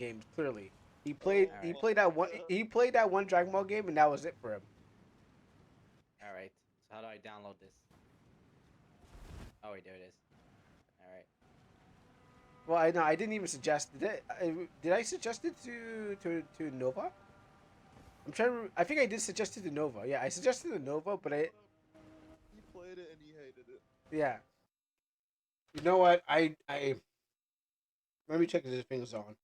games. Clearly, All he right. played that one he played that one Dragon Ball game, and that was it for him. All right. So how do I download this? Oh wait, there it is. All right. Well, I know I didn't even suggest did I suggest it to Nova? I'm trying to. I think I did suggest it to Nova. Yeah, I suggested to Nova, but I He played it and he hated it. yeah. You know what? I let me check if this thing's on.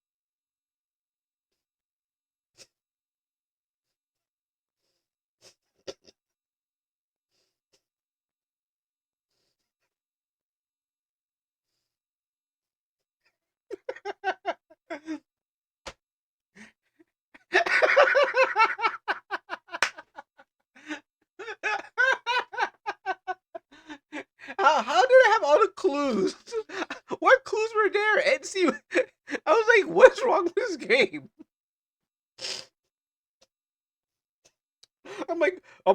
How did I have all the clues? What clues were there? And see, I was like, what's wrong with this game? I'm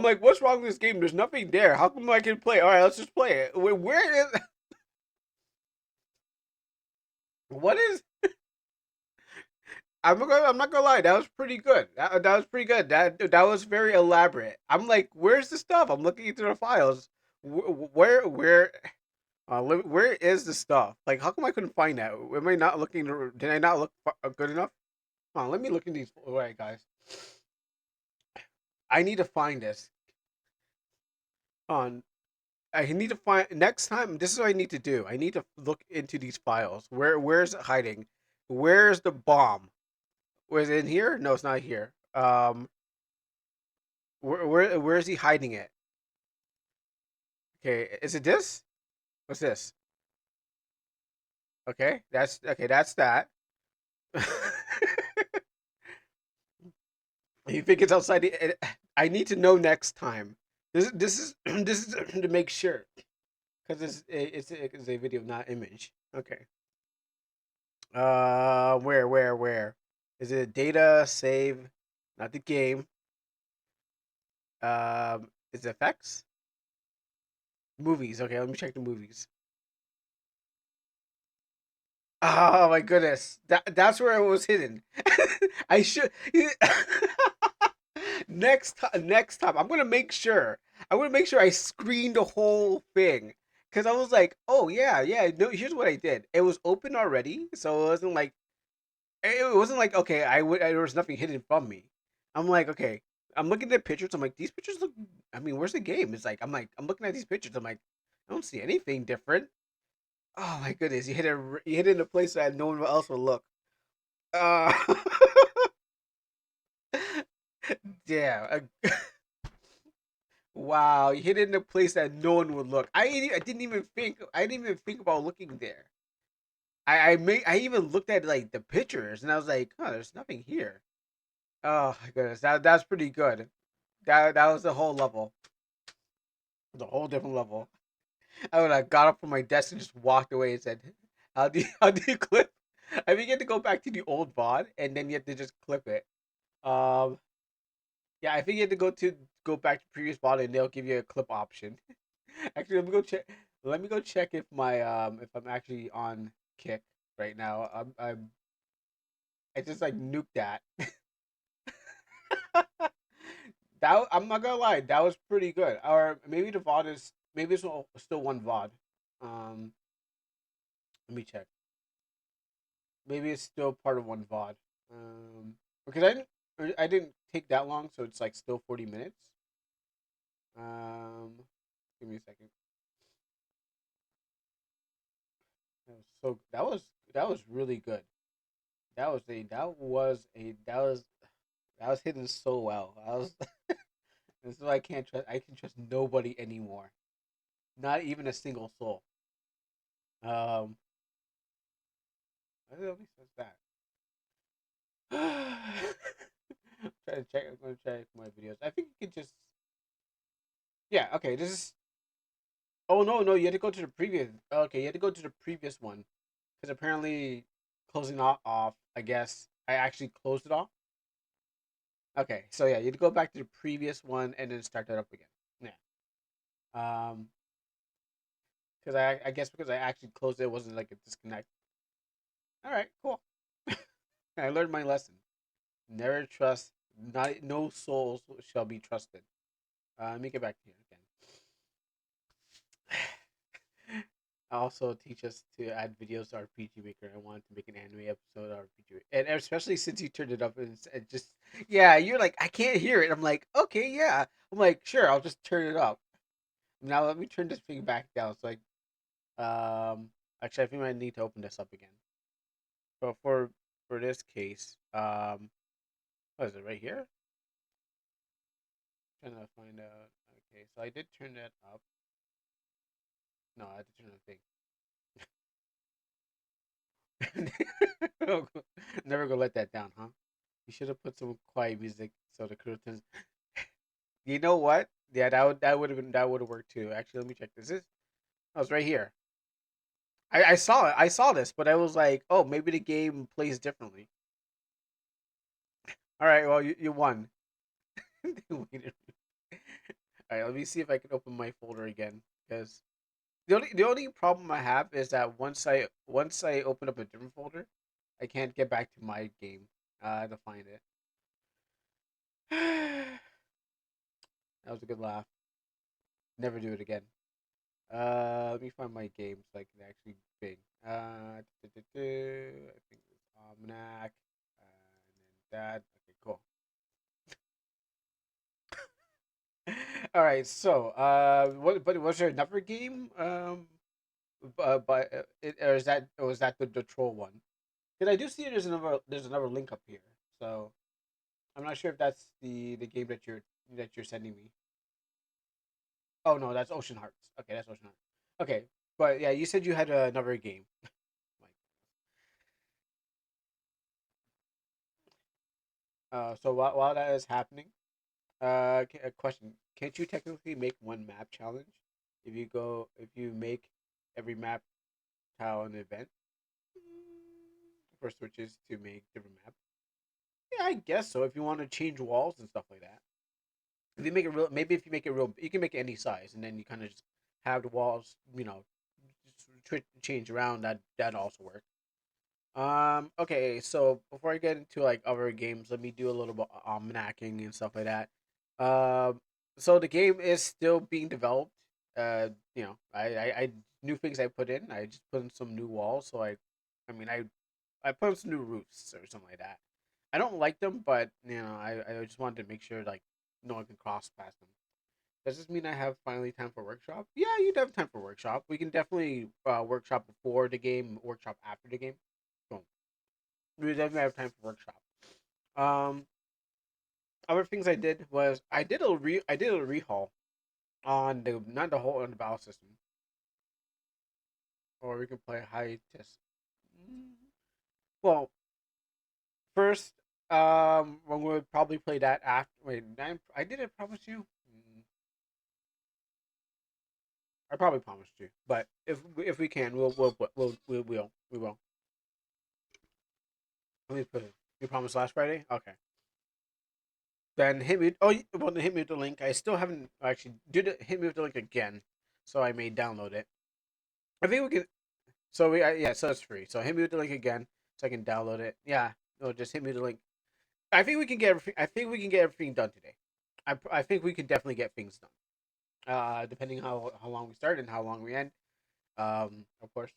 like, what's wrong with this game? There's nothing there. How come I can play? All right, let's just play it. Where is? What is? I'm not gonna lie. That was pretty good. That was pretty good. That was very elaborate. I'm like, where's the stuff? I'm looking into the files. Where? Where is the stuff? Like, how come I couldn't find that? Am I not looking? Did I not look good enough? Hold on, let me look in these. All right, guys. I need to find this. On. I need to find next time. This is what I need to do. I need to look into these files. Where's it hiding? Where's the bomb? Was it in here? No, it's not here. Where is he hiding it? Okay, is it this? What's this? Okay, that's okay. That's that. You think it's outside the? I need to know next time. This is this is to make sure because it's a video, not image. Okay. Where? Is it data save? Not the game. Is it effects? Movies. Okay, let me check the movies. Oh my goodness, that's where it was hidden. I should. Next time, I'm gonna make sure. I'm gonna make sure I screen the whole thing because I was like, oh yeah, yeah. No, here's what I did. It was open already, so it wasn't like okay, there was nothing hidden from me. I'm like okay, I'm looking at pictures. I'm like these pictures look. I mean, where's the game? It's like I'm looking at these pictures. I'm like I don't see anything different. Oh my goodness, you hit it in a place that no one else will look. Uh, damn. Wow, you hit it in a place that no one would look. I didn't even think about looking there. I even looked at like the pictures and I was like, oh, there's nothing here. Oh my goodness, that's pretty good. That was the whole level, the whole different level. I would have got up from my desk and just walked away and said, how do you clip? I mean, you have to go back to the old VOD and then you have to just clip it. Um, yeah, I think you have to go back to previous VOD and they'll give you a clip option. Actually, let me go check. Let me go check if I'm actually on Kick right now. I just like nuked that. That I'm not gonna lie, that was pretty good. Or maybe the VOD is maybe it's still one VOD. Um, let me check. Maybe it's still part of one VOD. Because I didn't take that long, so it's like still 40 minutes. Um, give me a second. That was really good. That was hidden so well. I was this is why I can trust nobody anymore. Not even a single soul. Um what else says that? I'm gonna check my videos. I think you can just yeah, okay, this is oh no, you had to go to the previous okay, you had to go to the previous one. Because apparently closing off, I guess I actually closed it off. Okay, so yeah, you had to go back to the previous one and then start that up again. Yeah. Because I guess because I actually closed it, wasn't like a disconnect. All right, cool. I learned my lesson. Never trust. Not no souls shall be trusted. Let me get back to you again. Also teach us to add videos to RPG Maker. I wanted to make an anime episode of RPG Maker. And especially since you turned it up and it just yeah, you're like I can't hear it. I'm like okay, yeah. I'm like sure, I'll just turn it up. Now let me turn this thing back down. So actually I think I need to open this up again. So for this case, what is it right here? Trying to find out. Okay, so I did turn that up. No, I had to turn the thing. Never gonna let that down, huh? You should have put some quiet music so the curtains. You know what? Yeah, that would have worked too. Actually, let me check. This is. Oh, it's right here. I saw it. I saw this, but I was like, oh, maybe the game plays differently. All right, well, you won. Wait. All right, let me see if I can open my folder again because the only problem I have is that once I open up a different folder, I can't get back to my game to find it. That was a good laugh. Never do it again. Let me find my game so I can actually bing. I think it's Almanac, and then that. Okay, cool. All right, so what? But was there another game? Or is that or was that the troll one? Because I do see there's another link up here. So I'm not sure if that's the game that you're sending me. Oh no, that's Ocean Hearts. Okay, that's Ocean Hearts. Okay, but yeah, you said you had another game. Like, so while that is happening, a question: can't you technically make one map challenge if you make every map tile an event for switches to make different maps? Yeah, I guess so. If you want to change walls and stuff like that. If you make it real, maybe if you make it real, you can make it any size, and then you kind of just have the walls, change around. That also works. Okay, so before I get into like other games, let me do a little bit almanacking and stuff like that. So the game is still being developed. I new things I put in. I just put in some new walls. So I put in some new roofs or something like that. I don't like them, but I just wanted to make sure like no one can cross past them. Does this mean I have finally time for workshop? Yeah, you have time for workshop. We can definitely workshop before the game, workshop after the game. Boom. We definitely have time for workshop. Um, Other things I did was I did a rehaul on the not the whole on the battle system, or we can play high test. Well, first, when we would probably play that after. Wait, I did it promise you. I probably promised you, but if we can, we will. Let me put it. You promised last Friday. Okay. Then hit me. Oh, well, then hit me with the link. I still haven't actually did it. Hit me with the link again, so I may download it. I think we can. So yeah, so it's free. So hit me with the link again, so I can download it. Yeah, no, just hit me with the link. I think we can get everything. I think we can get everything done today. I think we can definitely get things done. Depending how long we start and how long we end. Of course.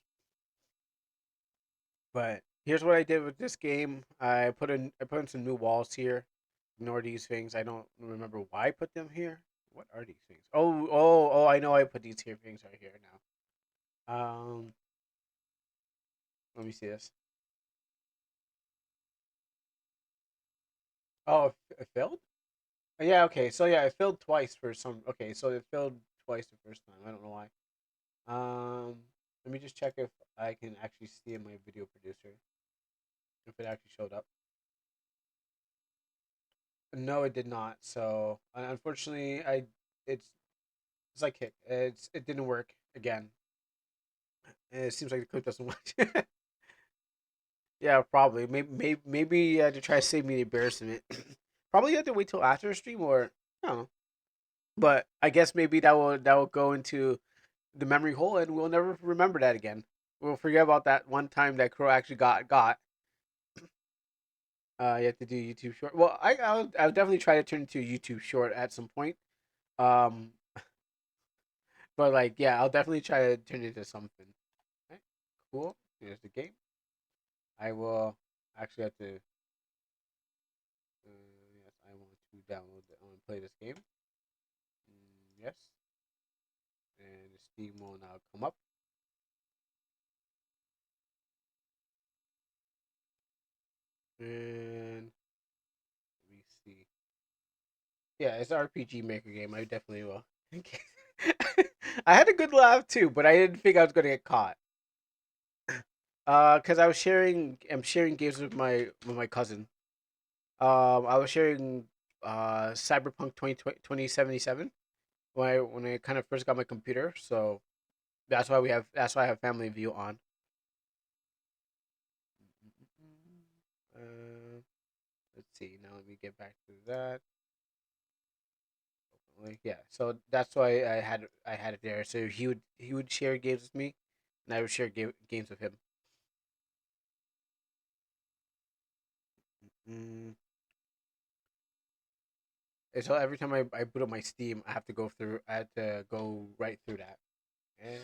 But here's what I did with this game. I put in some new walls here. Ignore these things. I don't remember why I put them here. What are these things? Oh! I know I put these here things right here now. Let me see this. Oh, it failed. Yeah. Okay. So yeah, it failed twice for some. Okay. So it failed twice the first time. I don't know why. Um. Let me just check if I can actually see in my video producer if it actually showed up. No, it did not. So unfortunately, it's like it didn't work again. And it seems like the code doesn't work. Yeah, probably. Maybe to try to save me the embarrassment. Probably have to wait till after the stream, or I don't know. But I guess maybe that will go into the memory hole, and we'll never remember that again. We'll forget about that one time that Crow actually got. You have to do YouTube short. Well, I'll definitely try to turn into a YouTube short at some point. Um, but like, yeah, I'll definitely try to turn it into something. Okay, cool. Here's the game. I will actually have to. Yes, I want to download and play this game. Yes, and the Steam will now come up. And let me see. Yeah, it's an RPG Maker game. I definitely will. I had a good laugh too, but I didn't think I was gonna get caught. Cause I'm sharing games with my cousin. I was sharing Cyberpunk 2077 when I kind of first got my computer, so that's why I have Family View on. Uh, let's see. Now let me get back to that. Like, yeah, so that's why I had it there. So he would share games with me, and I would share games with him. Mm. And so every time I boot up my Steam, I have to go right through that and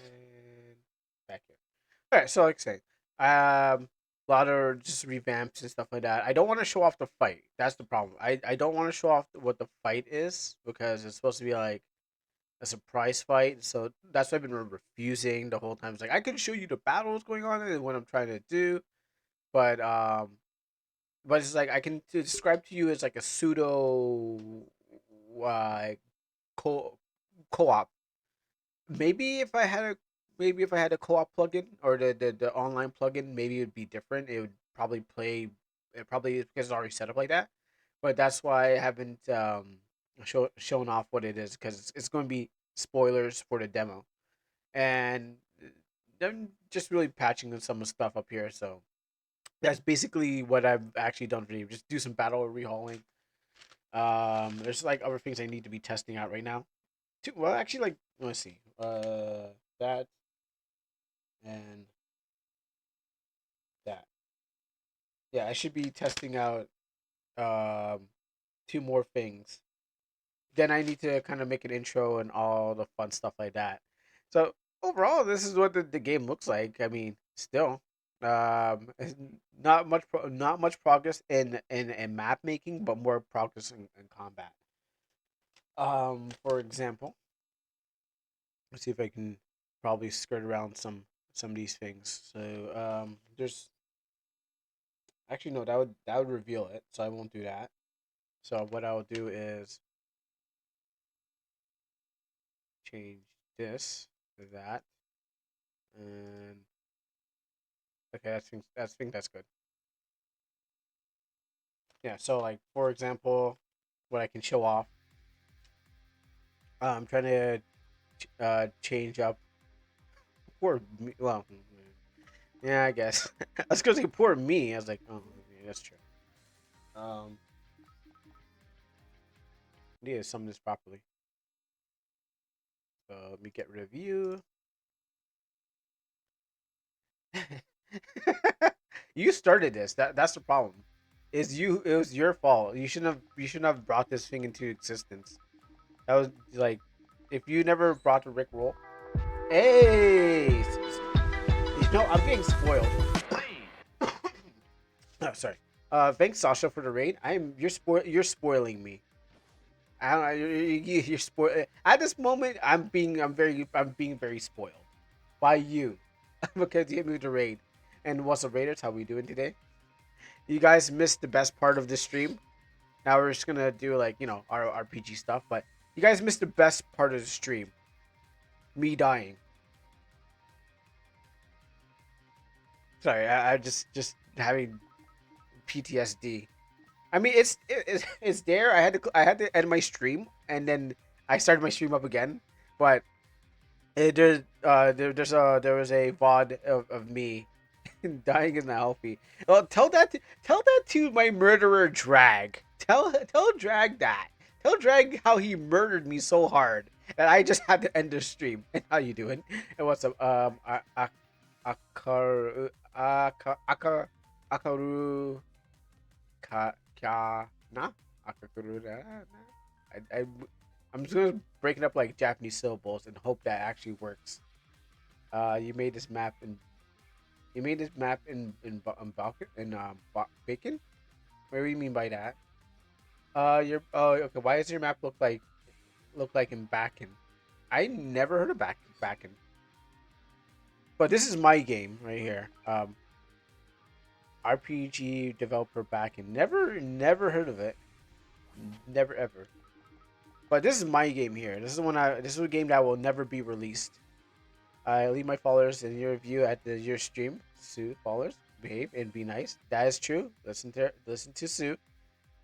back here. All right, so like I say, a lot of just revamps and stuff like that. I don't want to show off the fight. That's the problem. I don't want to show off what the fight is because it's supposed to be like a surprise fight. So that's why I've been refusing the whole time. It's like I can show you the battles going on and what I'm trying to do, but it's like I can describe to you as like a pseudo uh, co co-op. Maybe if I had a maybe if I had a co-op plugin or the online plugin, maybe it would be different. It would probably play. It probably because it's already set up like that. But that's why I haven't shown off what it is because it's going to be spoilers for the demo, and I'm just really patching some stuff up here. So that's basically what I've actually done for you. Just do some battle rehauling. There's like other things I need to be testing out right now. Well, actually, like let's see. That and that. Yeah, I should be testing out um two more things. Then I need to kind of make an intro and all the fun stuff like that. So overall, this is what the game looks like. I mean, still, it's not much progress in map making, but more progress in combat. For example, let's see if I can probably skirt around some of these things. So there's actually no that would reveal it, so I won't do that. So what I'll do is change this to that, and okay, that's think that's good. Yeah. So like for example, what I can show off, I'm trying to change up poor me. Well, yeah, I guess I was gonna say poor me. I was like, oh, yeah, that's true. Um, I need to sum this properly. So let me get rid of you. You started this. That's the problem. Is you? It was your fault. You shouldn't have brought this thing into existence. That was like, if you never brought the Rick roll. Hey, you know I'm getting spoiled. Oh, sorry. Thanks Sasha for the raid. You're spoiling me. I don't know. You're spoil. At this moment, I'm being very spoiled by you because you hit me with the raid. And what's up, Raiders? How we doing today? You guys missed the best part of the stream. Now we're just gonna do like our RPG stuff, but you guys missed the best part of the stream. Me dying. Sorry, I just having PTSD. I mean, it's there. I had to end my stream, and then I started my stream up again. But there was a VOD of me dying is not healthy. Well, tell that to my murderer Drag. Tell Drag that. Tell Drag how he murdered me so hard that I just had to end the stream. And how you doing? And what's up? Akaru Akaru na akakuru na. I I'm just gonna break it up like Japanese syllables and hope that actually works. You made this map in bacon. What do you mean by that? Your okay. Why does your map look like in Bakken? I never heard of Bakken, but this is my game right here. RPG developer Bakken. Never heard of it. Never ever. But this is my game here. This is a game that will never be released. I leave my followers in your view at your stream. Sue followers, behave and be nice. That is true. Listen to Sue.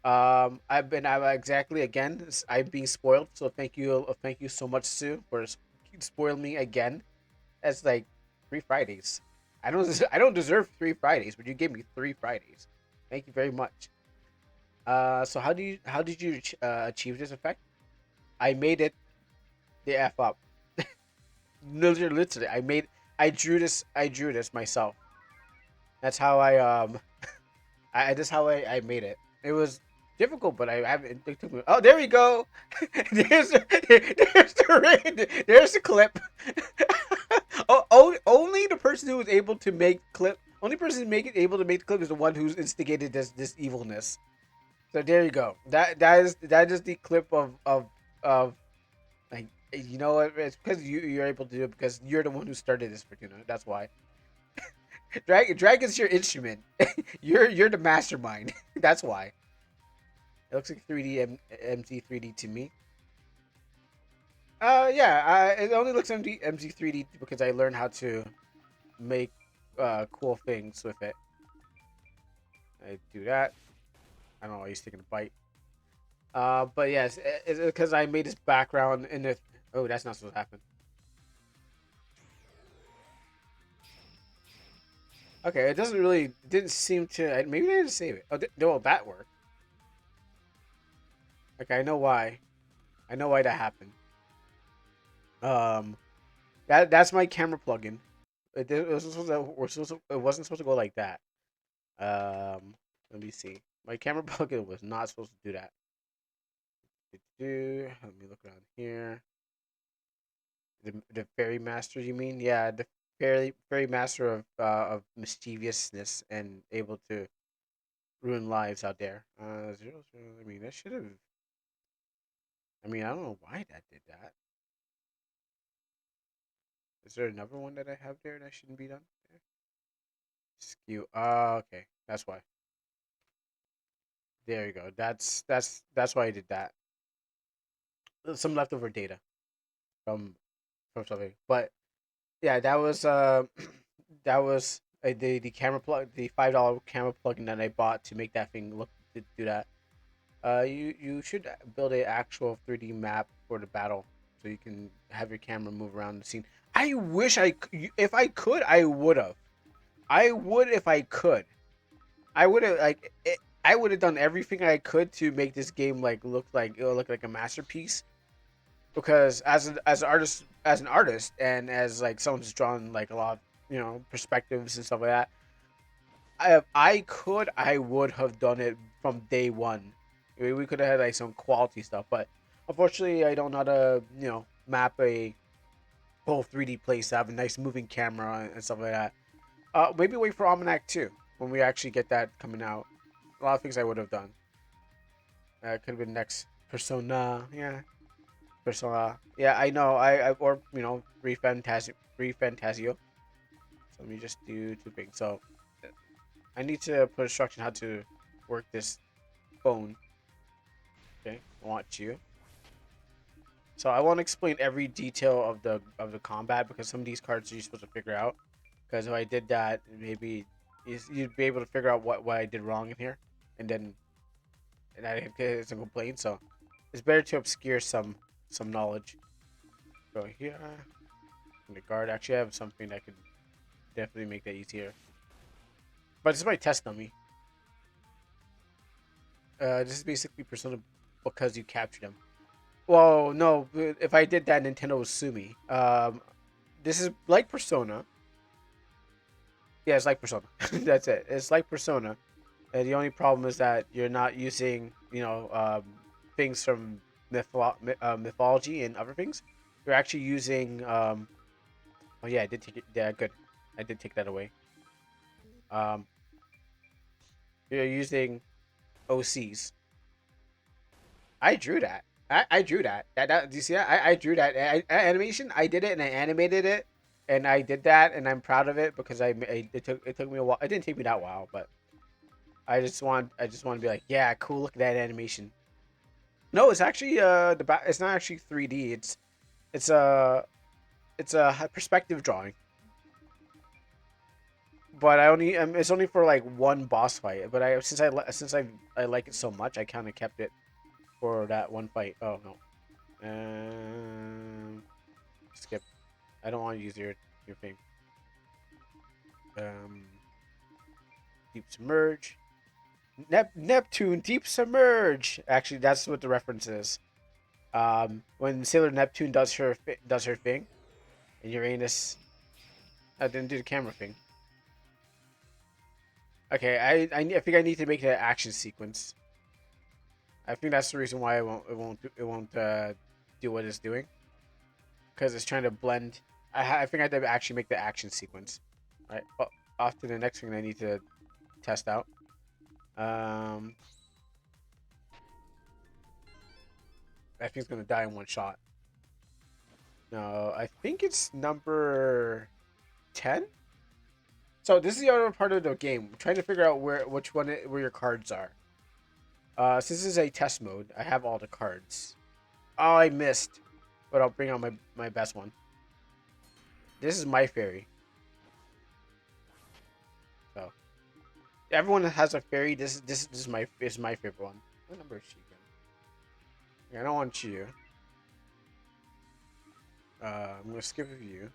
I'm exactly again. I'm being spoiled. So thank you so much, Sue, for spoiling me again. That's like 3 Fridays. I don't deserve 3 Fridays, but you gave me 3 Fridays. Thank you very much. So how did you achieve this effect? I made it the f up. Literally, I drew this myself. That's how that's how I made it. It was difficult, but I haven't. It took me. Oh, there we go. There's the rain. There's the clip. Only the person who was able to make clip. Only person who make it able to make the clip is the one who's instigated this evilness. So there you go. That is the clip of like you know what? It's because you're able to do it because you're the one who started this, Fortuna. That's why. Dragon's your instrument. You're the mastermind. That's why. It looks like 3D MZ 3D to me. Yeah. It only looks MZ 3D because I learned how to make cool things with it. I do that. I don't know why he's taking a bite. But yes, it's because I made this background in the. Oh, that's not supposed to happen. Okay, it doesn't really didn't seem to. Maybe I didn't save it. Oh, no, that worked. Okay, I know why. I know why that happened. Um, that's my camera plugin. It wasn't supposed to go like that. Let me see. My camera plugin was not supposed to do that. Let me look around here. The fairy master, you mean? Yeah, the fairy master of mischievousness and able to ruin lives out there. Zero, zero. I mean, that should have. I mean, I don't know why that did that. Is there another one that I have there that shouldn't be done? There? Skew. Okay, that's why. There you go. That's why I did that. Some leftover data from something, but yeah, that was that was the camera plug, the $5 camera plugin that I bought to make that thing look to do that. You should build a actual 3D map for the battle so you can have your camera move around the scene. I wish if I could, I would have. I would if I could. I would have I would have done everything I could to make this game look like a masterpiece. Because as an artist, and as like someone who's drawn like a lot of perspectives and stuff like that, if I could, I would have done it from day one. I mean, we could have had like some quality stuff, but unfortunately, I don't know how to map a whole 3D place to have a nice moving camera and stuff like that. Maybe wait for Almanac 2 when we actually get that coming out. A lot of things I would have done. Could have been next Persona, yeah. Persona, yeah. I know. I or Refantasio. So let me just do two things. So I need to put instruction how to work this phone. Okay, I want you. So I want to explain every detail of the combat because some of these cards you're supposed to figure out. Because if I did that, maybe you'd be able to figure out what I did wrong in here, and then I get some complaints. So it's better to obscure some knowledge. Go here. The guard. Actually, I have something that could definitely make that easier. But this is my test dummy. This is basically Persona because you captured him. Well, no. If I did that, Nintendo would sue me. This is like Persona. Yeah, it's like Persona. That's it. It's like Persona. The only problem is that you're not using, things from mythology and other things. You're actually using. Oh yeah, I did take it. Yeah, good. I did take that away. Um, you're using OCs. I drew that. I drew that. Do you see that? I drew that animation. I did it and I animated it, and I did that, and I'm proud of it because it took me a while. It didn't take me that while, but I just want to be like, yeah, cool. Look at that animation. No, it's actually it's not actually 3D. It's a it's a perspective drawing, but it's only for like one boss fight. But I like it so much, I kind of kept it for that one fight. Oh no. Skip. I don't want to use your thing. Um, deep submerge. Neptune, deep submerge. Actually, that's what the reference is. When Sailor Neptune does her thing, and Uranus, I didn't do the camera thing. Okay, I think I need to make an action sequence. I think that's the reason why it won't do what it's doing, because it's trying to blend. I think I have to actually make the action sequence. All right, off to the next thing I need to test out. Um, I think it's gonna die in one shot. No, I think it's number 10. So this is the other part of the game. I'm trying to figure out where your cards are. Since this is a test mode, I have all the cards. Oh, I missed, but I'll bring out my best one. This is my fairy. So everyone has a fairy. This is my favorite one. What number is she again? Yeah, I don't want you. I'm gonna skip you.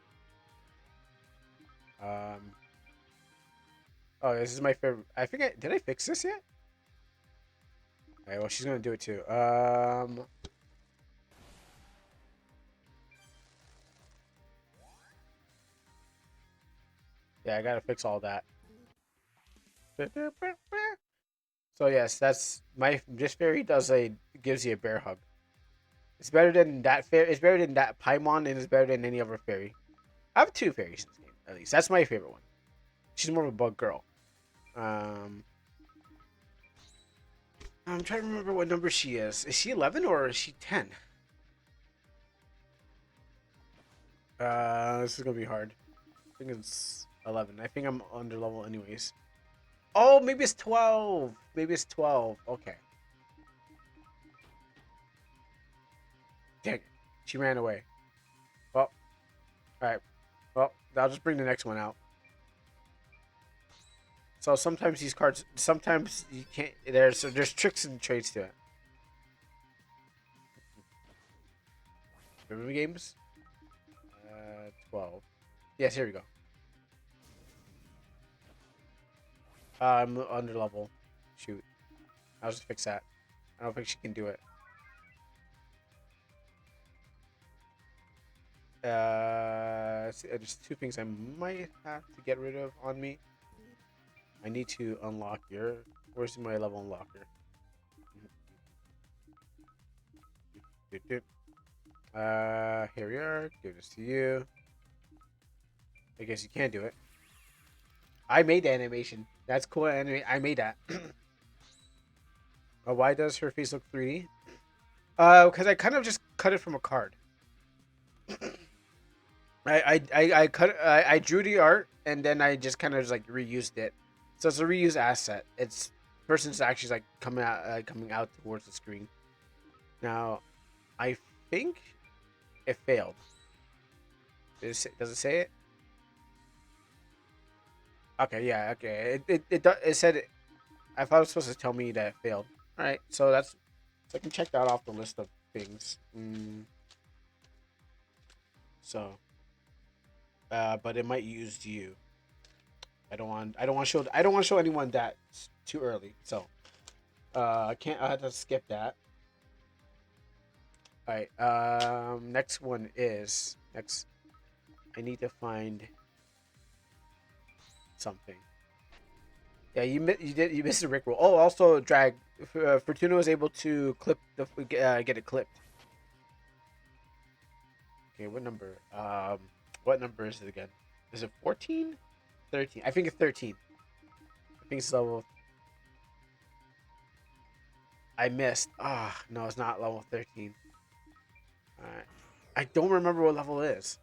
Um. Oh, this is my favorite. I think did I fix this yet? Alright, well she's gonna do it too. Yeah, I gotta fix all that. So yes, that's this fairy gives you a bear hug. It's better than that fairy. It's better than that Paimon, and it's better than any other fairy. I have two fairies in this game, at least. That's my favorite one. She's more of a bug girl. Um, I'm trying to remember what number she is. Is she 11 or is she 10? This is gonna be hard. I think it's 11. I think I'm under level anyways. Oh, maybe it's 12. Maybe it's 12. Okay. Dang it. She ran away. Well, alright. Well, I'll just bring the next one out. So sometimes these cards, sometimes you can't. There's tricks and trades to it. Remember games? 12. Yes, here we go. I'm under level. Shoot. I'll just fix that. I don't think she can do it. There's two things I might have to get rid of on me. I need to unlock your. Where's my level unlocker? Here we are. Give this to you. I guess you can't do it. I made the animation. That's cool. I made that. Why does her face look 3D? Because I kind of just cut it from a card. I cut. I drew the art and then I just kind of just like reused it. So it's a reused asset. It's person's actually like coming out towards the screen. Now, I think it failed. Does it say it? Okay, yeah, okay. It said it. I thought it was supposed to tell me that it failed. All right, so I can check that off the list of things. So, but it might use you. I don't want to show anyone that too early. So, I can't. I have to skip that. All right. Next one is next. I need to find something. Yeah, you missed the Rickroll. Oh, also drag. Fortuna was able to clip the get it clipped. Okay, what number? What number is it again? Is it 14? 13. I think it's 13. I think it's level. I missed. Ah, no, it's not level 13. Alright. I don't remember what level it is.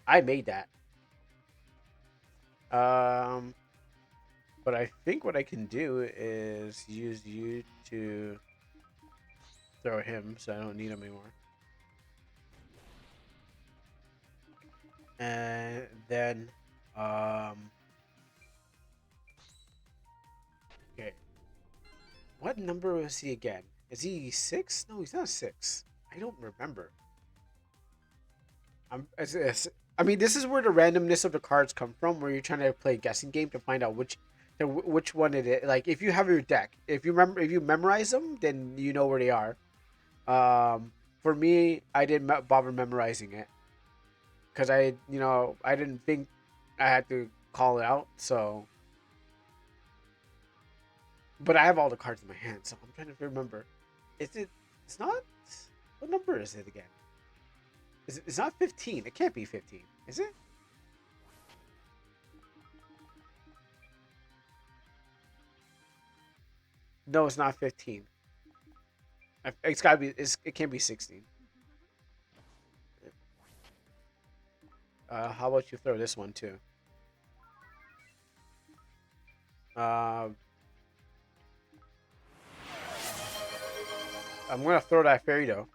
I made that. Um, but I think what I can do is use you to throw him, so I don't need him anymore. And then, um, okay. What number was he again? Is he 6? No, he's not 6. I don't remember. I mean, this is where the randomness of the cards come from, where you're trying to play a guessing game to find out which one it is. Like if you have your deck, if you memorize them, then you know where they are. For me, I didn't bother memorizing it because I didn't think I had to call it out. So, but I have all the cards in my hand, so I'm trying to remember. Is it? It's not. What number is it again? It's not 15. It can't be 15, is it? No, it's not 15. It's gotta be. It can't be 16. How about you throw this one too? Uh, I'm gonna throw that fairy though.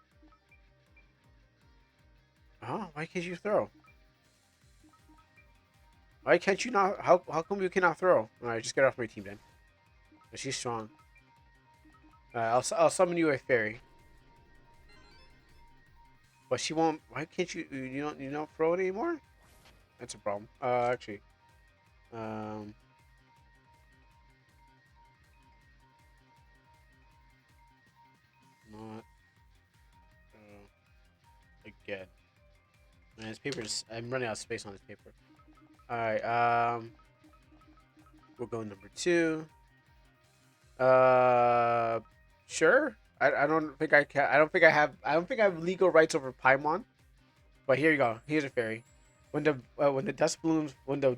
Oh, why can't you throw? Why can't you not? How come you cannot throw? All right, just get off my team then. She's strong. I'll summon you a fairy, but she won't. Why can't you don't throw it anymore? That's a problem. Actually, um, not again. And his paper's. I'm running out of space on his paper. All right. We'll go number 2. Uh, sure. I don't think I can. I don't think I have. I don't think I have legal rights over Paimon. But here you go. Here's a fairy. When the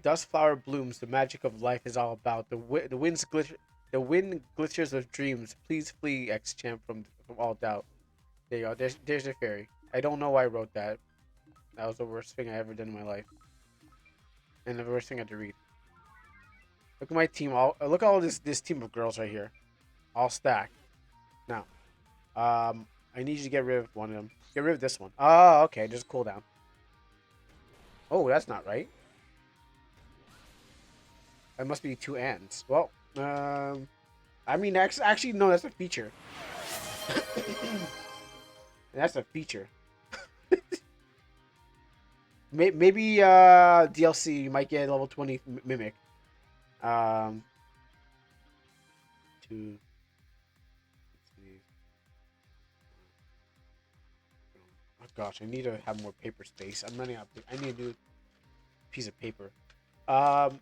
dust flower blooms, the magic of life is all about. The wind glitters with dreams. Please flee, ex champ, from all doubt. There you go. There's a fairy. I don't know why I wrote that. That was the worst thing I ever done in my life, and the worst thing I had to read. Look at my team. Look at all this team of girls right here, all stacked. Now, I need you to get rid of one of them. Get rid of this one. Oh, okay. Just cool down. Oh, that's not right. That must be 2 ants. Well, I mean, actually, no, that's a feature. That's a feature. Maybe DLC you might get a level 20 mimic. Um, two. Oh gosh, I need to have more paper space. I'm running out. I need a new piece of paper. Um,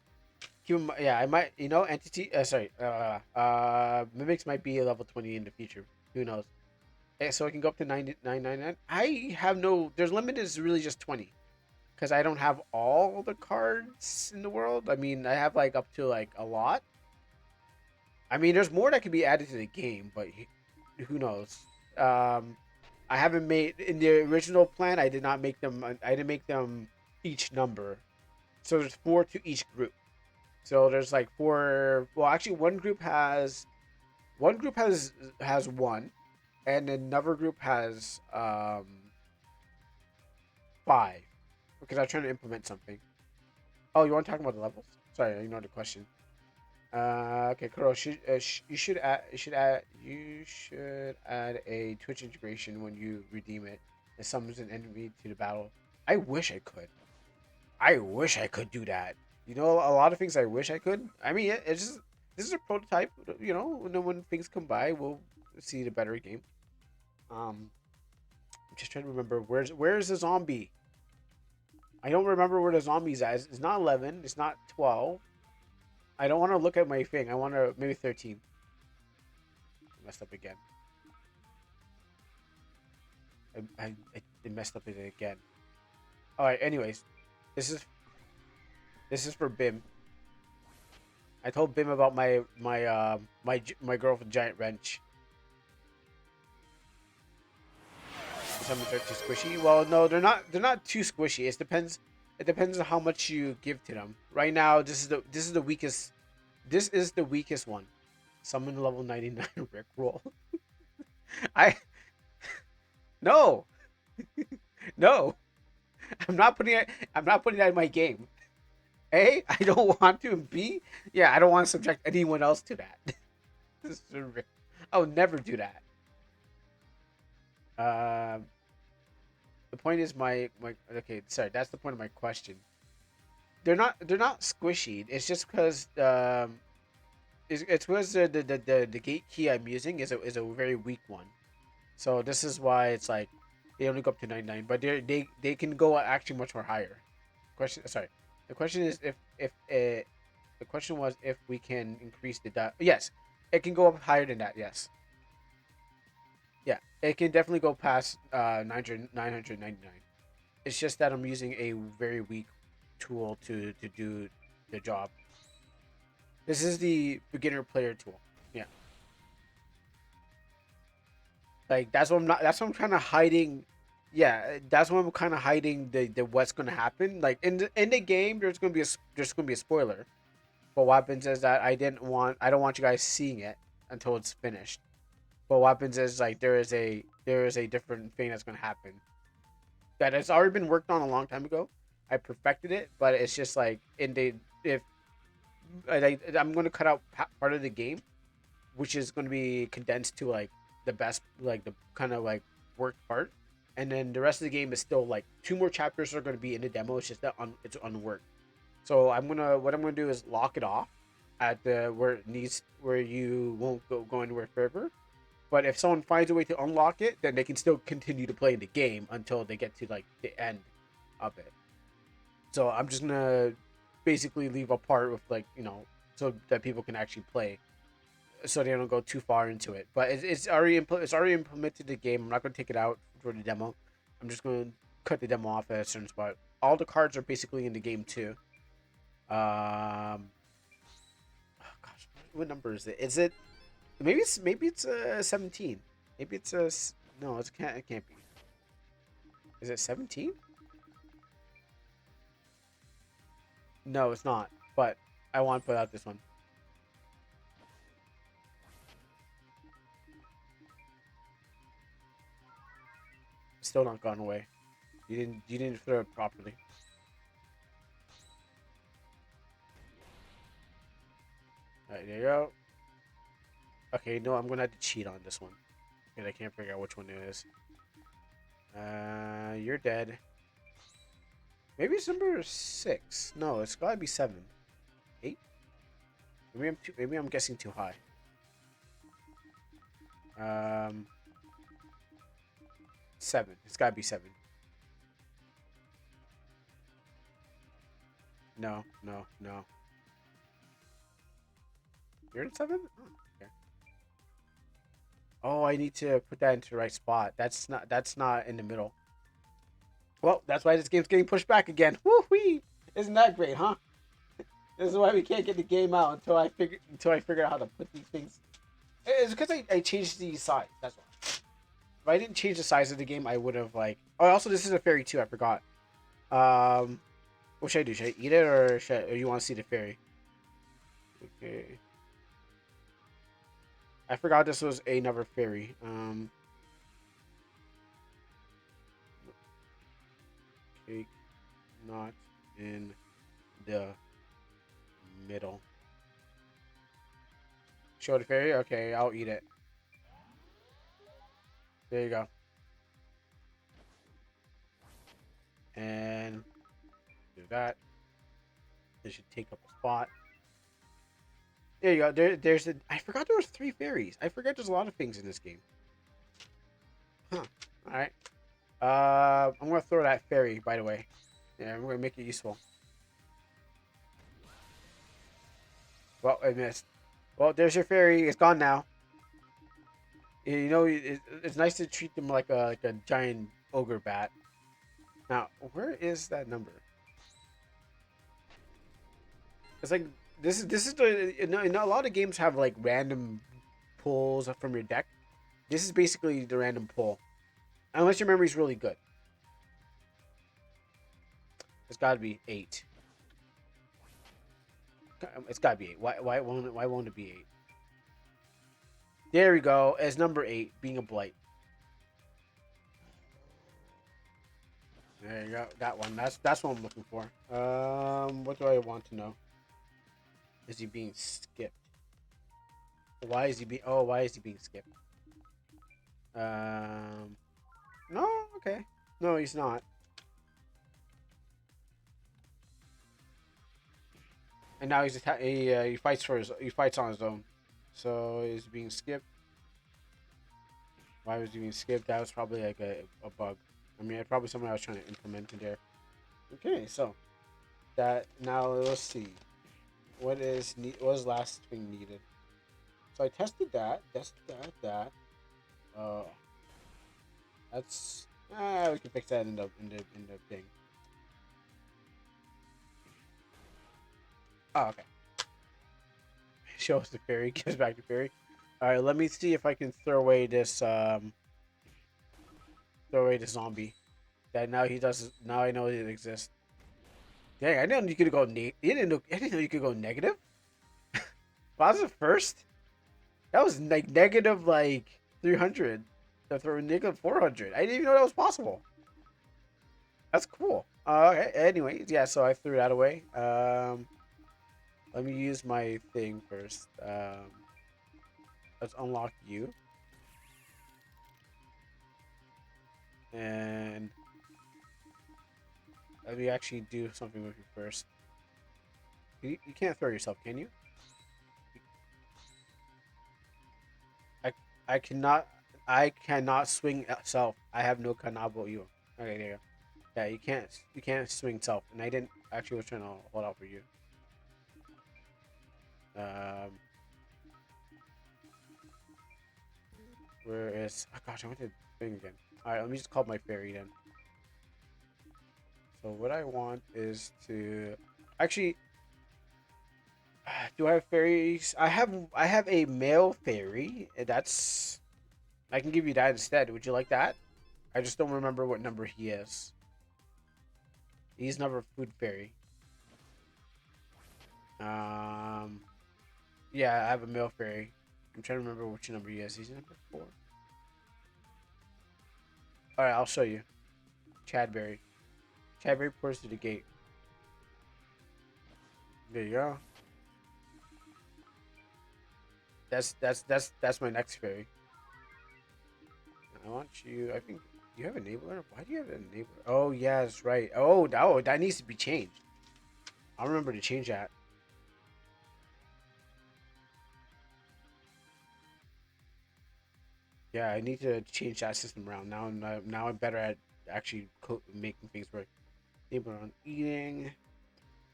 yeah, I might. Entity. Sorry. Mimics might be a level 20 in the future. Who knows? So I can go up to 999. I have no. There's limit is really just 20, because I don't have all the cards in the world. I mean, I have like up to like a lot. I mean, there's more that could be added to the game, but who knows? Um, I haven't made in the original plan. I did not make them. I didn't make them each number. So there's 4 to each group. So there's like 4. Well, actually, one group has 1, and another group has 5. Because I'm trying to implement something. Oh, you want to talk about the levels? Sorry, I ignored the question. Okay, Kuro, you should add a Twitch integration when you redeem it. It summons an enemy to the battle. I wish I could. I wish I could do that. A lot of things I wish I could. I mean, it's just this is a prototype. When things come by, we'll see the better game. I'm just trying to remember where's the zombie. I don't remember where the zombie's at. It's not 11. It's not 12. I don't want to look at my thing. I want to maybe 13. I messed up again. I messed up it again. All right. Anyways, this is for Bim. I told Bim about my girlfriend giant wrench. Some are too squishy. Well, no, they're not. They're not too squishy. It depends. It depends on how much you give to them. Right now, this is the weakest. This is the weakest one. Summon level 99 Rick roll. I no no. I'm not putting it. I'm not putting that in my game. A, I don't want to. And B, yeah, I don't want to subject anyone else to that. I would never do that. Um, the point is my okay. Sorry, that's the point of my question. They're not squishy. It's just because it's because the gate key I'm using is a very weak one. So this is why it's like they only go up to 99, but they can go actually much more higher. Question, sorry. The question is if the question was if we can increase the yes, it can go up higher than that. Yes, yeah, it can definitely go past 999. It's just that I'm using a very weak tool to do the job. This is the beginner player tool. Yeah, like that's what I'm not. That's what I'm kind of hiding. Yeah, that's what I'm kind of hiding the what's gonna happen. Like in the game, there's gonna be a spoiler. But what happens is that I don't want you guys seeing it until it's finished. But what happens is like there is a different thing that's gonna happen that has already been worked on a long time ago. I perfected it, but it's just like in the if I'm gonna cut out part of the game, which is gonna be condensed to like the best, like the kind of like worked part, and then the rest of the game is still like two more chapters are gonna be in the demo. It's just that it's unworked. So what I'm gonna do is lock it off at the where it needs where you won't go anywhere further. But if someone finds a way to unlock it, then they can still continue to play the game until they get to like the end of it. So I'm just gonna basically leave a part with like so that people can actually play, so they don't go too far into it. But it's already implemented the game. I'm not gonna take it out for the demo. I'm just gonna cut the demo off at a certain spot. All the cards are basically in the game too. Oh gosh, what number is it? Is it maybe it's 17? Maybe it's no, it can't be. Is it 17? No, it's not. But I want to put out this one. It's still not gone away. You didn't throw it properly. All right, there you go. Okay, no, I'm gonna have to cheat on this one because I can't figure out which one it is. You're dead. Maybe it's number 6. No, it's gotta be 7, 8. Maybe I'm guessing too high. Um, 7. It's gotta be 7. No, no, no. You're in 7? Oh, okay. Oh, I need to put that into the right spot. That's not in the middle. Well, that's why this game's getting pushed back again. Woo wee! Isn't that great, huh? This is why we can't get the game out until I figure out how to put these things. It's because I changed the size. That's why. If I didn't change the size of the game, I would have like. Oh, also this is a fairy too. I forgot. What should I do? Should I eat it or you want to see the fairy? Okay. I forgot this was another fairy. Cake not in the middle. Show the fairy. Okay, I'll eat it. There you go. And do that. This should take up a spot. There you go. There's a. I forgot there was 3 fairies. I forgot there's a lot of things in this game. Huh. All right. I'm gonna throw that fairy. By the way, yeah, I'm gonna make it useful. Well, I missed. Well, there's your fairy. It's gone now. You know, it's nice to treat them like a giant ogre bat. Now, where is that number? It's like this is the you know, a lot of games have like random pulls from your deck. This is basically the random pull, unless your memory's really good. It's got to be 8. It's got to be 8. Why won't it be 8? There we go. As number 8, being a blight. There you go. That one. That's what I'm looking for. What do I want to know? Is he being skipped? Why is he being? Oh, why is he being skipped? Um, no. Okay. No, he's not. And now he fights he fights on his own. So he's being skipped. Why was he being skipped? That was probably like a bug. I mean, probably something I was trying to implement in there. Okay, so that now let's see. What was last thing needed? So I tested that. That. Uh, that's we can fix that in the thing. Oh, okay. Shows the fairy, gives back to fairy. All right, let me see if I can throw away this zombie. That now he does. Now I know it exists. Dang, I didn't know you could go. I didn't know you could go negative. Well, that was the first. That was like negative 300. Negative 400. I didn't even know that was possible. That's cool. Okay. Anyways, yeah. So I threw that away. Let me use my thing first. Let's unlock you. And let me actually do something with you first. You can't throw yourself, can you? I I cannot I cannot swing self. I have no kanabo you. Okay, there you go. Yeah, you can't swing self, and I didn't actually was trying to hold out for you. Um, where is? Oh gosh, I went to thing again. All right, let me just call my fairy then. So what I want is to actually. Do I have fairies? I have a male fairy. That's I can give you that instead. Would you like that? I just don't remember what number he is. He's number food fairy. Um, yeah, I have a male fairy. I'm trying to remember which number he is. He's number 4. All right, I'll show you. Chadberry. Chadberry pours to the gate. There you go. That's my next fairy. I want you. I think you have enabler. Why do you have an enabler? Oh yeah, that's right. Oh, that needs to be changed. I'll remember to change that. Yeah, I need to change that system around. Now I'm better at actually making things work. Enabler on eating.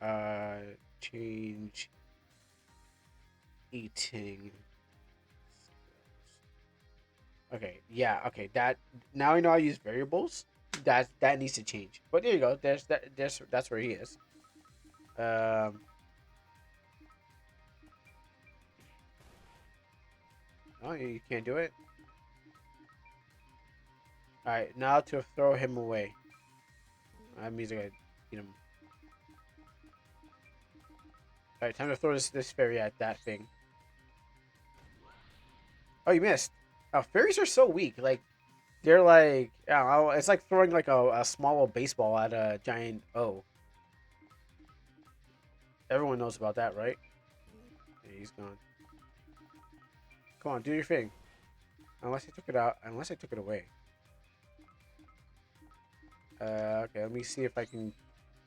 Uh, change eating. Okay, yeah, okay. That now I know I use variables. That needs to change. But there you go. That's where he is. Um, oh, you can't do it. All right, now to throw him away. That means I gotta beat him. All right, time to throw this fairy at that thing. Oh, you missed. Oh, fairies are so weak. Like they're like, I don't know, it's like throwing like a small baseball at a giant O. Everyone knows about that, right? Yeah, he's gone. Come on, do your thing. Unless I took it out. Unless I took it away. Okay, let me see if I can.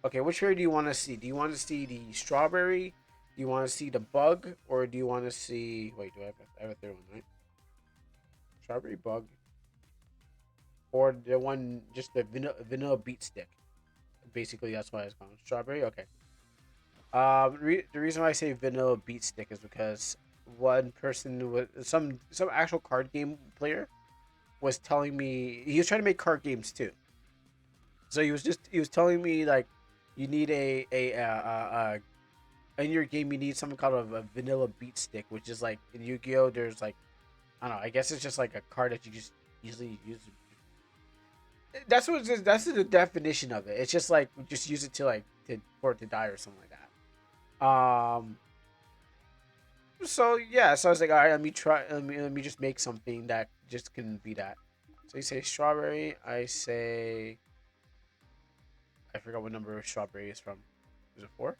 Okay, which fairy do you want to see? Do you want to see the strawberry? Do you want to see the bug, or do you want to see? Wait, I have a third one, right? Strawberry bug, or the one just the vanilla beet stick. Basically, that's why it's called strawberry. Okay. The reason why I say vanilla beat stick is because one person was some actual card game player was telling me he was trying to make card games too. So he was telling me like you need in your game you need something called a vanilla beat stick, which is like in Yu-Gi-Oh. There's like I don't know. I guess it's just like a card that you just easily use. That's the definition of it. It's just like just use it to like for it to die or something like that. So yeah, so I was like, all right, let me try. Let me just make something that just can be that. So you say strawberry. I say I forgot what number strawberry is from. Is it 4?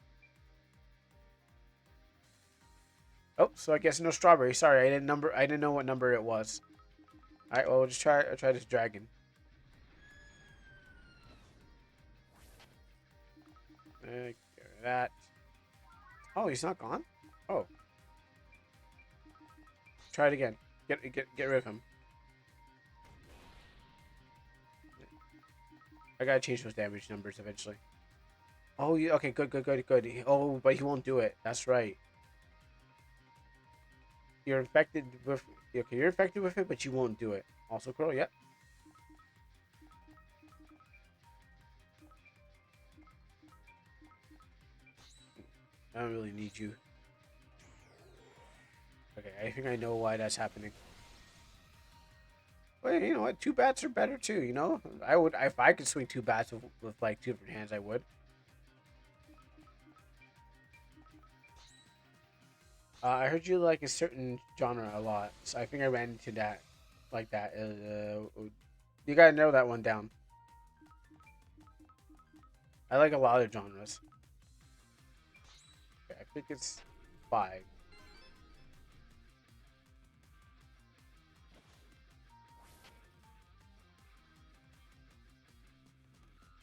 Oh, so I guess no strawberry. Sorry, I didn't number. I didn't know what number it was. All right, well, we'll just try. I'll try this dragon. Get rid of that. Oh, he's not gone. Oh, try it again. Get rid of him. I gotta change those damage numbers eventually. Oh, yeah. Okay, good. Oh, but he won't do it. That's right. You're infected with. Okay, you're infected with it, but you won't do it. Also, Crow. Yep. I don't really need you. Okay, I think I know why that's happening. But you know what? 2 bats are better too. You know, I would if I could swing 2 bats with like 2 different hands, I would. I heard you like a certain genre a lot, so I think I ran into that, like that. You gotta narrow that one down. I like a lot of genres. Okay, I think it's 5.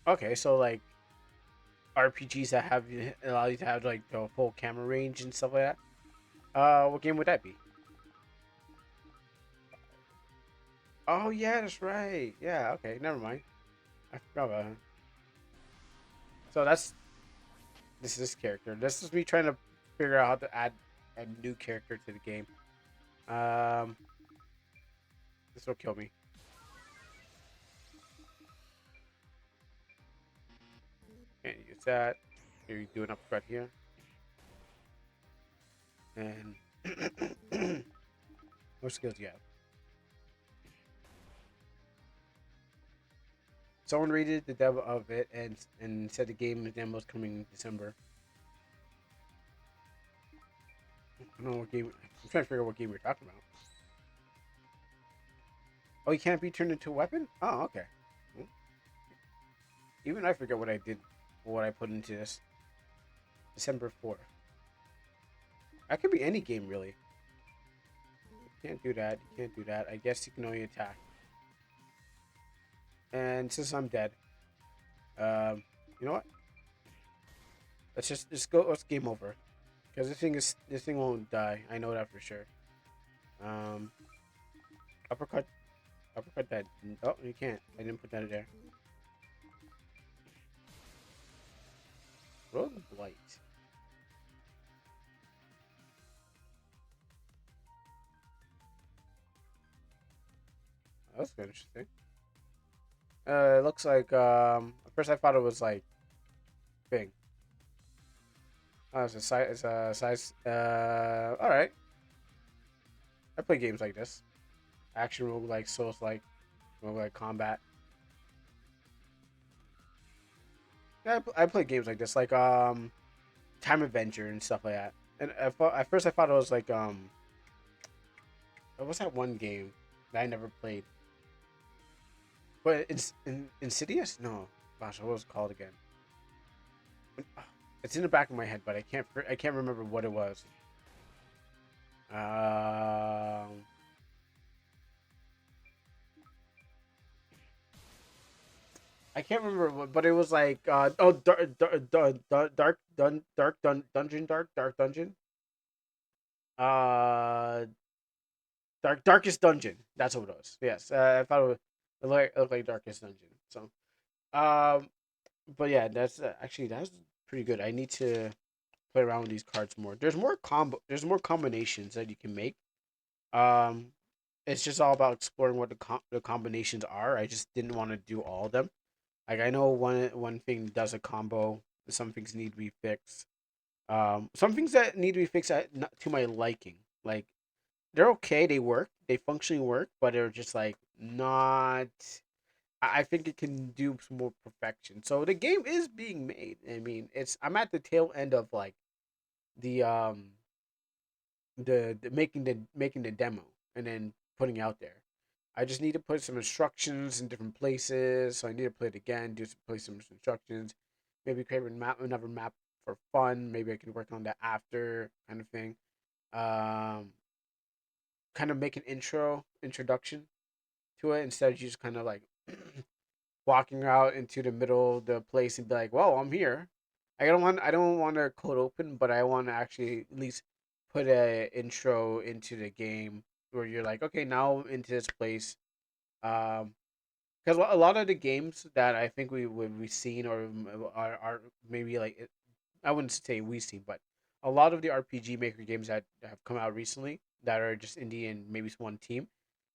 Okay, so like RPGs that have allow you to have like the full camera range and stuff like that. What game would that be? Oh yeah, that's right. Yeah, okay, never mind. I forgot about him. So this is this character. This is me trying to figure out how to add a new character to the game. Um, this will kill me. Can't use that. Here you do an uppercut here, and what skills do you have? Someone rated the demo of it and said the game demo is coming in December. I don't know what game. I'm trying to figure out what game we're talking about. Oh, you can't be turned into a weapon? Oh, okay. Hmm. Even I forget what I did, what I put into this. December 4th. That could be any game, really. You can't do that. You can't do that. I guess you can only attack. And since I'm dead, you know what? Let's just go. Let's game over. Because this thing won't die. I know that for sure. Um, uppercut, uppercut that. Oh, you can't. I didn't put that in there. Rogue blight. That's good, interesting. It looks like at first I thought it was like big. Oh, it's a size. It's a size. All right. I play games like this. Action rogue like Souls like rogue like combat. Yeah, I play games like this, like Time Adventure and stuff like that. And at first I thought it was like what's that one game that I never played? But it's Insidious. No, gosh, what was it called again? It's in the back of my head, but I can't remember what it was. Um, I can't remember, but it was like dark dungeon, uh, darkest dungeon. That's what it was. Yes, I thought it looked like darkest dungeon. So, um, but yeah, that's actually that's pretty good. I need to. play around with these cards more. There's more combinations that you can make. Um, it's just all about exploring what the combinations are. I just didn't want to do all of them. Like I know one thing does a combo. Some things need to be fixed. Some things that need to be fixed not to my liking. Like they're okay, they work, they functionally work, but they're just like not. I think it can do some more perfection. So the game is being made. I mean, I'm at the tail end of like the making the demo and then putting it out there. I just need to put some instructions in different places. So I need to play it again, play some instructions, maybe create another map for fun. Maybe I can work on that after kind of thing. Um, Kind of make an introduction to it instead of just kind of like walking out into the middle of the place and be like, "Well, I'm here." I don't want to code open, but I want to actually at least put a intro into the game where you're like, "Okay, now into this place." Because a lot of the games that I think we've seen or are maybe like I wouldn't say we've seen, but a lot of the RPG Maker games that have come out recently that are just indie and maybe it's one team,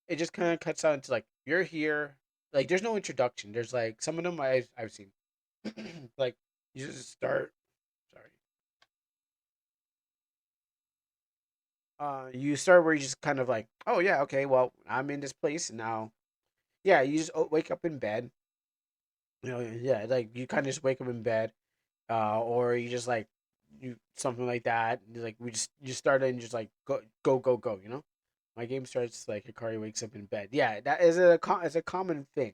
it just kind of cuts out into like you're here, like there's no introduction. There's like some of them I've seen, like you just start. Sorry, you start where you just kind of like, oh yeah, okay, well I'm in this place now. Yeah, you just wake up in bed. You know, yeah, like you kind of just wake up in bed, or you just like you something like that. Like we just you start and just like go. You know, my game starts like Hikari wakes up in bed. Yeah, that is it's a common thing.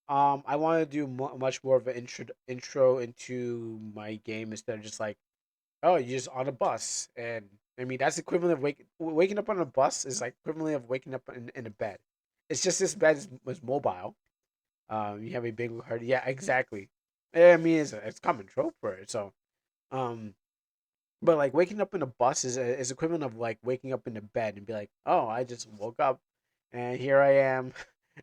I want to do much more of an intro into my game instead of just like, oh, you're just on a bus, and I mean that's equivalent of waking up on a bus is like equivalent of waking up in a bed. It's just this bed is mobile. You have a big heart. Yeah, exactly. I mean, it's common trope for it. So, um, but like waking up in a bus is equivalent of like waking up in a bed and be like, oh, I just woke up, and here I am,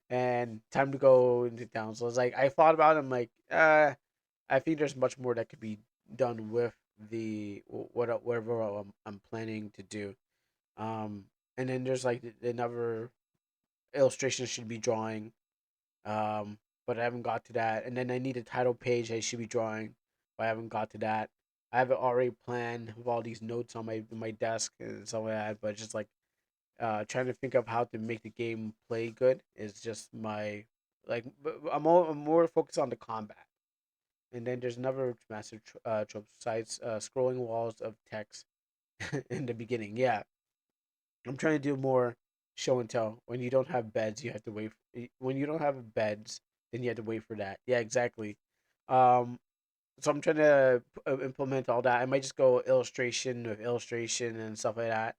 and time to go into town. So it's like I thought about it. I'm like, I think there's much more that could be done with whatever I'm planning to do. Um, and then there's like another illustration I should be drawing. But I haven't got to that. And then I need a title page I should be drawing, but I haven't got to that. I have it already planned with all these notes on my desk and stuff like that. But just like trying to think of how to make the game play good is just my like. I'm more focused on the combat. And then there's another massive trope besides scrolling walls of text in the beginning. Yeah, I'm trying to do more show and tell. When you don't have beds, you have to wait. When you don't have beds, then you have to wait for that. Yeah, exactly. Um, so I'm trying to implement all that. I might just go illustration with illustration and stuff like that.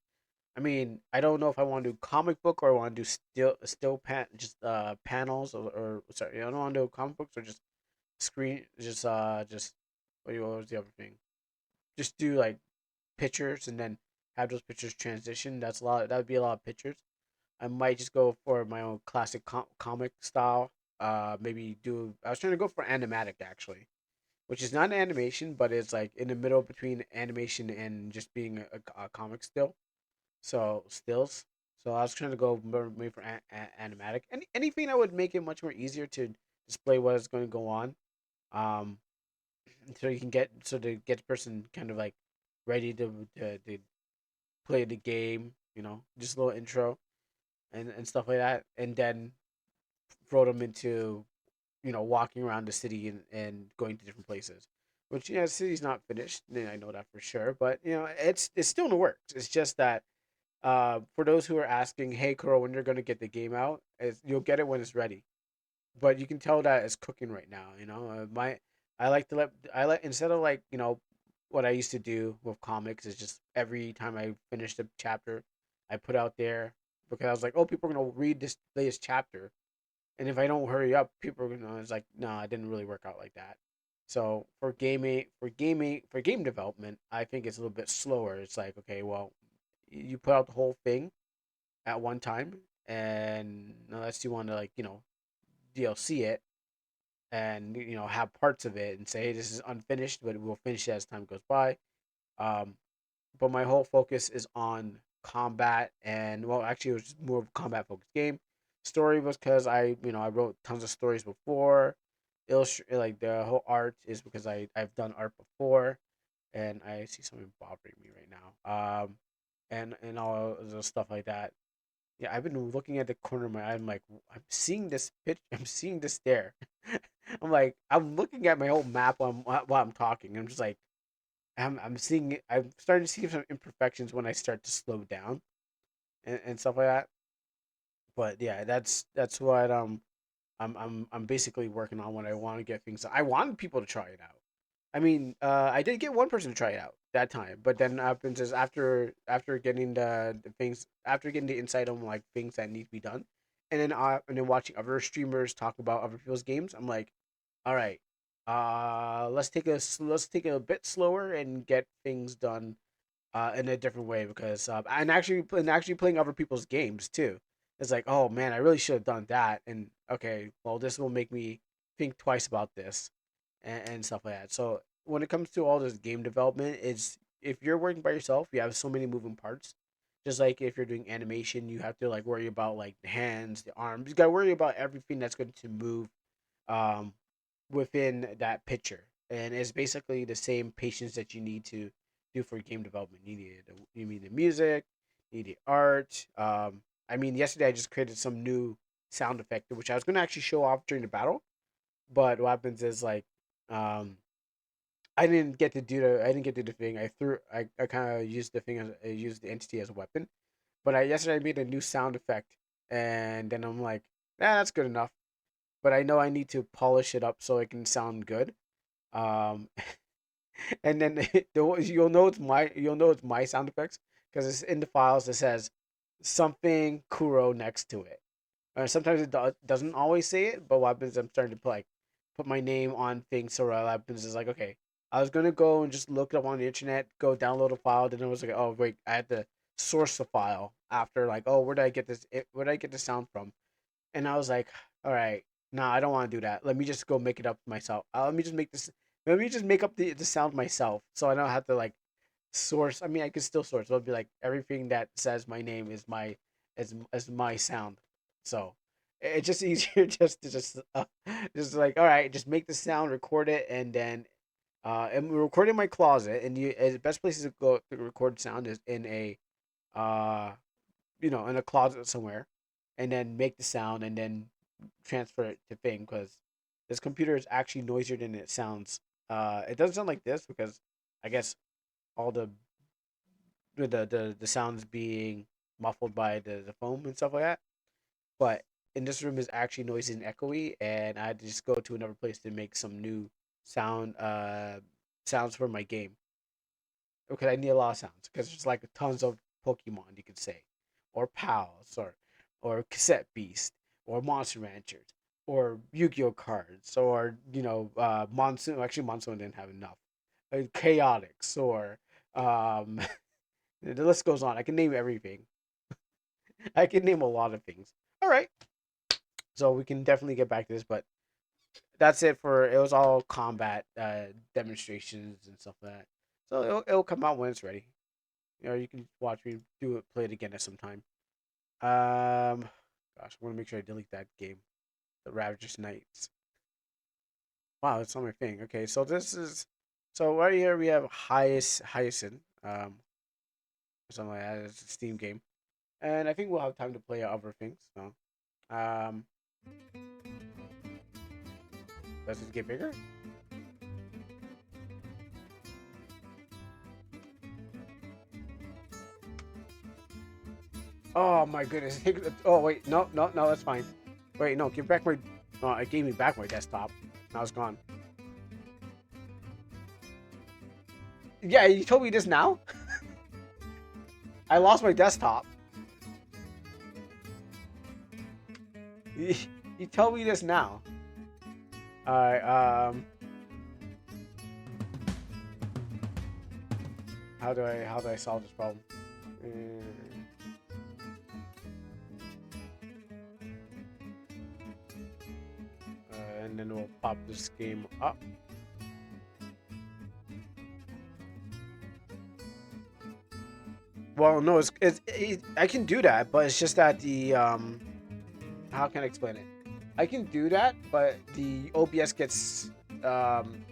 I mean, I don't know if I want to do comic book or I want to do just panels or sorry, I don't want to do comic books or just screen just what was the other thing? Just do like pictures and then have those pictures transition. That's a lot. That would be a lot of pictures. I might just go for my own classic comic style. Maybe do. I was trying to go for animatic actually, which is not an animation, but it's like in the middle between animation and just being a comic still. So stills. So I was trying to go more maybe for animatic. Anything that would make it much more easier to display what is going to go on. Um, so you can get the person kind of like ready to play the game, you know, just a little intro and stuff like that, and then throw them into walking around the city and going to different places. Which the city's not finished. I know that for sure, but it's still in the works. It's just that for those who are asking, hey, Kuro, when you're gonna get the game out, you'll get it when it's ready. But you can tell that it's cooking right now. My I like instead of like what I used to do with comics is just every time I finished a chapter, I put out there because I was like, oh, people are gonna read this latest chapter, and if I don't hurry up, people are gonna. It's like, no, it didn't really work out like that. So for game development, I think it's a little bit slower. It's like, okay, well, you put out the whole thing at one time, and unless you want to like DLC it and have parts of it and say, hey, this is unfinished, but we'll finish it as time goes by. Um, but my whole focus is on combat, and well, actually, it was just more of a combat focused game. Story was because I wrote tons of stories before. Like the whole art is because I've done art before, and I see something bothering me right now. And all the stuff like that. Yeah, I've been looking at the corner of my eye. I'm like, I'm seeing this pitch. I'm seeing this there. I'm like, I'm looking at my whole map while I'm talking. I'm just like, I'm seeing it. I'm starting to see some imperfections when I start to slow down and stuff like that. But yeah, that's what I'm basically working on when I want to get things. I wanted people to try it out. I mean, I did get one person to try it out that time, but then happens is after getting the things after getting the insight on like things that need to be done, and then watching other streamers talk about other people's games, I'm like, all right, let's take it a bit slower and get things done in a different way because and actually playing other people's games too. It's like, oh man, I really should have done that. And okay, well, this will make me think twice about this and stuff like that. So when it comes to all this game development, is if you're working by yourself, you have so many moving parts. Just like if you're doing animation, you have to like worry about like the hands, the arms. You got to worry about everything that's going to move um, within that picture. And it's basically the same patience that you need to do for game development. You need the music, you need the art. I mean, yesterday I just created some new sound effect, which I was going to actually show off during the battle. But what happens is like, um, I didn't get to do the thing. I kind of used the thing as I used the entity as a weapon. But yesterday I made a new sound effect, and then I'm like, that's good enough. But I know I need to polish it up so it can sound good. Um, and then you'll know it's my sound effects because it's in the files. It says something Kuro next to it. Sometimes it doesn't always say it, but what happens? I'm starting to put my name on things. So what happens is like, okay, I was gonna go and just look it up on the internet, go download a file. Then it was like, oh wait, I had to source the file after like, oh, where did I get this? Where did I get the sound from? And I was like, all right, no, I don't want to do that. Let me just go make it up myself. Let me just make this. Let me just make up the sound myself, so I don't have to like source. I mean, I can still source. It'll be like everything that says my name is as my sound. So it's just easier just like all right, just make the sound, record it, and then and record in my closet. And the best places to go to record sound is in a uh in a closet somewhere, and then make the sound and then transfer it to thing because this computer is actually noisier than it sounds. It doesn't sound like this because I guess all the sounds being muffled by the foam and stuff like that. But in this room is actually noisy and echoey, and I had to just go to another place to make some new sound sounds for my game. Okay, I need a lot of sounds because there's like tons of Pokemon you could say, or pals, or cassette beast, or monster ranchers, or Yu-Gi-Oh cards, or monsoon. Actually, monsoon didn't have enough. Chaotix, or um, the list goes on. I can name everything. I can name a lot of things. All right, so we can definitely get back to this, but that's it for it was all combat demonstrations and stuff like that. So it'll come out when it's ready. You can watch me do it, play it again at some time. Gosh, I want to make sure I delete that game, the Ravagers Knights. Wow, that's not my thing. Okay, so right here we have Hyacinth, or something like that. It's a Steam game, and I think we'll have time to play other things. So, um, does it get bigger? Oh my goodness! Oh wait, no, no, no, that's fine. Wait, no, give back my. Oh, it gave me back my desktop. Now it's gone. Yeah, you told me this now. I lost my desktop. You, you told me this now. All right. How do I solve this problem? And then we'll pop this game up. Well, no, I can do that, but it's just that how can I explain it? I can do that, but the OBS gets um,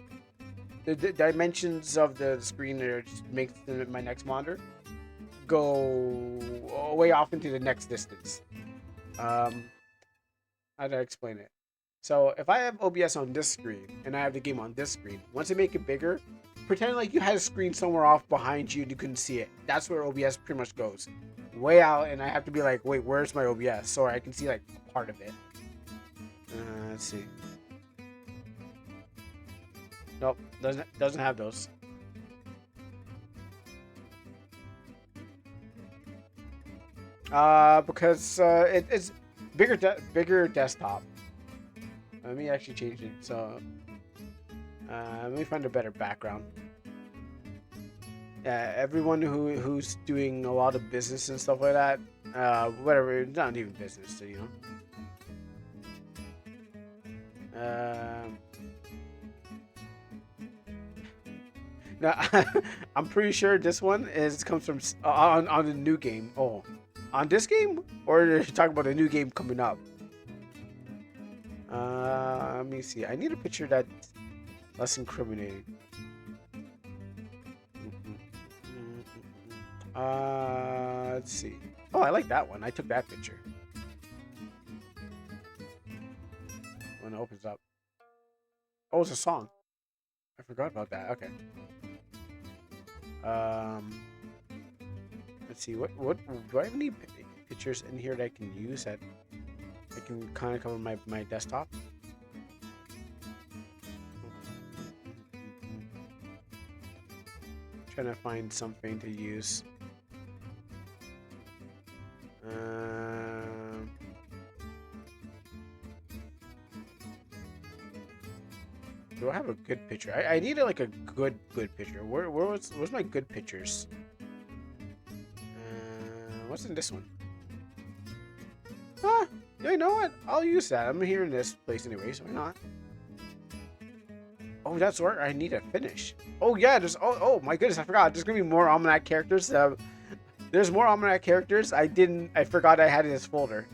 the dimensions of the screen there just makes my next monitor go way off into the next distance. Um, how do I explain it? So if I have OBS on this screen and I have the game on this screen, once I make it bigger, pretend like you had a screen somewhere off behind you and you couldn't see it. That's where OBS pretty much goes, way out, and I have to be like, wait, where's my OBS? So I can see like part of it. Let's see. Nope, doesn't have those. Because it's bigger desktop. Let me actually change it. So let me find a better background. Yeah, everyone who's doing a lot of business and stuff like that, whatever, not even business, you know. Now, I'm pretty sure this one comes from on the new game. Oh, on this game, or are you talking about the new game coming up? Let me see. I need a picture that's less incriminating. Let's see. Oh, I like that one. I took that picture. When it opens up. Oh, it's a song. I forgot about that. Okay. Um, let's see. What do I have any pictures in here that I can use that I can kind of cover my desktop? Trying to find something to use. Do I have a good picture? I needed like a good picture. Where's my good pictures? What's in this one? Ah, yeah, you know what? I'll use that. I'm here in this place anyway, so why not? Oh, that's where I need to finish. Oh yeah, oh my goodness, I forgot. There's gonna be more Almanac characters. There's more Almanac characters. I forgot I had in this folder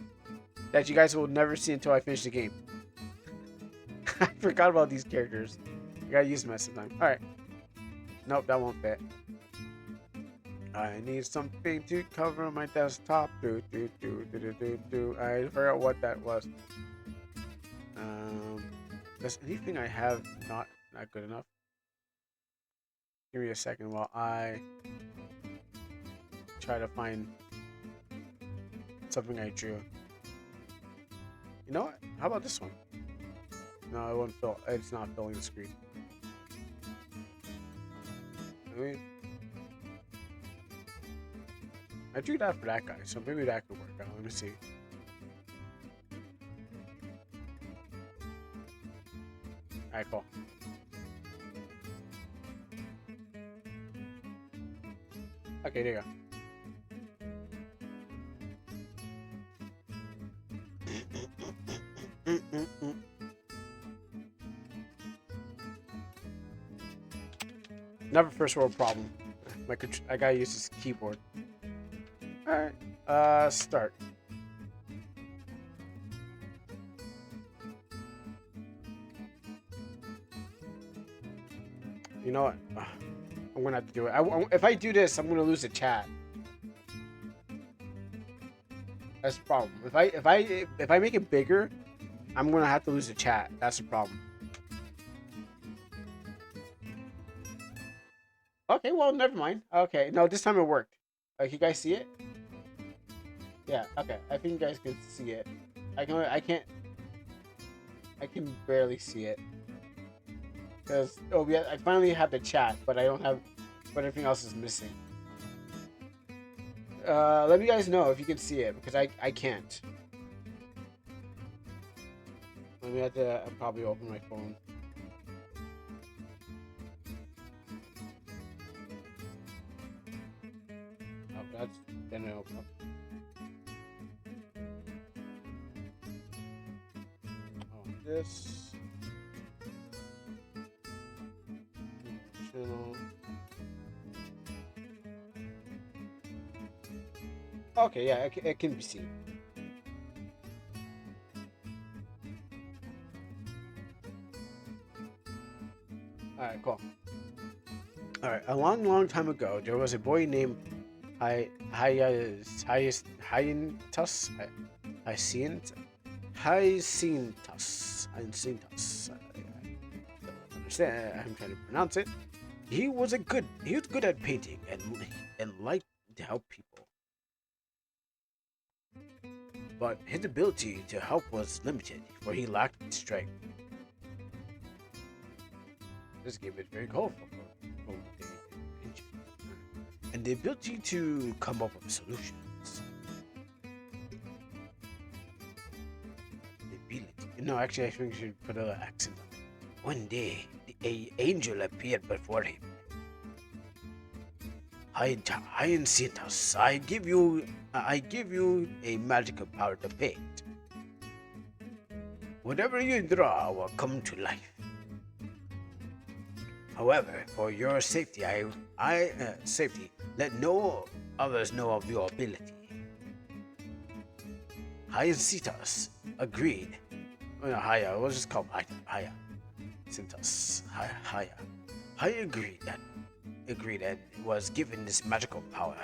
that you guys will never see until I finish the game. I forgot about these characters. I gotta use them at some time. All right. Nope, that won't fit. I need something to cover my desktop. I forgot what that was. Does anything I have not good enough? Give me a second while I try to find something I drew. You know what? How about this one? No, it won't fill. It's not filling the screen. I drew that for that guy, so maybe that could work out. Let me see. Alright, cool. Okay, there you go. Never first world problem. I gotta use this keyboard. Alright, start. You know what? I'm gonna have to do it. If I do this, I'm gonna lose the chat. That's the problem. If I make it bigger, I'm gonna have to lose the chat. That's the problem. Okay, well, never mind. Okay, no, this time it worked. You guys see it? Yeah. Okay, I think you guys can see it. I can barely see it because yeah, I finally have the chat, but I don't have. But everything else is missing. Let me guys know if you can see it because I can't. Let me have to probably open my phone. Oh, that's gonna open up. Oh, this channel. Okay, yeah, it can be seen. All right, cool. All right, a long, long time ago, there was a boy named Hyacinthus. Hyacinthus. Hyacinthus. I don't understand. I'm trying to pronounce it. He was good at painting and liked to help people. But his ability to help was limited, for he lacked strength. This game is very colorful for and the ability to come up with solutions. The ability. No, actually, I think we should put an accent on it. One day, a angel appeared before him. Hyacinthus, I give you a magical power to paint. Whatever you draw will come to life. However, for your safety, safety, let no others know of your ability. Hyacinthus agreed. Haya, we'll just call him Haya. Cinthus. Haya. Haya agreed and was given this magical power.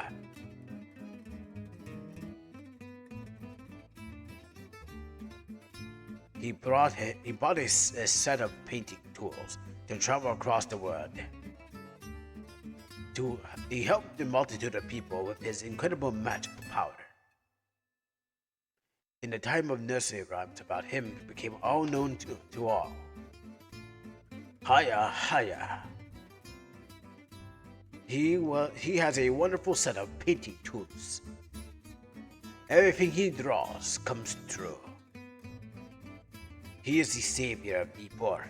He brought a set of painting tools to travel across the world. He helped a multitude of people with his incredible magical power. In the time of nursery rhymes about him became all known to all. Haya. He has a wonderful set of painting tools. Everything he draws comes true. He is the savior of the poor.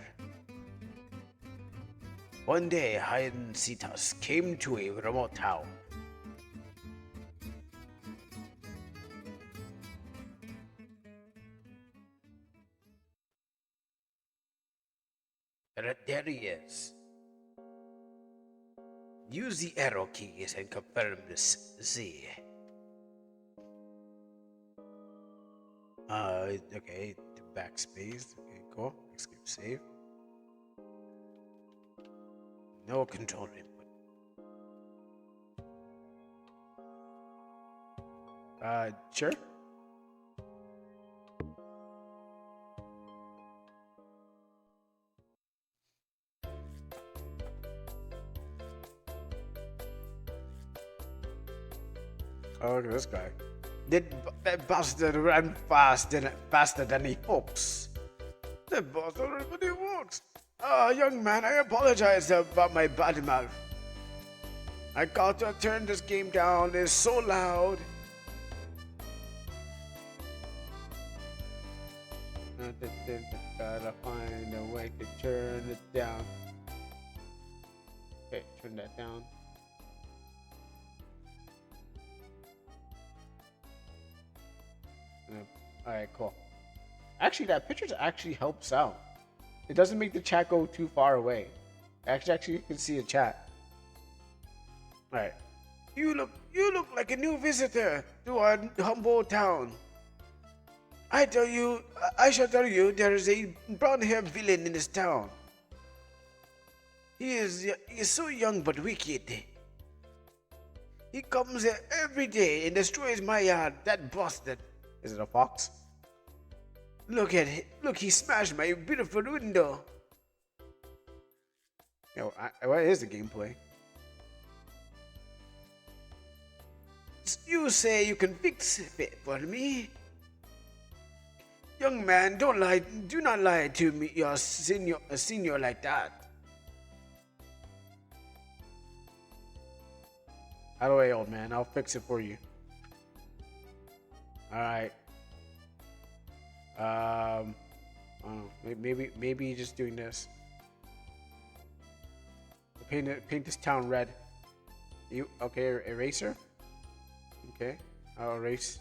One day, Hyacinthus came to a remote town. There he is. Use the arrow keys and confirm this. See. Okay, backspace. Okay, cool. Escape save. No control input. Sure. Oh, look at this guy. That bastard ran faster than he hopes. That bastard ran when he walks. Young man, I apologize about my bad mouth. I got to turn this game down. It's so loud. Gotta find a way to turn it down. Okay, turn that down. Alright, cool. Actually, that picture actually helps out. It doesn't make the chat go too far away. Actually, you can see the chat. Alright. You look like a new visitor to our humble town. I shall tell you, there is a brown-haired villain in this town. He is so young but wicked. He comes here every day and destroys my yard. That bastard. Is it a fox? Look at it. Look, he smashed my beautiful window. Yo, what is the gameplay? You say you can fix it for me? Young man, don't lie. Do not lie to me, your senior like that. Out of the way, old man. I'll fix it for you. All right. I don't know. Maybe just doing this. Paint this town red. You okay? Eraser. Okay. I'll erase.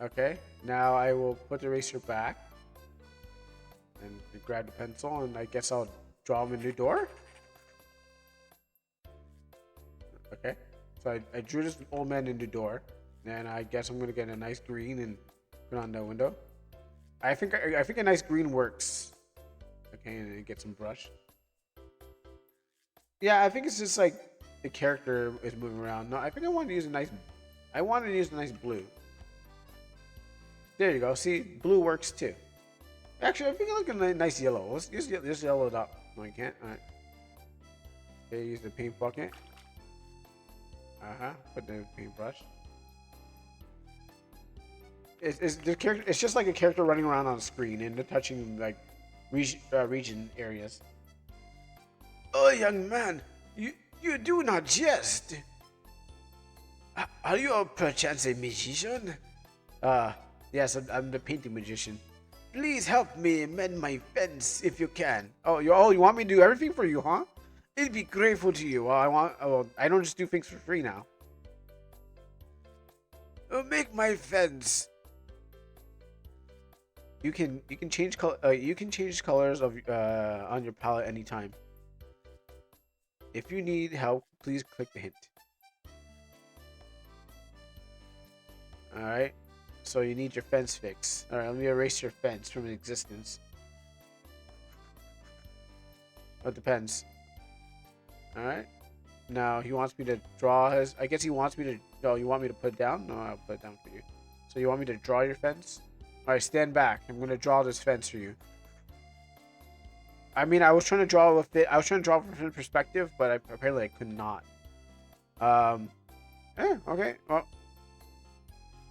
Okay. Now I will put the eraser back and grab the pencil, and I guess I'll draw him a new door. Okay. So I drew this old man in the door. And I guess I'm gonna get a nice green and put on the window. I think a nice green works. Okay, and then get some brush. Yeah, I think it's just like the character is moving around. No, I think I wanted to use a nice. I wanted to use a nice blue. There you go. See, blue works too. Actually, I think I look at a nice yellow. Let's just yellow it up. No, you can't. All right. Okay, use the paint bucket. Put the paintbrush. It's the character. It's just like a character running around on a screen and they're touching like region areas. Oh, young man, you do not jest. Are you perchance a magician? Uh, yes, I'm the painting magician. Please help me mend my fence if you can. You want me to do everything for you, huh? It'd be grateful to you. I don't just do things for free now. Make my fence. You can change color. You can change colors of on your palette anytime. If you need help, please click the hint. All right. So you need your fence fixed. All right. Let me erase your fence from existence. It depends. All right. Now he wants me to draw his. I guess he wants me to. No, you want me to put it down? No, I'll put it down for you. So you want me to draw your fence? All right, stand back. I'm gonna draw this fence for you. I mean, I was trying to draw with it. I was trying to draw from perspective, but apparently I could not. Okay. Well,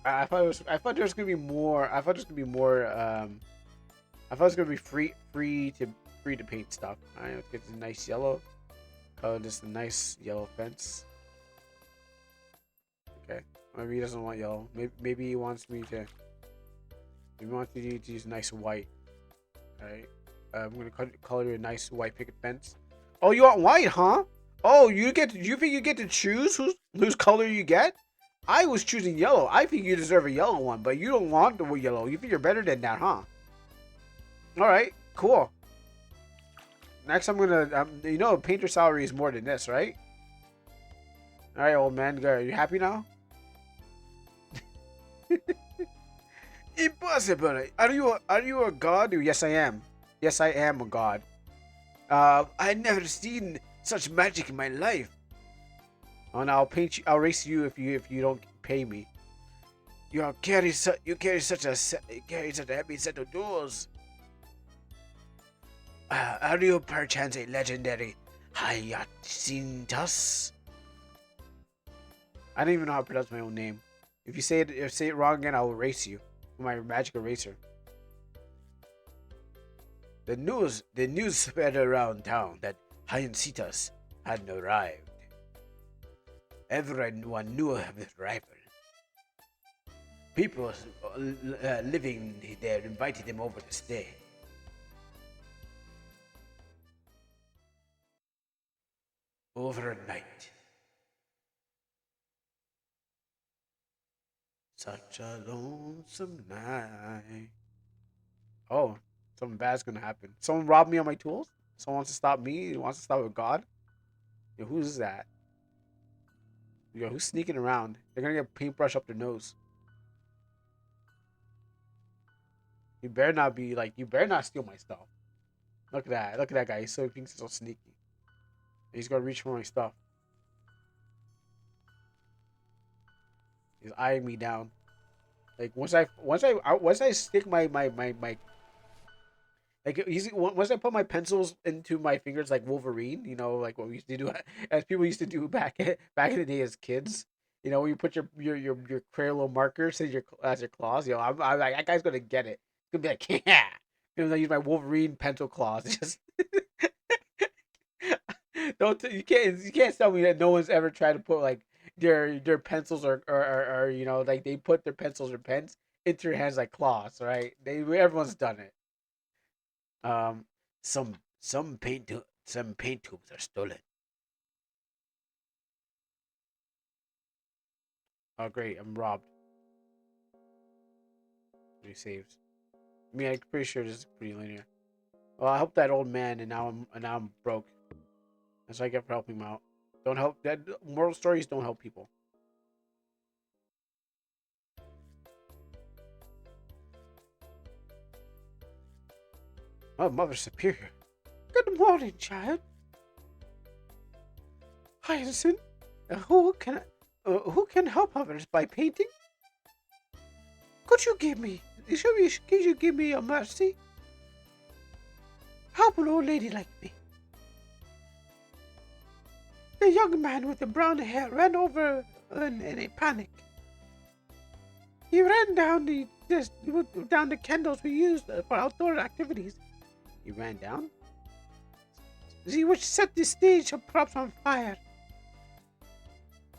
I thought it was. I thought there was gonna be more. I thought there's gonna be more. I thought it was gonna be free to paint stuff. All right, let's get this nice yellow. Color this a nice yellow fence. Okay. Maybe he doesn't want yellow. Maybe he wants me to. Maybe he wants me to use nice white. All right. I'm gonna color you a nice white picket fence. Oh, you want white, huh? Oh, you think you get to choose whose color you get? I was choosing yellow. I think you deserve a yellow one, but you don't want the yellow. You think you're better than that, huh? All right, cool. Next, I'm gonna, painter salary is more than this, right? All right, old man, are you happy now? Impossible. Are you a god? Yes, I am. Yes, I am a god. I never seen such magic in my life. Oh, and I'll paint you. I'll race you if you don't pay me. You carry such a heavy set of tools. Are you perchance a legendary Hyacinthus? I don't even know how to pronounce my own name. If you say it wrong again, I'll erase you with my magic eraser. The news spread around town that Hyacinthus had arrived. Everyone knew of his arrival. People living there invited him over to stay. Overnight. Such a lonesome night. Oh, something bad's gonna happen. Someone robbed me on my tools? Someone wants to stop me? He wants to stop with God? Yo, who's that? Yo, who's sneaking around? They're gonna get paintbrush up their nose. You better not be like, you better not steal my stuff. Look at that. Look at that guy. He thinks he's so sneaky. He's gonna reach for my stuff. He's eyeing me down. Like once I stick my like once I put my pencils into my fingers like Wolverine, like what we used to do as people used to do back in the day as kids. When you put your Crayola markers as your claws. I'm like, that guy's gonna get it. He's gonna be like, yeah. I use my Wolverine pencil claws. Just you can't tell me that no one's ever tried to put like their pencils or like they put their pencils or pens into your hands like claws, right? Everyone's done it. Um, some paint tubes are stolen. Oh great, I'm robbed. He saves. I mean, I'm pretty sure this is pretty linear. Well, I helped that old man, and now I'm broke. That's what I get for helping him out. Don't help. That moral stories don't help people. Oh, Mother Superior. Good morning, child. Hyacinth, who can help others by painting? Could you give me, could you give me your mercy? Help an old lady like me. The young man with the brown hair ran over in a panic. He ran down the candles we used for outdoor activities. He ran down? Which set the stage props on fire.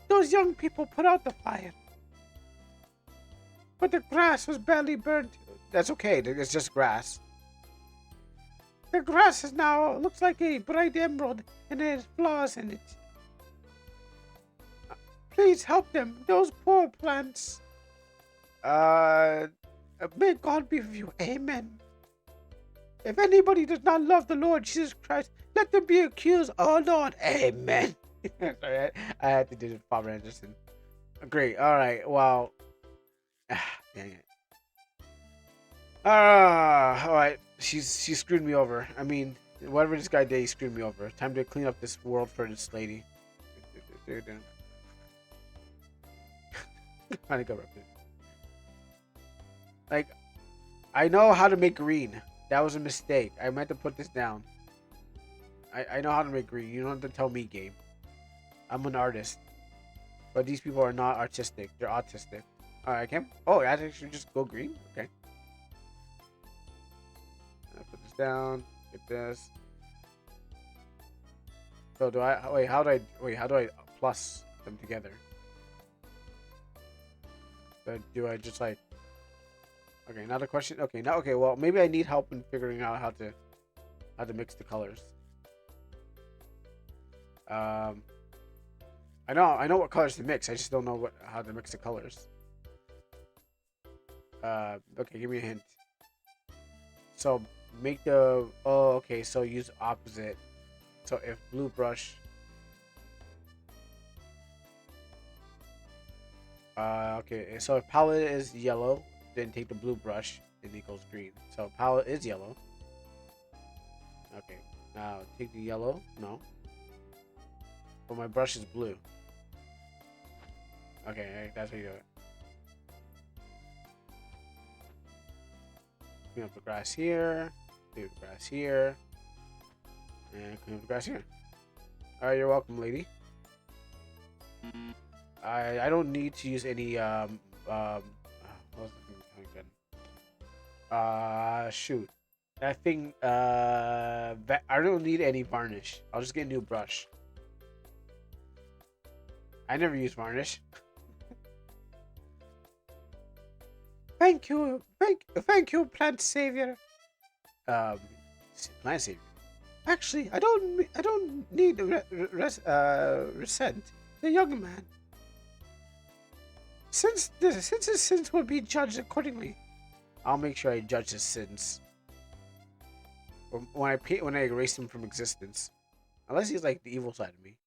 Those young people put out the fire. But the grass was barely burnt. That's okay, it's just grass. The grass is now looks like a bright emerald and it has flaws in it. Please help them, those poor plants. May God be with you. Amen. If anybody does not love the Lord Jesus Christ, let them be accused. Oh Lord, amen. Sorry, I had to do it, Father Anderson. Great. All right. Well, dang it. All right. She screwed me over. I mean, whatever this guy did, he screwed me over. Time to clean up this world for this lady. Trying to go up. Like, I know how to make green. That was a mistake. I meant to put this down. I know how to make green. You don't have to tell me, game. I'm an artist. But these people are not artistic. They're autistic. Alright, I can't. Oh, I actually just go green? Okay. I'll put this down. Get this. So do I. Wait, how do I plus them together? Do I just like. Okay, now the question. Okay, now. Okay, well, maybe I need help in figuring out how to mix the colors. I know what colors to mix. I just don't know how to mix the colors. Okay, give me a hint. So make the. Oh, okay. So use opposite. So if blue brush. Okay. So if palette is yellow, then take the blue brush and it goes green. So palette is yellow. Okay. Now take the yellow. No. But my brush is blue. Okay, that's how you do it. Clean up the grass here. Clean up the grass here. And clean up the grass here. Alright, you're welcome, lady. I don't need to use any what was the thing again? Shoot. I think I don't need any varnish. I'll just get a new brush. I never use varnish. Thank you, thank you, plant savior. Plant savior. Actually, I don't need resent the young man. Since his sins will be judged accordingly, I'll make sure I judge his sins. When I erase him from existence, unless he's like the evil side of me.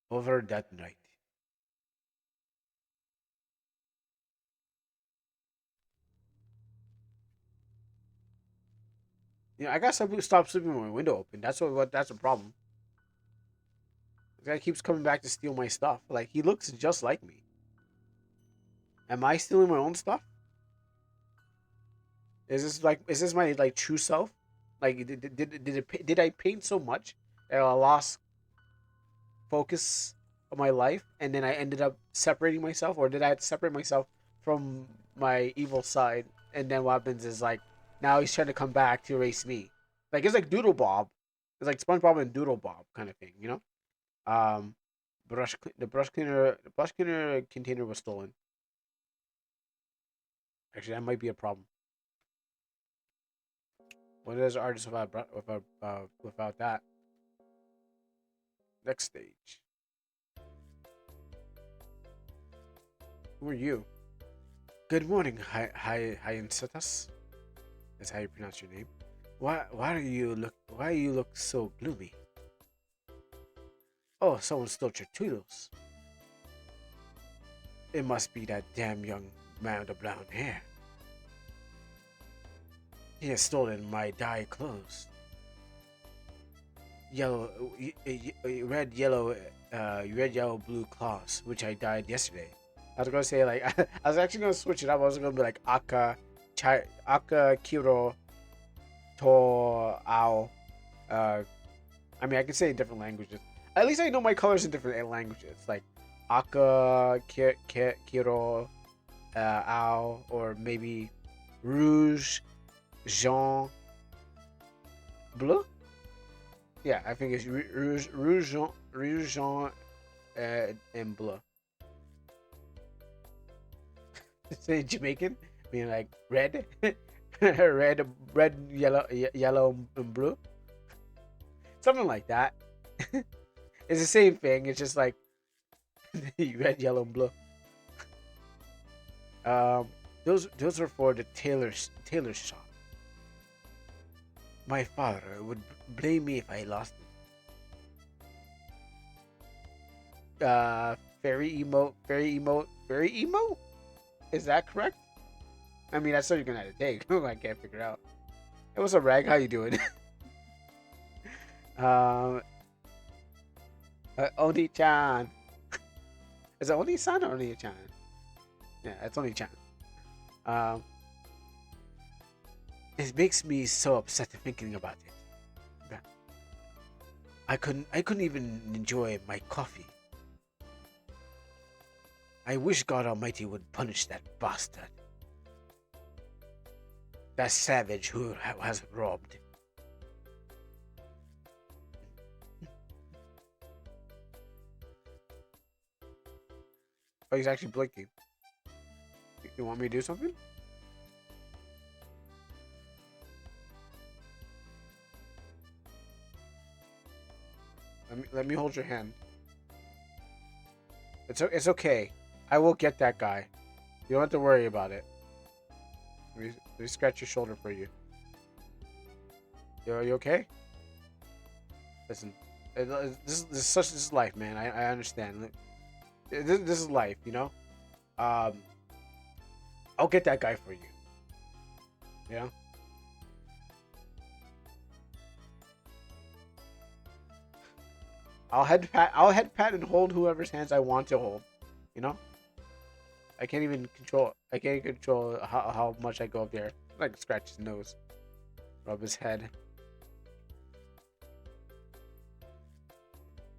Over that night. Yeah, I gotta stop sleeping with my window open. That's that's a problem. This guy keeps coming back to steal my stuff. Like, he looks just like me. Am I stealing my own stuff? Is this my like true self? Like, did I paint so much that I lost focus of my life, and then I ended up separating myself, or did I have to separate myself from my evil side? And then what happens is like now he's trying to come back to erase me. Like, it's like Doodle Bob. It's like SpongeBob and Doodle Bob kind of thing, you know? Um, the brush cleaner container was stolen. Actually, that might be a problem. What is artist without that? Next stage. Who are you? Good morning, Hyacinthus. That's how you pronounce your name. Why do you look so gloomy? Oh, someone stole your Toodles. It must be that damn young man with the brown hair. He has stolen my dye clothes. Yellow, red, yellow, blue cloths, which I dyed yesterday. I was gonna say like I was actually gonna switch it up. I was gonna be like aka kiro to ao. I mean I can say in different languages. At least I know my colors in different languages, like aka kiro ao, or maybe rouge, jaune, bleu. Yeah, I think it's rouge, jaune, and bleu. Say Jamaican, meaning like red, red, yellow, and blue, something like that. It's the same thing. It's just like red, yellow, and blue. Um, those are for the tailor's shop. My father would blame me if I lost it. Fairy emote. Is that correct? I mean, that's what you're gonna have to take. I can't figure out. Hey, what's up, Rag? How you doing? um, Oni-chan. Is it Oni-san or Oni-chan? Yeah, it's Oni-chan. Um, it makes me so upset thinking about it. I couldn't even enjoy my coffee. I wish God Almighty would punish that bastard. That savage who has robbed. Oh, he's actually blinking. You want me to do something? Let me hold your hand. It's okay. I will get that guy. You don't have to worry about it. Let me scratch your shoulder for you. Are you okay? Listen, this is life, man. I understand. This is life, you know. Um, I'll get that guy for you. You know. I'll head pat and hold whoever's hands I want to hold. You know. I can't even control. I can't control how much I go up there. Like scratch his nose, rub his head.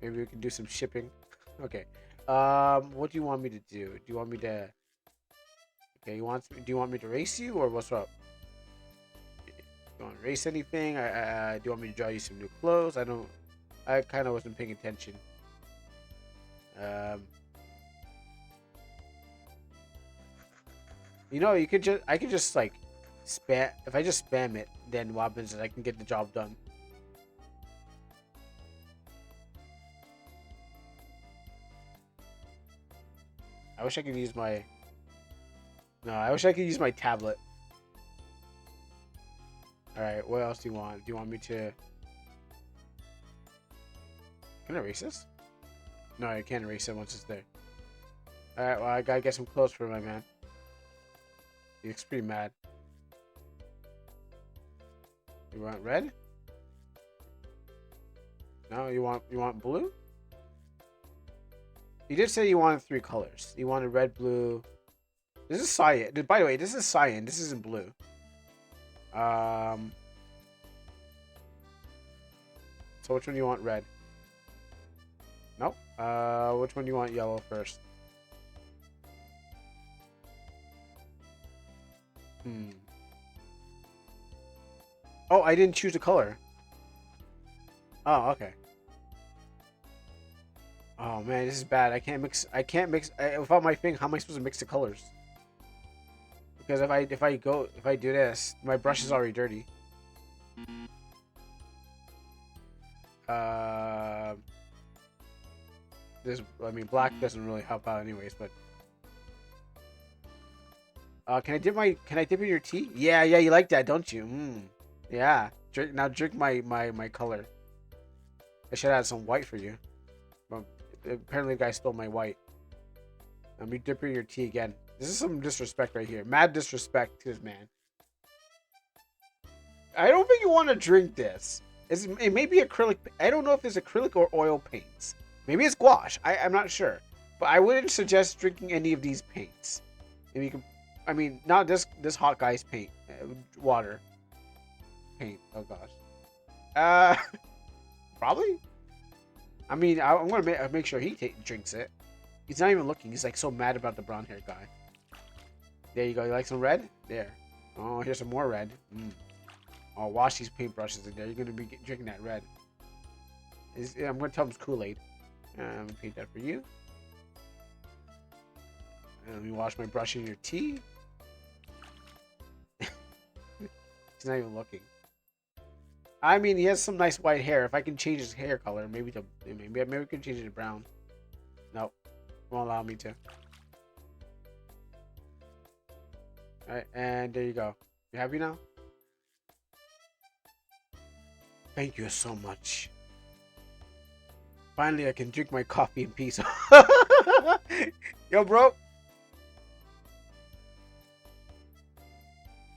Maybe we can do some shipping. Okay. What do you want me to do? Do you want me to? Okay, do you want me to race you or what's up? You want to race anything? Do you want me to draw you some new clothes? I don't. I kind of wasn't paying attention. Um. You know, I could just like spam. If I just spam it, then what happens is I can get the job done. I wish I could use my. No, I wish I could use my tablet. All right, what else do you want? Do you want me to? Can I erase this? No, I can't erase it once it's there. All right, well I gotta get some clothes for my man. He looks pretty mad. You want red? No, you want blue? You did say you wanted 3 colors. You wanted red, blue. This is cyan. By the way, this is cyan. This isn't blue. So which one do you want red? Nope. Which one do you want yellow first? Oh, I didn't choose a color. Oh, okay. Oh man, this is bad. I can't mix. Without my thing. How am I supposed to mix the colors? Because if I do this, my brush is already dirty. I mean, black doesn't really help out, anyways. But can I dip in your tea? Yeah, you like that, don't you? Yeah. Drink my color. I should add some white for you. But apparently, the guy stole my white. Let me dip in your tea again. This is some disrespect right here. Mad disrespect to this man. I don't think you want to drink this. It may be acrylic. I don't know if it's acrylic or oil paints. Maybe it's gouache. I'm not sure. But I wouldn't suggest drinking any of these paints. If you can, I mean, not this hot guy's paint. Water paint. Oh gosh. Uh, probably. I mean, I'm gonna make sure he drinks it. He's not even looking. He's like so mad about the brown haired guy. There you go. You like some red? There. Oh, here's some more red. I'll wash these paintbrushes in there. You're gonna be drinking that red. I'm gonna tell him it's Kool-Aid. Paint that for you. And let me wash my brush in your tea. He's not even looking. I mean, he has some nice white hair. If I can change his hair color, maybe we can change it to brown. Nope, won't allow me to. All right, and there you go. You happy now? Thank you so much. Finally, I can drink my coffee in peace. Yo, bro.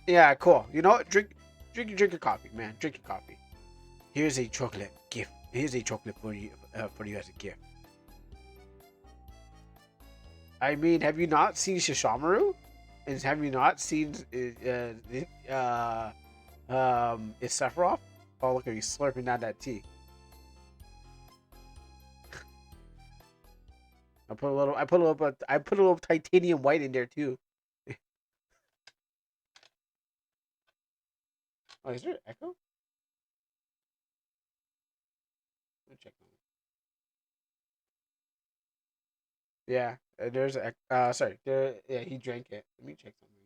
Yeah, cool. You know what? Drink your coffee, man. Drink your coffee. Here's a chocolate gift. Here's a chocolate for you as a gift. I mean, have you not seen Shishomaru? And have you not seen is Sephiroth? Oh, look at you slurping down that tea. I put a little titanium white in there too. Oh, is there an echo? Let me check. Yeah, there's a sorry. Yeah, he drank it. Let me check something.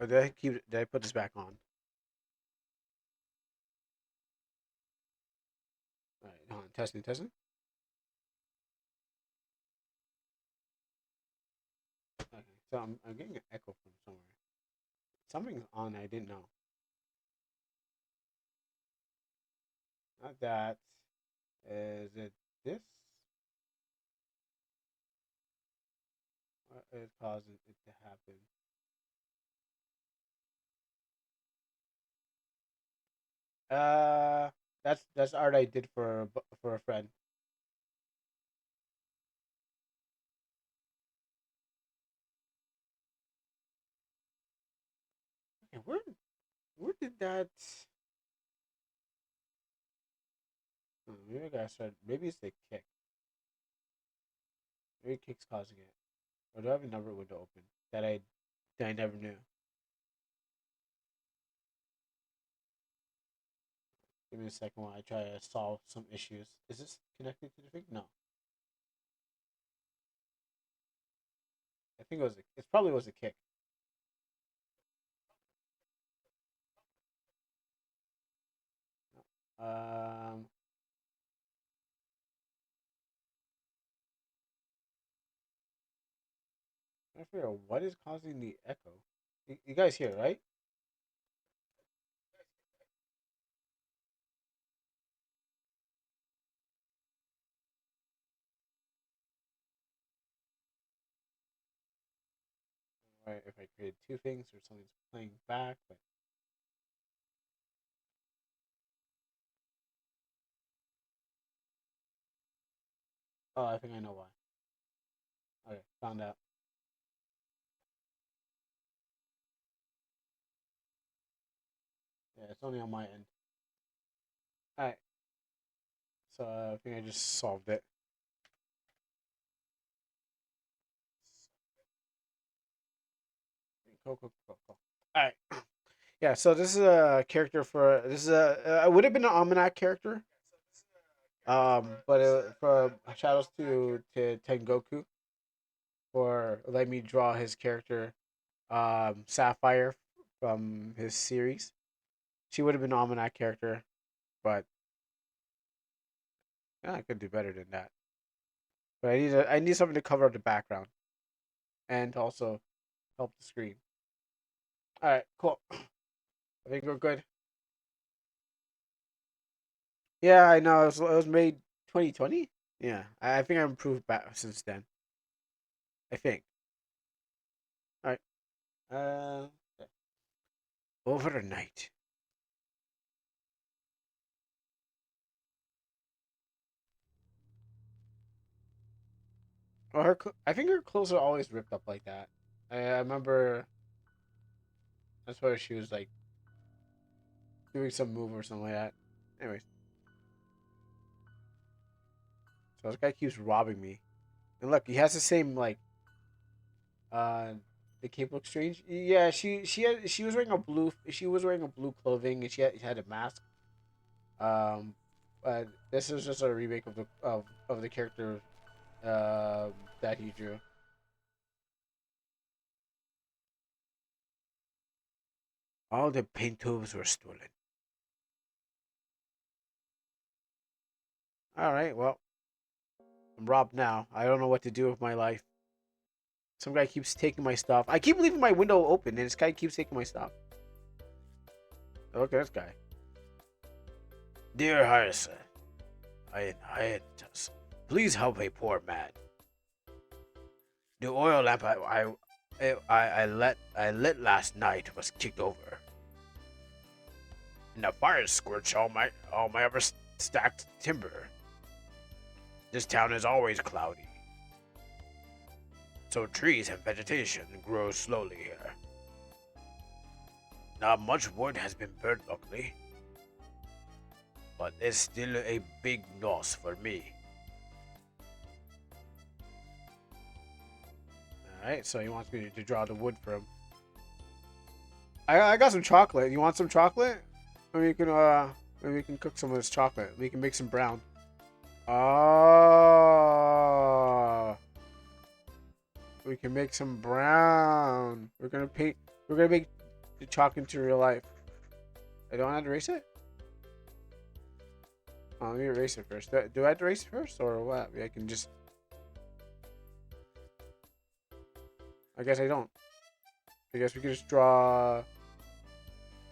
Oh, did I put this back on? All right, hold on. Testing. Okay, so I'm getting an echo from somewhere. Something's on. I didn't know. Not that. Is it this? What is causing it to happen? Uh, that's art I did for a friend. Okay, where did that? Maybe I gotta start. Maybe it's the kick. Maybe kick's causing it. Or do I have another window open that I never knew? Give me a second while I try to solve some issues. Is this connected to the thing? No. I think it probably was a kick. Um, I figure out what is causing the echo. You guys hear, right? Right, if I created two things or something's playing back, but oh, I think I know why. Okay, found out. Yeah, it's only on my end. All right, so I think I just solved it. Cool. All right. Yeah, so this is a character for this is a it would have been an Almanac character, but for shout to Tengoku for letting me draw his character, Sapphire from his series. She would have been an Almanac character, but yeah, I could do better than that. But I need something to cover up the background and also help the screen. All right, cool. I think we're good. Yeah, I know it was made 2020? Yeah, I think I improved back since then. I think. All right. Okay. Overnight. Well, I think her clothes are always ripped up like that. I remember that's why she was like doing some move or something like that. Anyways, so this guy keeps robbing me. And look, he has the same like uh the cape looks strange. Yeah, she was wearing a blue clothing and she had a mask. But this is just a remake of the character that he drew. All the paint tubes were stolen. All right, well, I'm robbed now. I don't know what to do with my life. Some guy keeps taking my stuff. I keep leaving my window open, and this guy keeps taking my stuff. Look at this guy. Dear Harrison, I please help a poor man. The oil lamp I lit last night was kicked over, and the fire scorched all my ever stacked timber. This town is always cloudy, so trees and vegetation grow slowly here. Not much wood has been burnt, luckily, but it's still a big loss for me. Alright, so he wants me to draw the wood for him. I got some chocolate. You want some chocolate? Maybe we can cook some of this chocolate. We can make some brown. Oh, we can make some brown. We're gonna make the chocolate into real life. I don't have to erase it? Oh, let me erase it first. Do I have to erase it first or what? I can just... I guess I don't. I guess we can just draw...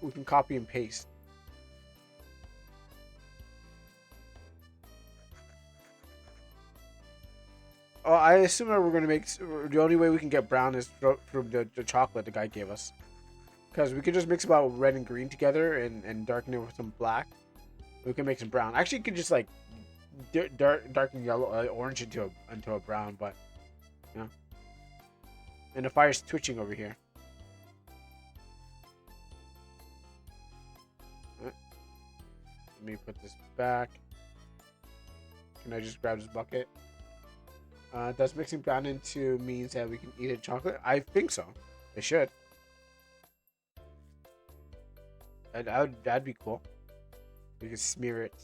We can copy and paste. Oh, I assume that we're gonna make... The only way we can get brown is from the chocolate the guy gave us. Because we could just mix about red and green together and darken it with some black. We can make some brown. Actually, you could just like darken yellow, orange into a brown, but you know. And the fire's twitching over here. Let me put this back. Can I just grab this bucket? Does mixing brown into means that we can eat a chocolate? I think so. It should. That'd be cool. We can smear it.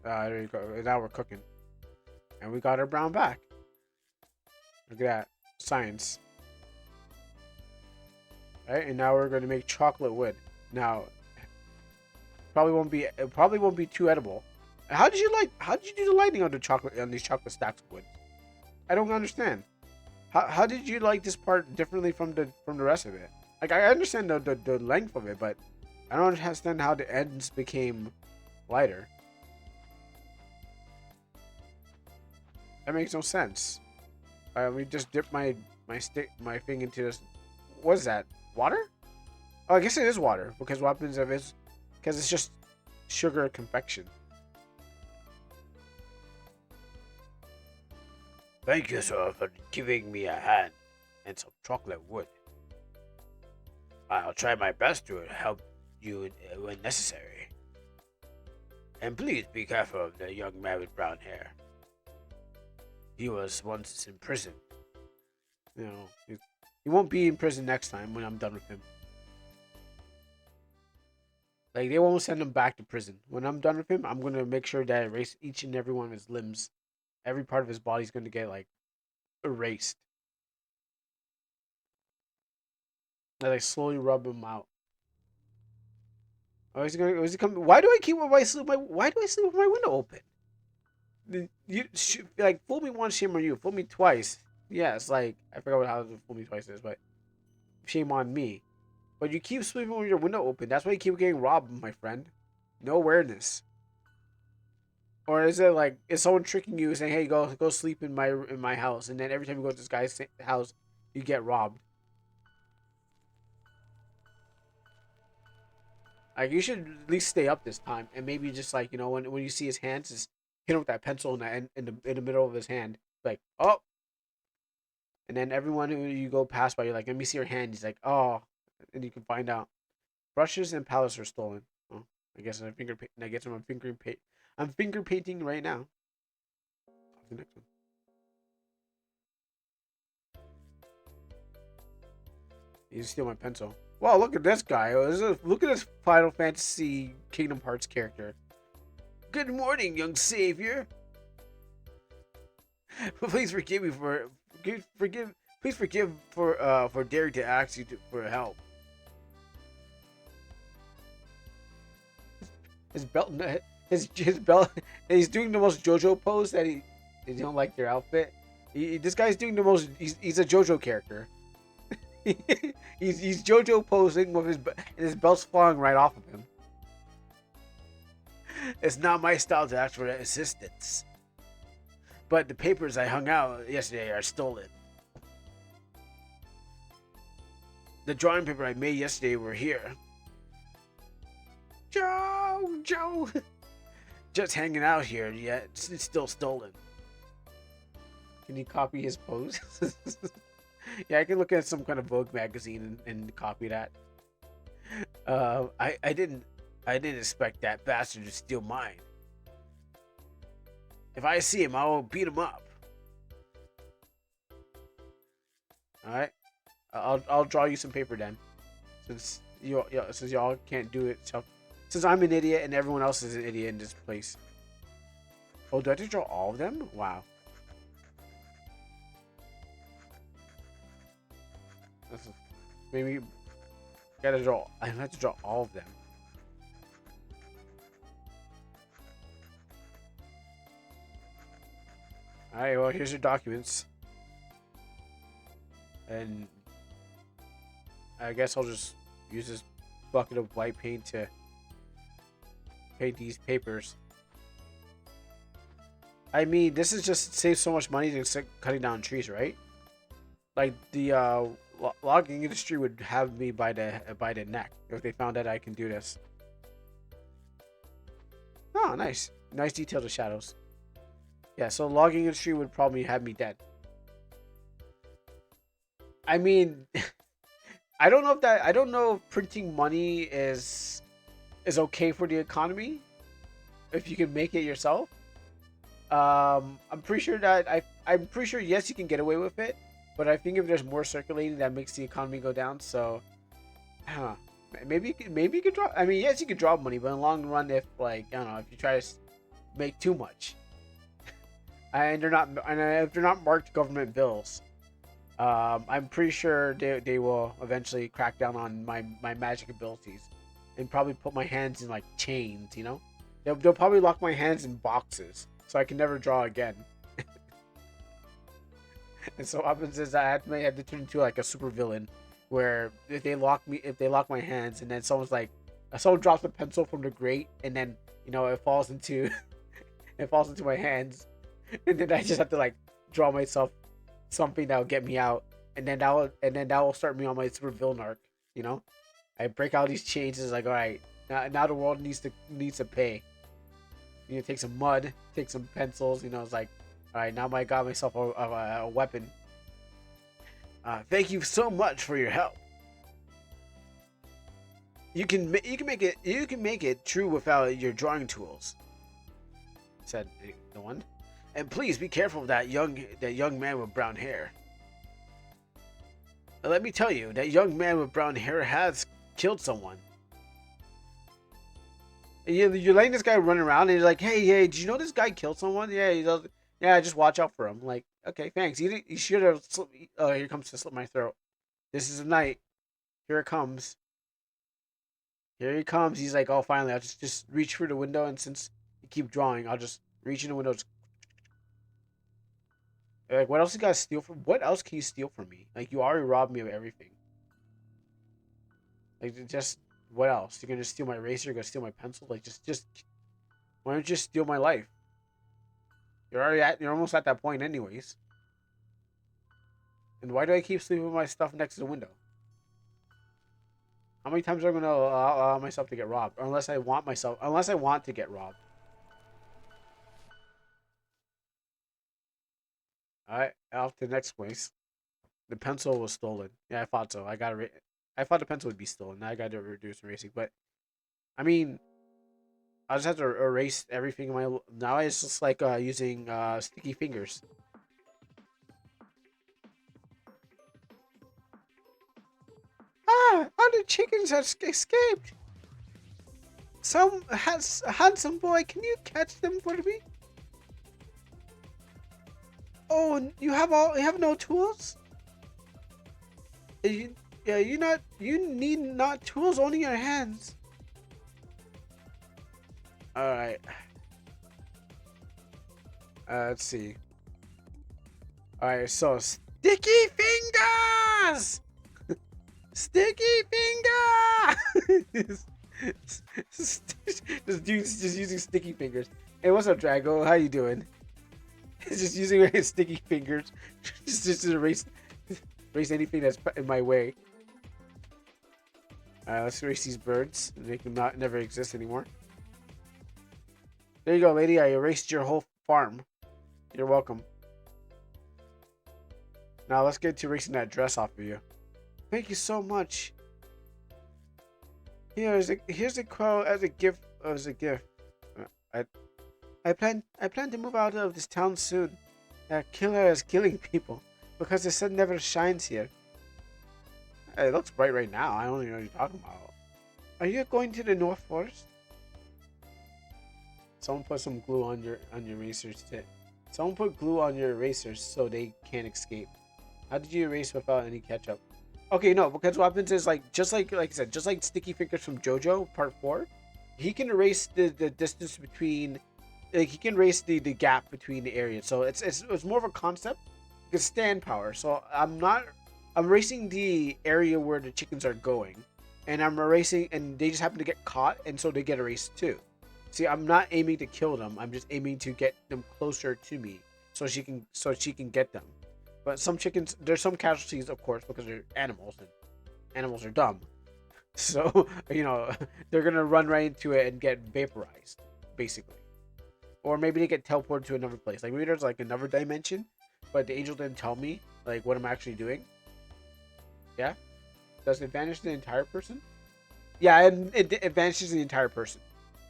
There you go. Now we're cooking. And we got our brown back. Look at that. Science. Alright, and now we're going to make chocolate wood. Now, it probably won't be too edible. How did you do the lighting on these chocolate stacks of wood? I don't understand. How did you like this part differently from the rest of it? Like, I understand the length of it, but I don't understand how the ends became lighter. That makes no sense. We just dip my thing into this. What is that? Water? Oh, I guess it is water because what happens if it's because it's just sugar confection. Thank you, sir, for giving me a hand and some chocolate wood. I'll try my best to help you when necessary. And please be careful of the young man with brown hair. He was once in prison. You know, he won't be in prison next time when I'm done with him. Like, they won't send him back to prison. When I'm done with him, I'm going to make sure that I erase each and every one of his limbs. Every part of his body's going to get, like, erased. And I slowly rub him out. Oh, is he coming? Why do I keep why do I sleep with my window open? You like fool me once, shame on you. Fool me twice. Yeah, it's like I forgot how to fool me twice is, but shame on me. But you keep sleeping with your window open. That's why you keep getting robbed, my friend. No awareness. Or is it like, is someone tricking you saying, "Hey, go sleep in my house," and then every time you go to this guy's house, you get robbed? Like, you should at least stay up this time, and maybe just like, when you see his hands, just hit him with that pencil in the middle of his hand, like, oh, and then everyone who you go past by, you're like, "Let me see your hand." He's like, "Oh," and you can find out. Brushes and palettes are stolen. Oh, I guess I'm finger. I guess I'm finger paint. I'm finger painting right now. The next one. You steal my pencil. Wow, look at this guy. Look at this Final Fantasy Kingdom Hearts character. Good morning, young savior. Please forgive me forgive. Please forgive for daring to ask you for help. His belt, his belt. He's doing the most JoJo pose that he don't like your outfit. This guy's doing the most. He's a JoJo character. he's JoJo posing with his belt's falling right off of him. It's not my style to ask for assistance, but the papers I hung out yesterday are stolen. The drawing paper I made yesterday were here. Joe, just hanging out here. Yet it's still stolen. Can you copy his pose? Yeah, I can look at some kind of Vogue magazine and copy that. I didn't expect that bastard to steal mine. If I see him, I will beat him up. All right, I'll draw you some paper then, since y'all can't do it. Since I'm an idiot and everyone else is an idiot in this place. Oh, do I have to draw all of them? Wow. Maybe gotta draw. I have to draw all of them. All right. Well, here's your documents, and I guess I'll just use this bucket of white paint to paint these papers. I mean, this is just saves so much money than cutting down trees, right? Like the logging industry would have me by the neck if they found out I can do this. Oh, nice detail to shadows. Yeah, so logging industry would probably have me dead. I mean, I don't know if printing money is okay for the economy if you can make it yourself. I'm pretty sure I'm pretty sure yes you can get away with it, but I think if there's more circulating, that makes the economy go down. So, I don't know. Maybe you could draw. I mean, yes, you could draw money, but in the long run, if like I don't know, if you try to make too much, and if they're not marked government bills, I'm pretty sure they will eventually crack down on my magic abilities, and probably put my hands in like chains. They'll probably lock my hands in boxes, so I can never draw again. And so what happens is may have to turn into like a super villain, where if they lock my hands, and then someone drops a pencil from the grate, and then it falls into it falls into my hands, and then I just have to like draw myself something that will get me out, and then that will start me on my super villain arc. I break out these chains. It's like, all right, now the world needs to pay. Take some mud, take some pencils. It's like, all right, now I got myself a weapon. Thank you so much for your help. You can make it true without your drawing tools," said the one. "And please be careful of that young man with brown hair. Let me tell you, that young man with brown hair has killed someone." And you're letting this guy run around, and you're like, hey, did you know this guy killed someone? Yeah, he does. Yeah, just watch out for him. Like, okay, thanks. You should have. Oh, here comes to slit my throat. This is the night. Here it comes. Here he comes. He's like, oh, finally, I'll just reach through the window, and since you keep drawing, I'll just reach in the window. Like, what else you guys steal from? What else can you steal from me? Like, you already robbed me of everything. Like, just what else? You're gonna steal my eraser? You're gonna steal my pencil? Like, just why don't you just steal my life? You're almost at that point, anyways. And why do I keep sleeping with my stuff next to the window? How many times am I gonna allow myself to get robbed? Or unless I want to get robbed. All right, off to the next place. The pencil was stolen. Yeah, I thought so. I thought the pencil would be stolen. Now I got to reduce racing, but I mean, I just have to erase everything in my. Now it's just like using sticky fingers. Ah, all the chickens have escaped. Some has handsome boy. Can you catch them for me? Oh, you have no tools. Yeah, you need not tools, only your hands. All right. Let's see. All right, so sticky fingers. Sticky fingers. Just using sticky fingers. Hey, what's up, Drago? How you doing? Just using my sticky fingers, just to erase anything that's in my way. Let's erase these birds. They can never exist anymore. There you go, lady. I erased your whole farm. You're welcome. Now let's get to erasing that dress off of you. Thank you so much. Here's a crow as a gift. I I plan to move out of this town soon. That killer is killing people because the sun never shines here. Hey, it looks bright right now. I don't even know what you're talking about. Are you going to the North Forest? Someone put some glue on your erasers. Someone put glue on your erasers so they can't escape. How did you erase without any ketchup? Okay, no, because what happens is like I said, just like Sticky Fingers from JoJo Part 4, he can erase the distance between, like he can erase the gap between the areas. So it's more of a concept. It's stand power. So I'm erasing the area where the chickens are going, and I'm erasing, and they just happen to get caught, and so they get erased too. See, I'm not aiming to kill them. I'm just aiming to get them closer to me, so she can get them. But some chickens, there's some casualties, of course, because they're animals, and animals are dumb. So, they're gonna run right into it and get vaporized, basically. Or maybe they get teleported to another place. Like maybe there's like another dimension, but the angel didn't tell me like what I'm actually doing. Yeah? Does it vanish the entire person? Yeah, it vanishes the entire person.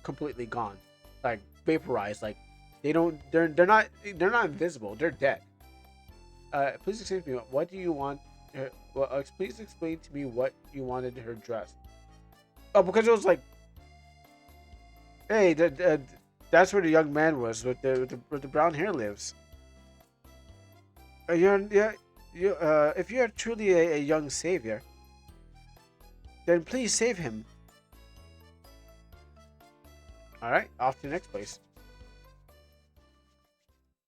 Completely gone. Like vaporized. Like they're not invisible. They're dead. Please explain to me what do you want please explain to me what you wanted her dressed. Oh, because it was like, hey, that's where the young man was with the brown hair lives. If you're truly a young savior, then please save him. All right, off to the next place.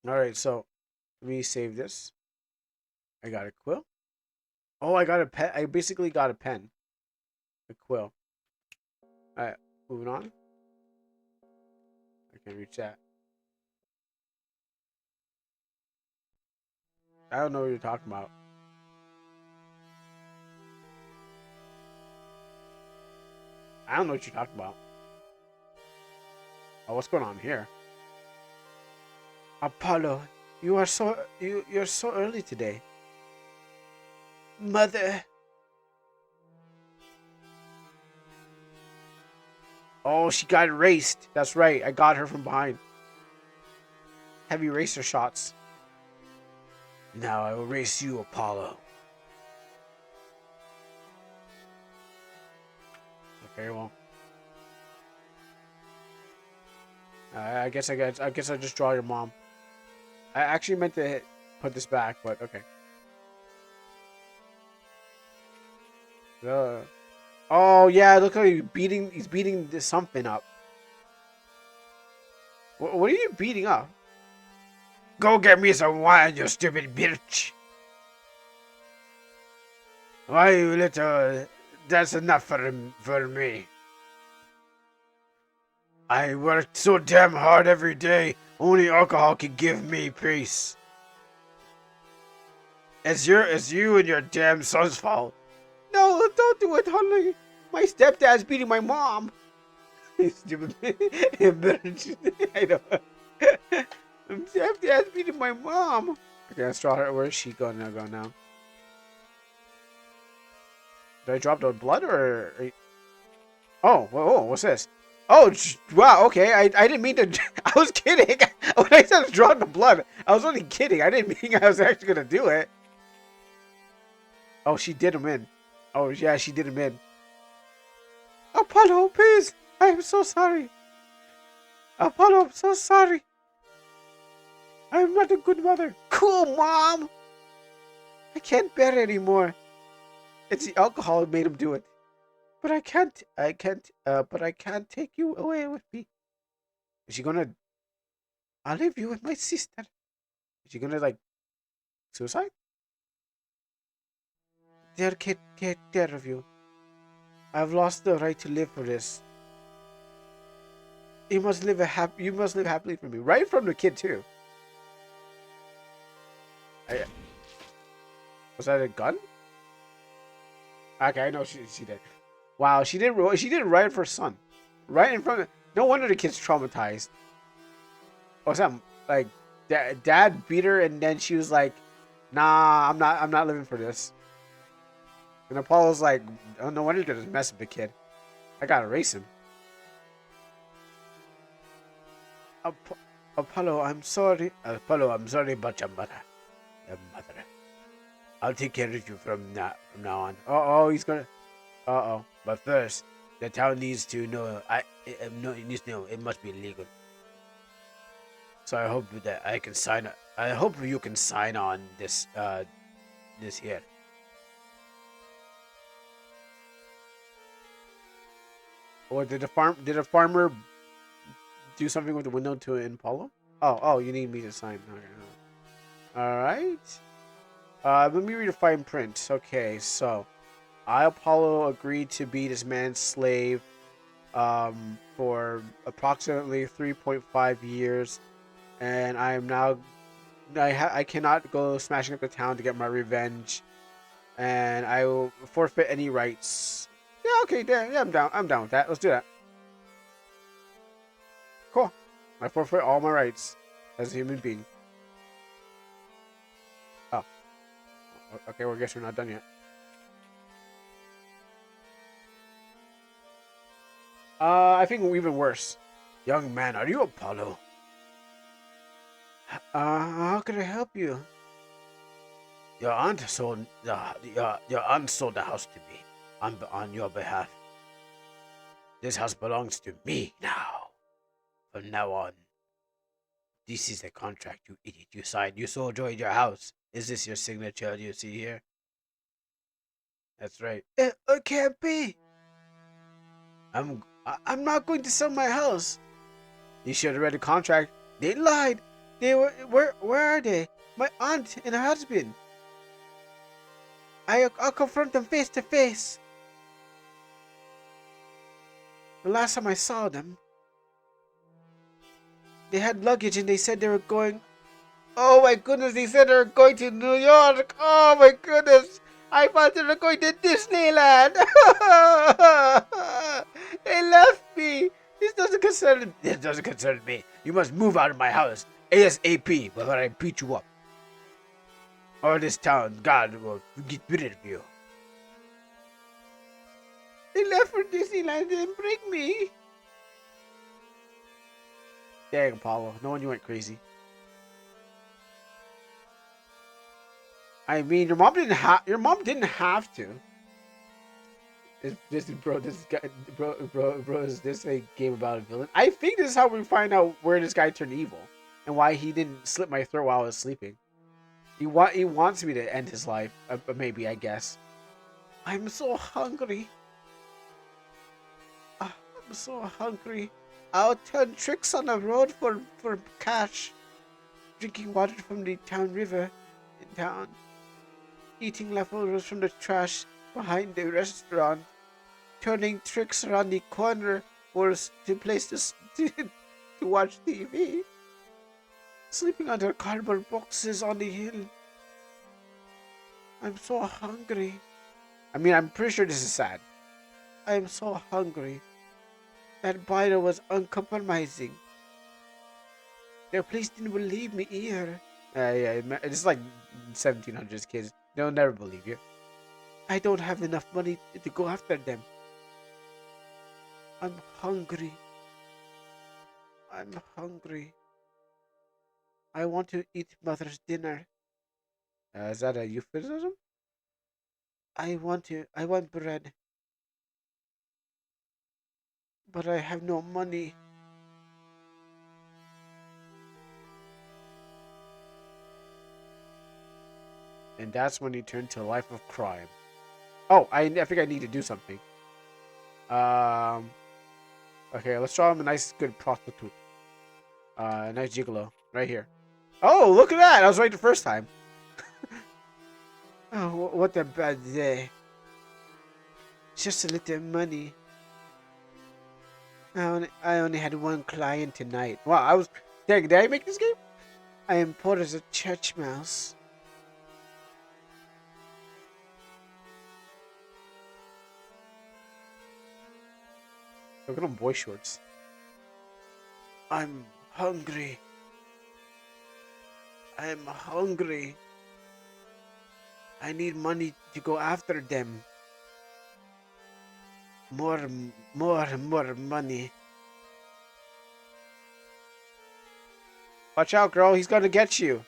All right, so let me save this. I got a quill. Oh, I got a pen. I basically got a pen. A quill. All right, moving on. I can't reach that. I don't know what you're talking about. I don't know what you're talking about. Oh, what's going on here? Apollo, you're so early today. Mother. Oh, she got erased. That's right. I got her from behind. Heavy racer shots. Now I will race you, Apollo. Okay, well. I guess I just draw your mom. I actually meant to put this back, but okay. Oh yeah, look how he's beating this something up. What are you beating up? Go get me some wine, you stupid bitch. Why you let That's enough for me. I worked so damn hard every day. Only alcohol can give me peace. It's you and your damn son's fault. No, don't do it, honey. My stepdad's beating my mom. Stupid bitch. I know. My stepdad's beating my mom. Okay, let's draw her. Where is she going now? Did I drop the blood or? Oh, whoa, what's this? Oh, wow, okay. I didn't mean to. I was kidding. When I said drawing the blood, I was only kidding. I didn't mean I was actually gonna do it. Oh, she did him in. Oh, yeah, she did him in. Apollo, please. I am so sorry. Apollo, I'm so sorry. I'm not a good mother. Cool, Mom. I can't bear it anymore. It's the alcohol that made him do it. But but I can't take you away with me. Is she gonna? I'll leave you with my sister. Is she gonna, like, suicide? There, kid, take care of you. I've lost the right to live for this. You must live happily for me. Right from the kid too. Was that a gun? Okay, I know she did. Wow, she did right for her son. Right in front of. No wonder the kid's traumatized. What's that? Like, dad beat her, and then she was like, "Nah, I'm not living for this." And Apollo's like, "Oh, no wonder you're just messing with the kid. I gotta erase him." Apollo, I'm sorry. Apollo, I'm sorry about your mother. Your mother. I'll take care of you from now on. Oh, he's gonna. Uh-oh. But first, the town needs to know. It needs to know it must be legal. So I hope that I can sign. I hope you can sign on this. This here. Or did a farmer do something with the window to Apollo? Oh, you need me to sign. Okay. All right. Let me read the fine print. Okay, so I, Apollo, agreed to be this man's slave for approximately 3.5 years, and I am now I cannot go smashing up the town to get my revenge, and I will forfeit any rights. Yeah, okay, yeah, I'm down. I'm down with that. Let's do that. Cool. I forfeit all my rights as a human being. Oh, okay. Well, I guess we're not done yet. I think even worse. Young man, are you Apollo? How can I help you? Your aunt sold your aunt sold the house to me on your behalf. This house belongs to me now. From now on. This is the contract, you idiot. You signed. You so enjoyed your house. Is this your signature you see here? That's right. It can't be. I'm not going to sell my house. You should have read the contract. They lied. They were where are they? My aunt and her husband. I'll confront them face to face. The last time I saw them, they had luggage and they said they were going. Oh my goodness, they said they were going to New York. Oh my goodness. I thought they were going to Disneyland. They left me. This doesn't concern me. You must move out of my house ASAP before I beat you up. Or this town, God will get rid of you. They left for Disneyland and didn't bring me. Dang, Apollo. No one, you went crazy. I mean, your mom didn't have to. Is this a game about a villain? I think this is how we find out where this guy turned evil and why he didn't slit my throat while I was sleeping. He wants me to end his life, maybe, I guess. I'm so hungry. I'm so hungry. I'll turn tricks on the road for cash. Drinking water from the town river in town. Eating leftovers from the trash behind the restaurant. turning tricks around the corner for us to place this to watch TV. Sleeping under cardboard boxes on the hill. I'm so hungry. I mean, I'm pretty sure this is sad. I am so hungry. That biter was uncompromising. Their police didn't believe me either. Yeah, it's like 1700s kids. They'll never believe you. I don't have enough money to go after them. I'm hungry. I'm hungry. I want to eat mother's dinner. Is that a euphemism? I want bread. But I have no money. And that's when he turned to a life of crime. Oh, I think I need to do something. Okay, let's draw him a nice, good prostitute. Nice gigolo. Right here. Oh, look at that! I was right the first time. Oh, what a bad day. Just a little money. I only had one client tonight. Wow, I was... Did I make this game? I am poor as a church mouse. Look at them boy shorts. I'm hungry. I'm hungry. I need money to go after them. More money. Watch out, girl. He's gonna get you.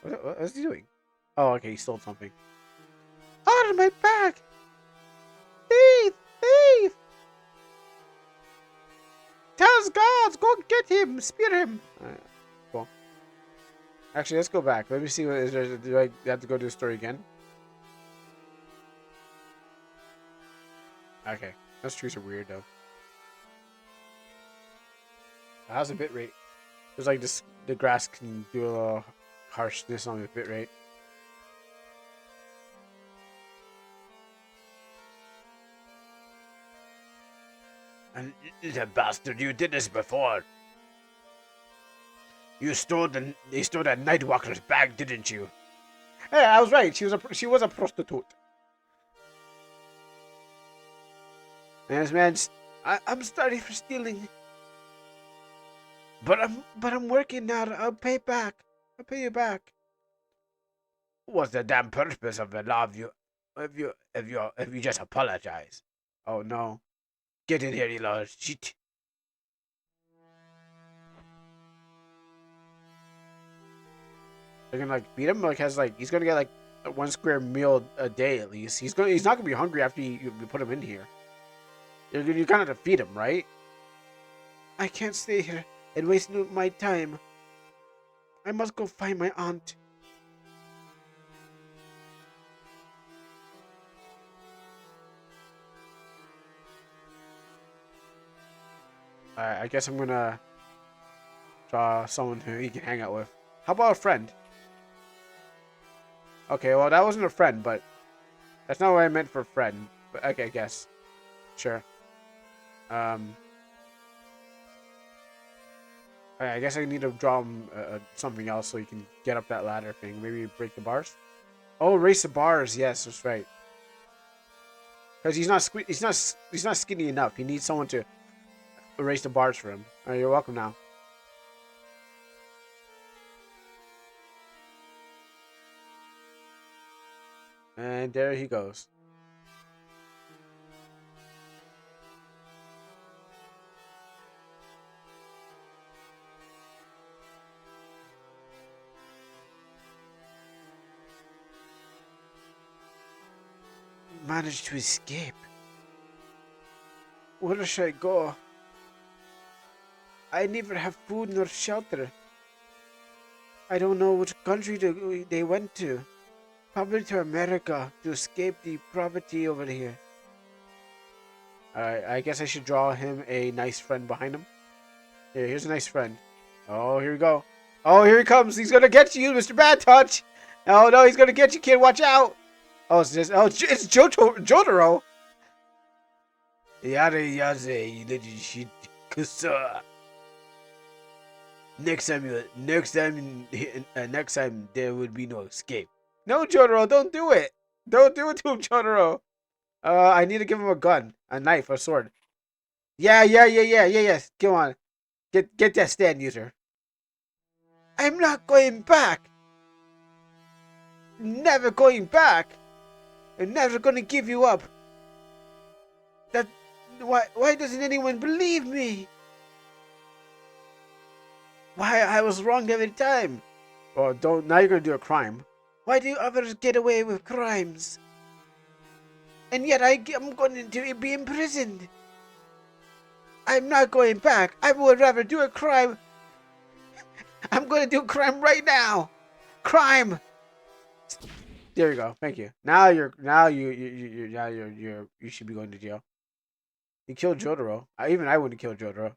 What is he doing? Oh, okay. He stole something. Out of my bag! Thief! Thief! Tell us gods! Go get him! Spear him! Alright, cool. Actually, let's go back. Let me see what is there. Do I have to go do the story again? Okay. Those trees are weird, though. How's the bit rate? There's like this. The grass can do a little harshness on the bit rate. And the bastard, you did this before. You stole that Nightwalker's bag, didn't you? Hey, I was right. She was a prostitute. And this man's, I'm sorry for stealing. But I'm working now. I'll pay back. I'll pay you back. What's the damn purpose of the law if you just apologize? Oh no. Get in here, you little shit. They're gonna like beat him. He's gonna get like a 1 square meal a day at least. He's not gonna be hungry after you put him in here. You kind of have to feed him, right? I can't stay here and waste my time. I must go find my aunt. I guess I'm gonna draw someone who he can hang out with. How about a friend? Okay, well that wasn't a friend, but that's not what I meant for friend. But okay, I guess. Sure. I guess I need to draw him something else so he can get up that ladder thing. Maybe break the bars. Oh, erase the bars. Yes, that's right. Because he's not skinny enough. He needs someone to erase the bars for him. All right, you're welcome now. And there he goes. Managed to escape. Where should I go? I neither have food nor shelter. I don't know which country they went to. Probably to America to escape the poverty over here. Alright, I guess I should draw him a nice friend behind him. Here's a nice friend. Oh, here we go. Oh, here he comes. He's gonna get you, Mr. Bad Touch. Oh no, he's gonna get you, kid. Watch out. Oh, it's Jotaro. Yada yaze, legend shit. Kusa. Next time, there would be no escape. No, Jotaro, don't do it. Don't do it to him, Jotaro. I need to give him a gun, a knife, a sword. Yes. Come on, get that stand user. I'm not going back. Never going back. I'm never gonna give you up. That why doesn't anyone believe me? Why I was wrong every time. Oh, don't now you're gonna do a crime. Why do others get away with crimes? And yet I'm going to be imprisoned. I'm not going back. I would rather do a crime. I'm going to do a crime right now. Crime. There you go. Thank you. Now you should be going to jail. You killed Jotaro. Even I wouldn't kill Jotaro.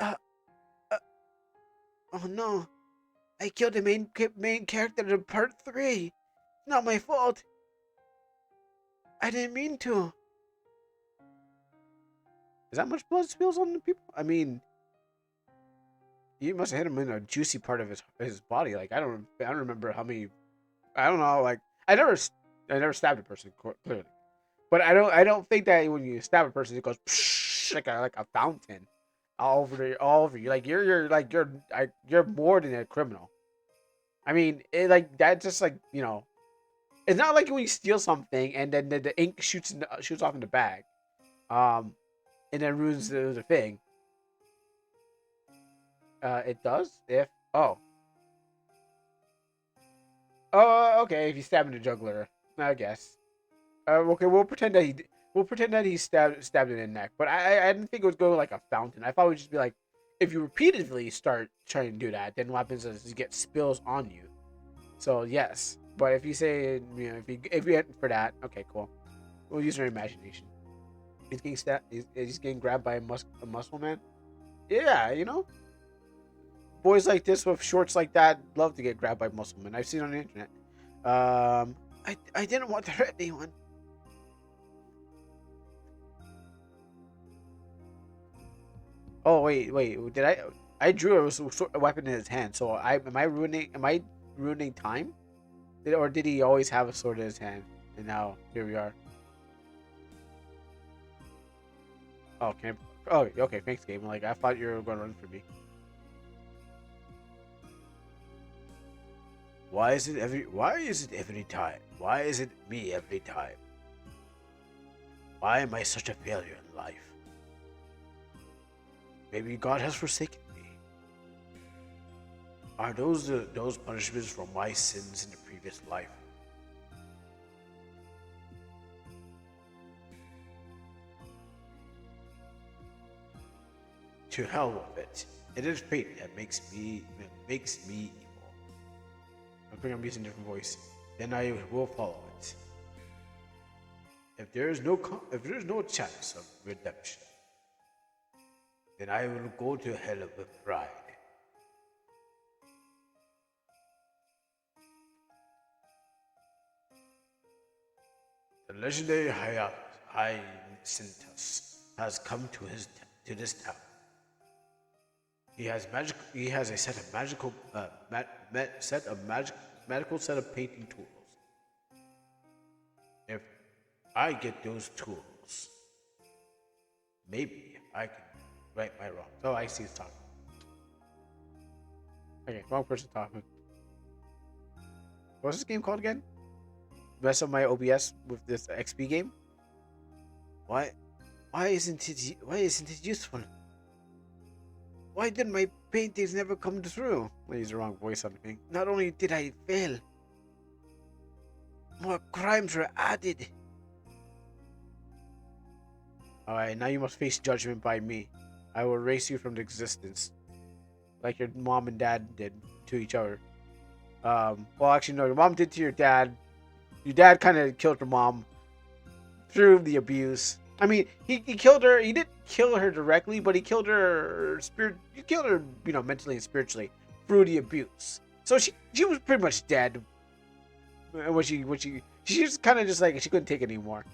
Uh, uh, oh no. I killed the main character in part 3. It's not my fault. I didn't mean to. Is that much blood spills on the people? I mean, you must have hit him in a juicy part of his body. Like I don't remember how many. I don't know. Like I never stabbed a person clearly, but I don't think that when you stab a person it goes psh, like a fountain all over you. Like you're more than a criminal. I mean, like that just like it's not like when you steal something and then the ink shoots off in the bag, um, and then ruins the thing. It does if okay, if he's stabbing the juggler, I guess. Okay, we'll pretend that he stabbed it in the neck. But I didn't think it was going like a fountain. I thought it would just be like if you repeatedly start trying to do that, then what happens is you get spills on you. So yes, but if you say if you hit for that, okay, cool. We'll use our imagination. He's getting he's getting grabbed by a muscle man. Yeah, boys like this with shorts like that love to get grabbed by muscle men. I've seen it on the internet. I didn't want to hurt anyone. Oh wait. Did I drew a weapon in his hand? So am I ruining time? Or did he always have a sword in his hand? And now here we are. Oh, oh, okay. Thanks, game. Like I thought you were going to run for me. Why is it every time? Why is it me every time? Why am I such a failure in life? Maybe God has forsaken me. Are those punishments for my sins in the previous life? To hell with it. It is fate that makes me evil. I think I'm using a different voice. Then I will follow it. If there is no chance of redemption, then I will go to hell with pride. The legendary Hyacinthus has come to this town. He has a set of magical set of painting tools. If I get those tools, maybe I can right my wrongs. Oh, I see it's talking. Okay, wrong person talking. What's this game called again? Mess up my OBS with this XP game. Why isn't it useful? Why did my paintings never come through? I used the wrong voice on the thing. Not only did I fail, more crimes were added. Alright, now you must face judgment by me. I will erase you from existence. Like your mom and dad did to each other. Well, actually, no, your mom did to your dad. Your dad kind of killed your mom through the abuse. I mean, he killed her. He didn't kill her directly, but he killed her He killed her, mentally and spiritually through the abuse. So she was pretty much dead And she just kind of just like she couldn't take it anymore.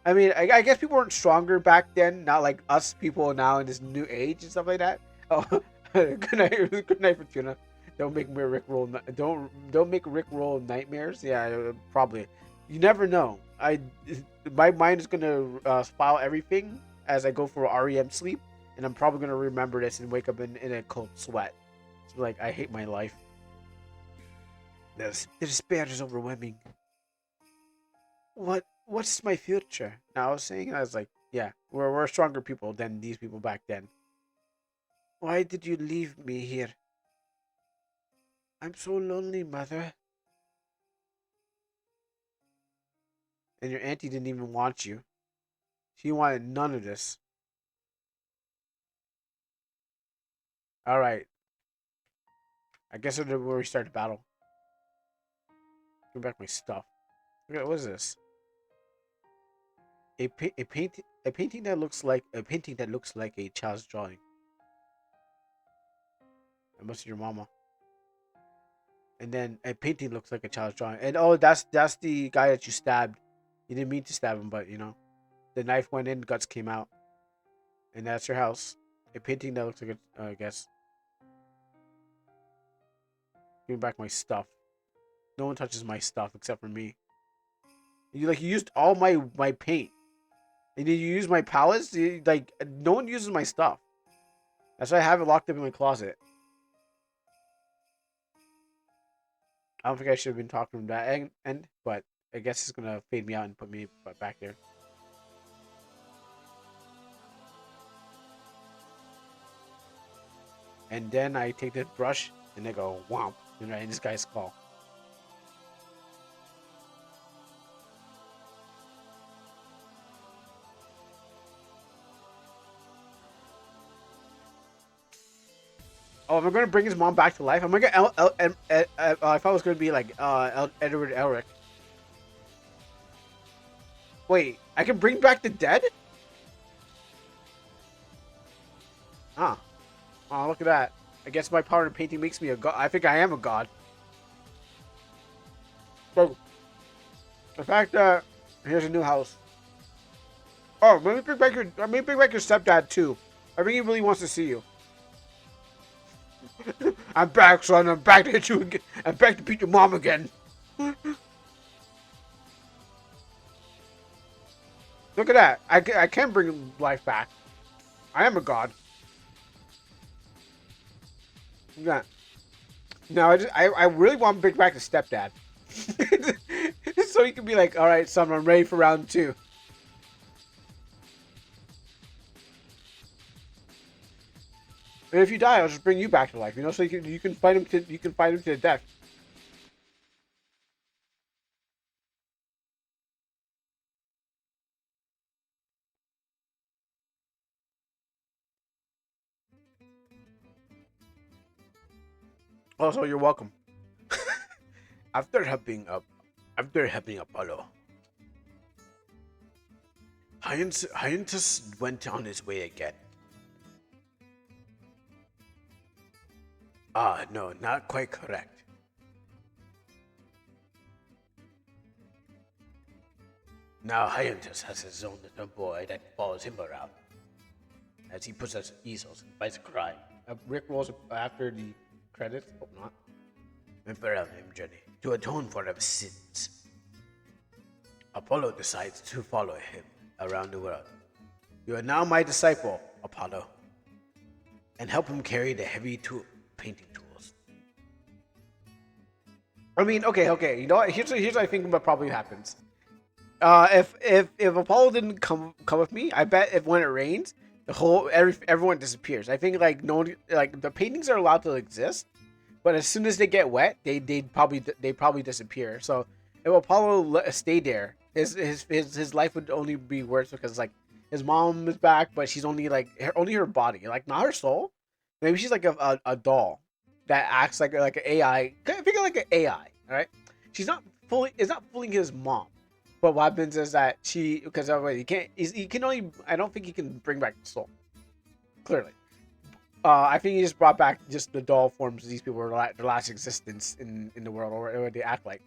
I mean, I guess people weren't stronger back then, not like us people now in this new age and stuff like that. Oh, good night, Fortuna. Don't make me Rick roll. Don't make Rick roll nightmares. Yeah, probably. You never know. My mind is gonna file everything as I go for REM sleep, and I'm probably gonna remember this and wake up in a cold sweat. So like, I hate my life. The despair is overwhelming. What's my future? Now I was saying, I was like, yeah, we're stronger people than these people back then. Why did you leave me here? I'm so lonely, mother. And your auntie didn't even want you. She wanted none of this. All right, I guess it's where we start the battle. Give back my stuff. Okay, what is this? A painting that looks like a child's drawing. That must be your mama. And then a painting looks like a child's drawing. And oh, that's the guy that you stabbed. You didn't mean to stab him, but you know, the knife went in, guts came out, and that's your house. A painting that looks like a, I guess. Give me back my stuff. No one touches my stuff except for me. You used all my paint, and then you use my palettes. No one uses my stuff. That's why I have it locked up in my closet. I don't think I should have been talking from that end, but I guess it's gonna fade me out and put me back there. And then I take the brush and I go whomp, and right in this guy's skull. Oh, am I gonna bring his mom back to life? Am I gonna I thought it was gonna be like Edward Elric. Wait, I can bring back the dead? Huh. Oh, look at that. I guess my power in painting makes me a god. I think I am a god. So, the fact that here's a new house. Oh, let me bring back your stepdad too. I think he really wants to see you. I'm back, son. I'm back to hit you again. I'm back to beat your mom again. Look at that. I can bring life back. I am a god. Yeah. No, I really want to bring back the stepdad. So he can be like, all right, son, I'm ready for round 2. And if you die, I'll just bring you back to life, you know, so you can fight him to the death. Also, you're welcome. After helping Apollo, Hyantus went on his way again. Ah, no, not quite correct. Now Hyantus has his own little boy that follows him around as he possesses easels and fights crime. Rick rolls after the credits. Hope not. Emperor named Jenny to atone for his sins. Apollo decides to follow him around the world. You are now my disciple, Apollo, and help him carry the heavy painting tools. I mean, okay. You know what? Here's what I think what probably happens. If Apollo didn't come with me, I bet if when it rains, everyone disappears. I think like no one, like the paintings are allowed to exist, but as soon as they get wet, they probably disappear. So if Apollo stayed there, his life would only be worse because like his mom is back, but she's only like only her body, like not her soul. Maybe she's like a doll that acts like an AI. Think of like an AI, all right? She's not fully. It's not fooling his mom. But what happens is that because he can't. He can only. I don't think he can bring back the soul. Clearly, I think he just brought back just the doll forms of these people were their last existence in the world, or what they act like.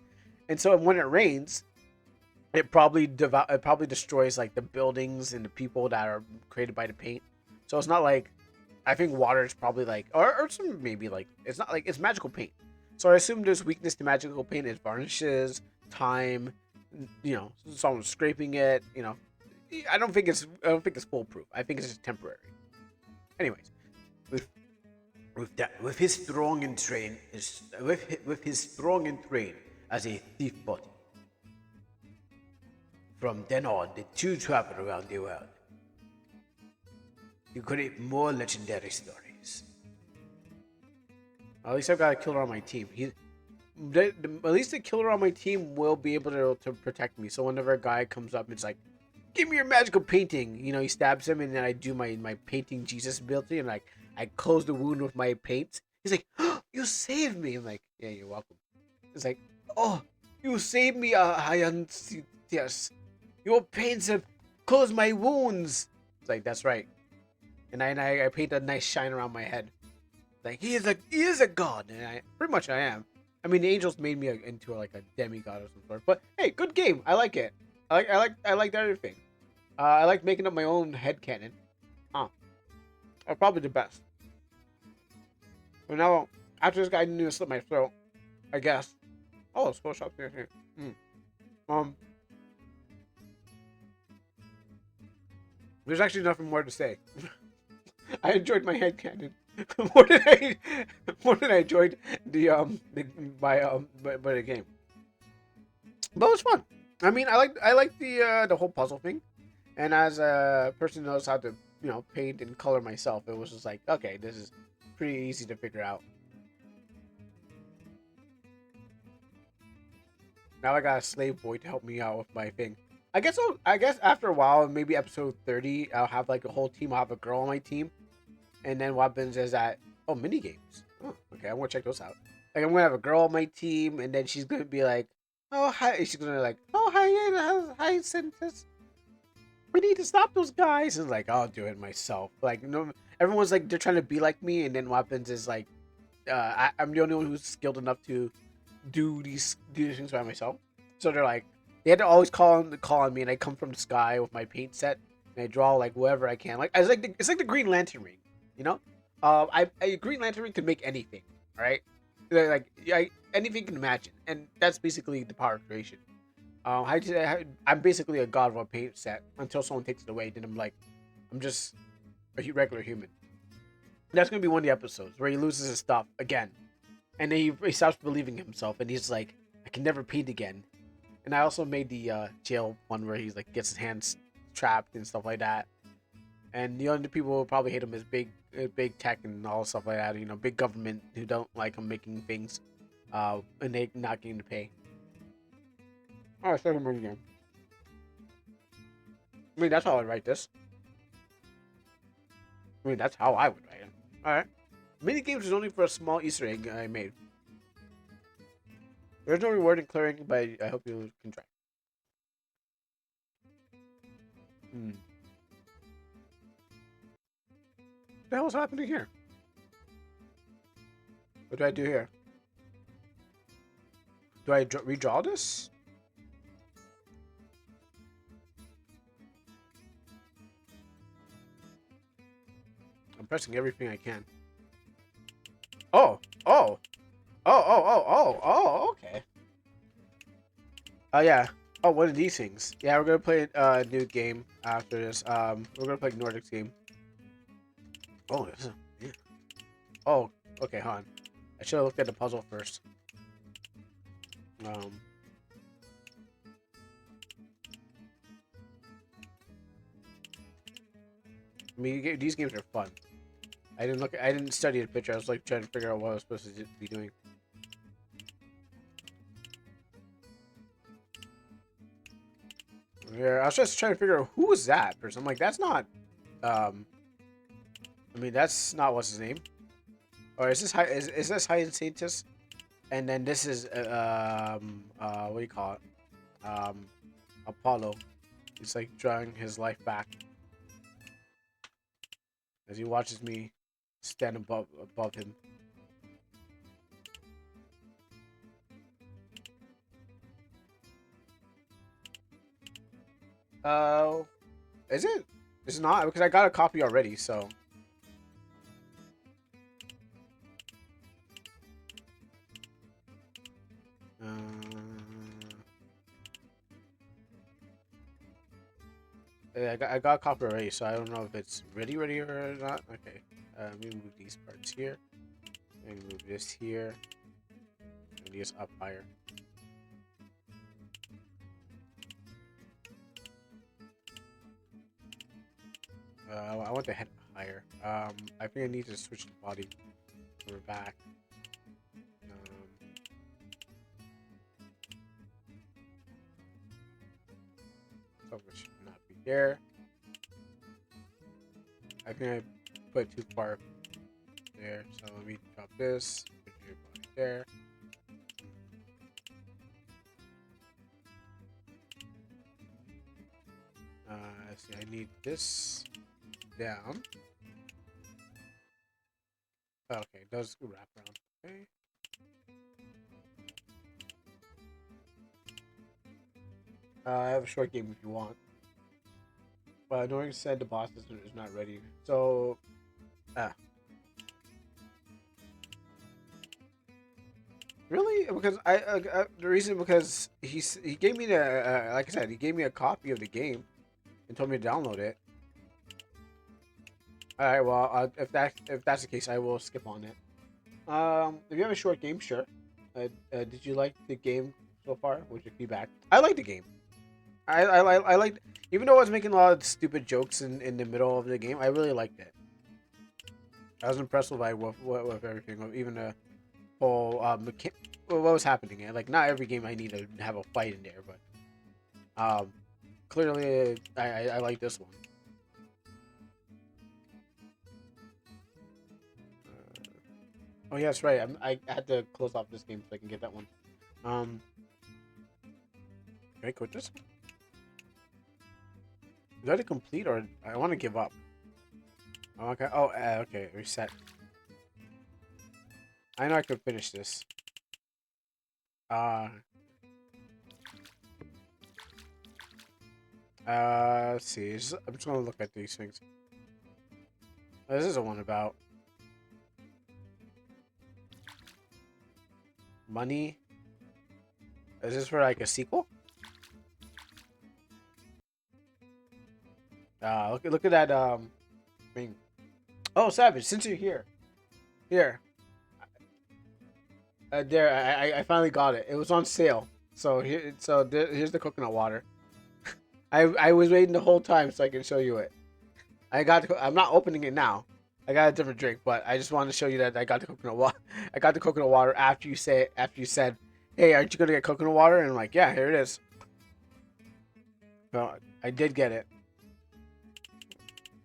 And so when it rains, it probably destroys like the buildings and the people that are created by the paint. So it's not like I think water is probably like or some maybe like it's not like it's magical paint. So I assume there's weakness to magical paint is varnishes, time, someone scraping it. I don't think it's foolproof. I think it's just temporary. Anyways, with with his strong and train is with his strong and train as a thief body. From then on, the two traveled around the world to create more legendary stories. At least I've got a killer on my team. At least the killer on my team will be able to protect me. So whenever a guy comes up and it's like, "Give me your magical painting," he stabs him, and then I do my painting Jesus ability, and like I close the wound with my paint. He's like, "Oh, you saved me." I'm like, "Yeah, you're welcome." It's like, "Oh, you saved me, yes. Your paints have closed my wounds." It's like, "That's right." And I paint a nice shine around my head. Like he is a god, and I pretty much I am. I mean, the angels made me into like a demigod of some sort. But hey, good game. I like it. I like everything. I like making up my own head canon. Huh. Probably the best. But now, after this guy didn't even slit my throat, I guess. Oh, it's close up here. Mm. Um, there's actually nothing more to say. I enjoyed my head canon more than I enjoyed by the game. But it was fun. I mean, I like the whole puzzle thing, and as a person who knows how to paint and color myself, it was just like, okay, this is pretty easy to figure out. Now I got a slave boy to help me out with my thing. I guess after a while, maybe episode 30, I'll have like a whole team. I'll have a girl on my team, and then what happens is that mini games. Oh, okay, I'm gonna check those out. Like I'm gonna have a girl on my team, and then she's gonna be like, "Oh hi," she's gonna like, "Oh hi, hi, Synthesis. We need to stop those guys." And like, I'll do it myself. Like no, everyone's like they're trying to be like me, and then what happens is like, I'm the only one who's skilled enough to do these things by myself. So they're like, they had to always call on me, and I come from the sky with my paint set, and I draw like whoever I can. Like it's like the Green Lantern ring, you know. I Green Lantern ring can make anything, right? Like anything you can imagine, and that's basically the power of creation. I'm basically a god of a paint set until someone takes it away. Then I'm just a regular human. That's gonna be one of the episodes where he loses his stuff again, and then he stops believing himself, and he's like, "I can never paint again." And I also made the jail one where he's like gets his hands trapped and stuff like that. And the only people who probably hate him is big tech and all stuff like that. Big government who don't like him making things, and they not getting to pay. All right, second movie game. I mean, that's how I write this. I mean, that's how I would write it. All right. Mini games is only for a small Easter egg I made. There's no reward in clearing, but I hope you can try. Hmm. What the hell is happening here? What do I do here? Do I redraw this? I'm pressing everything I can. Oh, oh, okay. Oh yeah. Oh, what are these things? Yeah, we're gonna play a new game after this. We're gonna play Nordic's game. Oh, yeah. Oh, okay, hold on. I should have looked at the puzzle first. Um, I mean, these games are fun. I didn't study the picture. I was like trying to figure out what I was supposed to be doing. Yeah, I was just trying to figure out who was that person. I'm like, that's not. Um, I mean, that's not what's his name. Or is this high? Is this high scientist? And then this is what do you call it? Apollo. He's like drawing his life back as he watches me stand above him. Uh, is it? It's not because I got a copy already. So. Yeah, I got a copy already, so I don't know if it's ready or not. Okay. Let me move these parts here. Let me move this here. And these up higher. I want the head higher. I think I need to switch the body. We're back. So it should not be there. I think I put too far there. So let me drop this. Put your body there. See, I need this down. Okay, it does wrap around. Okay. I have a short game if you want. But Norton said the boss is not ready. So, really? Because the reason because he gave me the like I said, he gave me a copy of the game and told me to download it. All right, well, if that's the case, I will skip on it. If you have a short game, sure. Did you like the game so far? What's your feedback? I like the game. I liked, even though I was making a lot of stupid jokes in the middle of the game. I really liked it. I was impressed with with everything, even the whole what was happening. Like not every game I need to have a fight in there, but clearly I like this one. Oh yeah, that's right. I had to close off this game so I can get that one. Um, can I quit this? Is that a complete or I want to give up? Oh, okay. Oh, okay. Reset. I know I could finish this. Uh, let's see. I'm just gonna look at these things. This is a one about money. Is this for like a sequel? Look at that thing. Oh, Savage, since you're here, there, I finally got it. It was on sale. So here's the coconut water. I was waiting the whole time so I can show you it. I'm not opening it now. I got a different drink, but I just wanted to show you that I got the coconut water. I got the coconut water after you said, "Hey, aren't you gonna get coconut water?" And I'm like, "Yeah, here it is." So I did get it.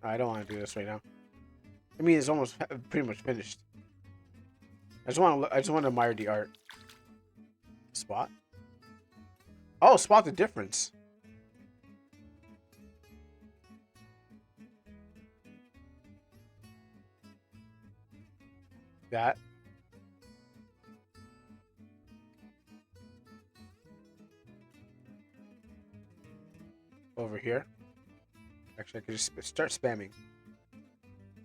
I don't want to do this right now. I mean, it's almost pretty much finished. I just want to admire the art. Spot. Oh, spot the difference. That. Over here. Actually, I could just start spamming.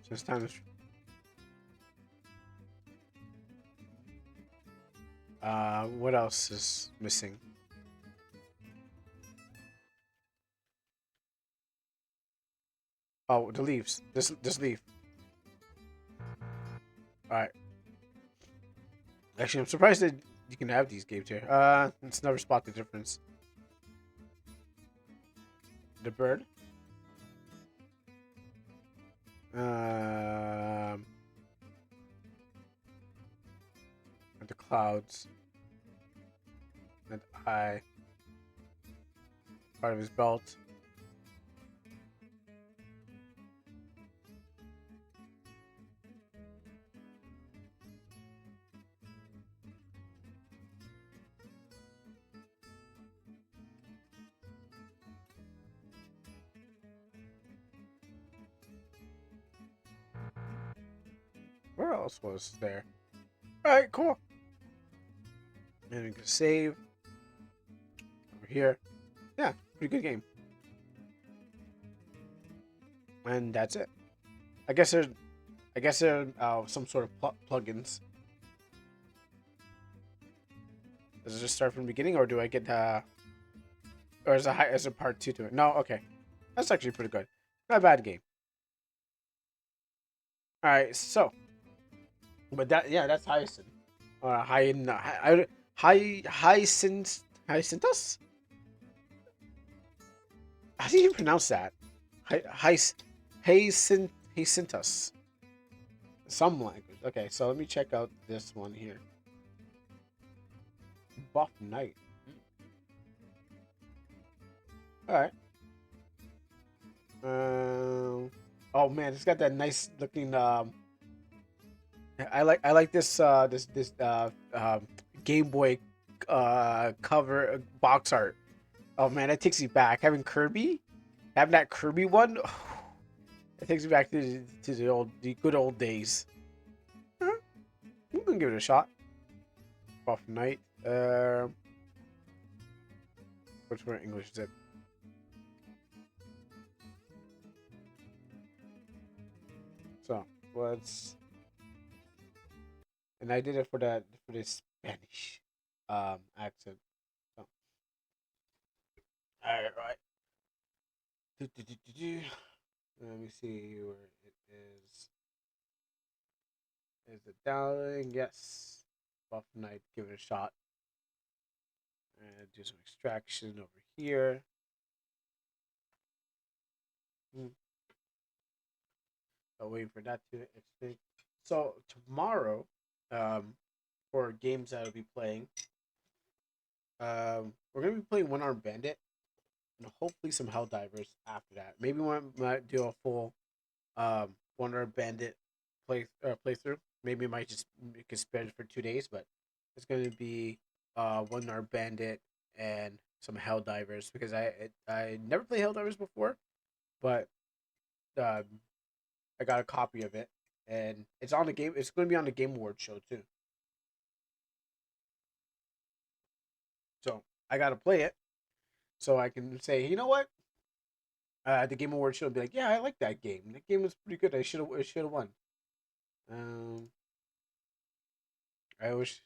So this time is... what else is missing? Oh, the leaves. This leaf. Alright. Actually, I'm surprised that you can have these games here. Let's never spot the difference. The bird. And the clouds. And the eye. Part of his belt. Where else was there? Alright, cool. And we can save. Over here. Yeah, pretty good game. and that's it. I guess there are some sort of plugins. Does it just start from the beginning, or do I get or is a part two to it? No, okay, that's actually pretty good. Not a bad game. All right, so, but that's Hyacinth, or Hyacinthus. How do you pronounce that? Hyacinthus. Some language. Okay, so let me check out this one here. Buff Knight. All right. Oh man, it's got that nice looking. I like this Game Boy cover box art. Oh man, that takes me back. Having that Kirby one, it takes me back to the good old days. Huh? I'm gonna give it a shot. Buff Knight. Which one English is it? So let's. And I did it for the Spanish accent. So, all right. Let me see where it is. Is it downloading? Yes. Buff Knight, give it a shot. And do some extraction over here. I'm waiting for that to extinct. So tomorrow, for games that I'll be playing, we're gonna be playing One Arm Bandit, and hopefully some Helldivers after that. Maybe we might do a full One Arm Bandit playthrough. Maybe it might just make it spread for 2 days, but it's gonna be One Arm Bandit and some Helldivers because I never played Helldivers before, but um, I got a copy of it, and it's on the game. It's going to be on the Game Awards show too. So I got to play it so I can say, you know what? The Game Awards show will be like, yeah, I like that game. That game was pretty good. I should have won. Um, I wish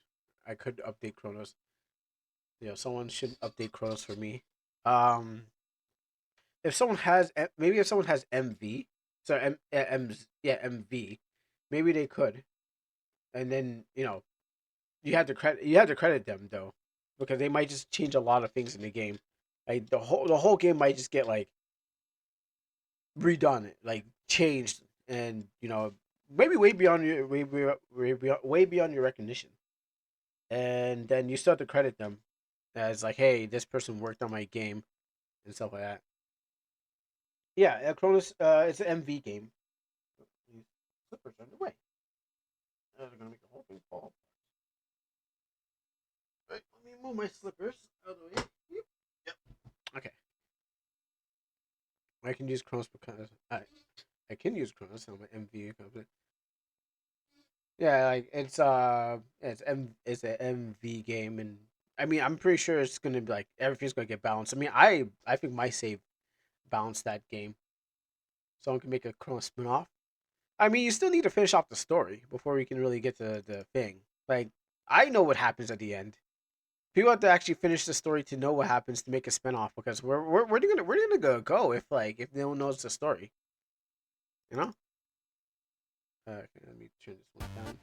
I could update Chronos. Someone should update Chronos for me. Um, if someone has maybe if someone has MV, so MV, maybe they could, and then you had to credit them though, because they might just change a lot of things in the game. Like the whole game might just get like redone, like changed, and maybe way beyond your recognition. And then you still have to credit them as like, hey, this person worked on my game and stuff like that. Yeah, Cronus, it's an MV game. These slippers are in the way. They're gonna make the whole thing fall. Right, let me move my slippers out of the way. Yep. Okay. I can use Chronos because I can use Chronos on my MV company. Yeah, like it's an MV game, and I mean I'm pretty sure it's gonna be like everything's gonna get balanced. I mean I think my save balanced that game. Someone can make a Chronos spin off. I mean you still need to finish off the story before we can really get to the thing. Like I know what happens at the end. People have to actually finish the story to know what happens to make a spinoff because where they gonna go if no one knows the story, you know? Okay, let me turn this one down.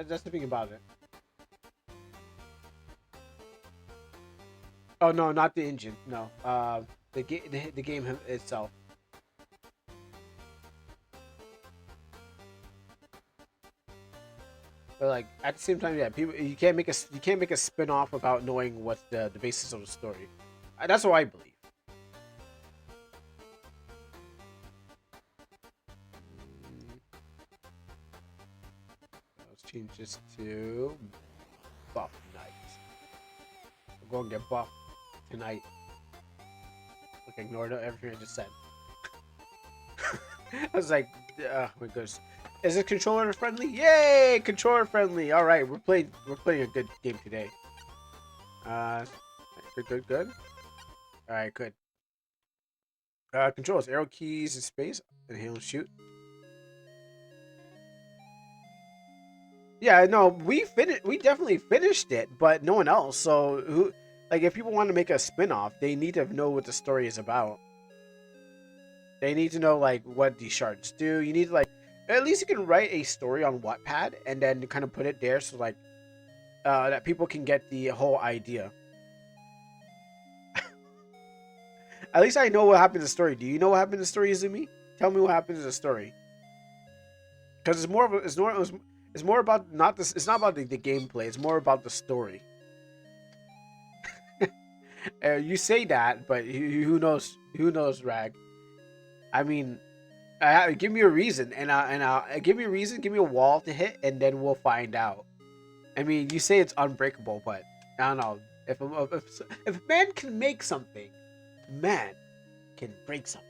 That's the thing about it. Oh no, not the engine. No, the game itself. But like at the same time, yeah, people you can't make a spin-off without knowing what the basis of the story. That's what I believe. Let's change this to Buff Night. We're going to get buff tonight. Like ignore everything I just said. I was like, my goodness. Is it controller friendly? Yay, controller friendly. All right, we're playing a good game today. Uh, good. All right, good. Controls: arrow keys in space. Inhale and shoot. Yeah, no, we finished. We definitely finished it, but no one else. So who, like, if people want to make a spin-off, they need to know what the story is about. They need to know like what these shards do. You need to like, at least you can write a story on Wattpad and then kind of put it there so like, that people can get the whole idea. At least I know what happened in the story. Do you know what happened in the story, Izumi? Tell me what happened in the story. Because it's more of a, it's more about not this. It's not about the gameplay. It's more about the story. You say that, but who knows? Who knows, Rag? I mean, give me a reason, and I give me a reason. Give me a wall to hit, and then we'll find out. I mean, you say it's unbreakable, but I don't know if man can make something, man can break something.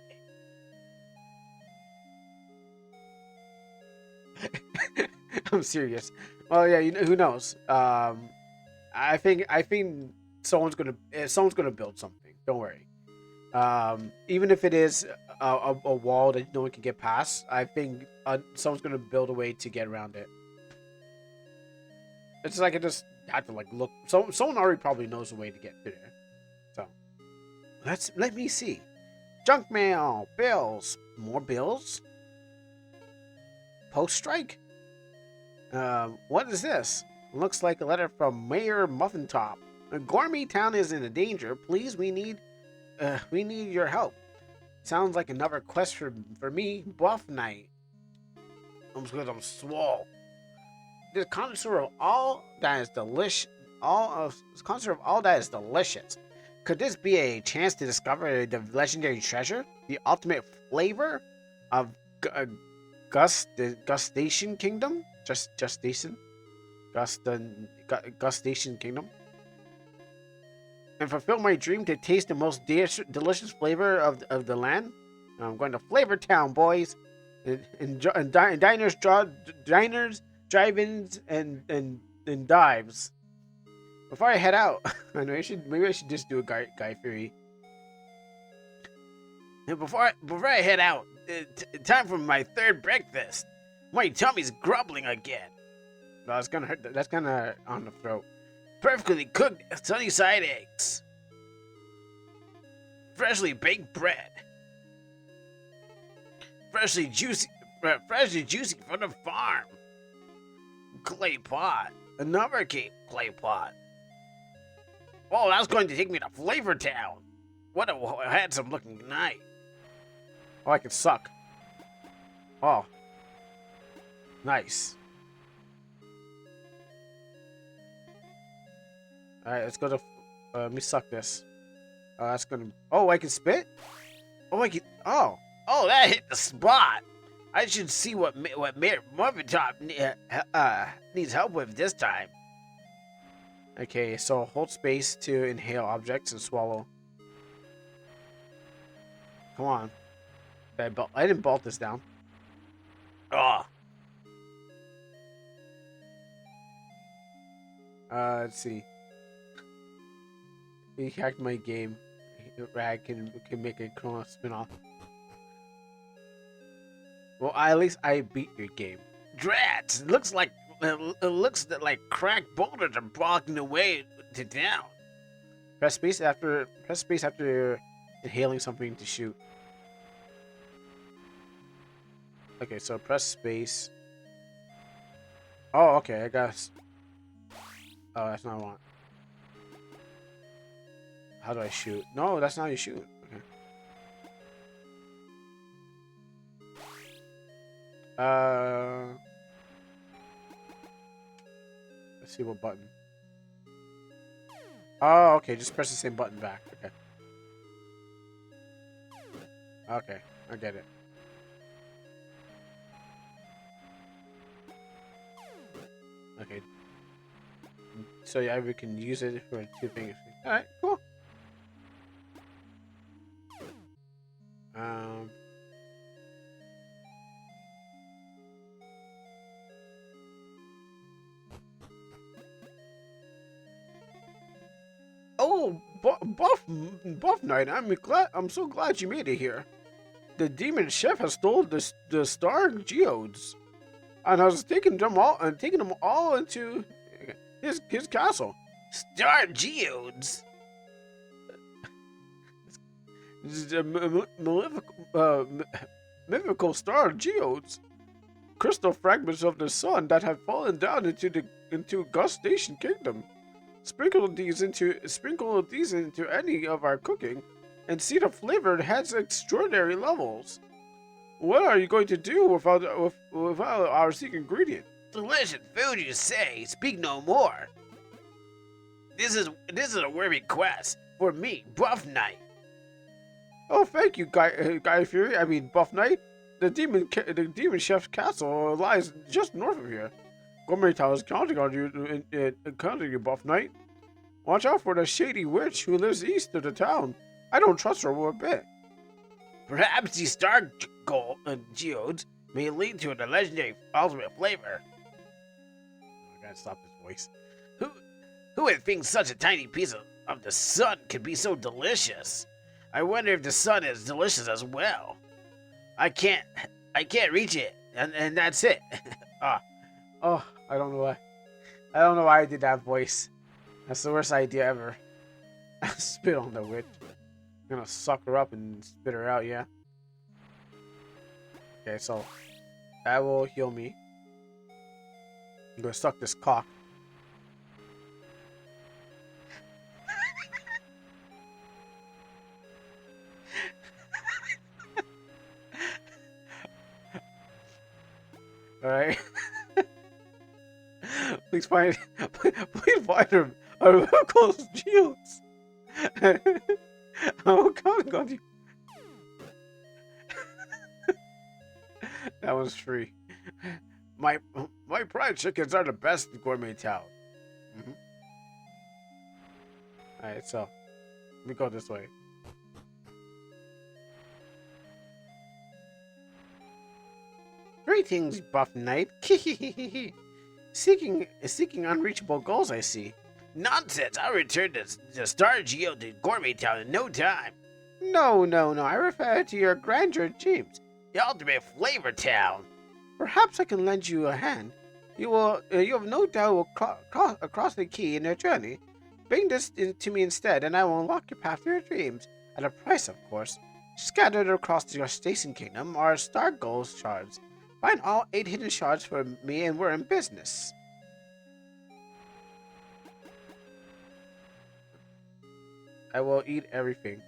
I'm serious. Well, yeah, you know, who knows? I think someone's gonna build something. Don't worry. Even if it is a wall that no one can get past, I think someone's gonna build a way to get around it. It's like I just have to like look. Someone already probably knows a way to get through there. So let me see. Junk mail, bills, more bills. Post strike. What is this? Looks like a letter from Mayor Muffintop. Gourmet Town is in danger. Please, we need your help. Sounds like another quest for me, Buff Night. I'm because I'm swole. The connoisseur of all that is delicious. Connoisseur of all that is delicious. Could this be a chance to discover the legendary treasure, the ultimate flavor of Gustation Kingdom? Justation, Gustation Kingdom, and fulfill my dream to taste the most delicious flavor of the land? I'm going to Flavor Town, boys, and diners, drive-ins, and dives. Before I head out, I know maybe I should just do a Guy Fury. And before I head out, time for my third breakfast. My tummy's grumbling again. No, that's gonna hurt. That's gonna on the throat. Perfectly cooked sunny side eggs. Freshly baked bread. Freshly juicy from the farm. Clay pot. Another clay pot. Oh, that's going to take me to Flavor Town. What a handsome looking night. Oh, I can suck. Oh. Nice. Alright, let's go to... let me suck this. That's gonna... Oh, I can spit? Oh, I can... Oh. Oh, that hit the spot. I should see what Mayor Morvintop needs help with this time. Okay, so hold space to inhale objects and swallow. Come on. I didn't bolt this down. Oh. Let's see. He hacked my game. Rag can make a Chrono spin-off. Well, at least I beat your game. Drats! It looks like cracked boulders are blocking the way to down. Press space after inhaling something to shoot. Okay, so press space. Oh, okay, I guess. Oh, that's not what I want. How do I shoot? No, that's not how you shoot. Okay. Let's see what button. Oh, okay, just press the same button back. Okay. Okay, I get it. Okay. So yeah, we can use it for 2 things. Alright, cool. Um... Oh, Buff Knight, I'm so glad you made it here. The demon chef has stolen the star geodes, and has taken them all into his castle. Star geodes. The mythical star geodes, crystal fragments of the sun that have fallen down into Gust Station Kingdom. Sprinkle these into any of our cooking, and see the flavor has extraordinary levels. What are you going to do without our secret ingredient? Delicious food, you say? Speak no more. This is a worthy quest for me, Buff Knight. Oh, thank you, Guy Fury. I mean, Buff Knight. The demon chef's castle lies just north of here. Gourmet Town is counting on you, counting you, Buff Knight. Watch out for the shady witch who lives east of the town. I don't trust her one bit. Perhaps these star geodes may lead to the legendary ultimate flavor. I gotta stop this voice. Who would think such a tiny piece of the sun could be so delicious? I wonder if the sun is delicious as well. I can't reach it, and that's it. I don't know why. I don't know why I did that voice. That's the worst idea ever. Spit on the witch. I'm gonna suck her up and spit her out, yeah. Okay, so that will heal me. I'm gonna suck this cock. Alright. Please find our close geodes. I'm counting on you. That was free. My fried chickens are the best in Gourmet Town. Alright, so let me go this way. Greetings, Buff Knight. Seeking unreachable goals, I see. Nonsense! I'll return the Star Geo to Gourmet Town in no time. No. I refer to your grandeur dreams. The ultimate flavor town. Perhaps I can lend you a hand. You have no doubt will cross the key in your journey. Bring this to me instead, and I will unlock your path to your dreams. At a price, of course. Scattered across your Station Kingdom are Star Gold shards. Find all 8 hidden shards for me, and we're in business. I will eat everything.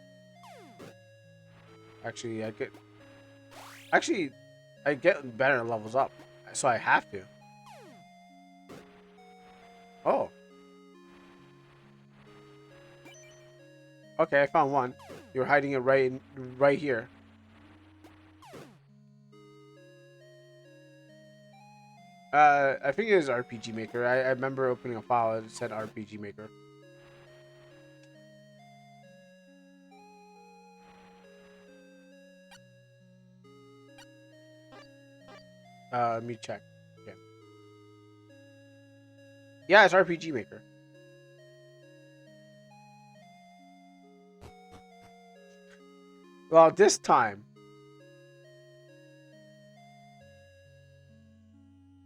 Actually, I get better levels up, so I have to. Oh. Okay, I found one. You're hiding it right here. I think it is RPG Maker. I remember opening a file that said RPG Maker. Let me check. Okay. Yeah, it's RPG Maker. Well, this time.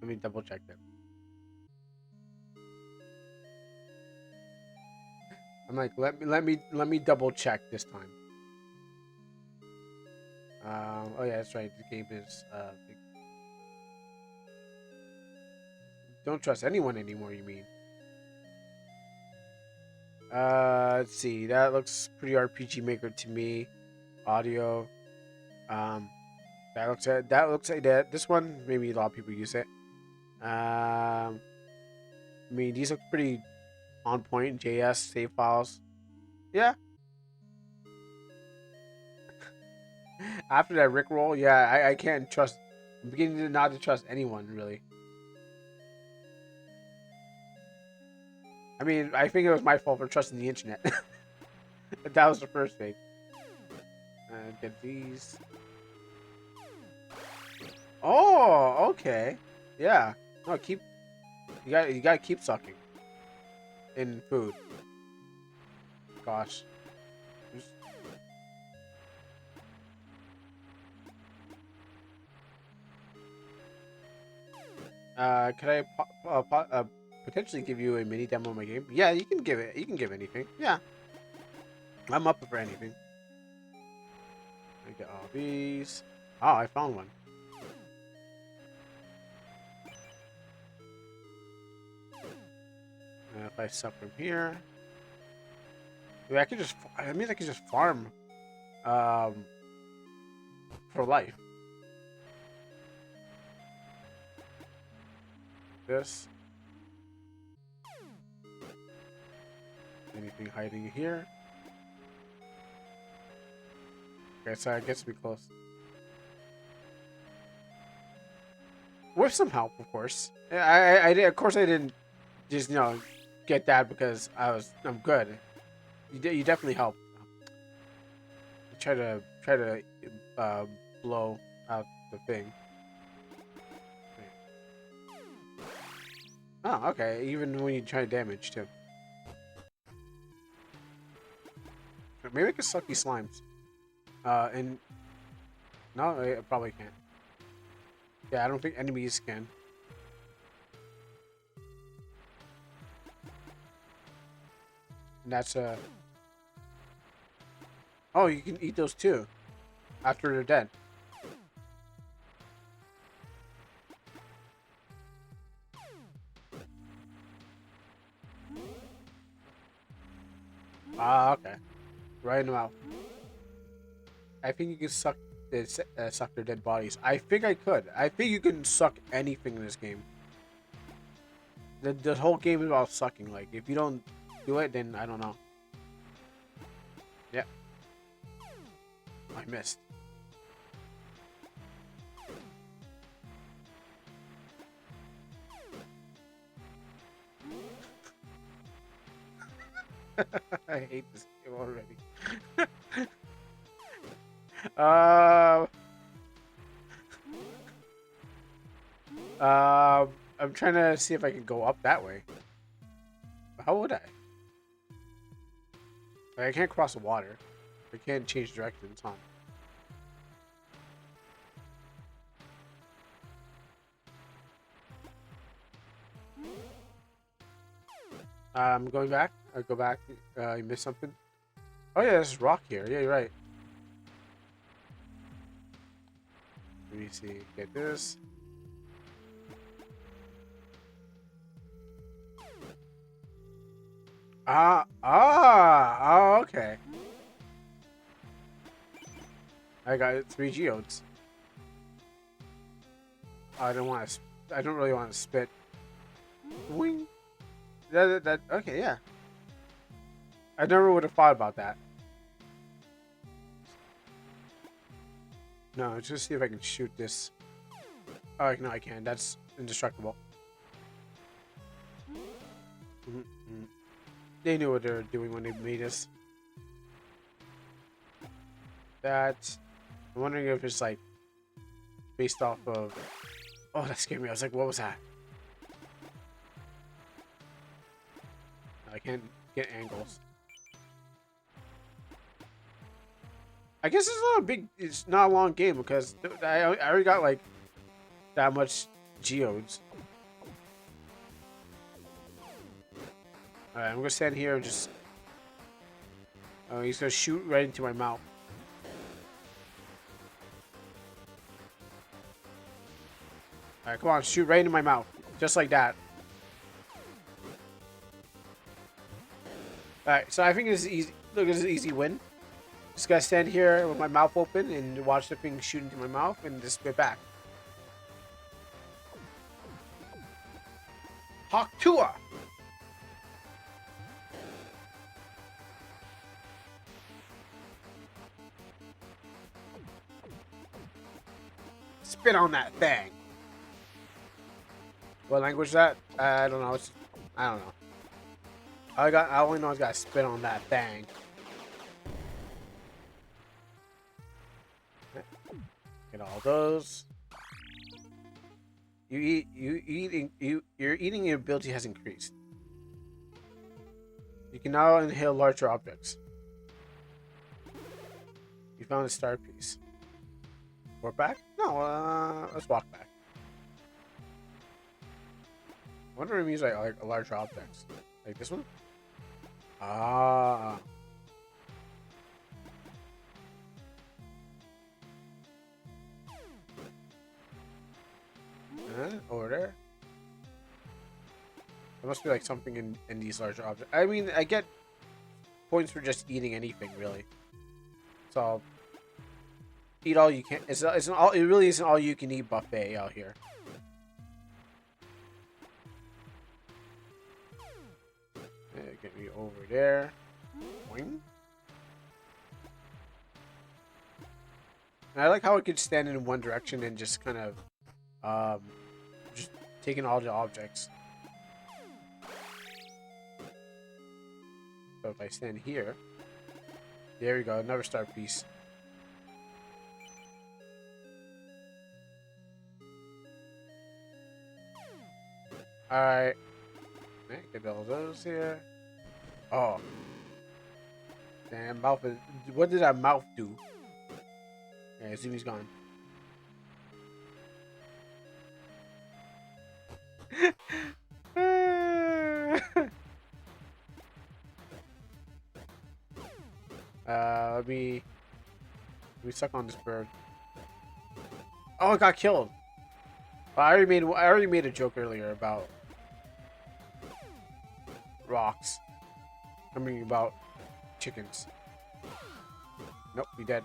Let me double check that. I'm like, let me double check this time. Oh yeah, that's right. The game is don't trust anyone anymore. You mean? Let's see. That looks pretty RPG Maker to me. Audio. That looks like that. This one, maybe a lot of people use it. I mean, these look pretty on point. JS save files. Yeah. After that Rickroll, yeah, I can't trust. I'm beginning to not to trust anyone really. I mean, I think it was my fault for trusting the internet. That was the first thing. Get these. Oh, okay. Yeah. No, keep. You gotta keep sucking. In food. Gosh. Could I potentially give you a mini demo of my game? Yeah, you can give it. You can give anything. Yeah, I'm up for anything. I get all these. Oh, I found one. And if I suck from here, maybe I could just. I mean, I could just farm, um, for life. This. Anything hiding here? Okay, so it gets me close. With some help, of course. I did. Of course, I didn't just get that because I'm good. You definitely helped. Try to uh, blow out the thing. Oh, okay. Even when you try damage too. Maybe I can suck these slimes. And no, I probably can't. Yeah, I don't think enemies can. And that's oh, you can eat those too after they're dead. Ah, okay. Right in the mouth. I think you can suck their dead bodies. I think I could. I think you can suck anything in this game. The whole game is about sucking. Like, if you don't do it, then I don't know. Yeah. I missed. I hate this game already. uh, I'm trying to see if I can go up that way. How would I? Like, I can't cross the water. I can't change directions, huh? I'm going back. I go back. You missed something. Oh yeah, there's rock here. Yeah, you're right. Let me see. Get this. Oh, okay. I got 3 geodes. I don't want to. I don't really want to spit. Wing. Okay, yeah. I never would have thought about that. No, let's just see if I can shoot this. Oh, no, I can. That's indestructible. Mm-hmm. They knew what they were doing when they made this. That. I'm wondering if it's like based off of. Oh, that scared me. I was like, what was that? I can't get angles. I guess it's not a big. It's not a long game because I already got like that much geodes. Alright, I'm gonna stand here and just. Oh, he's gonna shoot right into my mouth. Alright, come on, shoot right into my mouth. Just like that. Alright, so I think this is easy. Look, this is an easy win. Just gotta stand here with my mouth open and watch the thing shoot into my mouth and just spit back. Hawk Tua! Spit on that thing. What language is that? I don't know. I don't know. I only know I got to spit on that thing. Get all those. Your eating ability has increased. You can now inhale larger objects. You found a star piece. We're back? No, let's walk back. I wonder if it means like a larger objects. Like this one? Ah. Over there. There must be like something in these larger objects. I mean, I get points for just eating anything, really. So, eat all you can. It really isn't all you can eat buffet out here. Get me over there. Boing. And I like how it could stand in one direction and just kind of, just taking all the objects. So if I stand here, there we go, another star piece. Alright. Get all those here. Oh. Damn, mouth is... What did that mouth do? Yeah, Zumi's gone. Let me suck on this bird. Oh, it got killed. Well, I already made a joke earlier about rocks. I mean about chickens. Nope, we dead.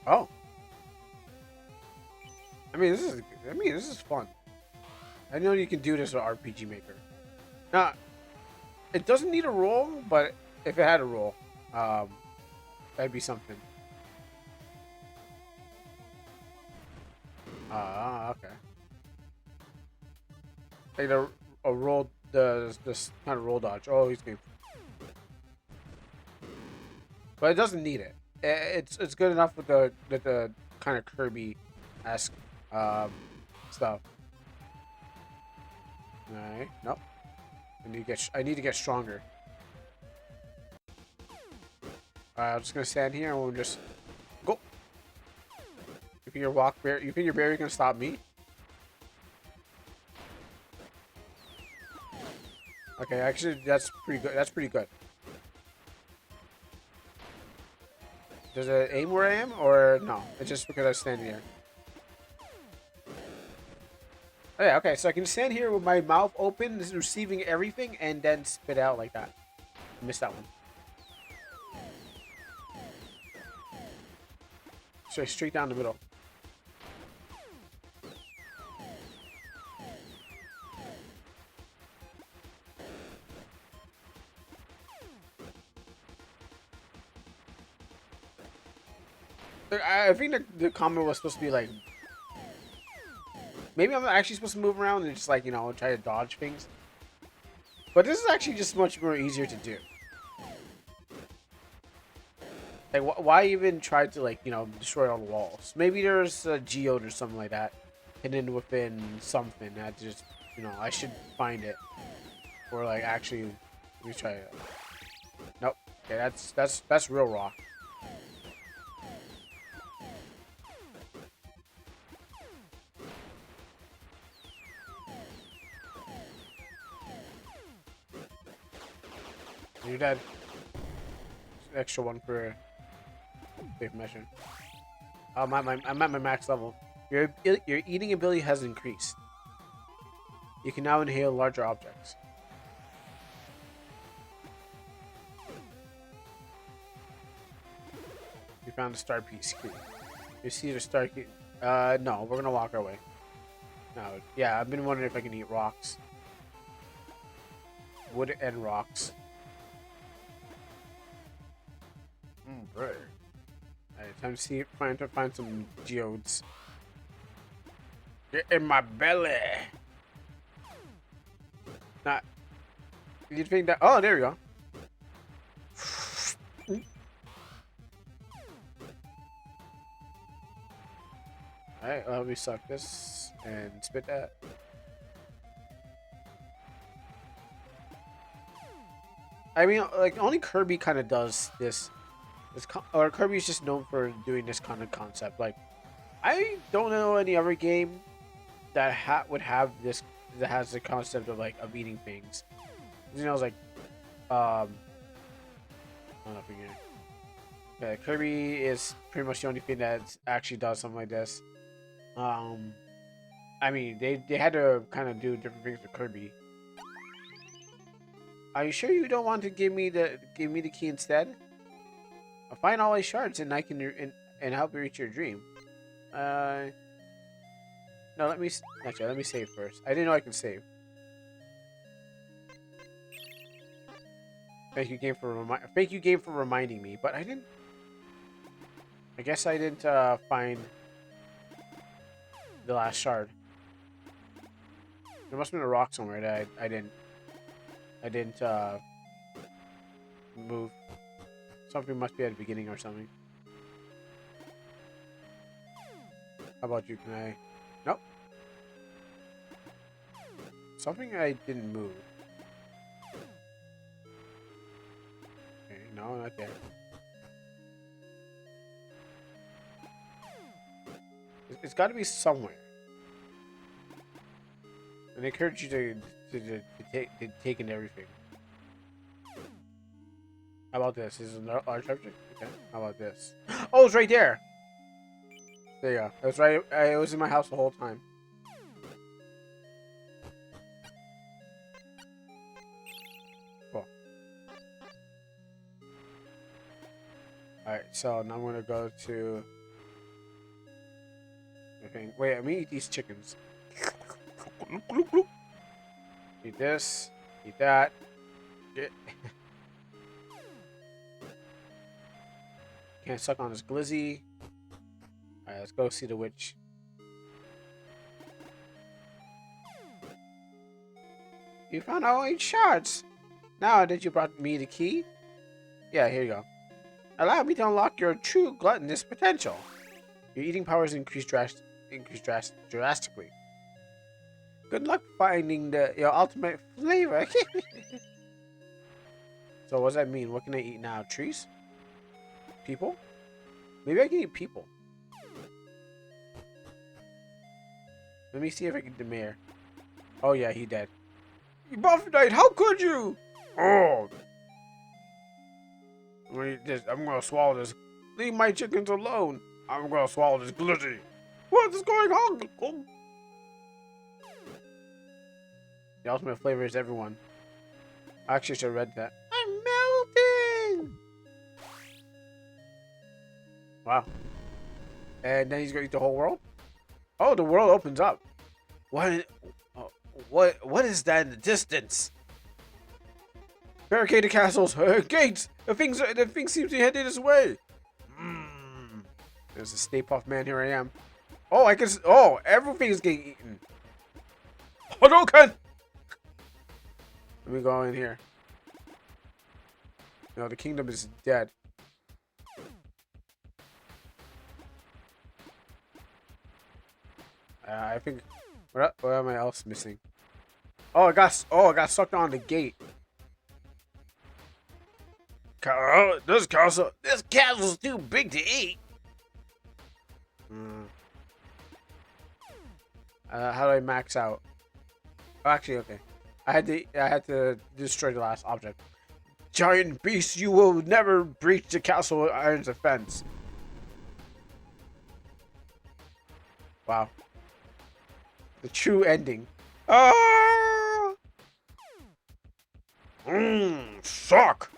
Oh. I mean this is fun. I know you can do this with RPG Maker. Now, it doesn't need a roll, but if it had a roll, that'd be something. Okay. Like a roll, this kind of roll dodge. Oh, he's good. But it doesn't need it. It's good enough with the kind of Kirby-esque stuff. Alright, nope. I need to get stronger. Alright, I'm just gonna stand here and we'll just go. You think your berry gonna stop me? Okay, actually that's pretty good. That's pretty good. Does it aim where I am or no? It's just because I stand here. Oh, yeah, okay, so I can stand here with my mouth open, receiving everything, and then spit out like that. I missed that one. Straight down the middle. I think the comment was supposed to be like... Maybe I'm actually supposed to move around and just like, you know, try to dodge things. But this is actually just much more easier to do. Like, why even try to, like, you know, destroy all the walls? Maybe there's a geode or something like that hidden within something that just, you know, I should find it. Or, like, actually, let me try it. Nope. Okay, that's real rock. You're dead. Extra one for safe measure. I'm at my max level. Your eating ability has increased. You can now inhale larger objects. You found a star piece key. You see the star key? No, we're gonna walk our way. No, yeah, I've been wondering if I can eat rocks. Wood and rocks. Right. Alright, time to find some geodes. Get in my belly. Not. You think that? Oh, there we go. Alright, let me suck this and spit that. I mean, like only Kirby kind of does this. Or Kirby's just known for doing this kind of concept. Like I don't know any other game that would have this that has the concept of eating things. You know, it's like I don't know if we can. Yeah, Kirby is pretty much the only thing that actually does something like this. Um, I mean, they had to kind of do different things with Kirby. Are you sure you don't want to give me the key instead? I'll find all these shards and I can and help you reach your dream. No, actually let me save first. I didn't know I could save. Thank you game for reminding me, but I didn't. I guess I didn't find the last shard. There must have been a rock somewhere that I didn't move. Something must be at the beginning or something. How about you? Can I? Nope. Something I didn't move. Okay, no, not there. It's got to be somewhere. And I encourage you to take in everything. How about this? Is it a large subject? Okay. How about this? Oh, it's right there. There you go. It was right. It was in my house the whole time. Cool. All right. So now I'm gonna go to. Okay. Wait. I'm gonna eat these chickens. Eat this. Eat that. Get. Can't suck on this glizzy. Alright, let's go see the witch. You found all 8 shards. Now that you brought me the key. Yeah, here you go. Allow me to unlock your true gluttonous potential. Your eating powers increase drastically. Good luck finding your ultimate flavor. So what does that mean? What can I eat now? Trees? People? Maybe I can eat people. Let me see if I can get the mayor. Oh yeah, he dead. You Buff Knight, how could you? Oh. I'm gonna swallow this. Leave my chickens alone. I'm gonna swallow this glizzy. What is going on? Oh. The ultimate flavor is everyone. I actually should have read that. I'm melting! Wow. And then he's gonna eat the whole world? Oh, the world opens up. What is that in the distance? Barricaded castles, gates. The thing seems to be headed this way. There's a Stay Puft Man. Here I am. Oh, I can. Oh, everything is getting eaten. Hadouken! Let me go in here. No, the kingdom is dead. I think. What am I else missing? Oh, I got sucked on the gate. This castle's too big to eat. How do I max out? Oh, actually, okay. I had to destroy the last object. Giant beast, you will never breach the castle iron's defense. Wow. The true ending. Ah! Suck!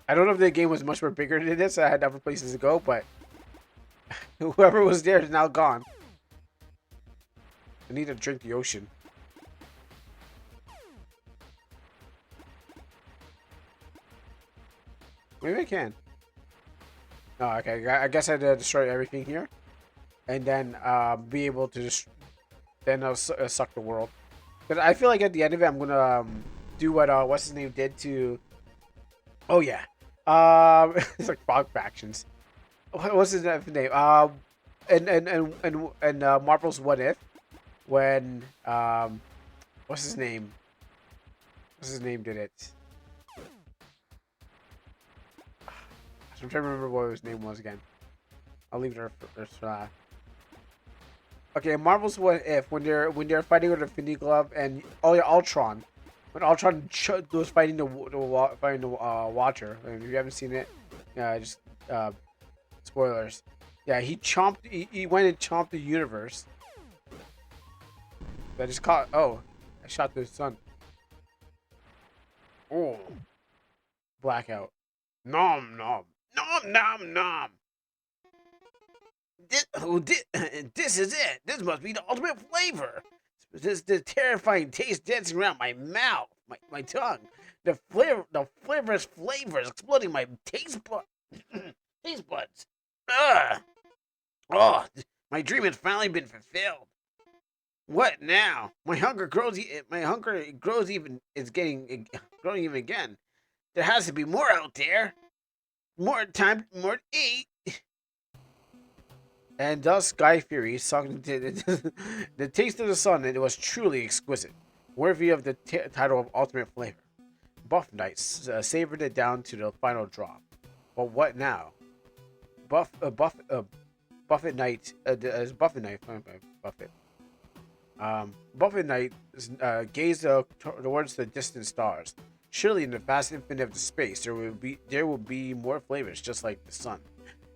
I don't know if the game was much more bigger than this. I had other places to go, but whoever was there is now gone. I need to drink the ocean. Maybe I can. No, okay. I guess I had to destroy everything here, and then be able to just then I'll suck the world. Because I feel like at the end of it, I'm gonna do what what's his name did to. Oh yeah, it's like Frog Factions. What's his name? And Marvel's What If. when what's his name? What's his name did it? I'm trying to remember what his name was again. I'll leave it for that. Okay, Marvel's What If when they're fighting with Infinity Glove and oh yeah, Ultron. When Ultron was fighting the Watcher. If you haven't seen it, just spoilers. Yeah, he went and chomped the universe. I just caught. Oh, I shot the sun. Oh, blackout. Nom nom nom nom nom. This is it. This must be the ultimate flavor. The terrifying taste dancing around my mouth, my tongue. The flavorous flavors exploding my taste buds. Ugh. Oh, my dream has finally been fulfilled. What now? My hunger grows. My hunger grows even. Is getting growing even again. There has to be more out there. More time. More to eat. And thus Guy Fury sucked the taste of the sun, and it was truly exquisite, worthy of the title of Ultimate Flavor. Buff Knight savored it down to the final drop. But what now? Buffett Knight, Buffett Knight, Buffett. Buffett Knight gazed towards the distant stars. Surely, in the vast infinite of the space, there will be more flavors, just like the sun.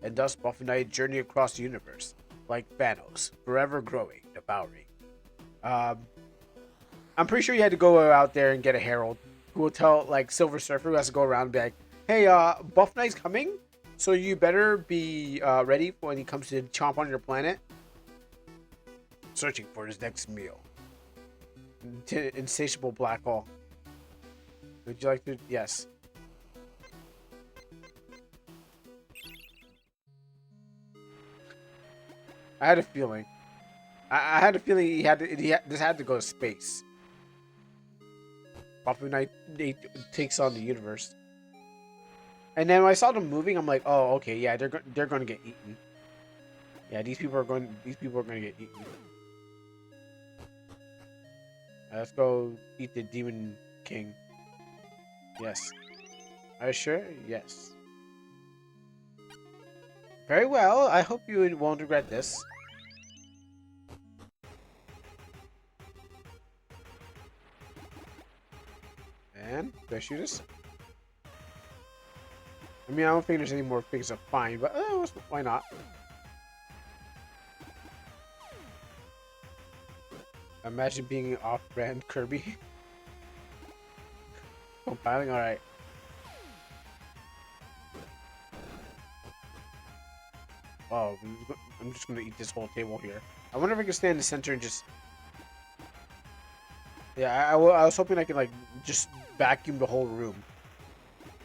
And thus Buffett Knight journey across the universe, like Thanos, forever growing, devouring. I'm pretty sure you had to go out there and get a herald who will tell, like, Silver Surfer, who has to go around and be like, hey, Buff Knight's coming, so you better be ready for when he comes to chomp on your planet. Searching for his next meal. Insatiable black hole. Would you like to? Yes. I had a feeling. I had a feeling this had to go to space. Buffy Knight takes on the universe. And then when I saw them moving, I'm like, oh, okay, yeah, they're going to get eaten. Yeah, these people are going to get eaten. Let's go eat the Demon King. Yes. Are you sure? Yes. Very well. I hope you won't regret this. And do I shoot this? I mean, I don't think there's any more things to find, but why not? Imagine being off-brand Kirby. Compiling, alright. Oh, I'm just gonna eat this whole table here. I wonder if I can stay in the center and just... Yeah, I was hoping I could, like, just vacuum the whole room.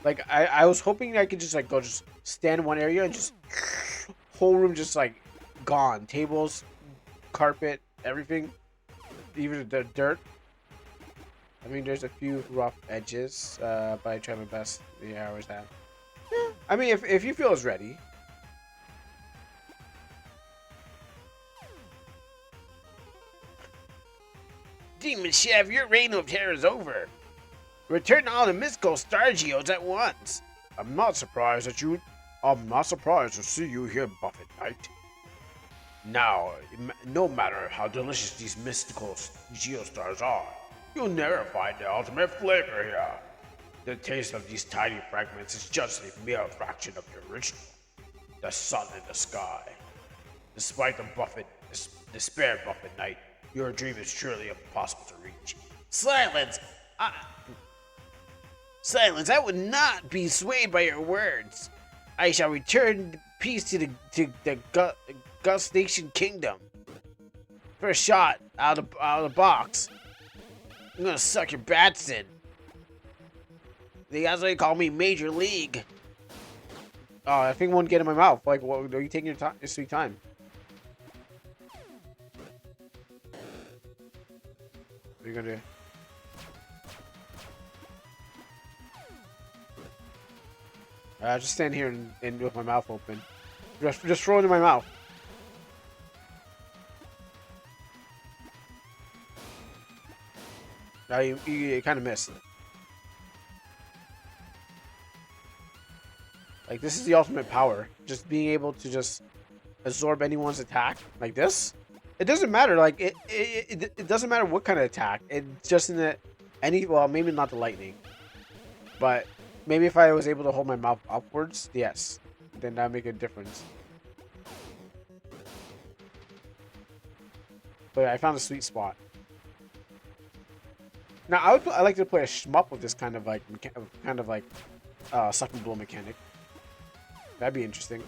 Like, I was hoping I could just, like, go just stand in one area and just... Whole room just, like, gone. Tables, carpet, everything. Even the dirt. I mean, there's a few rough edges, but I try my best. Yeah, I always have. Yeah. I mean, if you feel it's ready. Demon Chef, your reign of terror is over. Return all the mystical star geodes at once. I'm not surprised to see you here, Buffett Knight. Now, no matter how delicious these mystical geostars are, you'll never find the ultimate flavor here. The taste of these tiny fragments is just a mere fraction of the original. The sun in the sky. Despite the despair, Buffett Knight, your dream is truly impossible to reach. Silence! Silence! I would not be swayed by your words. I shall return peace to the Gust Nation Kingdom. First shot out of the box. I'm gonna suck your bats in. They also call me Major League. Oh, I think one get in my mouth. Like, what are you taking your sweet time? What are you gonna do? Just stand here and with my mouth open. Just throw it in my mouth. You kind of missed. Like, this is the ultimate power. Just being able to just absorb anyone's attack like this. It doesn't matter. Like, it doesn't matter what kind of attack. It's just in the well, maybe not the lightning, but maybe if I was able to hold my mouth upwards, yes, then that'd make a difference. But I found a sweet spot. Now I like to play a shmup with this kind of like suck and blow mechanic. That'd be interesting.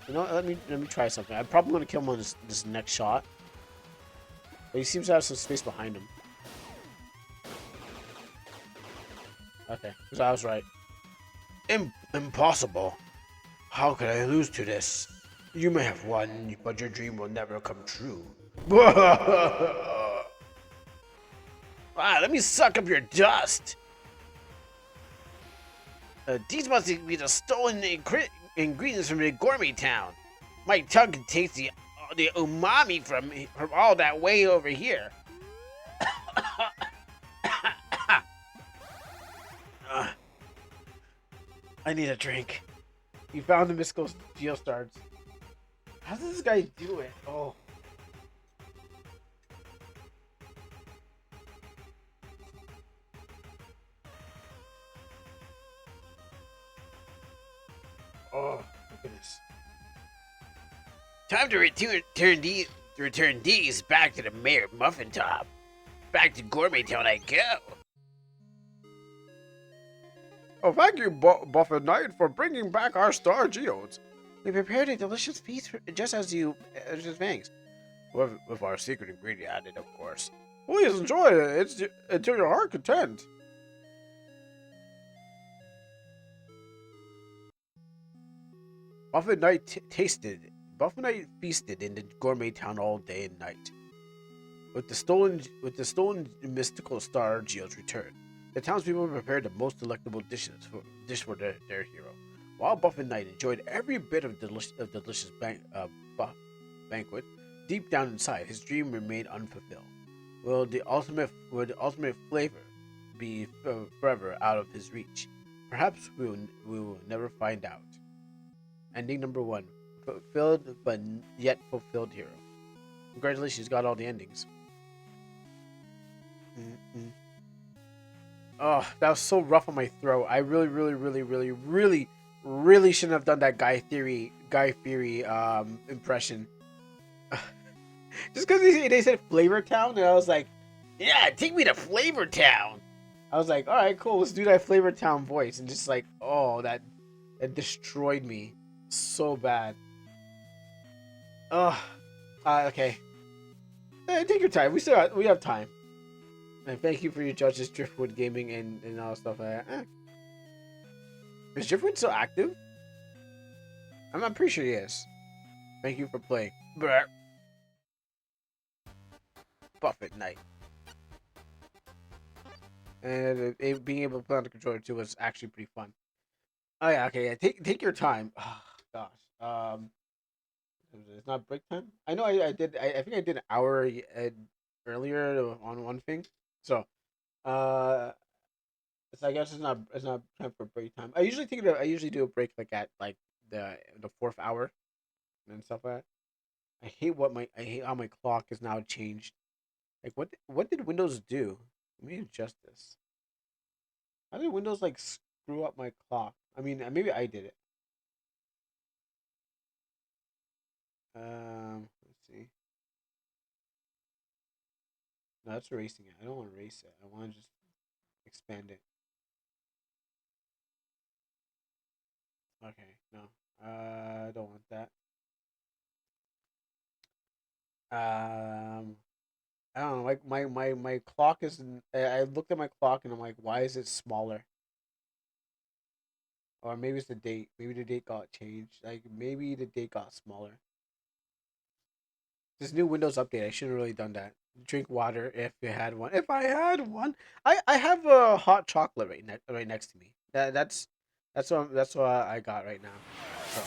You know, let me try something. I'm probably gonna kill him on this next shot. But he seems to have some space behind him. Okay, so I was right. Impossible. How could I lose to this? You may have won, but your dream will never come true. Let me suck up your dust. These must be the stolen ingredients from the gourmet town. My tongue can taste the umami from all that way over here. I need a drink. You found the mystical geostards. How does this guy do it? Oh. Oh, goodness. Time to return these back to the Mayor Muffin Top. Back to Gourmet Town I go. Oh, thank you, Buffett Knight, for bringing back our star geodes. We prepared a delicious feast just as you, just thanks. With our secret ingredient added, of course. Please enjoy it. It's until your heart content. Buffett Knight Buffett Knight feasted in the gourmet town all day and night. With the stolen mystical star geodes returned, the townspeople prepared the most delectable dish for their hero. While Buffett Knight enjoyed every bit of delicious banquet, deep down inside, his dream remained unfulfilled. Will the ultimate flavor be forever out of his reach? Perhaps we will never find out. Ending number 1. Fulfilled but yet fulfilled hero. Congratulations, you got all the endings. Oh, that was so rough on my throat. I really shouldn't have done that Guy Fieri impression. Just because they said Flavor Town, and I was like, yeah, take me to Flavor Town. I was like, all right, cool, let's do that Flavor Town voice, and just like, oh, that destroyed me so bad. Okay. Take your time. We have time. And thank you for your judges, Driftwood Gaming and all stuff like that. Is Driftwood still active? I'm pretty sure he is. Thank you for playing. Buffett Knight. And being able to play on the controller too was actually pretty fun. Oh yeah, okay, yeah. Take your time. Oh, gosh. It's not break time. I know I did. I think I did an hour earlier on one thing. So, uh, so I guess it's not time for break time. I usually do a break like at like the fourth hour and stuff like that. I hate how my clock is now changed. Like what did Windows do? Let me adjust this. How did Windows like screw up my clock? I mean, maybe I did it. Let's see. No, that's erasing it. I don't want to erase it. I want to just expand it. Okay, no. I don't want that. Um, I don't know. Like my clock is. I looked at my clock and I'm like, why is it smaller? Or maybe it's the date. Maybe the date got changed. Like maybe the date got smaller. This new Windows update. I should have really done that. Drink water if you had one. If I had one, I have a hot chocolate right next to me. That's what I got right now. So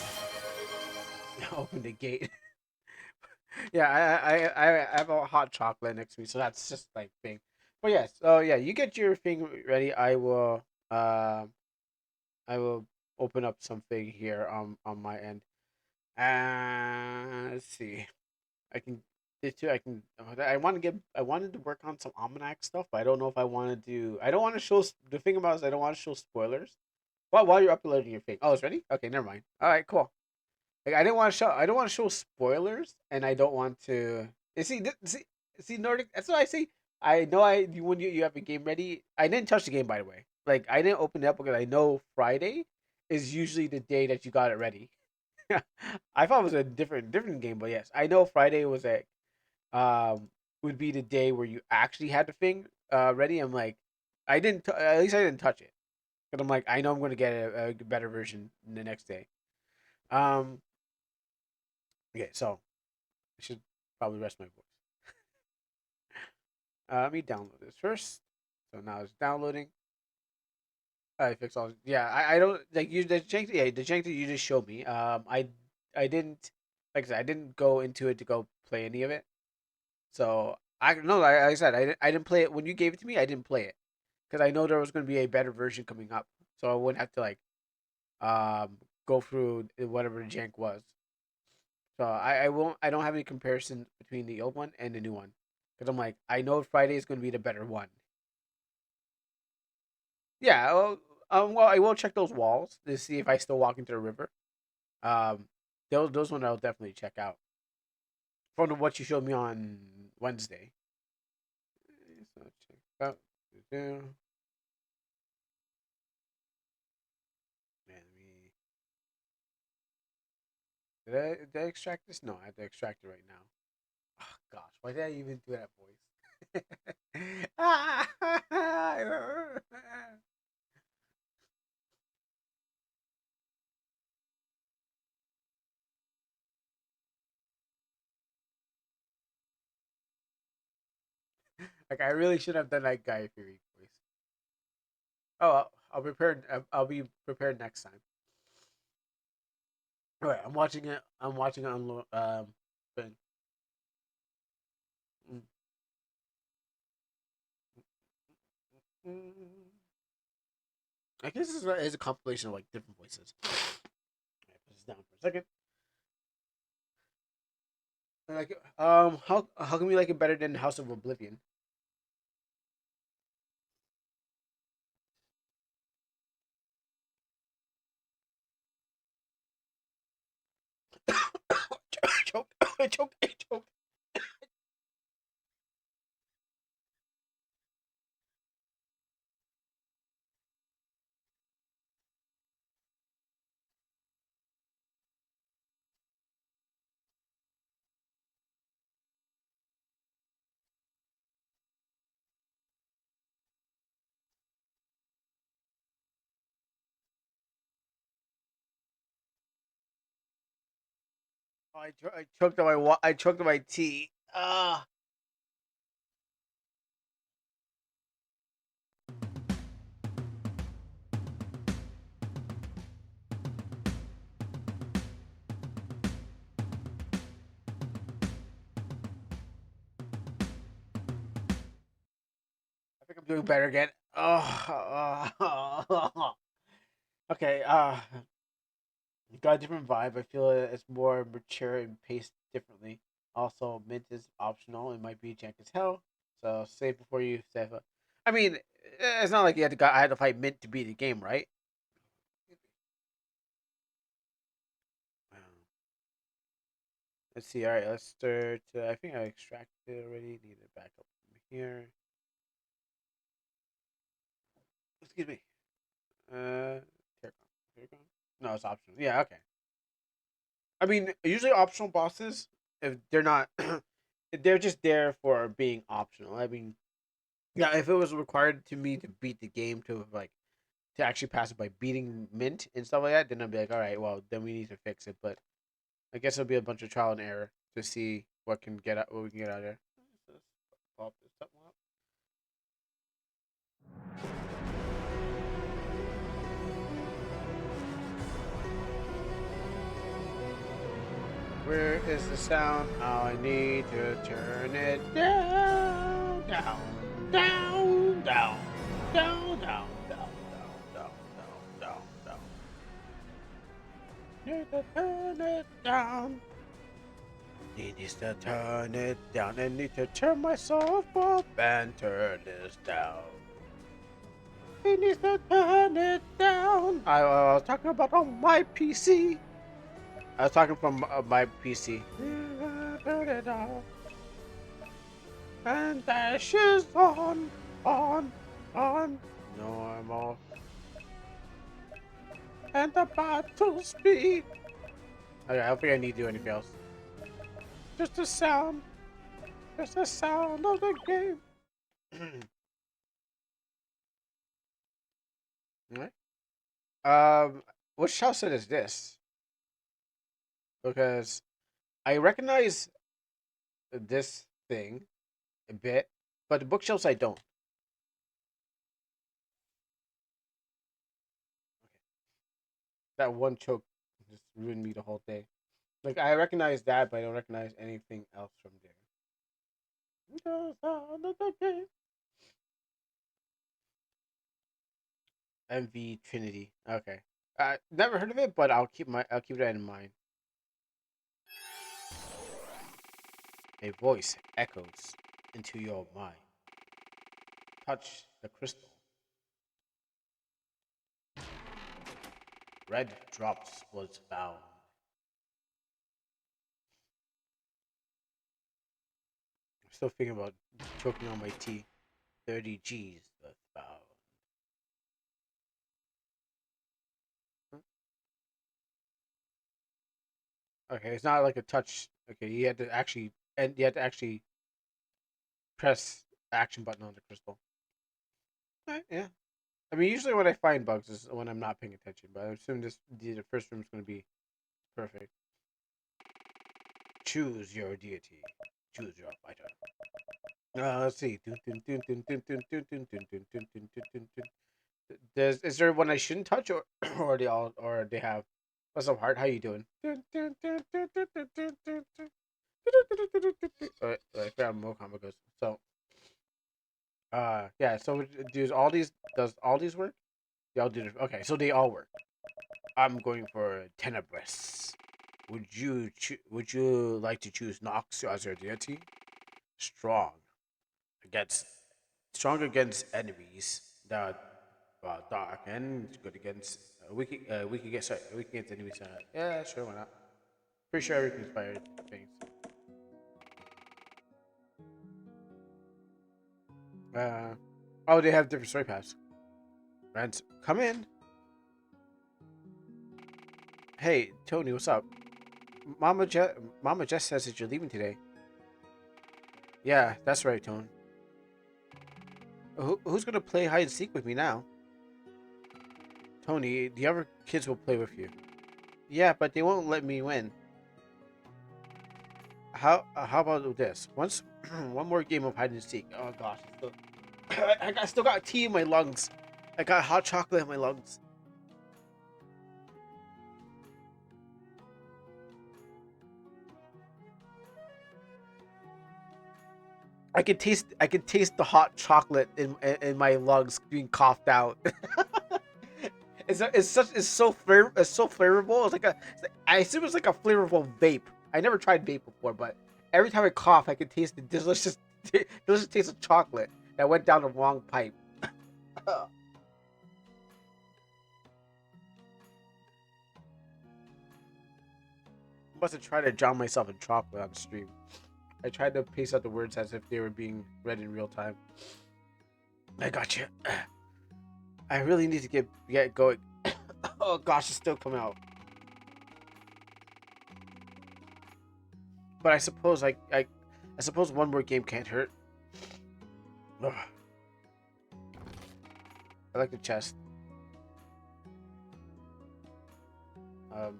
open the gate. Yeah, I have a hot chocolate next to me, so that's just like big. But yes, so yeah, you get your thing ready. I will open up something here on my end. Let's see. I can this too. I can. I want to get. I wanted to work on some almanac stuff, but I don't know if I want to do. I don't want to show. The thing about it is I don't want to show spoilers. Well, while you're uploading your thing. Oh, it's ready. Okay, never mind. All right, cool. Like I didn't want to show. I don't want to show spoilers, and I don't want to. You see, see, Nordic. That's what I say. I know. When you have a game ready. I didn't touch the game, by the way. Like I didn't open it up because I know Friday is usually the day that you got it ready. I thought it was a different game, but yes, I know Friday was a would be the day where you actually had the thing ready. I'm like, at least I didn't touch it, but I'm like, I know I'm going to get a better version the next day. Um, okay, so I should probably rest my voice. Let me download this first. So now it's downloading. I fix all. Yeah, I don't like you. The jank. Yeah, the jank that you just showed me. I didn't like I said, I didn't go into it to go play any of it. So I no, like I said, I didn't play it when you gave it to me. I didn't play it because I know there was going to be a better version coming up, so I wouldn't have to like go through whatever the jank was. So I won't. I don't have any comparison between the old one and the new one because I'm like I know Friday is going to be the better one. Yeah. Well, I will check those walls to see if I still walk into the river. Um, those one I'll definitely check out from what you showed me on Wednesday. So check out. Man, did I extract this? No, I have to extract it right now. Oh gosh, why did I even do that voice? Like I really should have done that Guy Fury voice. Oh, I'll prepare. I'll be prepared next time. All right, I'm watching it. I'm watching it on thing. Mm, mm. I guess this is a compilation of like different voices. All right, put this down for a second. Like, how can we like it better than House of Oblivion? Choke, choke, choke. Oh, I choked on my I choked on my tea. Ah, I think I'm doing better again. Oh, okay. Got a different vibe. I feel it's more mature and paced differently. Also, mint is optional. It might be jank as hell. So save before you save. I mean, it's not like you had to. I had to fight mint to beat the game, right? Let's see. All right, let's start. I think I extracted already. Need it back up from here. Excuse me. Terracon. No, it's optional. Yeah, okay. I mean, usually optional bosses, if they're not, they're just there for being optional. I mean, yeah, if it was required to me to beat the game to like to actually pass it by beating mint and stuff like that, then I'd be like, all right, well, then we need to fix it. But I guess it'll be a bunch of trial and error to see what we can get out of there. Pop this up. Where is the sound? I need to turn it down, down, down, down, down, down, down, down, down, down, down. Need to turn it down. He needs to turn it down. I need to turn myself up and turn this down. He needs to turn it down. I was talking about on my PC. I was talking from my PC. Turn it down. And dashes on, on. Normal. And the battle speed. Okay, I don't think I need to do anything else. Just the sound. Just the sound of the game. Alright. Which house set is this? Because I recognize this thing a bit, but the bookshelves I don't. That one choke just ruined me the whole day. Like I recognize that, but I don't recognize anything else from there. The sound of the game. MV Trinity. Okay. Never heard of it, but I'll keep that in mind. A voice echoes into your mind. Touch the crystal. Red drops was found. I'm still thinking about choking on my tea. 30 G's was found. Okay, it's not like a touch. Okay, you had to actually press the action button on the crystal. Alright, yeah. I mean, usually when I find bugs is when I'm not paying attention, but I assume the first room is going to be perfect. Choose your deity. Choose your fighter. Let's see. Is there one I shouldn't touch, or or they have? What's up, Heart? How you doing? I found more combos. So, yeah. So, does all these work? They all do. Okay, so they all work. I'm going for Tenebris. Would you like to choose Nox as your deity? Strong against against enemies that dark and good against weak against enemies. Yeah, sure, why not? Pretty sure everything's fire things. Uh, oh, they have different story paths. Rents, come in. Hey, Tony, what's up? Mama Jess says that you're leaving today. Yeah, that's right, Tone. Who's gonna play hide and seek with me now? Tony, the other kids will play with you. Yeah, but they won't let me win. How about this? Once one more game of hide and seek. Oh gosh, I still got tea in my lungs. I got hot chocolate in my lungs. I can taste the hot chocolate in my lungs being coughed out. It's so flavorful. I assume it's like a flavorful vape. I never tried vape before, but every time I cough, I can taste the delicious delicious taste of chocolate that went down the wrong pipe. Must have tried to drown myself in chocolate on stream. I tried to pace out the words as if they were being read in real time. I got you. I really need to get going. Oh gosh, it's still coming out. But I suppose one more game can't hurt. Ugh. I like the chest. I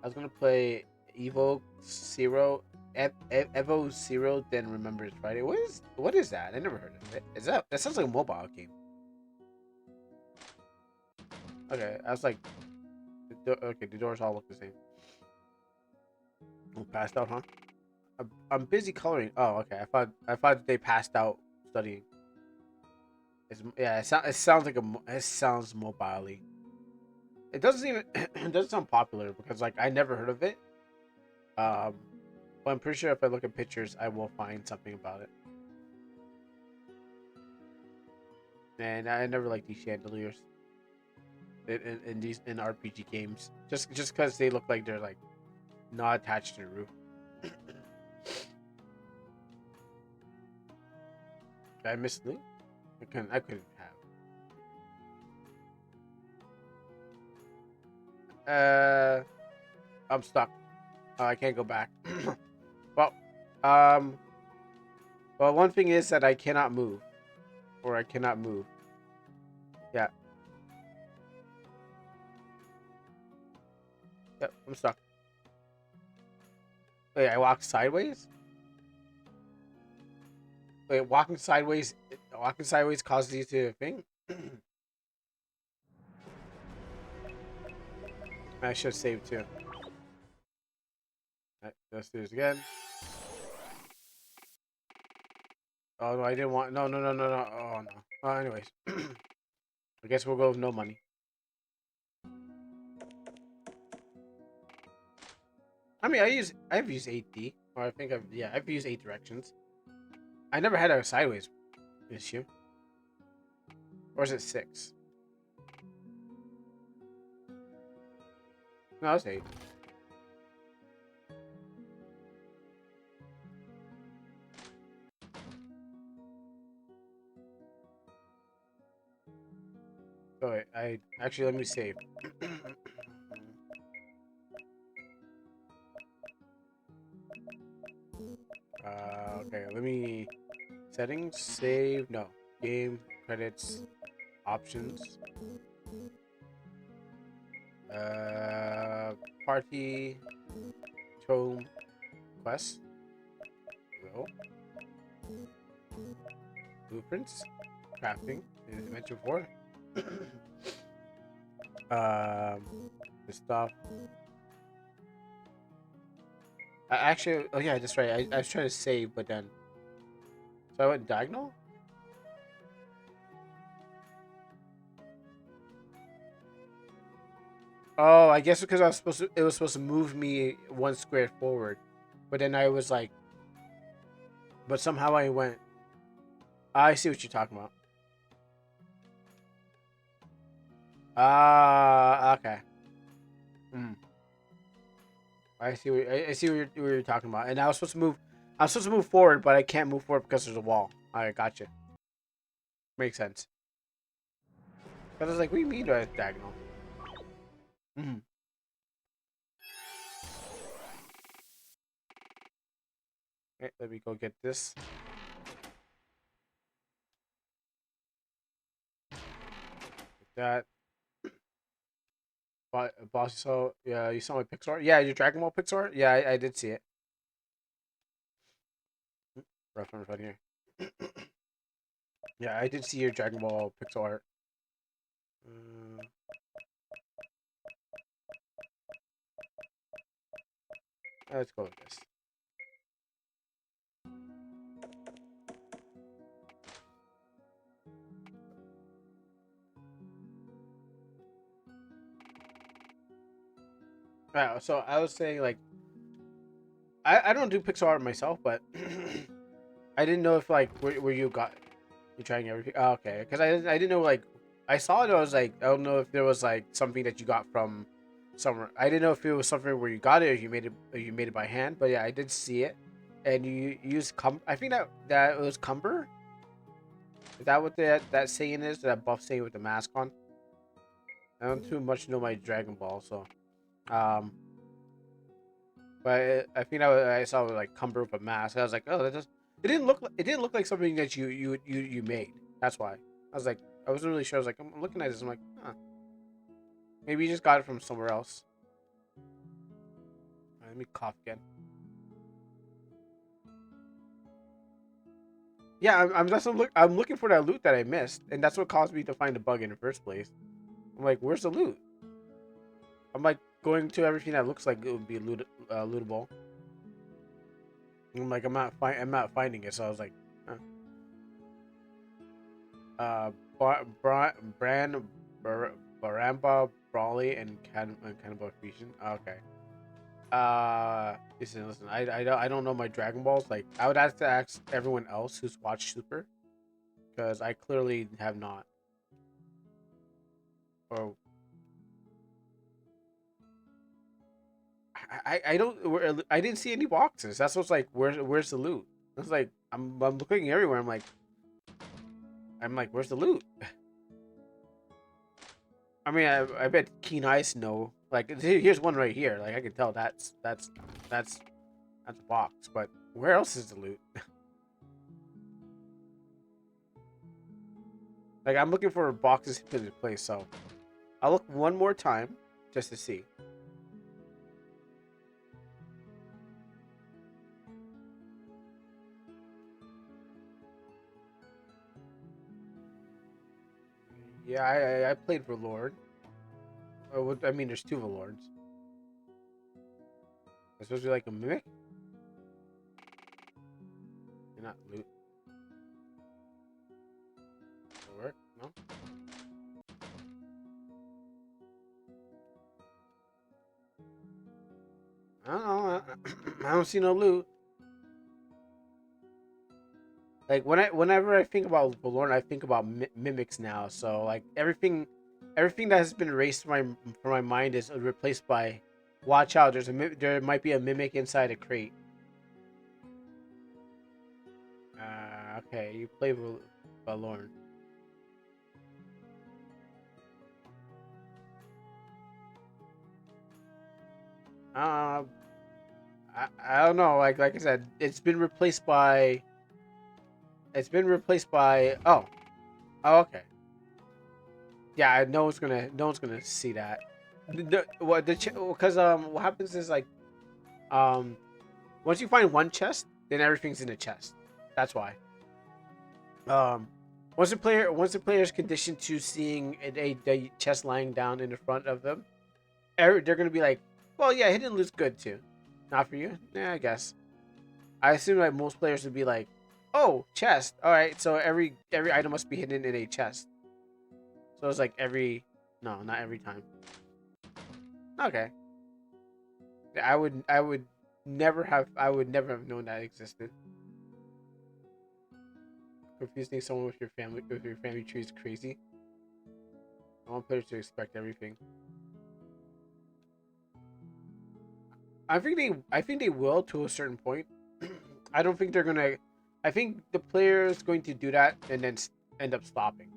was gonna play Evo Zero, Evo Zero, then Remember Friday. What is that? I never heard of it. Is that sounds like a mobile game? Okay, I was like, okay, the doors all look the same. Passed out, huh? I'm busy coloring. Oh, okay. I thought they passed out studying. It sounds like it sounds mobile. It doesn't even it doesn't sound popular because like I never heard of it. Um, but I'm pretty sure if I look at pictures, I will find something about it. And I never like these chandeliers in these in RPG games, just because they look like they're like not attached to the roof. Did I miss Link? I couldn't have. I'm stuck. I can't go back. well, um, well, one thing is that I cannot move, or I cannot move. Yeah. Yep. I'm stuck. Wait, I walked sideways. Wait, walking sideways. Walking sideways causes you to think. I should save too. Alright, let's do this again. Oh no, I didn't want. No, no, no, no, no. Oh no. Anyways, I guess we'll go with no money. I mean, I've used 8D, or I think I've used 8 directions. I never had a sideways issue, or is it 6? No, it's 8. Oh wait, I actually let me save. Okay, let me settings, save, no, game, credits, options, party, tome, quest, row, blueprints, crafting, as I mentioned before. The stuff. Actually, oh yeah, that's right. I was trying to save, but then so I went diagonal. Oh, I guess because it was supposed to move me 1 square forward, but then I was like, but somehow I went. I see what you're talking about. Okay. Hmm. I see. I see what you're talking about. And I was supposed to move. I was supposed to move forward, but I can't move forward because there's a wall. I got you. Makes sense. But I was like, what do you mean by diagonal? Hmm. Okay, let me go get this. Get that. Boss, so yeah, you saw my Pixar. Yeah, your Dragon Ball Pixar. Yeah, I did see it. Reference right here. Yeah, I did see your Dragon Ball Pixel art. Uh, let's go with this. So I was saying like I don't do pixel art myself, but I didn't know if like where you got you trying everything. Oh, okay, because I didn't know like I saw it. I was like I don't know if there was like something that you got from somewhere. I didn't know if it was something where you got it or you made it by hand. But yeah, I did see it, and you use I think that it was Cumber. Is that what that saying is? That buff saying with the mask on? I don't too much know my Dragon Ball, so um. But I think I saw like Cumber with a mask. I was like, oh, that just it didn't look like something that you made. That's why I was like, I wasn't really sure. I was like, I'm looking at this. I'm like, huh, maybe you just got it from somewhere else. Let me cough again. Yeah, I'm looking for that loot that I missed, and that's what caused me to find the bug in the first place. I'm like, where's the loot? I'm like going to everything that looks like it would be lootable. I'm like, I'm not finding it. So I was like, huh. Bran, Baramba, Brawley, and Cannibal Fusion. Okay. Listen. I don't know my Dragon Balls. Like, I would have to ask everyone else who's watched Super, because I clearly have not. Or I don't. I didn't see any boxes. That's what's like. Where's the loot? I was like, I'm looking everywhere. I'm like, where's the loot? I mean, I bet Keen Eyes know. Like, here's one right here. Like, I can tell that's a box. But where else is the loot? Like, I'm looking for boxes in this place. So I'll look one more time just to see. Yeah, I played Lord. I mean, there's two Lords. It's supposed to be like a mimic. You're not loot. Does it work? No. I don't know. I don't see no loot. Like whenever I think about Valorn, I think about mimics now. So like everything that has been erased from my mind is replaced by, watch out. There might be a mimic inside a crate. Okay, you play Valorn. Uh, I don't know. Like I said, it's been replaced by. It's been replaced by. Oh, okay. Yeah, no one's gonna see that. Because what happens is like um once you find one chest, then everything's in the chest. That's why. Um, once the player is conditioned to seeing a chest lying down in the front of them, they're gonna be like, well, yeah, hidden loot's good too. Not for you? Yeah, I guess. I assume like most players would be like, oh, chest. All right, so every item must be hidden in a chest. So it's like no, not every time. Okay. Yeah, I would never have known that existed. Confusing someone with your family tree is crazy. I want players to expect everything. I think they will to a certain point. I don't think they're gonna. I think the player is going to do that and then end up stopping.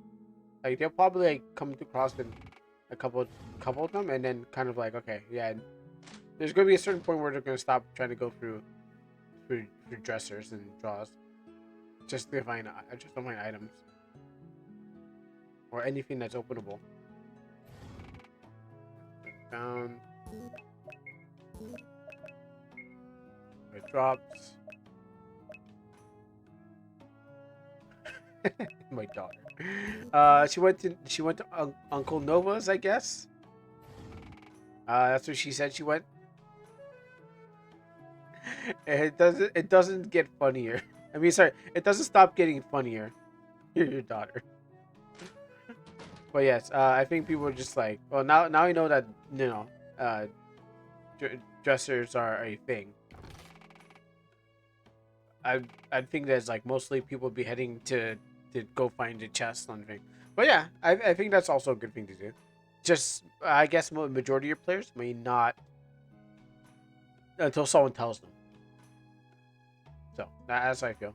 Like they'll probably like come across in a couple of them and then kind of like, okay, yeah. There's gonna be a certain point where they're gonna stop trying to go through dressers and draws, just to find items or anything that's openable. Down. It drops. My daughter. She went to Uncle Nova's, I guess. That's what she said. She went. It doesn't get funnier. I mean, sorry, it doesn't stop getting funnier. You're your daughter. But yes, I think people are just like, well, now I know that uh, dressers are a thing. I think there's like mostly people be heading to go find the chest on thing. But yeah, I think that's also a good thing to do. Just I guess majority of your players may not until someone tells them. So that's how I feel.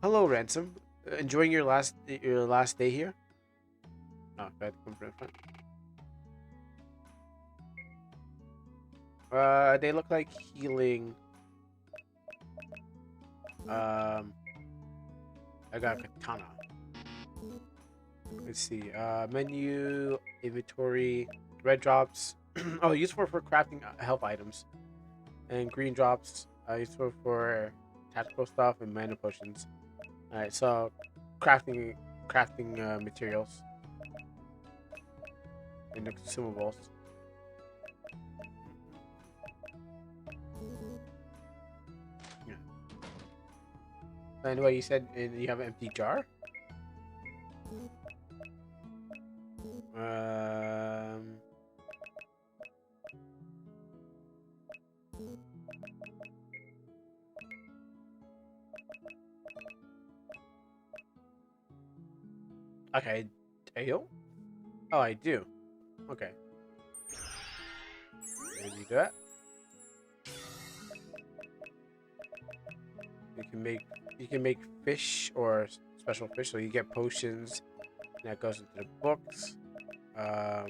Hello, Ransom. Enjoying your last day here? Oh, bad. Come from the front. They look like healing. I got a katana. Let's see. Menu, inventory, red drops. Oh, useful for crafting health items, and green drops. Useful for tactical stuff and mana potions. All right, so crafting materials and the consumables. And what you said, you have an empty jar? Um. Okay. I don't? Oh, I do. Okay. Can you do that? You can make fish or special fish, so you get potions. And that goes into the books. I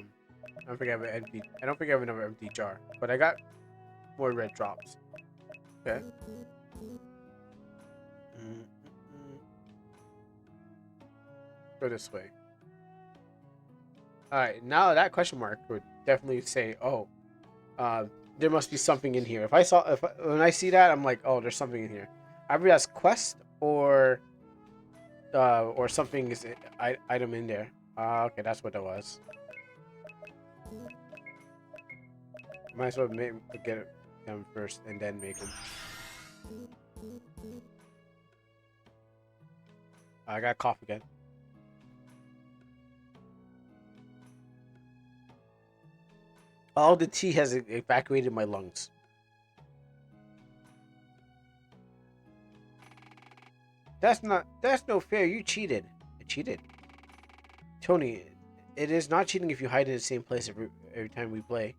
don't think I have an empty. I don't think I have another empty jar, but I got more red drops. Okay. Mm, Go this way. All right. Now that question mark would definitely say, "Oh, there must be something in here." When I see that, I'm like, "Oh, there's something in here." Either that's quest or something is item in there. Okay, that's what that was. Might as well get them first and then make them. I got cough again. All the tea has evacuated my lungs. That's no fair. You cheated. I cheated. Tony, it is not cheating if you hide in the same place every time we play.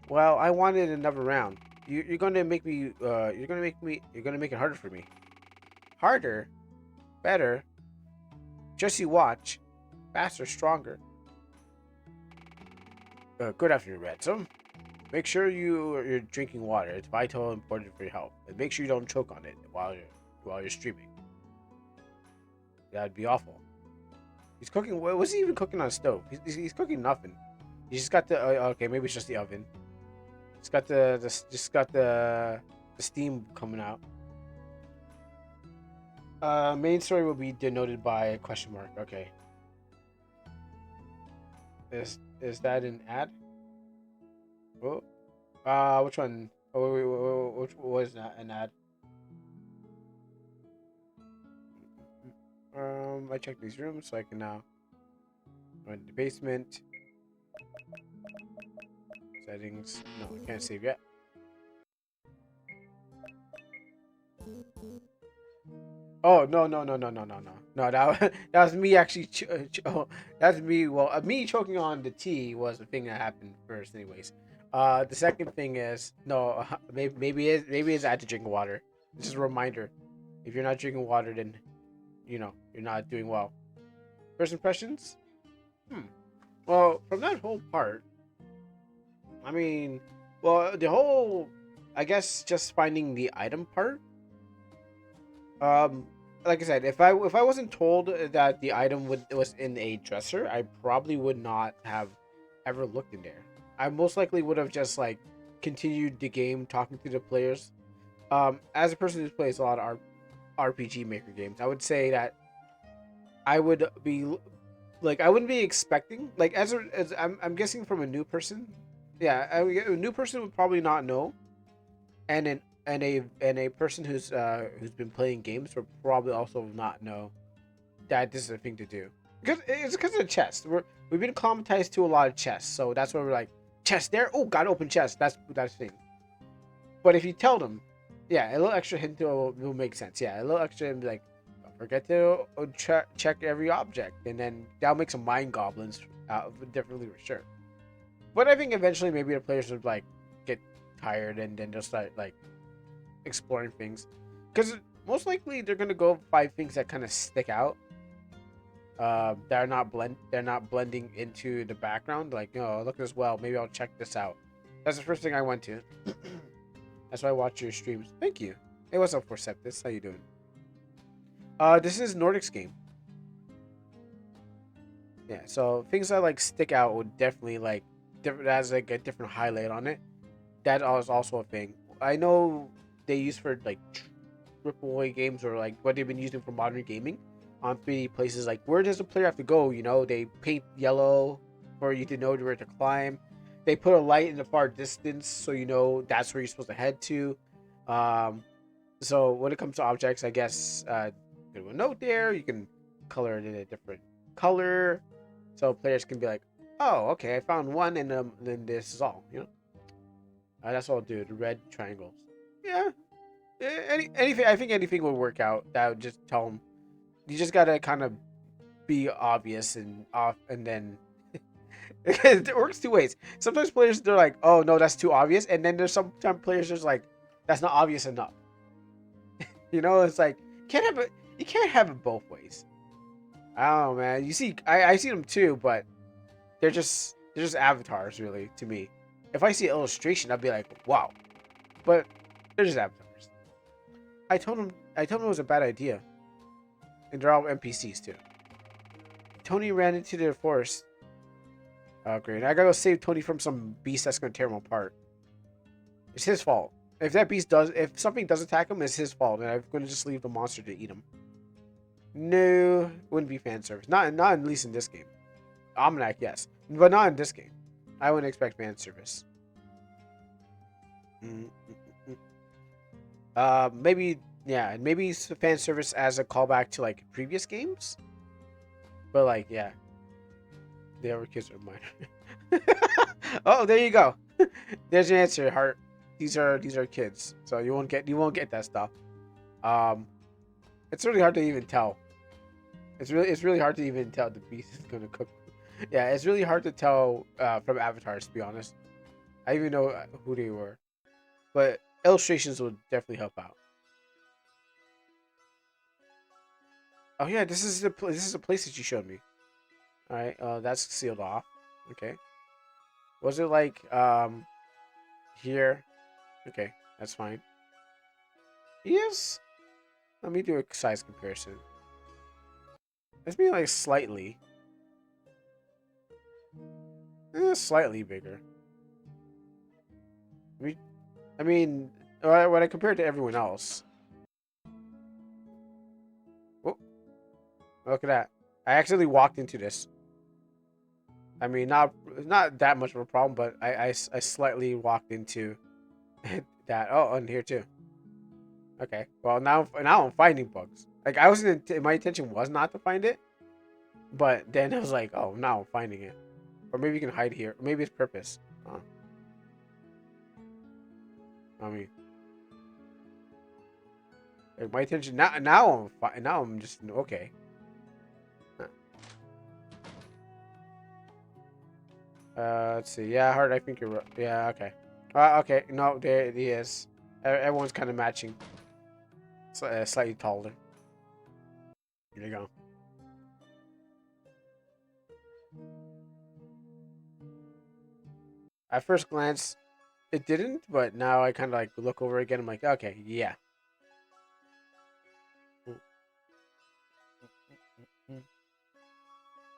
Well, I wanted another round. You're gonna make me. You're gonna make it harder for me. Harder, better. Just you watch. Faster, stronger. Good afternoon, Ransom. Make sure you're drinking water. It's vital and important for your health. And make sure you don't choke on it while you're streaming. That'd be awful. He's cooking. What was he even cooking on a stove? He's cooking nothing. He just got the. Okay, maybe it's just the oven. It's got the steam coming out. Main story will be denoted by a question mark. Okay. Is that an ad? Oh, which one? Oh, which was that an ad? I checked these rooms so I can now go into the basement. Settings. No, I can't save yet. Oh no! That was me actually. That's me. Well, me choking on the tea was the thing that happened first, anyways. The second thing is no. Maybe it's I had to drink water. Just a reminder. If you're not drinking water, then you're not doing well. First impressions. Hmm. Well, from that whole part, I mean, well, the whole, I guess, just finding the item part. Um, like I said, if I wasn't told that the item was in a dresser, I probably would not have ever looked in there. I most likely would have just like continued the game, talking to the players. As a person who plays a lot of RPG Maker games, I would say that I would be like I wouldn't be expecting like as I'm guessing from a new person. Yeah, a new person would probably not know, and a person who's been playing games would probably also not know that this is a thing to do because of chess. We've been acclimatized to a lot of chess, so that's why we're like chess there. Oh, gotta open chess. That's the thing. But if you tell them, yeah, a little extra hint will make sense. Yeah, a little extra and be like, don't forget to check every object, and then that'll make some mind goblins differently for sure. But I think eventually maybe the players would like get tired and then they'll start like exploring things, because most likely they're gonna go find things that kind of stick out. They're not blending into the background. Like, look at this well. Maybe I'll check this out. That's the first thing I went to. That's why I watch your streams. Thank you. Hey, what's up, Forceptus? How you doing? This is Nordic's game. Yeah, so things that like stick out would definitely like different has like a different highlight on it. That is also a thing. I know they use for like triple A games or like what they've been using for modern gaming on 3D places. Like, where does the player have to go? They paint yellow for you to know where to climb. They put a light in the far distance so you know that's where you're supposed to head to. Um, So when it comes to objects, I guess you can do a note there. You can color it in a different color, so players can be like, "Oh, okay, I found one, and then this is all." That's what I'll do. The red triangles. Yeah. Anything. I think anything will work out. That would just tell them. You just gotta kind of be obvious and off, and then it works two ways. Sometimes players they're like, "Oh no, that's too obvious," and then there's sometimes players just like, "That's not obvious enough." It's like can't have it. You can't have it both ways. I don't know, man. You see, I see them too, but they're just avatars, really, to me. If I see an illustration, I'd be like, "Wow," but they're just avatars. I told him it was a bad idea, and they're all NPCs too. Tony ran into the forest. Oh, great! I gotta go save Tony from some beast that's gonna tear him apart. It's his fault. If something does attack him, it's his fault, and I'm gonna just leave the monster to eat him. No, wouldn't be fan service. Not at least in this game. Almanac, yes, but not in this game. I wouldn't expect fan service. Maybe yeah, maybe fan service as a callback to like previous games. But like, yeah, the other kids are mine. Oh, there you go. There's your answer, Heart. These are kids, so you won't get that stuff. Um, it's really hard to even tell. It's really hard to even tell the beast is gonna cook. Yeah, it's really hard to tell from avatars, to be honest. I even know who they were, but illustrations would definitely help out. Oh yeah, this is a place that you showed me. All right, that's sealed off. Okay, was it like here? Okay, that's fine. Yes. Let me do a size comparison. It's being like slightly, slightly bigger. I mean, I mean, when I compare it to everyone else. Oh, look at that! I accidentally walked into this. I mean, not that much of a problem, but I slightly walked into that. Oh, and here too. Okay. Well, now I'm finding bugs. Like I wasn't. My intention was not to find it, but then I was like, oh, now I'm finding it. Or maybe you can hide here. Or maybe it's purpose. I mean, like my intention now I'm just okay. Let's see. Yeah, Hard. I think you're right. Yeah. Okay. Okay. No, there he is. Everyone's kind of matching. Slightly taller. Here you go. At first glance, it didn't, but now I kind of like look over again. I'm like, okay, yeah.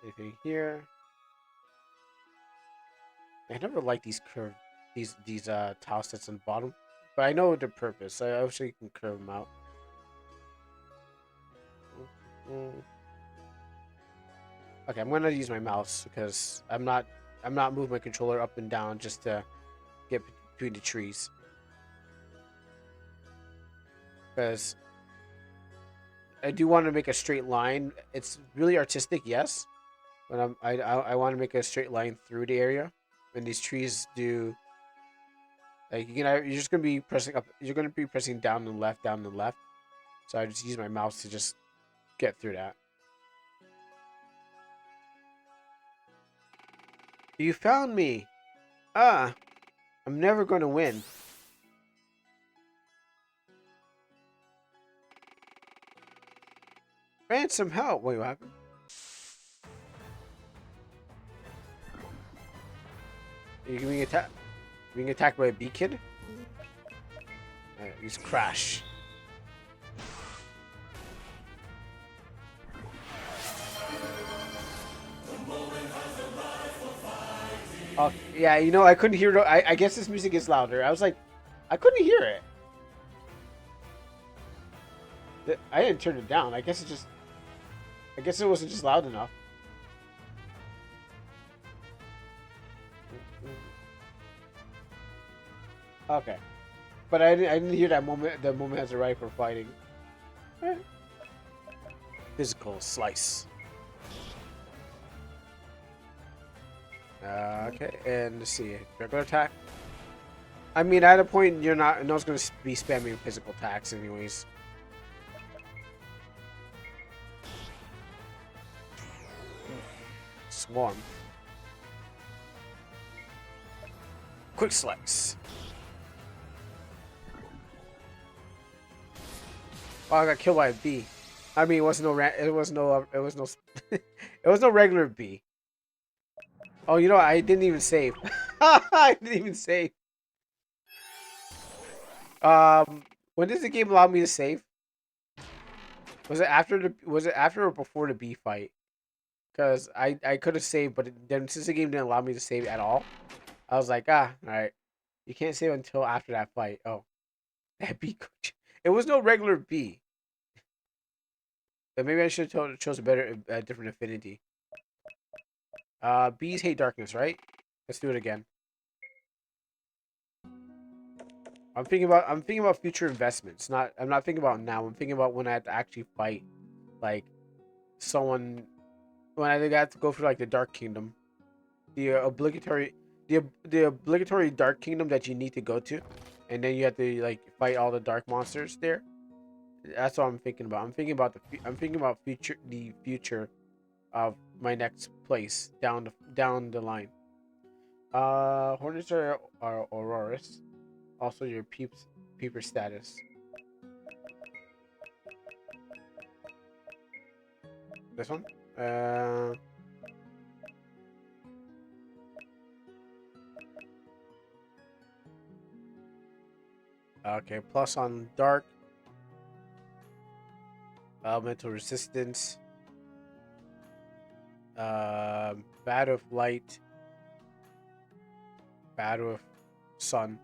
Anything here? I never liked these curved these tile sets on the bottom, but I know the purpose. I actually can curve them out. Okay, I'm gonna use my mouse because I'm not moving my controller up and down just to get between the trees. Because I do want to make a straight line. It's really artistic, yes, but I want to make a straight line through the area, and these trees do like you're just gonna be pressing up. You're gonna be pressing down and left. So I just use my mouse to just get through that. You found me. Ah, I'm never gonna win. Ransom help. Wait, what happened? Are you being attacked? Being attacked by a bee kid? Use crash. Oh yeah, I couldn't hear. I guess this music is louder. I was like, I couldn't hear it. I didn't turn it down. I guess it just. I guess it wasn't just loud enough. Okay. But I didn't hear that moment. The moment has arrived for fighting. Eh. Physical slice. Okay, and let's see. Regular attack. I mean, at a point, you're not. No one's going to be spamming physical attacks, anyways. Swarm. Quick slice. Oh, I got killed by a bee. I mean, it was no. It was no. It was no. It was no regular bee. Oh, you know what? I didn't even save. I didn't even save. When does the game allow me to save? Was it after the? Was it after or before the bee fight? Because I could have saved, but then since the game didn't allow me to save at all, I was like, all right, you can't save until after that fight. Oh, that bee coach. It was no regular bee. But maybe I should have chose a better, different affinity. Bees hate darkness, right? Let's do it again. I'm thinking about future investments. I'm not thinking about now. I'm thinking about when I have to actually fight, like someone. When I got to go through like the Dark Kingdom, the obligatory, the obligatory Dark Kingdom that you need to go to, and then you have to like fight all the dark monsters there. That's what I'm thinking about. I'm thinking about the future of my next place down the line. Hornets are Auroras. Also, your peeper status. This one. Uh, okay. Plus on dark. Elemental resistance. Bad of light. Bad of sun.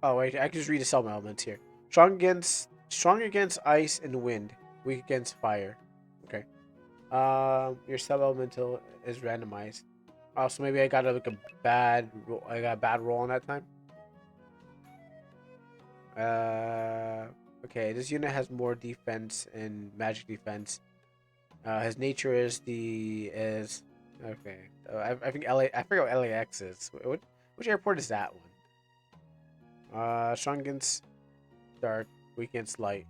Oh wait, I can just read the sub elements here. Strong against ice and wind. Weak against fire. Okay. Your sub elemental is randomized. Oh, so maybe I got I got a bad roll on that time. Okay. This unit has more defense and magic defense. His nature is okay. I think LA. I forget what LAX is. Which airport is that one? Strong against dark, weak against light.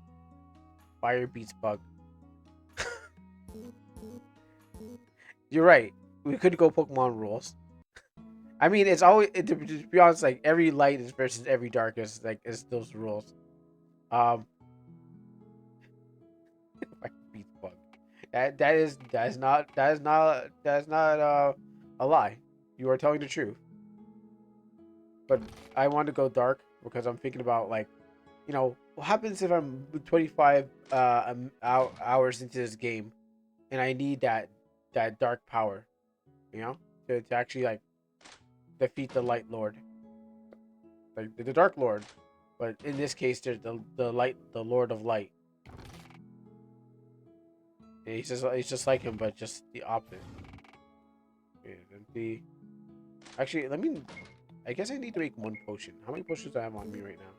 Fire beats bug. You're right. We could go Pokemon rules. I mean, it's always to be honest. Like every light is versus every dark is like is those rules. Um, fire beats bug. That is not a lie. You are telling the truth. But I want to go dark because I'm thinking about like, what happens if I'm 25 hours into this game and I need that dark power, to actually like defeat the light lord, like the dark lord, but in this case there's the lord of light. And he's just like him, but just the opposite. Okay, actually, I guess I need to make one potion. How many potions do I have on me right now?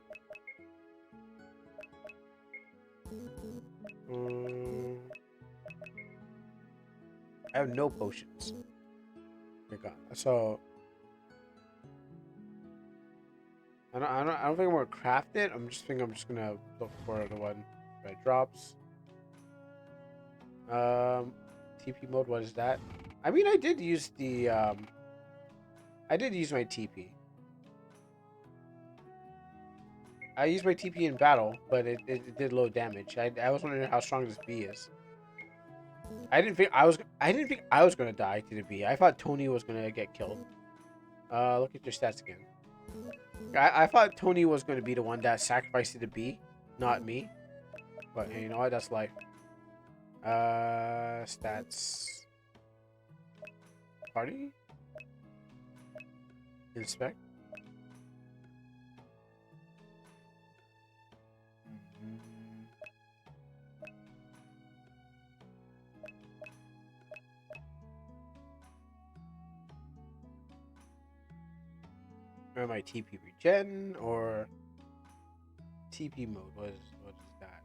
I have no potions. Oh my god. So I don't think I'm gonna craft it. I'm just gonna look for the one that drops. TP mode. What is that? I mean, I did use I did use my TP. I used my TP in battle, but it did low damage. I was wondering how strong this bee is. I didn't think I was gonna die to the bee. I thought Tony was gonna get killed. Look at your stats again. I thought Tony was gonna be the one that sacrificed to the bee, not me. But hey, you know what? That's life. Stats. Party. Inspect. Or my TP regen or TP mode? What is that?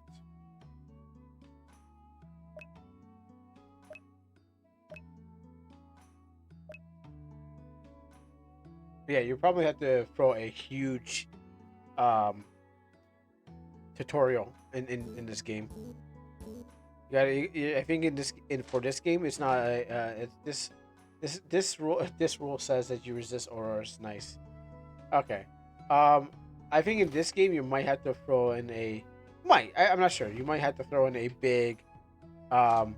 Yeah, you probably have to throw a huge um tutorial in this game. You gotta, I think for this game, it's not it's this rule says that you resist auroras. Nice. Okay. I think in this game you might have to throw in I'm not sure. You might have to throw in a big um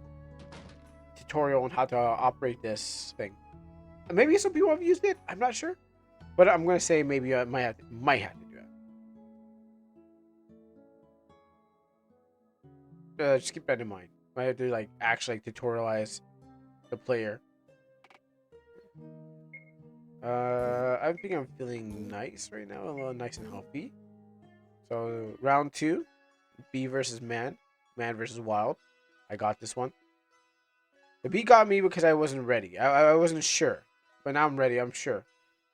tutorial on how to operate this thing. Maybe some people have used it. I'm not sure, but I'm gonna say maybe I might have to do it. Just keep that in mind. Might have to like actually tutorialize the player. I think I'm feeling nice right now, a little nice and healthy. So round 2, bee versus man, man versus wild. I got this one. The bee got me because I wasn't ready. I wasn't sure, but now I'm ready. I'm sure.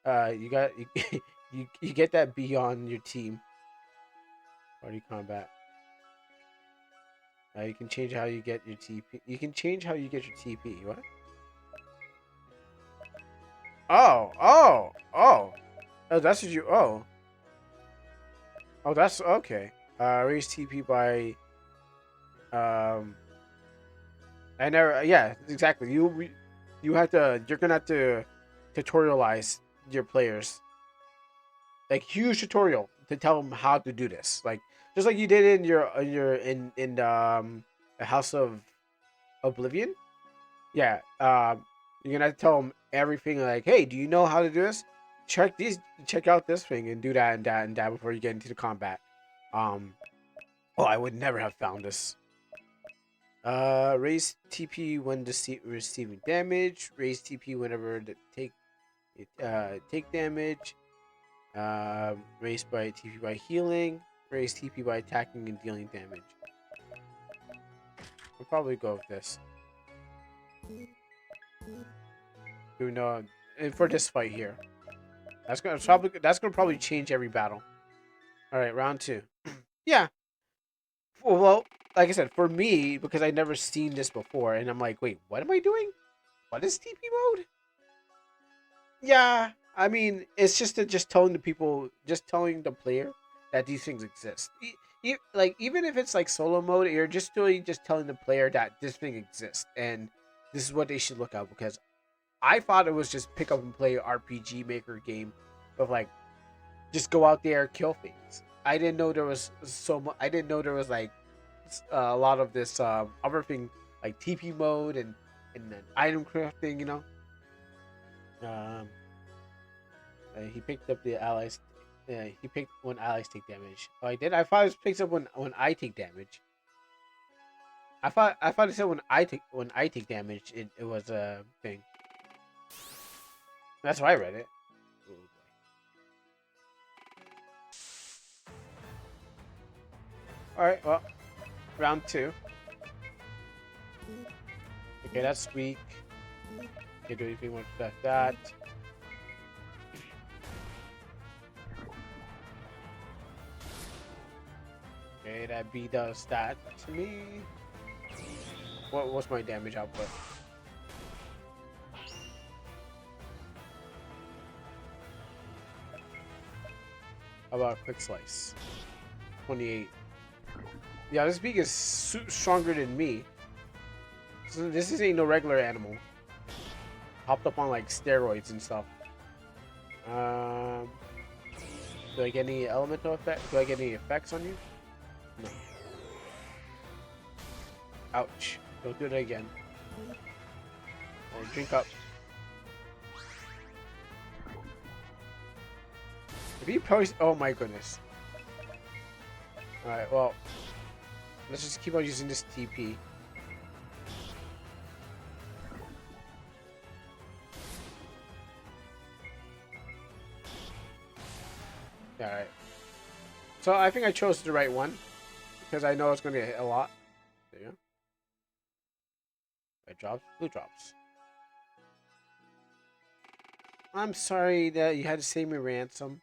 You get that bee on your team. Party combat. You can change how you get your TP. You can change how you get your TP. What? Oh. Oh, that's what you. Oh, that's okay. Raise TP by. I never. Yeah, exactly. You have to. You're gonna have to tutorialize your players. Like huge tutorial to tell them how to do this. Like just like you did in the House of Oblivion. Yeah. You're gonna have to tell them everything. Like, hey, do you know how to do this? Check out this thing, and do that and that and that before you get into the combat. Um. Oh, I would never have found this. Raise TP when receiving damage. Raise TP whenever take damage. Raise by TP by healing. Raise TP by attacking and dealing damage. We'll probably go with this. Even though, and for this fight here, that's gonna probably change every battle. All right, round 2. Yeah. Well, like I said, for me, because I never seen this before, and I'm like, wait, what am I doing? What is TP mode? Yeah, I mean, it's just telling the people, just telling the player that these things exist. Like even if it's like solo mode, you're just really just telling the player that this thing exists and this is what they should look out because I thought it was just pick up and play RPG Maker game of like just go out there kill things. I didn't know there was so much. I didn't know there was like a lot of this other thing like TP mode and then item crafting. Um, he picked up the allies. He picked when allies take damage. Oh, I did. I thought it picked up when I take damage. I thought it said when I take damage. It was a thing. That's why I read it. Oh, all right. Well, round 2. Okay, that's weak. Can't do anything with that. Okay, that B does that to me. What's my damage output? How about a quick slice? 28. Yeah, this beak is stronger than me. So this ain't no regular animal. Hopped up on like steroids and stuff. Do I get any elemental effect? Do I get any effects on you? No. Ouch. Don't do that again. Right, drink up. If you post, oh my goodness. All right, well, let's just keep on using this TP. All right. So I think I chose the right one because I know it's going to hit a lot. There you go. Red drops, blue drops. I'm sorry that you had to save me ransom.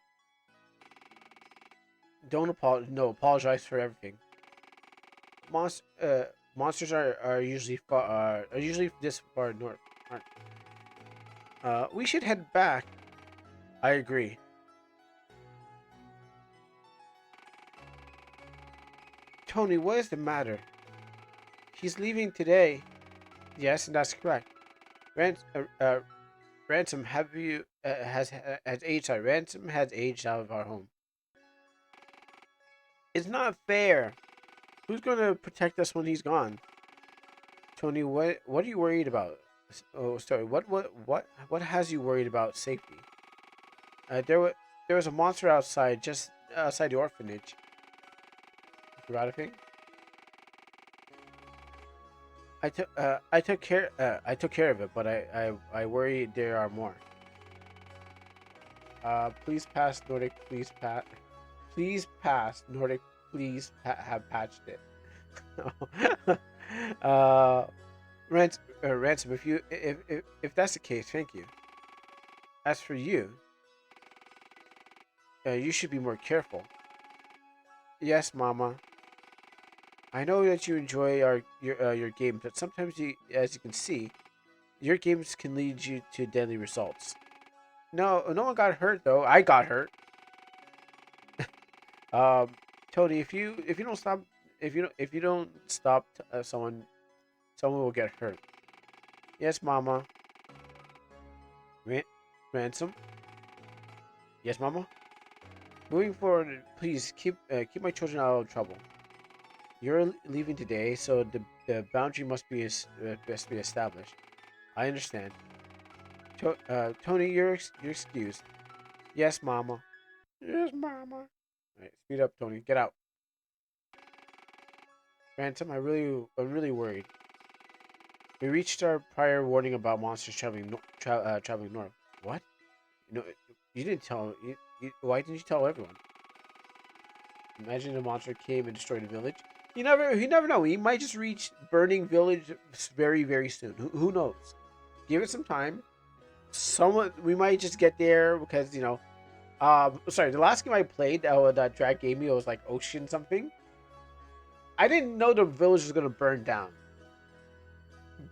Don't apologize. No, apologize for everything. Monst- uh, Monsters are usually are usually this far north. Aren't- we should head back. I agree. Tony, what is the matter? He's leaving today. Yes, and that's correct. Rans- uh, uh, Ransom, have you has aged? Sorry, Ransom has aged out of our home. It's not fair. Who's gonna protect us when he's gone? Tony, what are you worried about? Oh, sorry. What has you worried about safety? Uh, there was there was a monster outside, just outside the orphanage. You forgot a thing? I took care of it, but I worry there are more. Please pass Nordic. Please pass Nordic. Have patched it. uh, Ransom. If that's the case, thank you. As for you, you should be more careful. Yes, Mama. I know that you enjoy your games, but sometimes as you can see, your games can lead you to deadly results. No, no one got hurt though. I got hurt. Um, Tony, if you don't stop, if you don't stop someone will get hurt. Yes, Mama. Ran- Ransom. Yes, Mama. Moving forward, please keep my children out of trouble. You're leaving today, so the boundary must be established. I understand. Tony, you're excused. Yes, Mama. Yes, Mama. All right, speed up, Tony. Get out. Ransom, I'm really worried. We reached our prior warning about monsters traveling north. What? No, you didn't tell. Why didn't you tell everyone? Imagine a monster came and destroyed a village. You never know. He might just reach burning village very, very soon. Who knows? Give it some time. Someone we might just get there because sorry, the last game I played that Drag gave me it was like Ocean something. I didn't know the village was gonna burn down,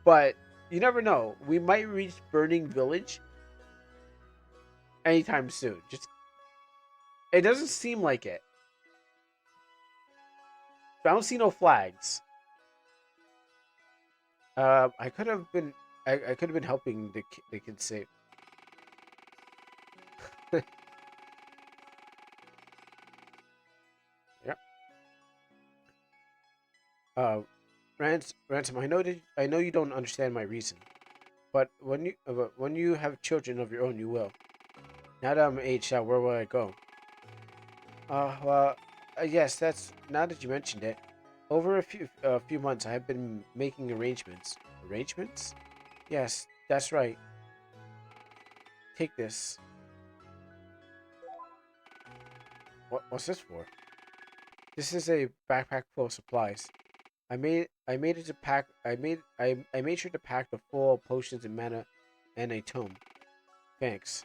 but you never know. We might reach burning village anytime soon. Just it doesn't seem like it. I don't see no flags. I could have been I could have been helping the kids save. Yeah. Uh, Ransom. I know you don't understand my reason, but when you have children of your own, you will. Now that I'm aged out, where will I go? Well, yes. That's now that you mentioned it. Over a few months, I have been making arrangements. Arrangements? Yes, that's right. Take this. What's this for? This is a backpack full of supplies. I made it to pack I made sure to pack the full potions and mana and a tome. Thanks.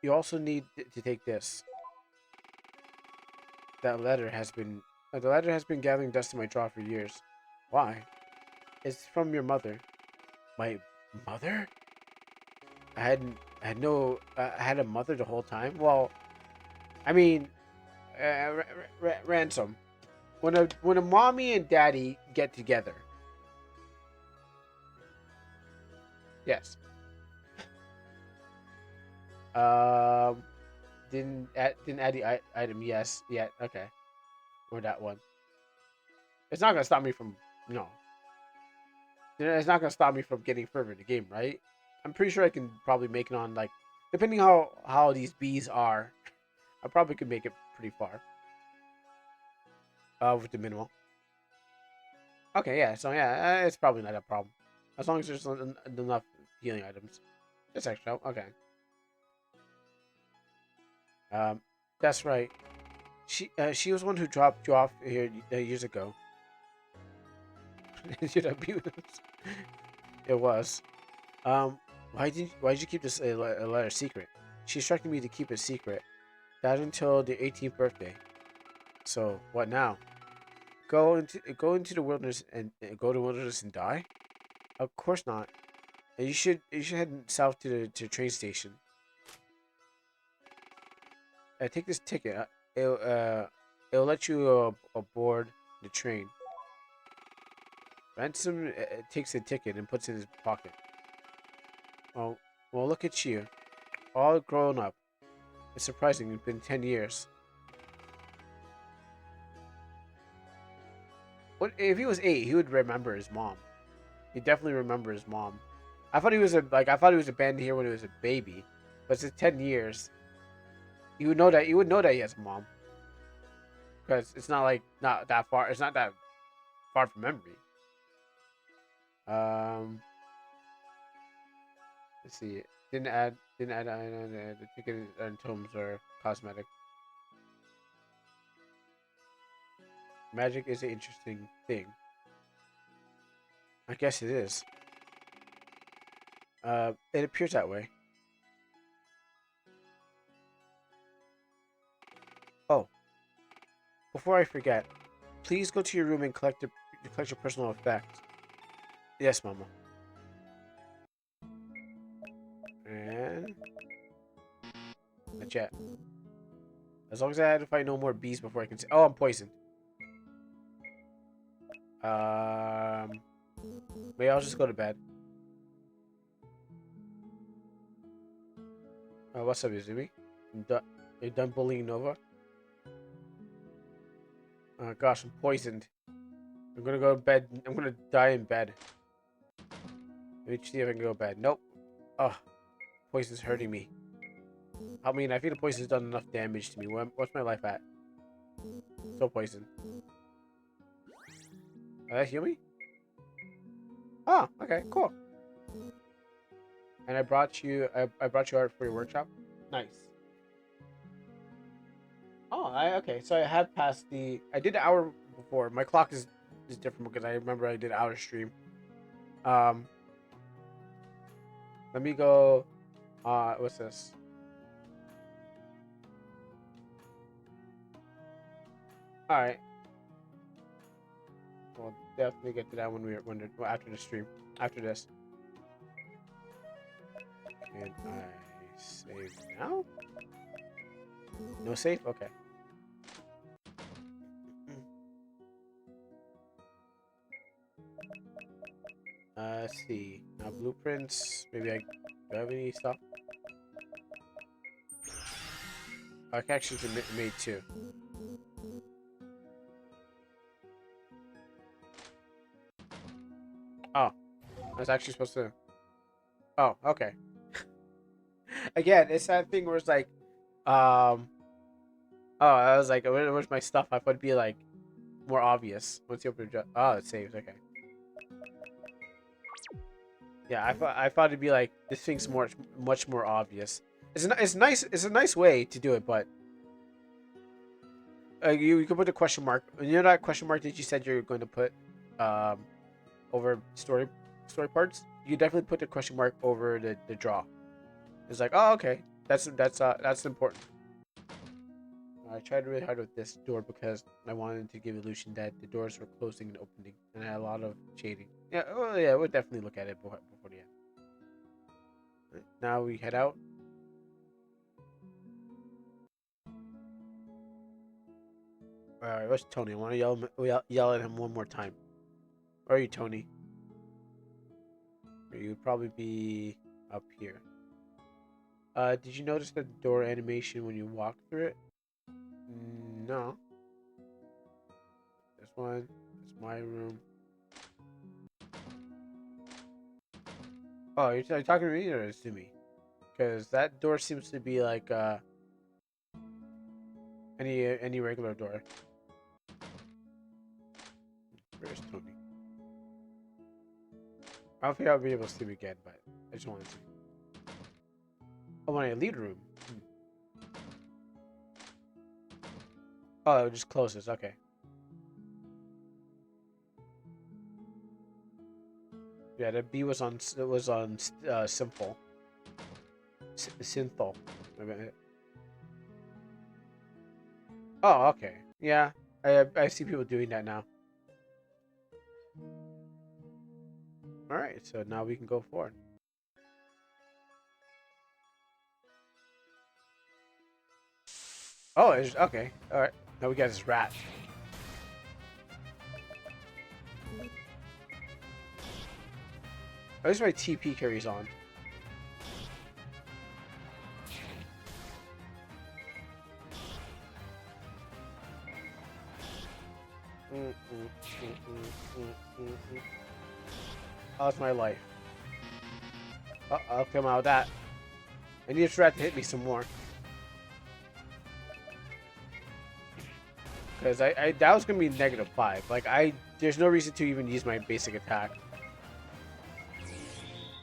You also need to take this. That letter has been the letter has been gathering dust in my drawer for years. Why? It's from your mother. My mother? I had no I had a mother the whole time. Well, I mean, ransom. When a mommy and daddy get together, yes. Um, didn't add the item. Yes, yeah, okay, or that one. It's not gonna stop me from no. It's not gonna stop me from getting further in the game, right? I'm pretty sure I can probably make it on like, depending how these bees are, I probably could make it pretty far. With the minimal. Okay, yeah. So yeah, it's probably not a problem as long as there's enough healing items. Just extra. Okay. Um, that's right. She was one who dropped you off here years ago. Should abuse. It was. Um, why did you keep this a letter secret? She instructed me to keep it secret. That until the 18th birthday. So what now? Go into the wilderness and go to the wilderness and die? Of course not. And you should head south to the train station. Take this ticket. It'll let you aboard the train. Ransom takes the ticket and puts it in his pocket. Oh, well, look at you, all grown up. It's surprising. It's been 10 years. What if he was 8? He would remember his mom. He definitely remember his mom. I thought he was I thought he was abandoned here when he was a baby, but it's 10 years. You would know that. You would know that he has a mom because it's not like not that far. It's not that far from memory. Um, let's see. Didn't add the ticket and tomes are cosmetic. Magic is an interesting thing. I guess it is. It appears that way. Oh, before I forget, please go to your room and collect your personal effect. Yes, Mama. And not yet. As long as I had to fight no more bees before I can say, oh, I'm poisoned. Um, maybe I'll just go to bed. What's up, Izumi? You done bullying Nova? Gosh, I'm poisoned. I'm gonna go to bed. I'm gonna die in bed. Let me see if I can go to bed. Nope. Ugh. Poison's hurting me. I mean, I think the poison's done enough damage to me. What's my life at? Still poison. That heal me? Oh, okay, cool. And I brought you art for your workshop. Nice. Oh, okay. So I have passed the. I did an hour before. My clock is different because I remember I did an hour stream. Um, let me go. What's this? All right. We'll definitely get to that after the stream. After this. Can I save now? No save? Okay. Let's see. Now blueprints. Maybe do I have any stuff? I can actually made two. Oh, I was actually supposed to. Oh, okay. Again, it's that thing where it's like, oh, I was like, where's my stuff? I thought it'd be like more obvious once you open it. Oh, it saves. Okay. Yeah, I thought it'd be like this thing's much more obvious. It's nice. It's a nice way to do it, but you can put a question mark. You know that question mark that you said you're going to put um over story parts. You definitely put the question mark over the draw. It's like, oh, okay, that's important. I tried really hard with this door because I wanted to give illusion that the doors were closing and opening, and I had a lot of shading. Yeah, oh yeah, we'll definitely look at it before the end. Right, now we head out. All right, where's Tony? I want to yell at him one more time. Where are you, Tony? You'd probably be up here. Did you notice the door animation when you walk through it? No. This one. It's my room. Oh, you're talking to me or to me? Because that door seems to be like any regular door. Where's Tony? I don't think I'll be able to see him again, but I just wanted to. Oh, my lead room. Oh, it just closes. Okay. Yeah, the B was on simple. Synthol. Oh, okay. Yeah, I see people doing that now. All right, so now we can go forward. Oh, it's okay. All right, now we got this rat. At least my TP carries on. Oh, that's my life. I'll come out of that. I need this rat to hit me some more. Because I that was gonna be -5. Like there's no reason to even use my basic attack.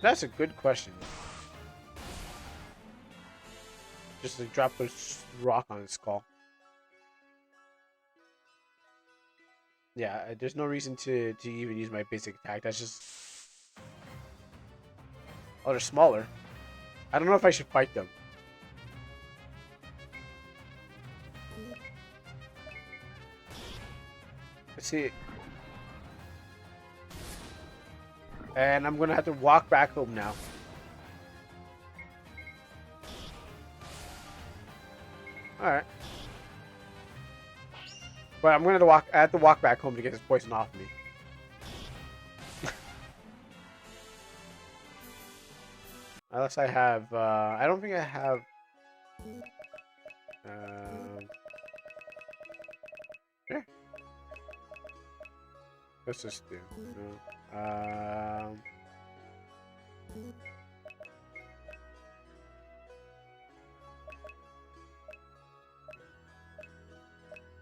That's a good question. Just to drop a rock on his skull. Yeah, there's no reason to even use my basic attack. That's just... Oh, they're smaller. I don't know if I should fight them. Let's see. And I'm gonna have to walk back home now. Alright. But I'm gonna have to walk. I have to walk back home to get this poison off me. Unless I have. I don't think I have. Yeah. Let's just do.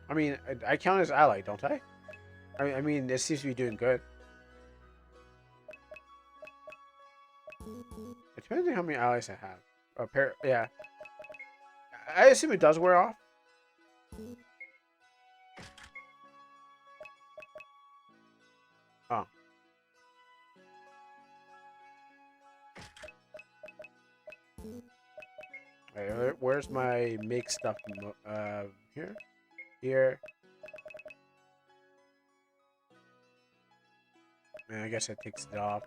I mean, I count as ally, don't I? I mean, it seems to be doing good. It depends on how many allies I have. Yeah. I assume it does wear off. Oh. Wait, where's my make stuff? Here? Here. Man, I guess that takes it off.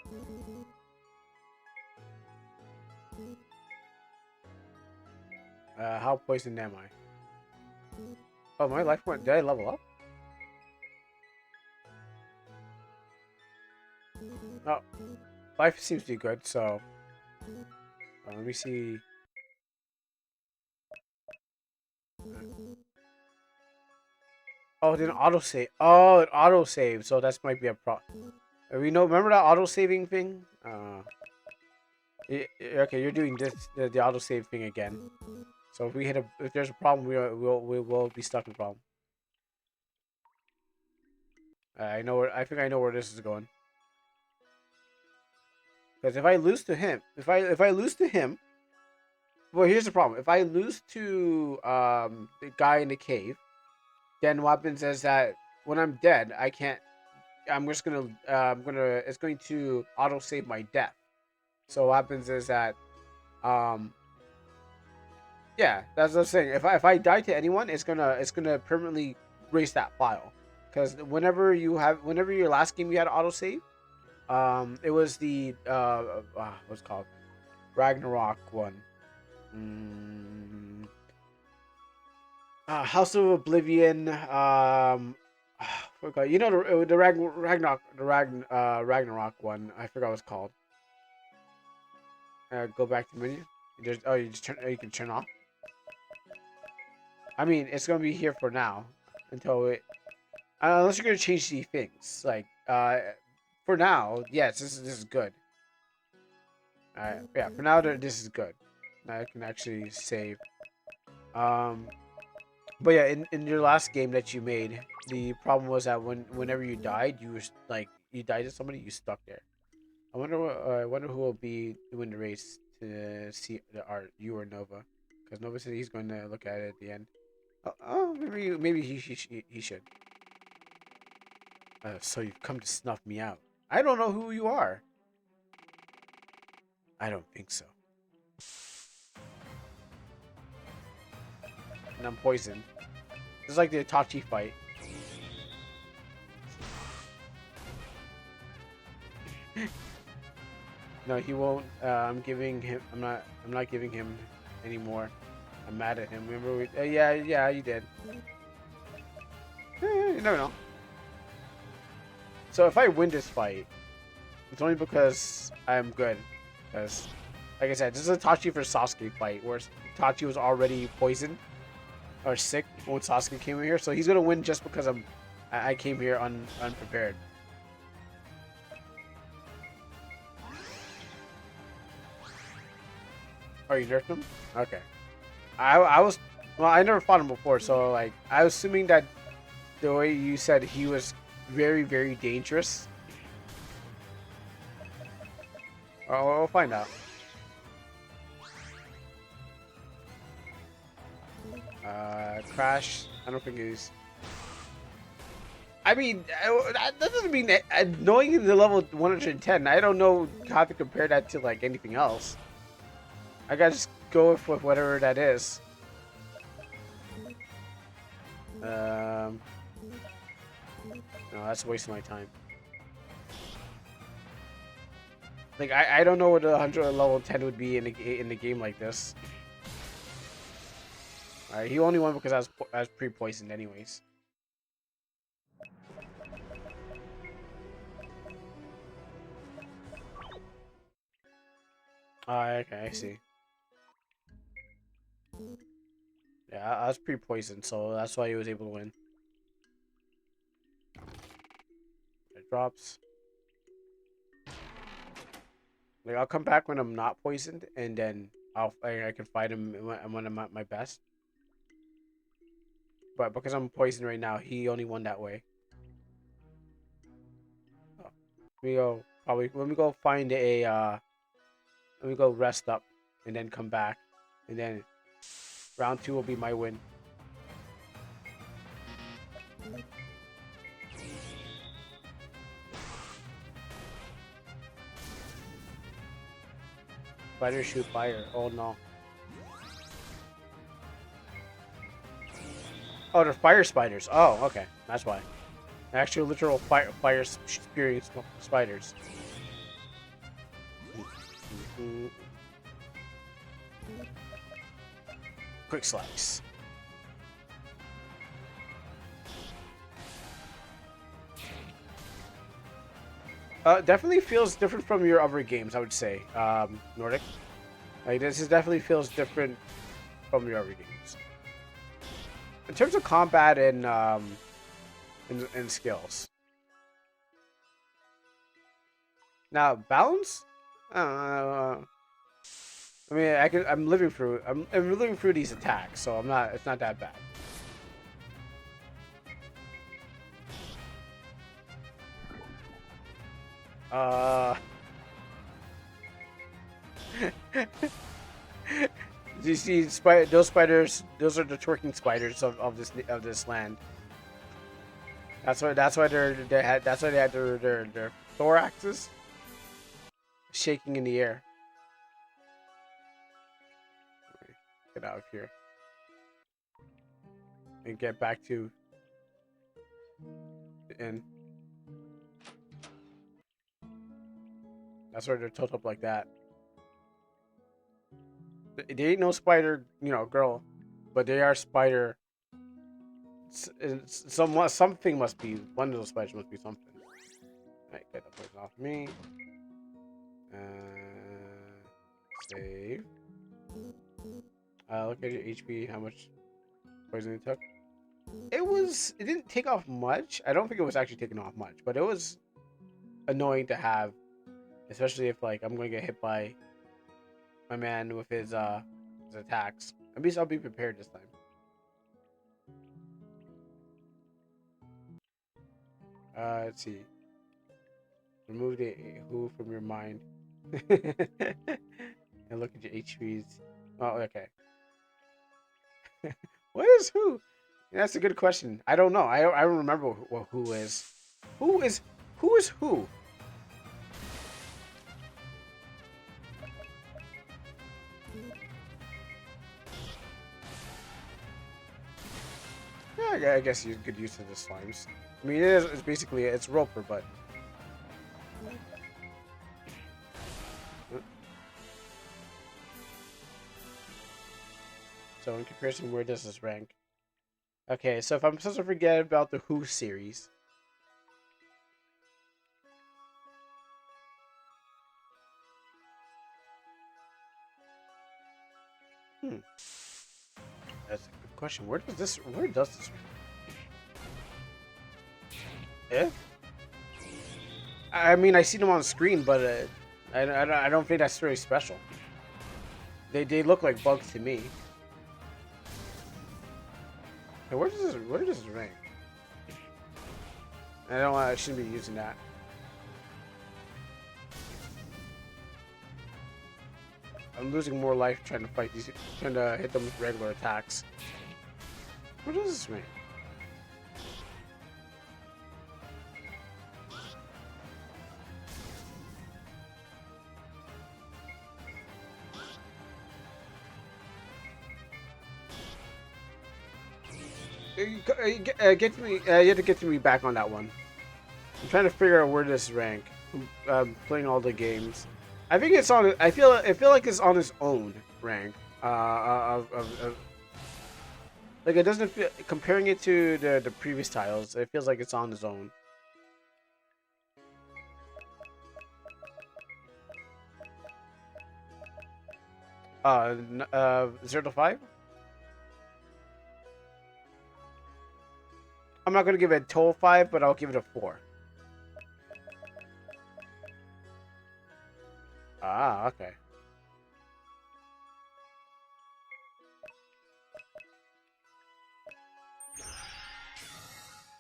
How poisoned am I? Oh, my life went... Did I level up? Oh. Life seems to be good, so... let me see... Oh, it didn't autosave. Oh, it autosaved, so that might be a problem. We know... Remember that auto-saving thing? Okay, you're doing this... The autosave thing again. So if we hit a... If there's a problem, we will be stuck in a problem. I know where... I think I know where this is going. Because if I lose to him... If I lose to him... Well, here's the problem. If I lose to the guy in the cave, then what happens is that when I'm dead, I can't. I'm just gonna. It's going to auto save my death. So what happens is that. Um. Yeah, that's what I'm saying. If I die to anyone, it's gonna permanently erase that file. Because whenever your last game you had auto save, it was the what's it called Ragnarok one. House of Oblivion. Forgot. You know the Ragnarok one. I forgot what it's called. Go back to the menu. You just turn. You can turn off. I mean, it's gonna be here for now until it. Unless you're gonna change the things. Like for now, yes, this is good. Yeah, for now this is good. Now I can actually save. But yeah, in your last game that you made, the problem was that whenever you died, you were like you died to somebody, you stuck there. I wonder who will be doing the race to see the art, you or Nova, because Nova said he's going to look at it at the end. Oh, maybe he should. So you've come to snuff me out. I don't know who you are. I don't think so. And I'm poisoned. It's like the Itachi fight. No, he won't. I'm giving him. I'm not. I'm not giving him anymore. I'm mad at him. Remember? Yeah, yeah, you did. You never know. So if I win this fight, it's only because I'm good. Because, like I said, this is a Tachi for Sasuke fight where Tachi was already poisoned or sick when Sasuke came in here. So he's gonna win just because I came here unprepared. Oh, you nerfed him? Okay. I was well. I never fought him before, so like I was assuming that the way you said he was very very dangerous. Oh, we'll find out. Crash. I don't think he's. I mean, that doesn't mean that knowing the level 110. I don't know how to compare that to like anything else. I gotta just go with whatever that is. No, that's a waste of my time. Like I don't know what a 100 level 10 would be in a game like this. All right, he only won because I was pre-poisoned anyways. Okay, I see. Yeah, I was pre-poisoned, so that's why he was able to win. It drops. Like I'll come back when I'm not poisoned, and then I can fight him when I'm at my best. But because I'm poisoned right now, he only won that way. Oh. Let me go find a let me go rest up, and then come back, and then round 2 will be my win. Spiders shoot fire. Oh no. Oh, they're fire spiders. Oh, okay. That's why. Actual literal fire spewing spiders. Quick slice. Definitely feels different from your other games, I would say. Nordic. Like this is definitely feels different from your other games. In terms of combat and skills. Now balance. I mean, I'm living through. I'm living through these attacks, so I'm not. It's not that bad. Do you see those spiders? Those are the twerking spiders of this land. That's why that's why they had their thoraxes shaking in the air. Get out of here and get back to the inn. That's why they're tilted up like that. They ain't no spider, girl, but they are spider. Something must be one of those spiders must be something. Alright, get the poison off me. Save. Look at your HP. How much poison it took? It didn't take off much. I don't think it was actually taking off much, but it was annoying to have, especially if like I'm going to get hit by my man with his attacks. At least I'll be prepared this time. Let's see. Remove the who from your mind. And look at your HPs. Oh, okay. What is who? That's a good question. I don't know. I don't remember who is. Who is who is who? Yeah, I guess you could use the slimes. I mean, it's basically it's Roper, but So in comparison, where does this rank? Okay, so if I'm supposed to forget about the Who series, that's a good question. Where does this rank? Eh? I mean, I see them on the screen, but I don't think that's very special. They look like bugs to me. Hey, where does this rank? I shouldn't be using that. I'm losing more life trying to fight these, trying to hit them with regular attacks. What does this mean? Get me. You have to get me back on that one. I'm trying to figure out where this rank. Playing all the games. I think it's on. I feel like it's on its own rank. Like it doesn't feel comparing it to the previous titles. It feels like it's on its own. 0 to 5. I'm not gonna give it a total 5, but I'll give it a 4. Ah, okay.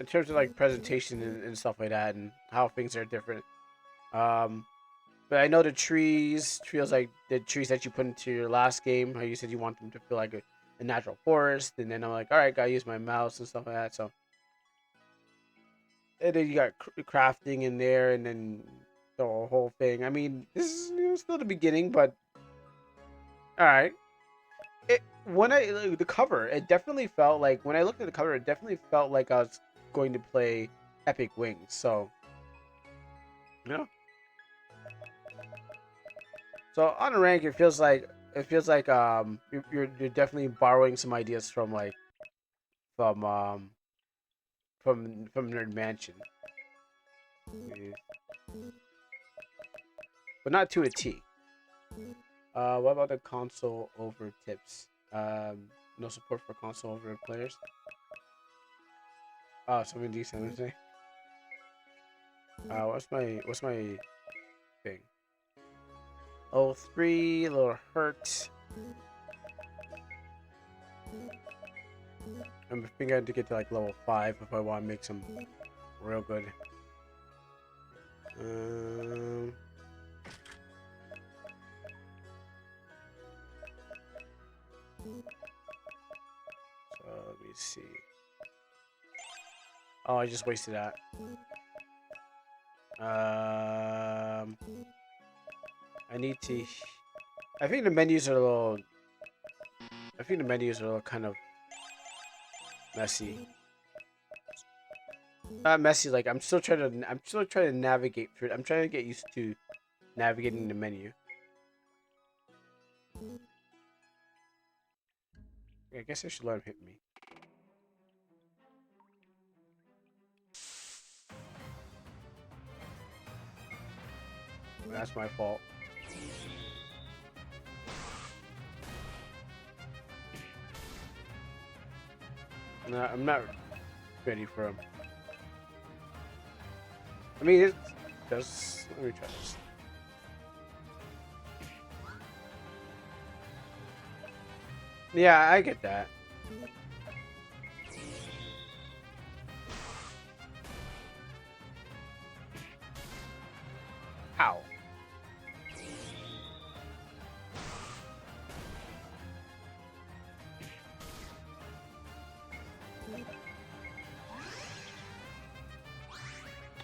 In terms of like presentation and stuff like that, and how things are different. But I know the trees feels like the trees that you put into your last game. How you said you want them to feel like a natural forest, and then I'm like, all right, gotta use my mouse and stuff like that. So, and then you got crafting in there, and then the whole thing. I mean, this is still the beginning, but all right. When I the cover, it definitely felt like when I looked at the cover, it definitely felt like I was going to play Epic Wings. So, yeah. So on a rank, it feels like you're definitely borrowing some ideas from like from um from Nerd Mansion, yeah. But not to a T. What about the console over tips? No support for console over players. Oh, something decent. Say. What's my thing? Oh, 3, a little hurt. I'm thinking I had to get to like level 5 if I want to make some real good. So let me see. Oh, I just wasted that. I need to. I think the menus are a little. I think the menus are a little kind of messy. Not messy. Like I'm still trying to. I'm still trying to navigate through it. I'm trying to get used to navigating the menu. I guess I should let him hit me. That's my fault. No, I'm not ready for him. I mean, it does. Let me try this. Yeah, I get that. How?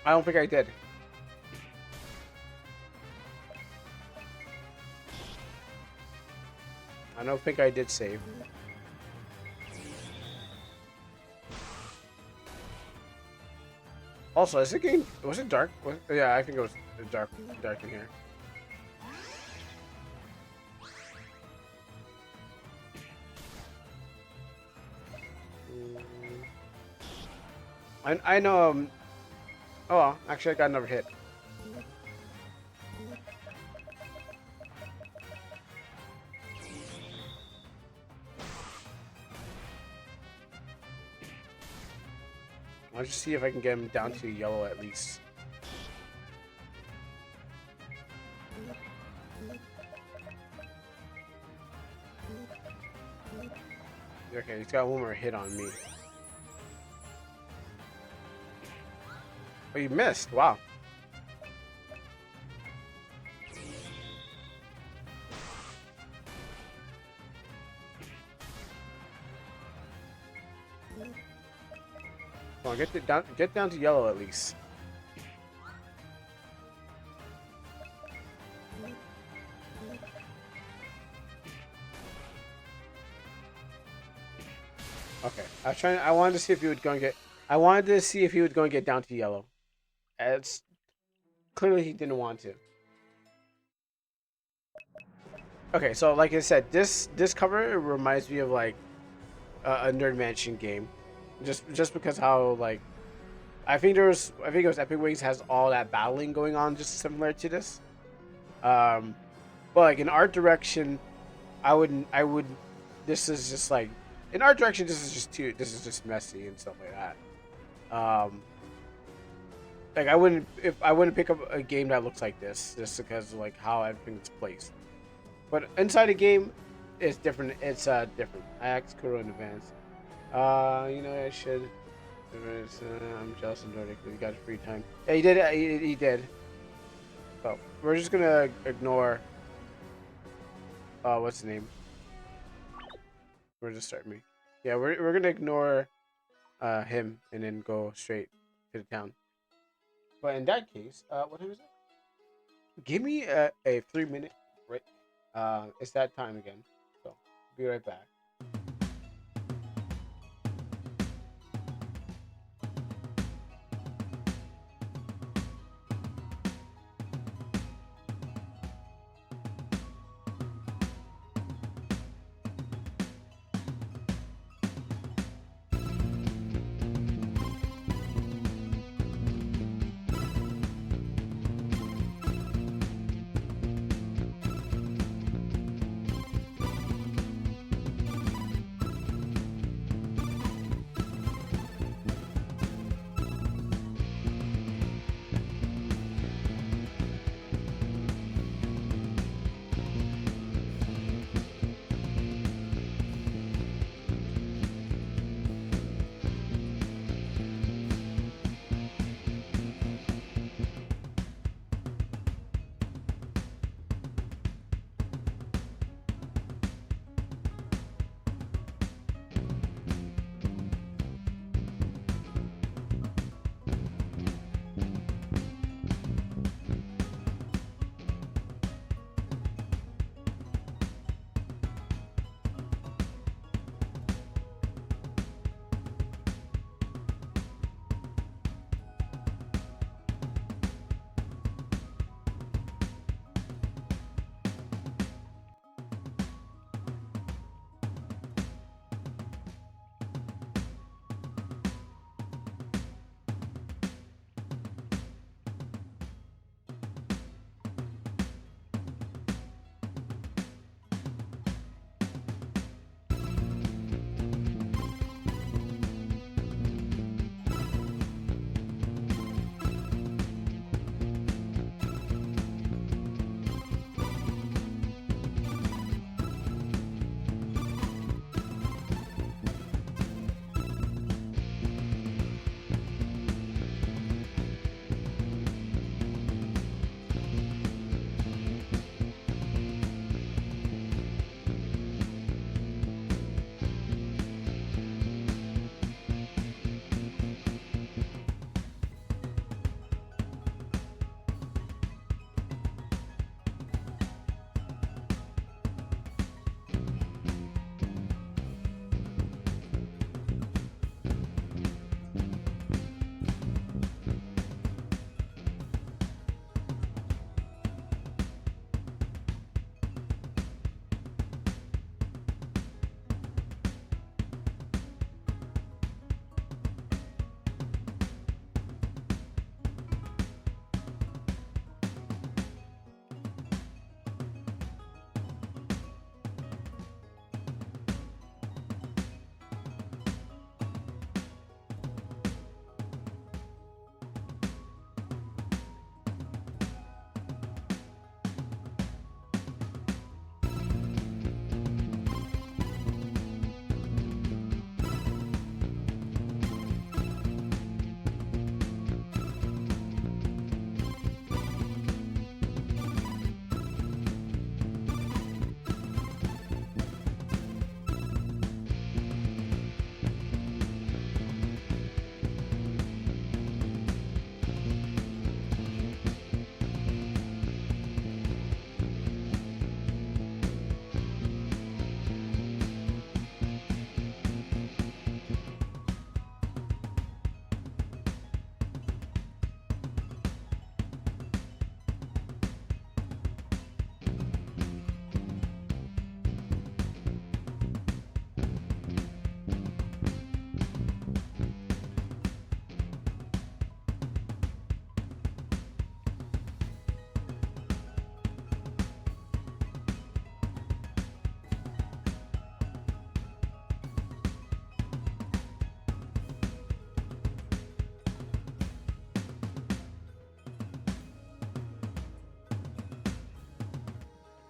I don't think I did. I don't think I did save. Also, is it game? Was it dark? Yeah, I think it was dark in here. I know. Oh, well, actually, I got another hit. I'll just see if I can get him down to yellow at least. Okay, he's got one more hit on me. Oh, you missed. Wow. Come on, get down to yellow at least. Okay, I was trying. I wanted to see if he would go and get. I wanted to see if he would go and get down to yellow. It's clearly he didn't want to. Okay, so like I said, this cover reminds me of like a Nerd Mansion game, just because how like I think it was Epic Wings has all that battling going on, just similar to this. Um, but like in art direction, I would. This is just like in art direction. This is just messy and stuff like that. Like I wouldn't pick up a game that looks like this just because of like how everything's placed. But inside the game, it's different. It's different. I asked Kuro in advance. You know I should. I'm jealous of Nordic. He got free time. Yeah, he did. He did. So we're just gonna ignore. What's the name? We're just starting me. Yeah, we're gonna ignore him and then go straight to the town. But in that case, what time is it? Give me a 3-minute break. It's that time again. So be right back.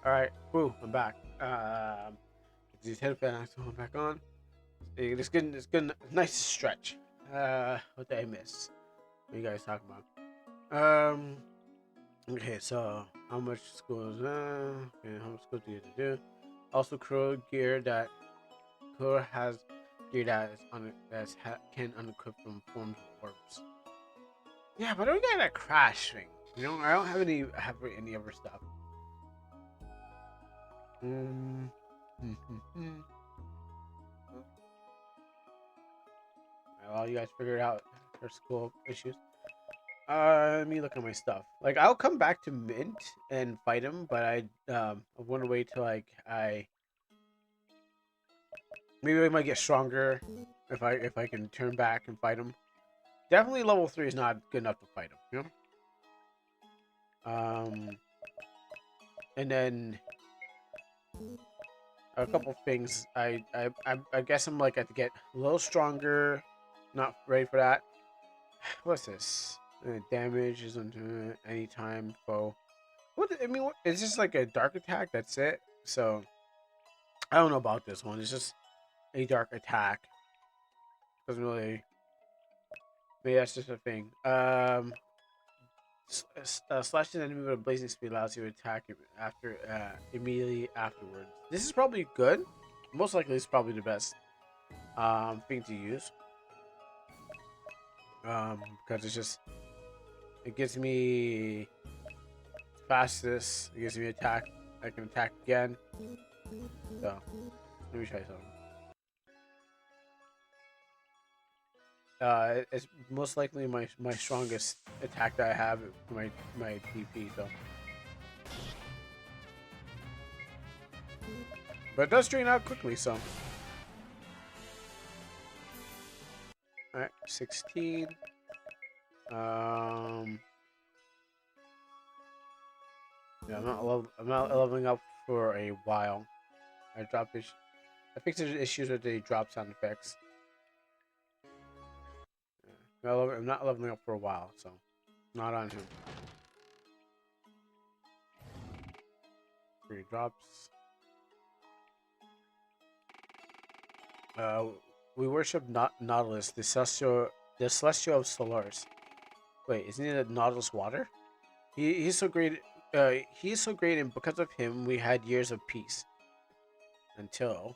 All right, woo, I'm back. Get these headbands back on. It's good, nice stretch. What did I miss? What are you guys talking about? Okay, so how much school is okay, how much school do you have to do? Also, Crow has gear that is can unequip from forms of orbs. Yeah, but I don't get that crash thing. You know, I don't have any other stuff. Mm. Well, you guys figured out their school issues. Let me look at my stuff. Like, I'll come back to Mint and fight him, but I want to wait till like maybe I might get stronger if I can turn back and fight him. Definitely level 3 is not good enough to fight him, you know. And then a couple things. I guess I'm like I have to get a little stronger. Not ready for that. What's this? Damage isn't anytime foe. I mean, it's just like a dark attack. That's it. So I don't know about this one. It's just a dark attack. Doesn't really. Maybe that's just a thing. Slashing an enemy with a blazing speed allows you to attack him after immediately afterwards. This is probably good. Most likely, it's probably the best thing to use. Because it gives me fastest. It gives me attack. I can attack again. So let me try something. It's most likely my strongest attack that I have for my DP. So, but it does drain out quickly. So, all right, 16. Yeah, I'm not leveling up for a while. I dropped this. I fixed the issues with the drop sound effects. I'm not leveling up for a while, so not on him. 3 drops. We worship Nautilus, the celestial of Solaris. Wait, isn't it Nautilus water? He's so great. He's so great, and because of him, we had years of peace. Until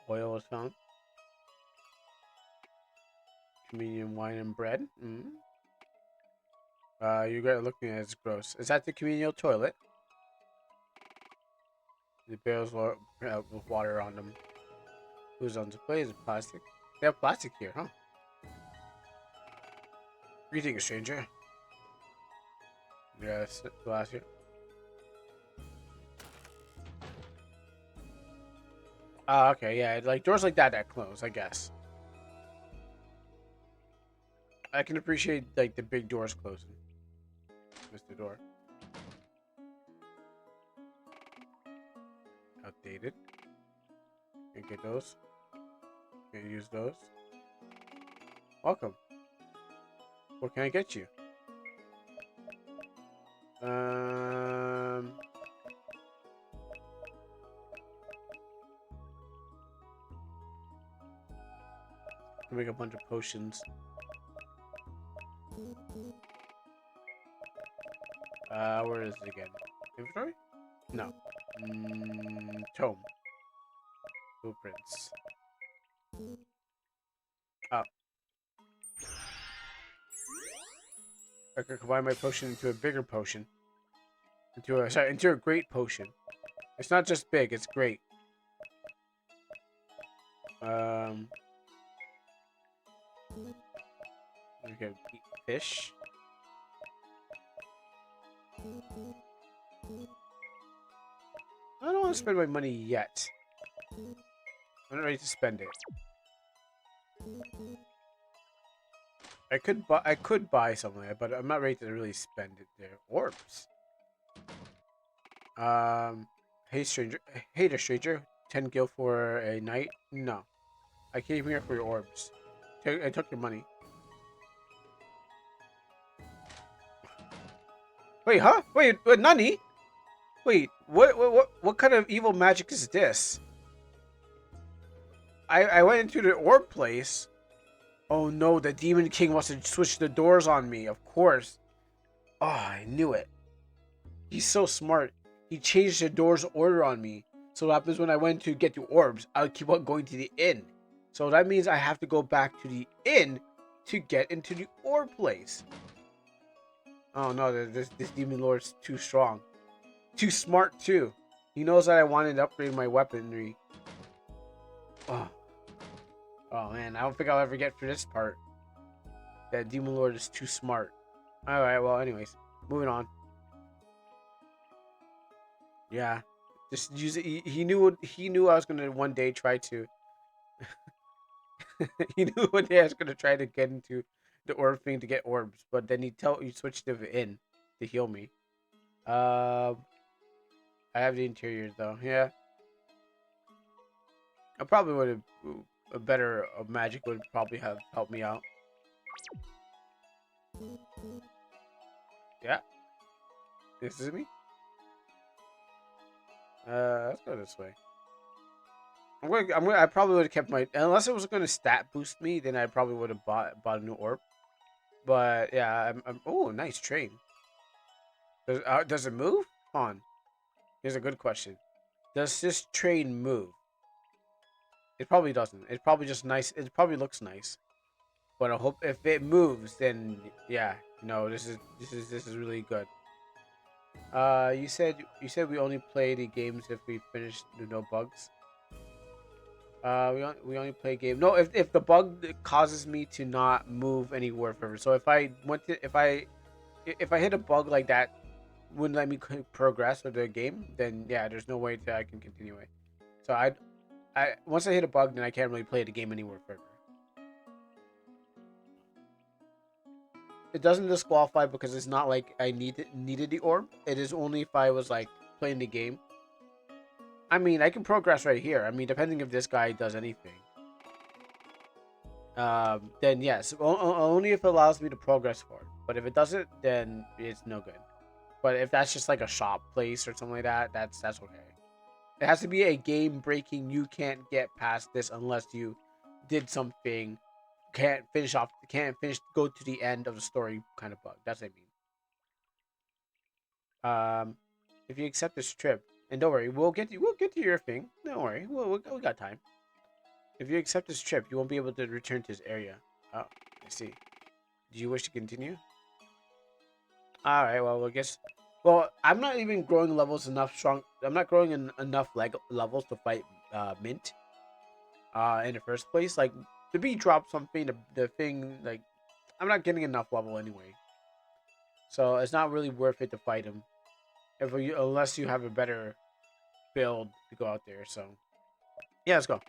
oil was found. Communion wine and bread. You got looking at it, it's gross. Is that the communal toilet? The barrels with water on them. Who's on display? Is it plastic? They have plastic here, huh? Greetings, stranger. Yes, glass here. Okay, yeah, like doors like that close, I guess. I can appreciate like the big doors closing. Missed the door. Outdated. Can't get those. Can't use those. Welcome. What can I get you? Can make a bunch of potions. Where is it again? Inventory? No. Tome. Blueprints. Oh. I could combine my potion into a bigger potion. Into a great potion. It's not just big, it's great. We can eat fish. I don't want to spend my money yet. I'm not ready to spend it. I could buy something, but I'm not ready to really spend it there. Orbs. Hey stranger. Hey there, stranger. 10 gil for a night? No. I came here for your orbs. I took your money. Wait, huh? Wait, Nani? Wait, what kind of evil magic is this? I went into the orb place. Oh no, the Demon King wants to switch the doors on me, of course. Oh, I knew it. He's so smart. He changed the door's order on me. So what happens when I went to get the orbs, I'll keep on going to the inn. So that means I have to go back to the inn to get into the orb place. Oh no, this Demon Lord's too strong. Too smart too. He knows that I wanted to upgrade my weaponry. Oh. Oh man, I don't think I'll ever get through this part. That Demon Lord is too smart. Alright, well anyways. Moving on. Yeah. Just use it. He knew I was gonna one day try to he knew one day I was gonna try to get into the orb thing to get orbs, but then he switched it in to heal me. I have the interiors though. Yeah. I probably would have a better magic would probably have helped me out. Yeah. This is me. Let's go this way. I probably would have kept my, unless it was going to stat boost me, then I probably would have bought a new orb. But yeah, oh, nice train. Does it move? Hold on. Here's a good question. Does this train move? It probably doesn't. It's probably just nice. It probably looks nice. But I hope if it moves, then yeah, no, this is really good. You said we only play the games if we finish the no bugs. We only play game. No, if the bug causes me to not move anywhere further. So if I hit a bug like that, wouldn't let me progress with the game, then yeah, there's no way that I can continue it. So I once I hit a bug, then I can't really play the game anywhere further. It doesn't disqualify because it's not like I needed the orb. It is only if I was like playing the game. I mean, I can progress right here. I mean, depending if this guy does anything. Then yes, only if it allows me to progress forward. But if it doesn't, then it's no good. But if that's just like a shop place or something like that, that's okay. It has to be a game breaking. You can't get past this unless you did something. Can't finish, go to the end of the story kind of bug. That's what I mean. If you accept this trip, and don't worry, we'll get to your thing. Don't worry, we got time. If you accept this trip, you won't be able to return to this area. Oh, I see. Do you wish to continue? All right. Well, I guess. Well, I'm not even growing levels enough strong. I'm not growing enough levels to fight Mint. In the first place, like the bee dropped something. The thing like I'm not getting enough level anyway. So it's not really worth it to fight him. Unless you have a better build to go out there. So yeah, let's go.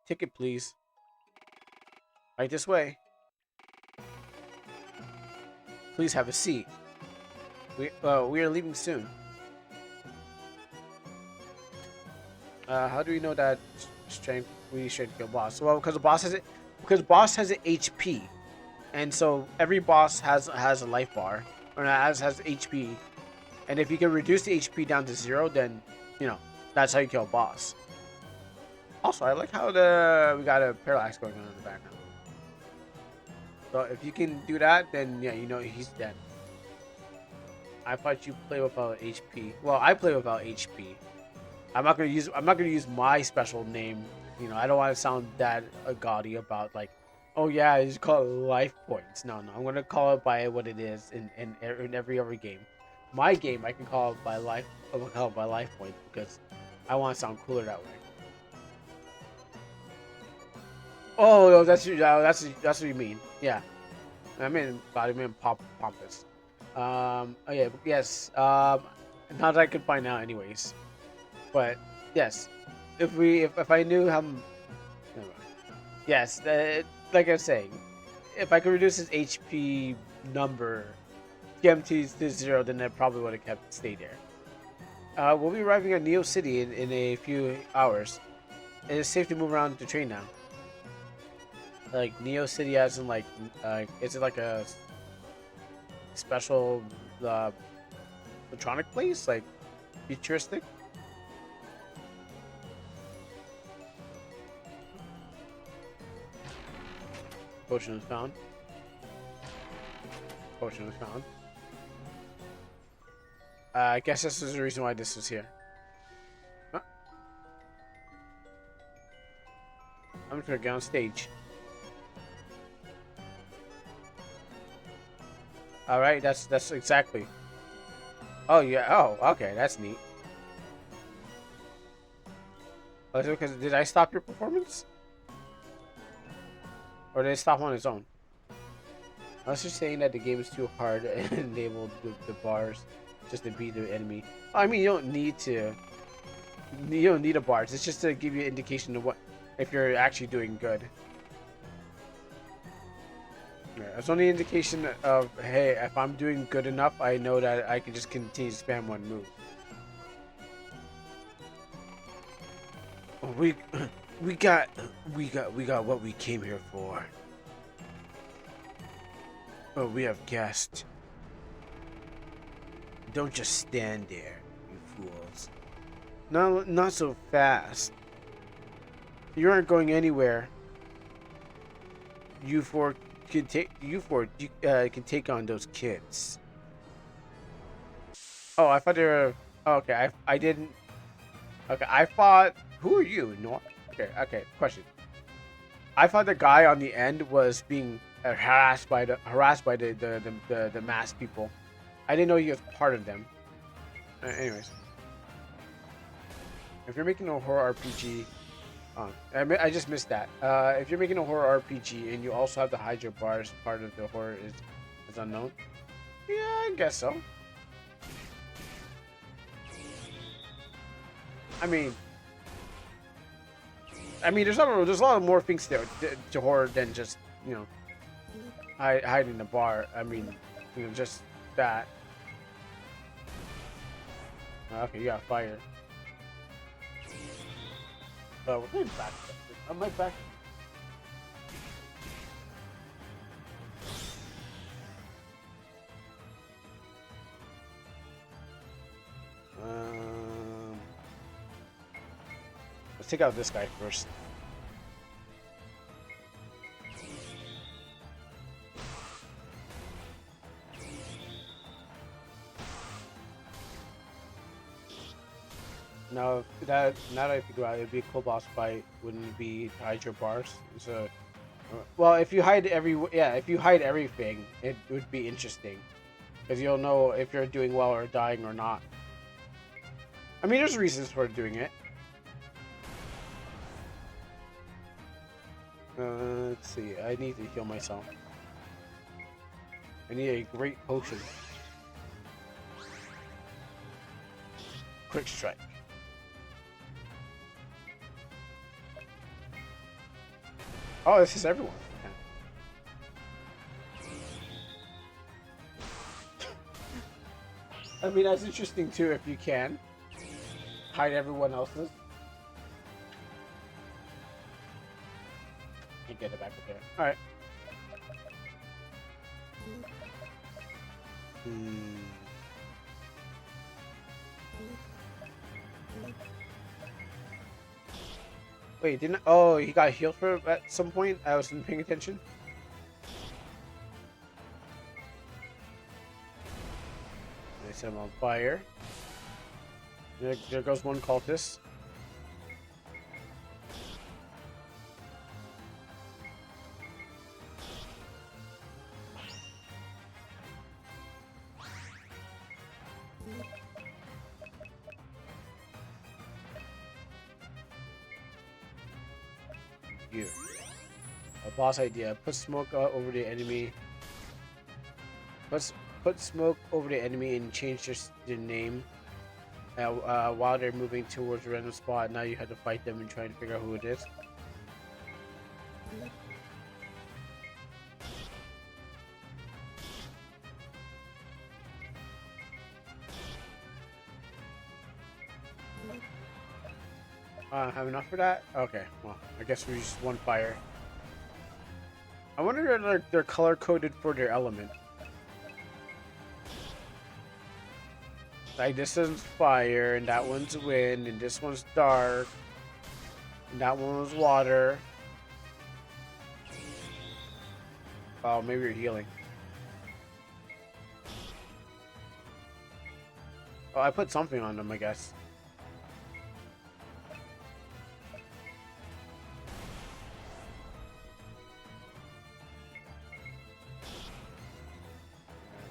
Ticket, please. Right this way. Please have a seat. We are leaving soon. How do we know that strength? We should kill boss. Well, because boss has an HP, and so every boss has a life bar or has HP, and if you can reduce the HP down to 0, then that's how you kill a boss. Also, I like how we got a parallax going on in the background. So if you can do that, then yeah, he's dead. I thought you play without HP. Well, I play without HP. I'm not gonna use my special name. I don't want to sound that gaudy about like, oh yeah, I just call it life points. No, I'm gonna call it by what it is in every other game. My game, I can call it by life. I'm gonna call it by life points because I want to sound cooler that way. Oh no, that's what you mean. Yeah, I mean pompous. Oh yeah, yes. Not that I could find out, anyways. But yes, if I knew how, yes, like I was saying, if I could reduce his HP number, TMTs to 0, then I probably would have stayed there. We'll be arriving at Neo City in a few hours. It is safe to move around the train now. Like Neo City, as in like, is it like a special the electronic place, like futuristic. Potion is found. Potion is found. I guess this is the reason why this was here. Huh? I'm just gonna get on stage. All right, that's exactly. Oh yeah. Oh, okay, that's neat. Oh, is it because did I stop your performance, or did it stop on its own? I was just saying that the game is too hard and enable the bars just to beat the enemy. I mean, you don't need to. You don't need a bars. It's just to give you an indication of what if you're actually doing good. Yeah, it's only indication of hey, if I'm doing good enough, I know that I can just continue to spam one move. We we got we got what we came here for. Oh, we have guests. Don't just stand there, you fools. No, not so fast. You aren't going anywhere. You four can take can take on those kids. Oh, I thought they were. Oh, okay, I didn't. Okay, I thought. Who are you? No. Okay. Question. I thought the guy on the end was being harassed by the masked people. I didn't know he was part of them. Anyways, if you're making a horror RPG, I just missed that. If you're making a horror RPG and you also have the Hydra bars, part of the horror is unknown. Yeah, I guess so. I mean, there's a lot of more things to horror than just hiding the bar. I mean, just that. Okay, you got fire. We're going back. I'm right back. Let's take out this guy first. Now that I think about it, it'd be a cool boss fight. Wouldn't it be Hydra bars? So, well, if you hide everything, it would be interesting because you'll know if you're doing well or dying or not. I mean, there's reasons for doing it. Let's see. I need to heal myself. I need a great potion. Quick strike. Oh, this is everyone. I mean, that's interesting too if you can. Hide everyone else's. You get it back up there. Alright. Wait, didn't... Oh, he got healed for at some point? I wasn't paying attention. I set him on fire. There goes one cultist. You. A boss idea. Put smoke over the enemy. Put smoke over the enemy and change their name. While they're moving towards a random spot, now you have to fight them and try to figure out who it is. Have enough for that? Okay, well, I guess we just one fire. I wonder if they're color coded for their element. Like this one's fire, and that one's wind, and this one's dark, and that one was water. Oh, maybe you're healing. Oh, I put something on them, I guess.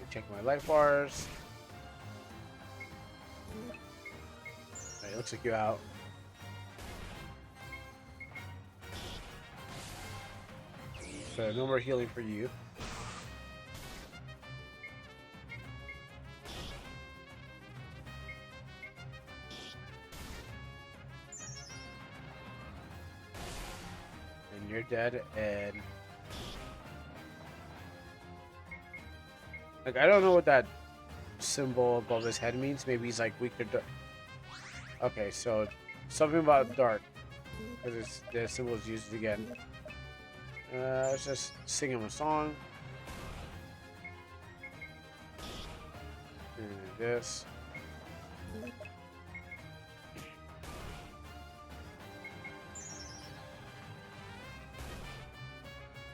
Check my life bars. It looks like you're out. So no more healing for you. And you're dead, and like I don't know what that symbol above his head means. Maybe he's like weak to dark. Okay, so something about dark, because the symbol is used again. Let's just sing him a song. And this.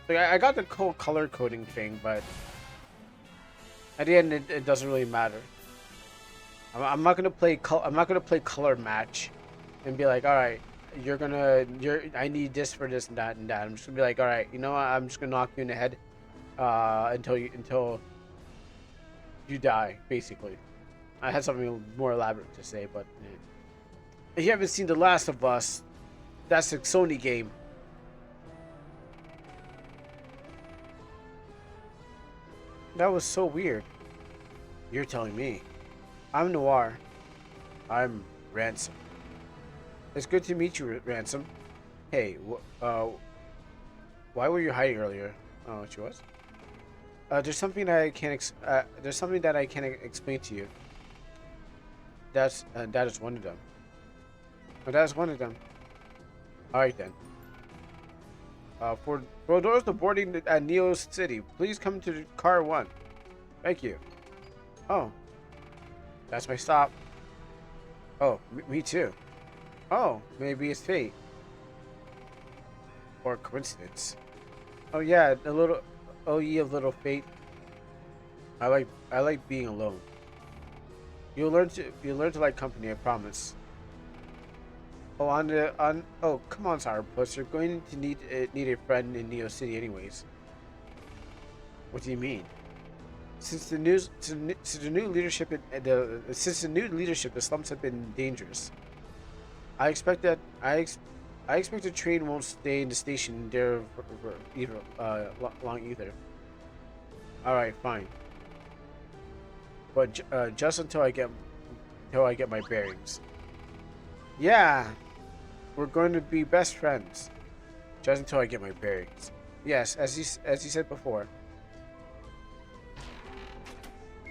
Like, I got the whole color coding thing, but at the end, it doesn't really matter. I'm not gonna play. I'm not gonna play color match, and be like, all right, I need this for this and that and that. I'm just gonna be like, all right, you know what? I'm just gonna knock you in the head, until you die, basically. I had something more elaborate to say, but if you haven't seen The Last of Us, that's a Sony game. That was so weird. You're telling me. I'm Noir. I'm Ransom. It's good to meet you, Ransom. Hey, why were you hiding earlier? Oh, she was. There's something that I can't. There's something that I can't explain to you. That is one of them. Oh, that is one of them. All right then. For those to boarding at Neo City, please come to car 1. Thank you. Oh, that's my stop. Oh, me too. Oh, maybe it's fate. Or coincidence. Oh yeah, a little. Oh ye of little fate. I like being alone. You'll learn to like company, I promise. Oh, oh, come on, Sourpuss. You're going to need a friend in Neo City, anyways. What do you mean? Since the new leadership, the slums have been dangerous. I expect the train won't stay in the station there for either long either. All right, fine. But just until I get my bearings. Yeah. We're going to be best friends, just until I get my bearings. Yes, as you said before.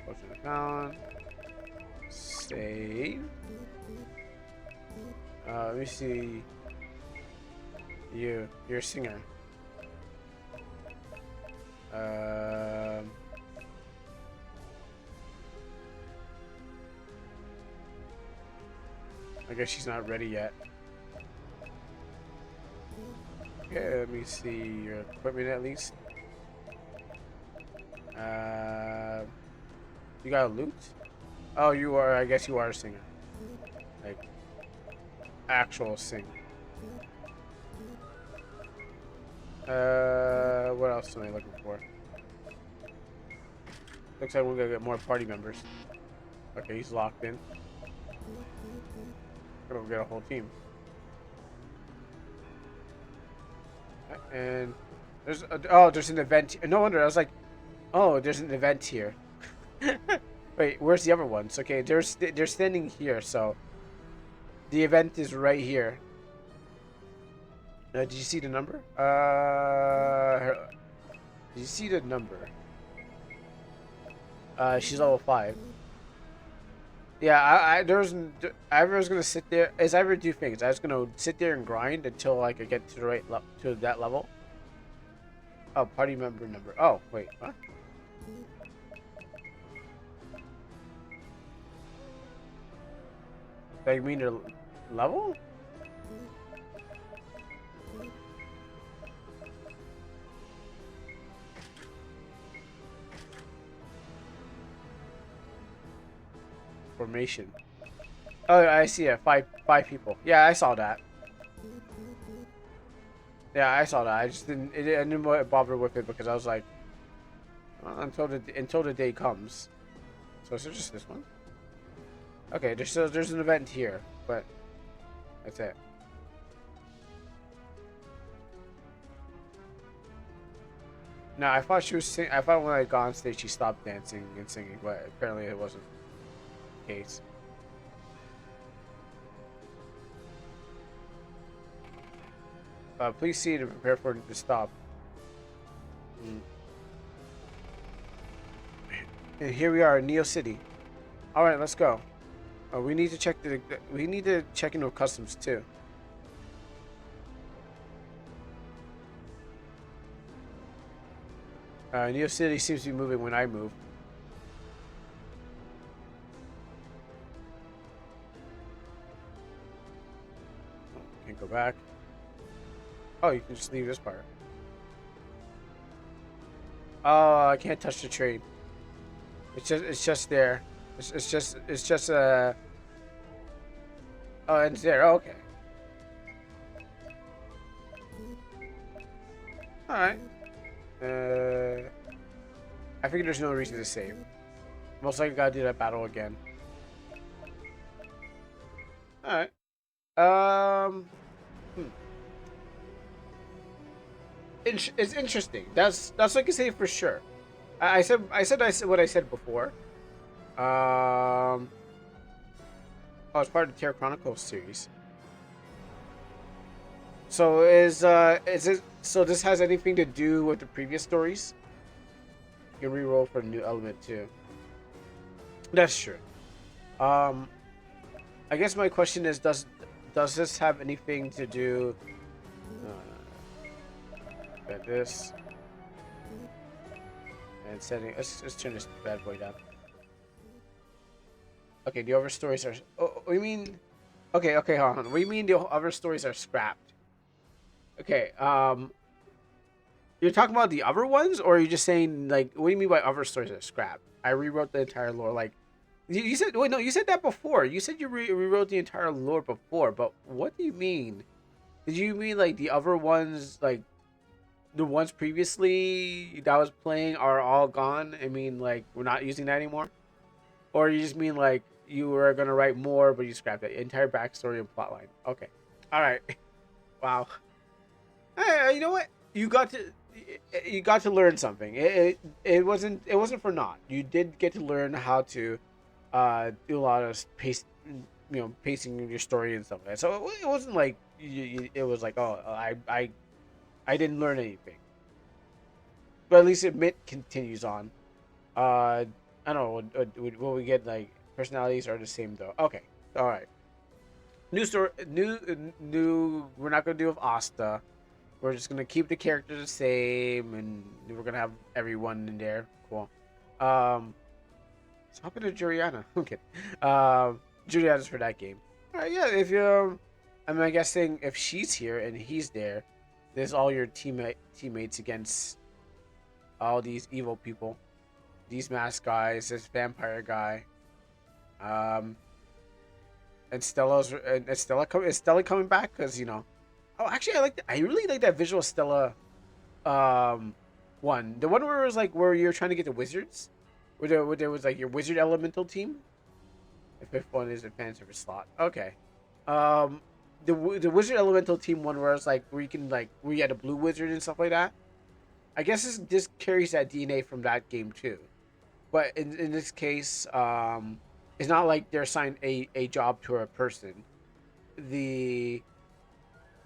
Go to the town. Save. Let me see. You're a singer. I guess she's not ready yet. Okay, let me see your equipment at least. You got a loot? Oh, you are. I guess you are a singer. Like, actual singer. What else am I looking for? Looks like we're gonna get more party members. Okay, he's locked in. Gonna get a whole team. And there's there's an event. No wonder I was like, oh, there's an event here. Wait, where's the other ones? Okay, they're standing here, so the event is right here. Did you see the number? Did you see the number? She's level 5. Yeah, I was gonna sit there. As I ever do things, I was gonna sit there and grind until like I get to the right to that level. Oh, party member number. Oh, wait, what? Like, you mean their level? Formation. Oh, I see it. Five people. Yeah, I saw that. Yeah, I saw that. I just didn't. I didn't bother with it because I was like, until the day comes. So is it just this one? Okay, there's an event here, but that's it. No, I thought she was sing. I thought when I got on stage she stopped dancing and singing, but apparently it wasn't the case. Please see to prepare for it to stop. Mm. And here we are in Neo City. All right, let's go. We need to check the. We need to check into customs too. Neo City seems to be moving when I move. Oh, can't go back. Oh, you can just leave this part. Oh, I can't touch the train. It's just there. It's just Oh, it's there. Oh, okay. All right. I figure there's no reason to save. Most likely gotta do that battle again. All right. Hmm. It's interesting. That's like I say for sure. I said what I said before. Oh, it's part of the Terror Chronicles series. So is it so this has anything to do with the previous stories? You can reroll for a new element too. That's true. Um, I guess my question is, does this have anything to do with this and setting? Let's turn this bad boy down. Okay, the other stories are. Oh, we mean. Okay, okay, hold on. We mean the other stories are scrapped. Okay, you're talking about the other ones, or are you just saying like, what do you mean by other stories are scrapped? I rewrote the entire lore. Like, you said, wait, no, you said that before. You said you rewrote the entire lore before, but what do you mean? Did you mean like the other ones, like the ones previously that was playing are all gone? I mean, like we're not using that anymore, or you just mean like you were gonna write more, but you scrapped it entire backstory and plotline? Okay, all right. Wow. Hey, you know what? You got to learn something. It wasn't for naught. You did get to learn how to do a lot of pacing your story and stuff like that. So it wasn't like it was like, oh, I didn't learn anything. But at least it continues on. I don't know. Will we get like personalities are the same though? Okay, all right. New story. New. We're not gonna do with Asta. We're just gonna keep the characters the same, and we're gonna have everyone in there. Cool. Let's hop into Juliana. Okay. Juliana's for that game. All right, yeah. If you, I mean, I'm guessing if she's here and he's there, there's all your teammates against all these evil people, these masked guys, this vampire guy. Um, and is Stella coming back? Because you know. Oh, actually, I really like that visual Stella um one, the one where it was like where you're trying to get the wizards, where there was like your wizard elemental team. The fifth one is a fan service slot. Okay. um the wizard elemental team one where it's like where you can like where you had a blue wizard and stuff like that. I guess this carries that DNA from that game too, but in this case, it's not like they're assigned a job to a person. The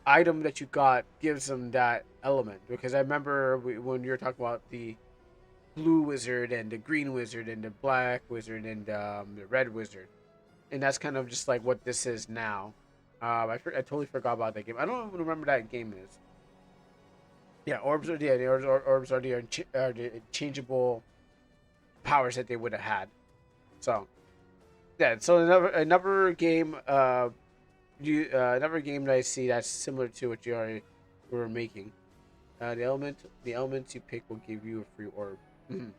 item that you got gives them that element, because I remember when you were talking about the blue wizard and the green wizard and the black wizard and the red wizard, and that's kind of just like what this is now. I totally forgot about that game. I don't even remember that game is. Yeah, orbs are the changeable powers that they would have had. So Yeah, so another game another game that I see that's similar to what you already were making. The elements you pick will give you a free orb. Mhm.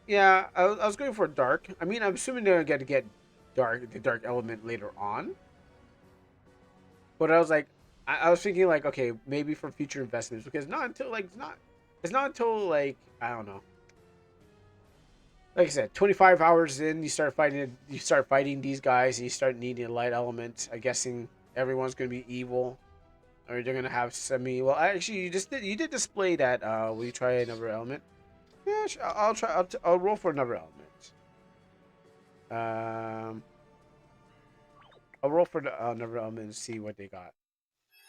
Yeah, I was going for dark. I mean, I'm assuming they're going to get the dark element later on. But I was like, I was thinking like, okay, maybe for future investments because not until like it's not until like I don't know. Like I said, 25 hours in, you start fighting these guys, and you start needing a light element. I'm guessing everyone's going to be evil, or they're going to have semi. Well, actually, you did display that. Will you try another element? Yeah, sure, I'll try. I'll roll for another element. Um, I'll roll for another element and see what they got.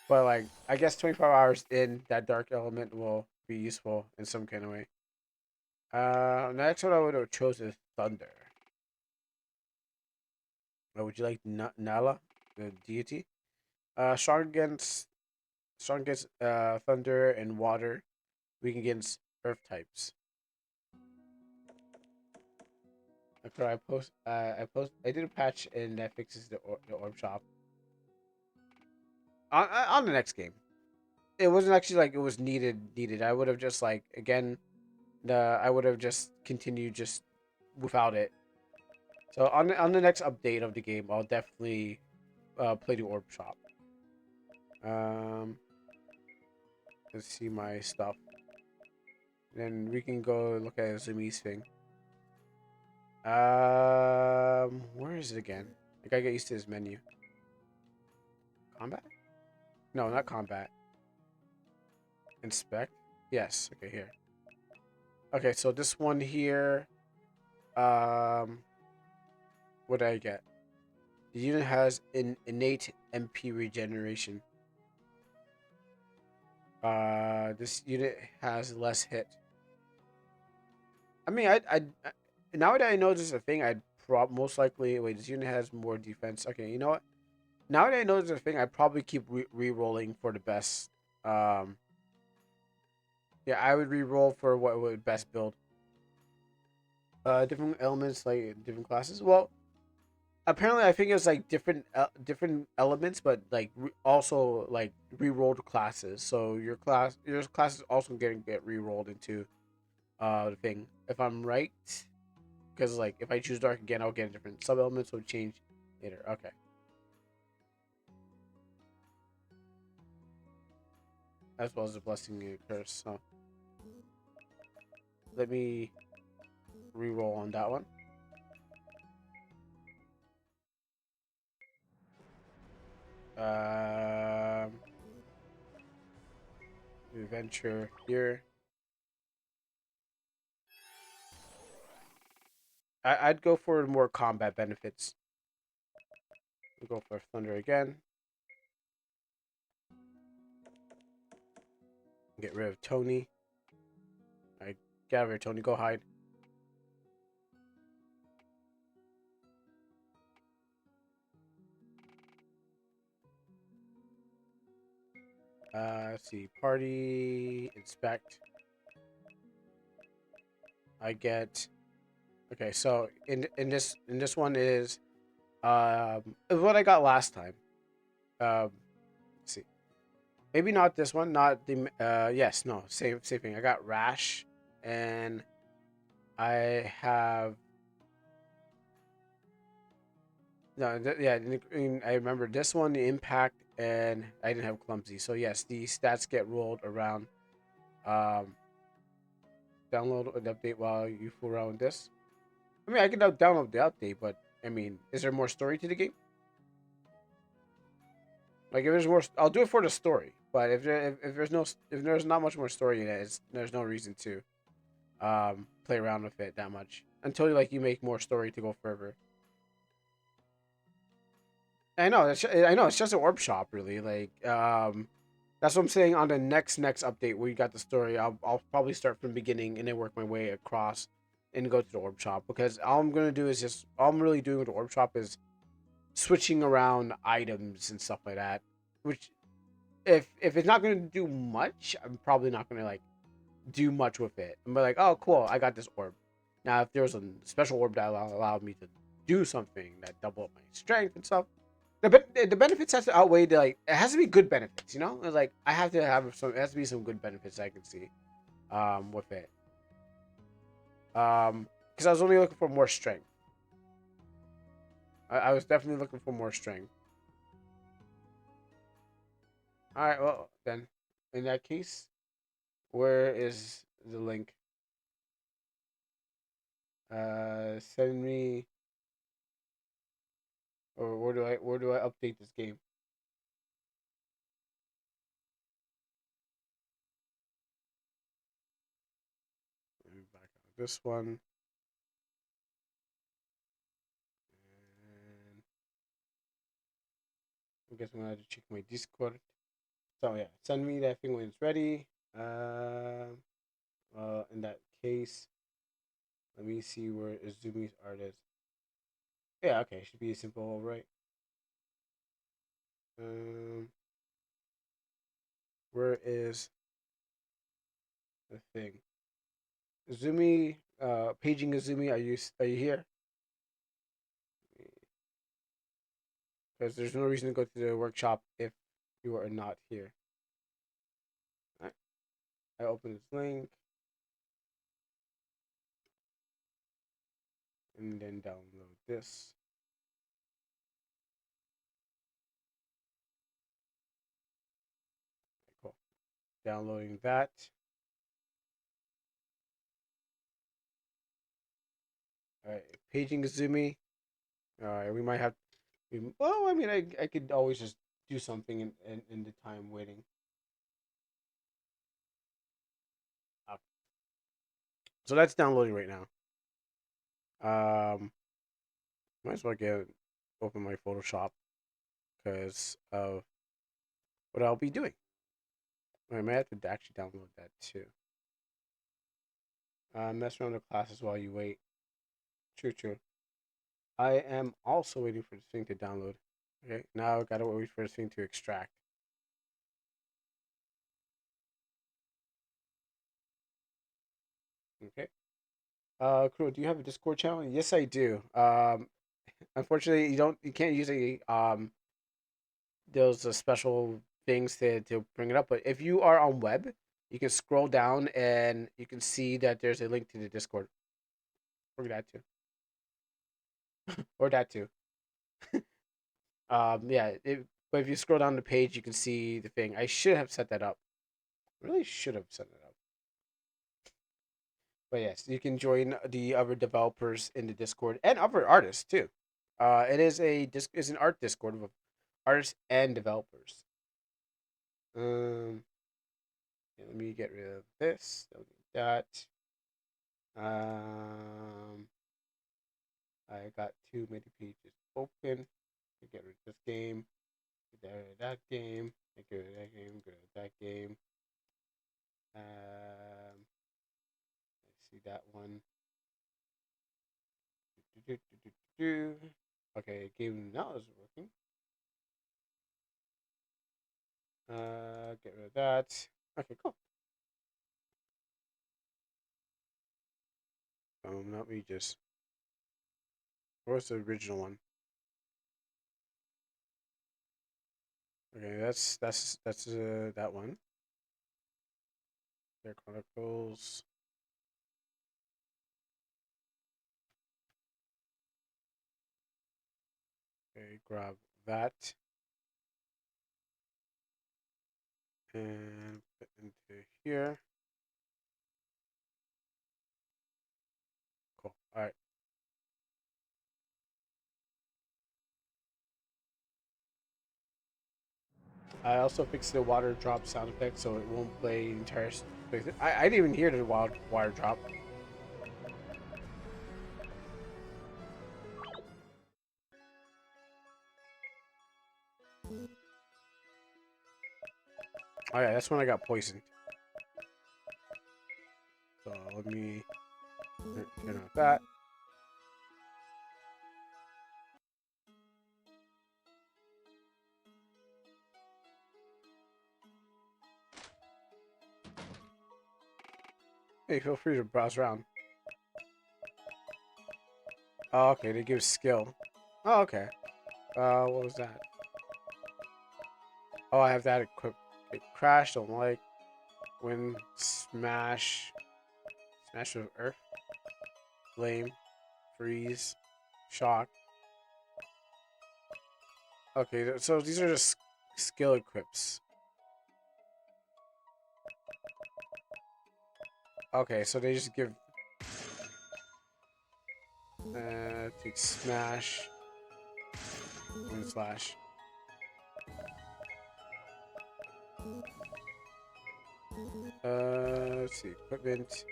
But like, I guess 25 hours in, that dark element will be useful in some kind of way. Next one I would have chose is thunder. Would you like Nala, the deity? Strong against thunder and water. Weak against earth types. Okay, I did a patch and that fixes the orb shop. On the next game, it wasn't actually like it was needed. I would have just like again, I would have just continued just without it. So on the next update of the game, I'll definitely play the orb shop. Um, let's see my stuff. Then we can go look at Zumi's thing. Where is it again? I gotta get used to this menu. Combat? No, not combat. Inspect? Yes. Okay, here. Okay, so this one here. Um, what did I get? The unit has an innate MP regeneration. This unit has less hit. I mean, now that I know this is a thing, I'd most likely wait. This unit has more defense. Okay, you know what? Now that I know this is a thing, I'd probably keep re-rolling for the best. Um, yeah, I would re-roll for what would best build. Different elements like different classes. Well, apparently I think it's like different elements, but like also like re-rolled classes. So your class is also going to get re-rolled into the thing. If I'm right, because like if I choose dark again, I'll get a different sub elements will change later. Okay, as well as a blessing and a curse. So let me re-roll on that one. Um, we venture here. I'd go for more combat benefits. We'll go for thunder again. Get rid of Tony. I get rid of Tony. Go hide. Let's see. Party inspect. I get. Okay, so in this one is what I got last time. Let's see. Maybe not this one. Not the yes, no, same thing. I got rash, and I have no yeah. I remember this one, the impact, and I didn't have clumsy. So yes, the stats get rolled around. Um, download an update while you fool around with this. I mean, I can download the update, but I mean, is there more story to the game? Like, if there's more, I'll do it for the story. But if there's not much more story in it, there's no reason to play around with it that much until like you make more story to go further. I know it's just an orb shop, really. Like, that's what I'm saying. On the next update where you got the story, I'll probably start from the beginning and then work my way across and go to the orb shop because all I'm gonna do is just all I'm really doing with the orb shop is switching around items and stuff like that. Which if it's not gonna do much, I'm probably not gonna like do much with it. I'm like, oh cool, I got this orb. Now, if there was a special orb that allowed me to do something that double up my strength and stuff, the benefits has to outweigh the like. It has to be good benefits, you know. It's like I have to have some. It has to be some good benefits I can see, with it. Because I was only looking for more strength. I was definitely looking for more strength. All right, well then, in that case, where is the link? Send me, or where do I update this game? Let me back out of this one. And I guess I'm gonna have to check my Discord. So yeah, send me that thing when it's ready. In that case, let me see where Izumi's art is. Yeah, okay, should be simple, right? Um, where is the thing? Izumi, paging Izumi, are you here? Because there's no reason to go to the workshop if you are not here. Alright, I open this link and then download this. Cool. Downloading that. Alright, paging Izumi. Alright, we might have. Well, I mean, I could always just do something in the time waiting. So that's downloading right now. Might as well open my Photoshop because of what I'll be doing. I might have to actually download that too. Mess around the classes while you wait. True, true. I am also waiting for this thing to download. Okay, now I gotta wait for this thing to extract. Okay. Crew, do you have a Discord channel? Yes, I do. Unfortunately, you can't use those special things to bring it up. But if you are on web, you can scroll down and you can see that there's a link to the Discord. Or that too. Or that too. Yeah. But if you scroll down the page, you can see the thing. I should have set that up. Really should have set it up. But yes, you can join the other developers in the Discord and other artists too. It is an art Discord with artists and developers. Um, yeah, let me get rid of this. Don't need that. Um, I got too many pages open. Get rid of this game. Get rid of that game. Get rid of that game. Get rid of that game. I see that one. Okay, game now is working. Get rid of that. Okay, cool. Let me just. Where's the original one? Okay, that's that one. Their Chronicles. Okay, grab that and put into here. Cool. All right. I also fixed the water drop sound effect so it won't play entire. I didn't even hear the wild water drop. Oh yeah, that's when I got poisoned. So let me turn off that. Hey, feel free to browse around. Oh, okay, they give skill. Oh, okay. What was that? Oh, I have that equipped. Okay, crash, don't like. Wind, smash. Smash with earth. Flame. Freeze. Shock. Okay, so these are just skill equips. Okay, so they just give... take smash. Wind slash. Let's see. Equipment.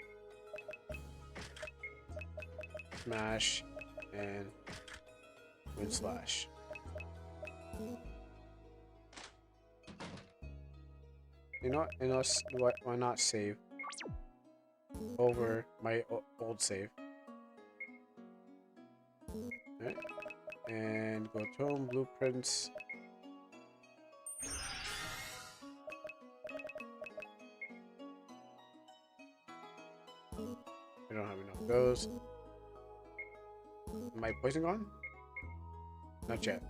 Smash. And wind slash. You know what? And why not save over my old save? Alright. And go to home, blueprints. We don't have enough of those. My poison gone? Not yet.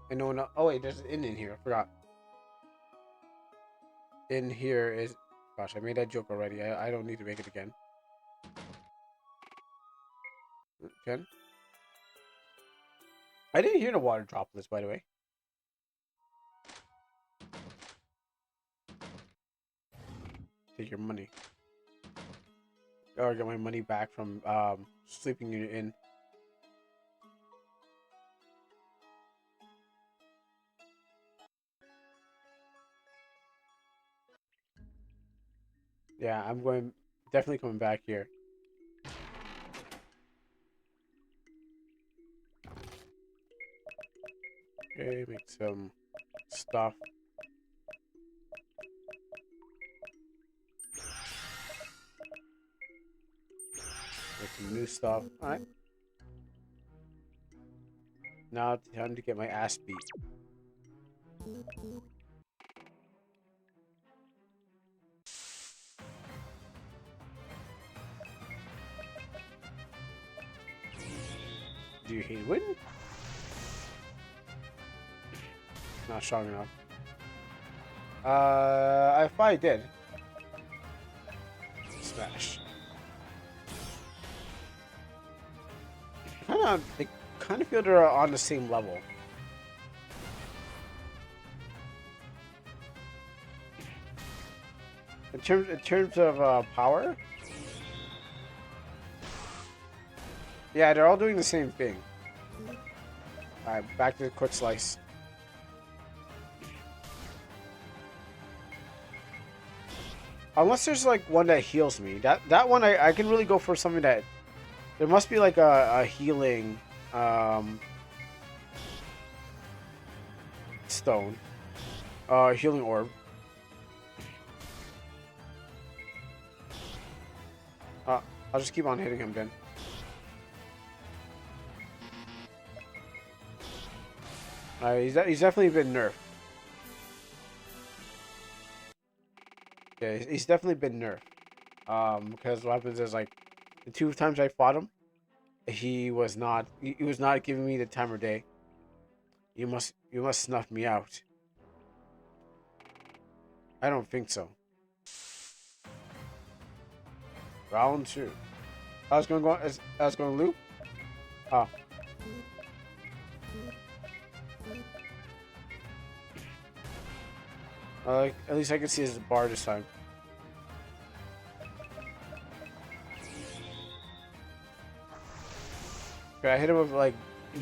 And no. Oh wait, there's an inn in here. I forgot. In here is. Gosh, I made that joke already. I don't need to make it again. Ken? I didn't hear the water droplets, by the way. Take your money. Or get my money back from sleeping in your inn. Yeah, I'm definitely coming back here. Okay, make some stuff. Make some new stuff. Alright. Now time to get my ass beat. Do you hate wind? Not strong enough. I thought I did. Smash. They kind of feel they're on the same level. In terms of power, yeah, they're all doing the same thing. All right, back to the quick slice. Unless there's like one that heals me. That one I can really go for something that there must be like a healing stone. Healing orb. I'll just keep on hitting him then. He's definitely been nerfed. Yeah, he's definitely been nerfed. Because what happens is like the 2 times I fought him, he was not giving me the time of day. You must snuff me out. I don't think so. Round 2. I was going to loop. Oh. At least I can see his bar this time. Okay, I hit him with like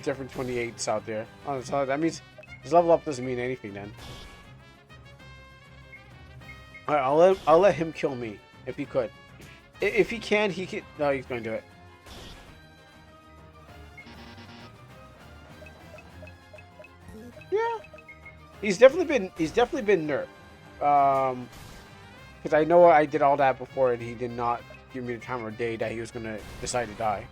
different 28s out there. Oh, so that means his level up doesn't mean anything then. Alright, I'll let him kill me if he could. If he can, he can. No, he's going to do it. Yeah, he's definitely been nerfed. Because I know I did all that before, and he did not give me the time of day that he was gonna decide to die.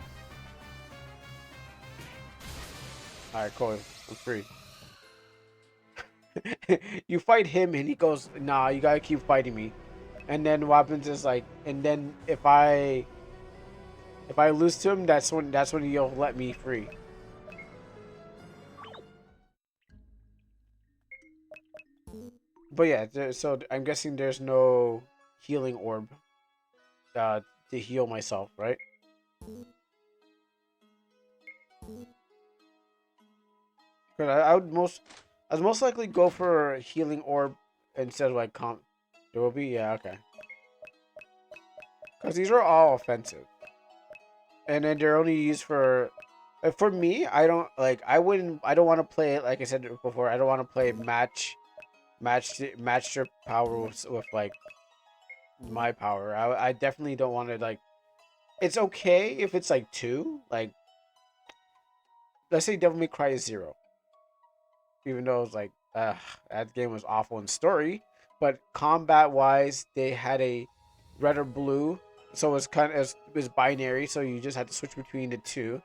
All right, cool. I'm free. You fight him, and he goes, "Nah, you gotta keep fighting me." And then what happens is like, and then if I If I lose to him, that's when he'll let me free. But yeah, so I'm guessing there's no healing orb uh, to heal myself, right? Because I'd most likely go for a healing orb instead of like comp. There will be, yeah, okay. Because these are all offensive, and then they're only used for. For me, I don't like. I don't want to play it like I said before. I don't want to play match your power with like my power. I definitely don't want to like. It's okay if it's like two. Like, let's say Devil May Cry is 0. Even though it's like, that game was awful in story, but combat wise, they had a red or blue, so it was binary. So you just had to switch between the two,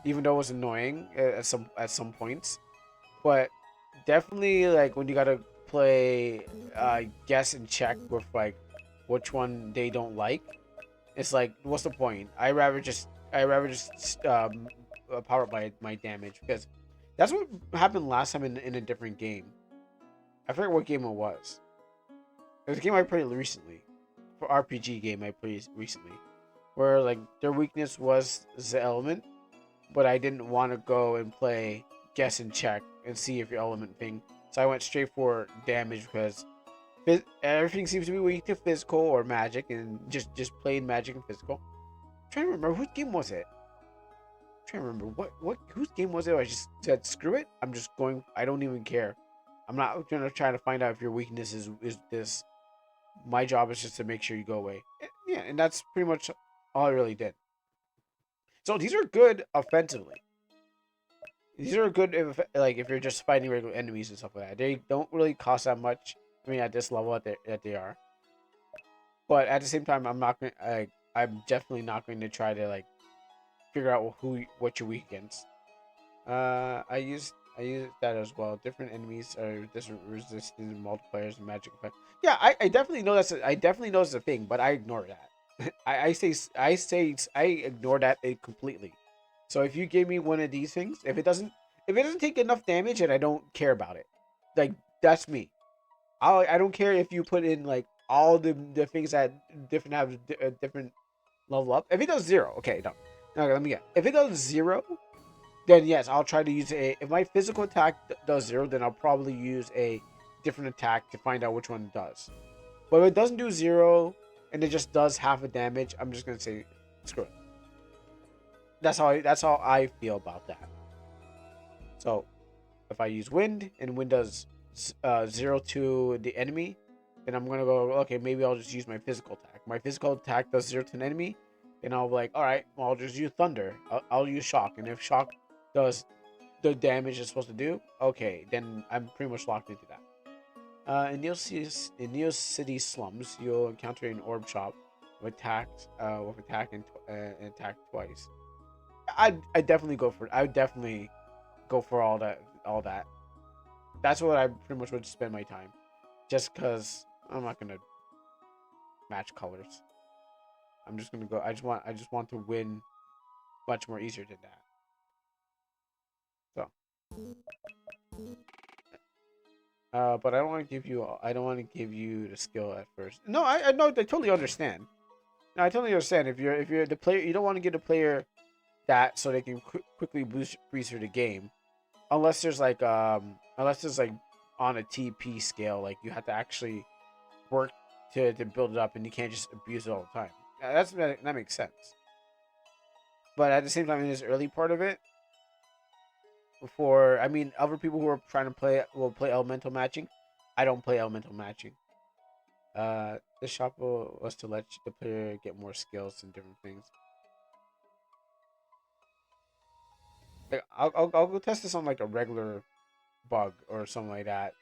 even though it was annoying at some points. But definitely like when you gotta play guess and check with like which one they don't like. It's like, what's the point? I rather just power up my damage because that's what happened last time in a different game. I forget what game it was. It was a game I played recently, for RPG game I played recently, where like their weakness was the element, but I didn't want to go and play guess and check and see if your element thing. So I went straight for damage because everything seems to be weak to physical or magic, and just plain magic and physical. I'm trying to remember whose game was it. I'm trying to remember what whose game was it. I just said screw it. I'm just going. I don't even care. I'm not gonna try to find out if your weakness is this. My job is just to make sure you go away. Yeah, and that's pretty much all I really did. So these are good offensively. These are good if you're just fighting regular enemies and stuff like that. They don't really cost that much. I mean, at this level that they are. But at the same time, I'm definitely not going to try to like figure out what you're weak against. I use that as well. Different enemies are different resistant multipliers and magic effect. Yeah, I definitely know I definitely know that's a thing, but I ignore that. I ignore that completely. So if you give me one of these things, if it doesn't take enough damage, and I don't care about it, like that's me. I don't care if you put in like all the things that different have a different level up. If it does 0, okay, no. Okay, let me get. If it does 0, then yes, I'll try to use a. If my physical attack does 0, then I'll probably use a different attack to find out which one it does. But if it doesn't do 0 and it just does half a damage, I'm just gonna say screw it. That's how I feel about that. So if I use wind and wind does 0 to the enemy, then I'm gonna go, okay, maybe I'll just use my physical attack. My physical attack does 0 to an enemy, then I'll be like, all right, well, I'll just use thunder. I'll use shock, and if shock does the damage it's supposed to do, okay, then I'm pretty much locked into that. In Neo City slums, you'll encounter an orb shop with attack and attack twice. I definitely go for it. I would definitely go for all that. All that. That's what I pretty much would spend my time. Just because I'm not gonna match colors. I'm just gonna go. I just want to win much more easier than that. So, but I don't want to give you. I don't want to give you the skill at first. No, I know. I totally understand. No, I totally understand. If you're the player, you don't want to give the player that so they can quickly breeze through the game. Unless there's like on a TP scale, like you have to actually work to build it up, and you can't just abuse it all the time. That makes sense. But at the same time, in this early part of it, before I mean, other people who are trying to play will play elemental matching. I don't play elemental matching. This shop was to let the player get more skills and different things. Like, I'll go test this on like a regular bug or something like that,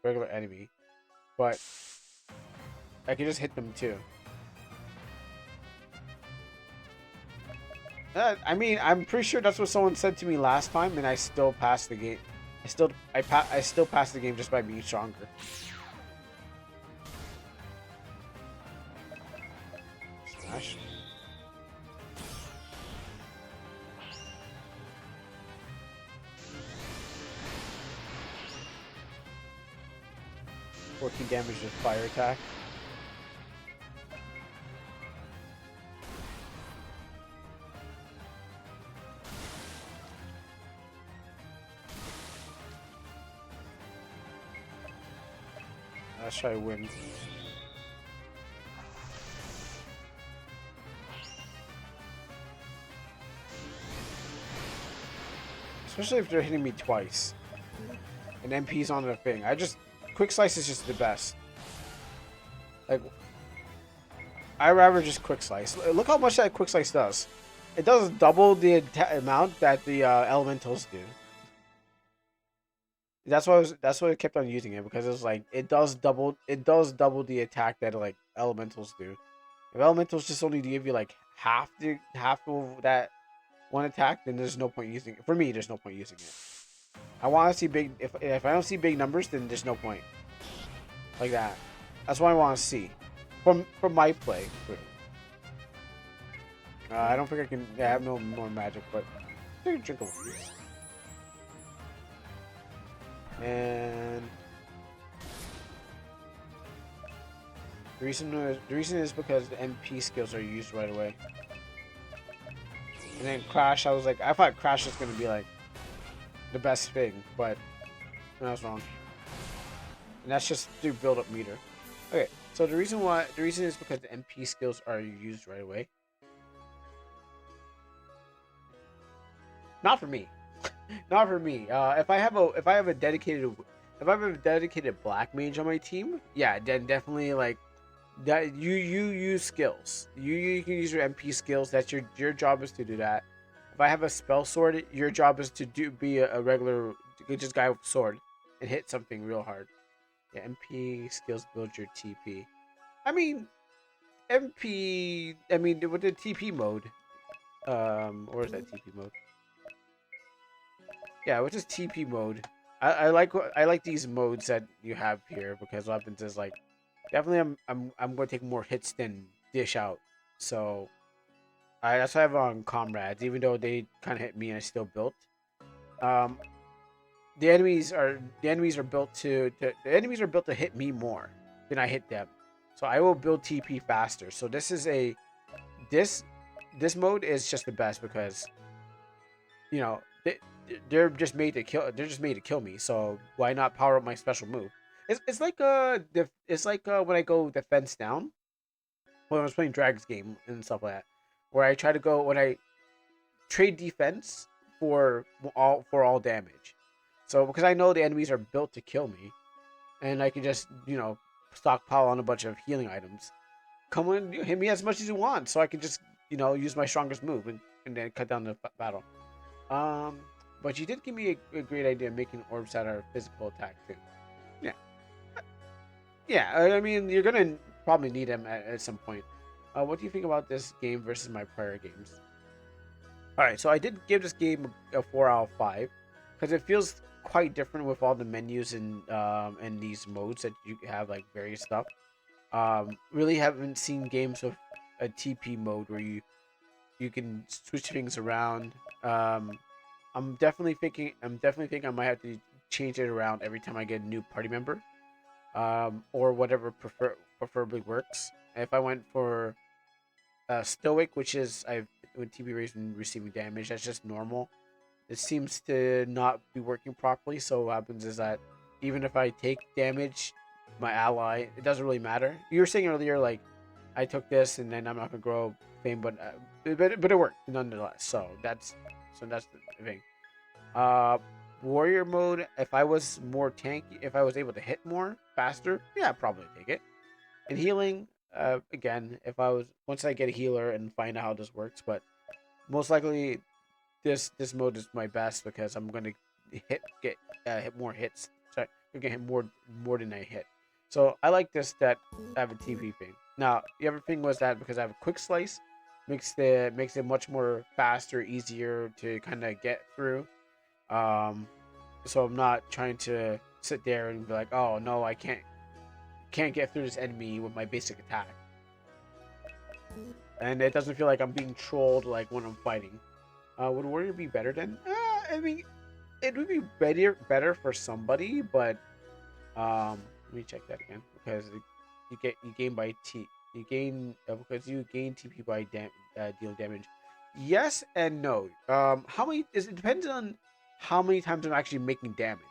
regular enemy, but I can just hit them too. I mean, I'm pretty sure that's what someone said to me last time, and I still passed the game. I still passed the game just by being stronger. Smash. 14 damage with fire attack. Let's try to win. Especially if they're hitting me twice. And MP's on the thing. Quick Slice is just the best. Like, I rather just Quick Slice. Look how much that Quick Slice does. It does double the amount that the elementals do. That's why I kept on using it, because it was like it does double the attack that like elementals do. If elementals just only give you like half of that one attack, then there's no point using it. For me, there's no point using it. I want to see big. If I don't see big numbers, then there's no point. Like that. That's what I want to see from my play. I don't think I can. I have no more magic, but I can drink a few. And the reason is because the MP skills are used right away. And then Crash, I thought Crash was gonna be like the best thing, but I was wrong. And that's just through build up meter. Okay, so the reason is because the MP skills are used right away. Not for me. Not for me. If I have a dedicated black mage on my team, yeah, then definitely like that. You use skills. You can use your MP skills. That's your job is to do that. If I have a spell sword, your job is to be a regular just guy with a sword and hit something real hard. Yeah, MP skills build your TP. I mean, MP. I mean, with the TP mode. Or is that TP mode? Yeah, which is TP mode. I like these modes that you have here, because what happens is like definitely I'm going to take more hits than dish out. So that's why I have on comrades, even though they kind of hit me and I still built. Um, the enemies are built to hit me more than I hit them. So I will build TP faster. So this mode is just the best, because you know they're just made to kill me. So why not power up my special move? It's like when I go defense down when I was playing Dragon's game and stuff like that, where I try to go when I trade defense for all damage. So because I know the enemies are built to kill me, and I can just stockpile on a bunch of healing items. Come on, hit me as much as you want, so I can just use my strongest move and then cut down the battle. Um, but you did give me a great idea, making orbs that are physical attack too. Yeah, yeah. I mean, you're gonna probably need them at some point. What do you think about this game versus my prior games? All right, so I did give this game a 4 out of 5, because it feels quite different with all the menus and these modes that you have, like various stuff. Really haven't seen games with a TP mode where you can switch things around. I'm definitely thinking I might have to change it around every time I get a new party member, or whatever preferably works. If I went for Stoic, which is I've when TB raised and receiving damage, that's just normal. It seems to not be working properly. So what happens is that even if I take damage, my ally, it doesn't really matter. You were saying earlier, like I took this and then I'm not gonna grow fame, but it worked nonetheless. So that's the thing. Uh, Warrior mode. If I was more tanky, if I was able to hit more faster, yeah, I'd probably take it. And healing, again, if I was once I get a healer and find out how this works, but most likely this mode is my best, because I'm gonna hit more hits. Sorry, I'm gonna hit more than I hit. So I like this that I have a TV thing. Now the other thing was that because I have a quick slice, makes it much more faster, easier to kind of get through. Um, so I'm not trying to sit there and be like, oh no, I can't get through this enemy with my basic attack, and it doesn't feel like I'm being trolled like when I'm fighting. Would Warrior be better then? I mean, it would be better for somebody, but Let me check that again because you gain by T. You gain because you gain TP by dealing damage. Yes and no. How many? It depends on how many times I'm actually making damage.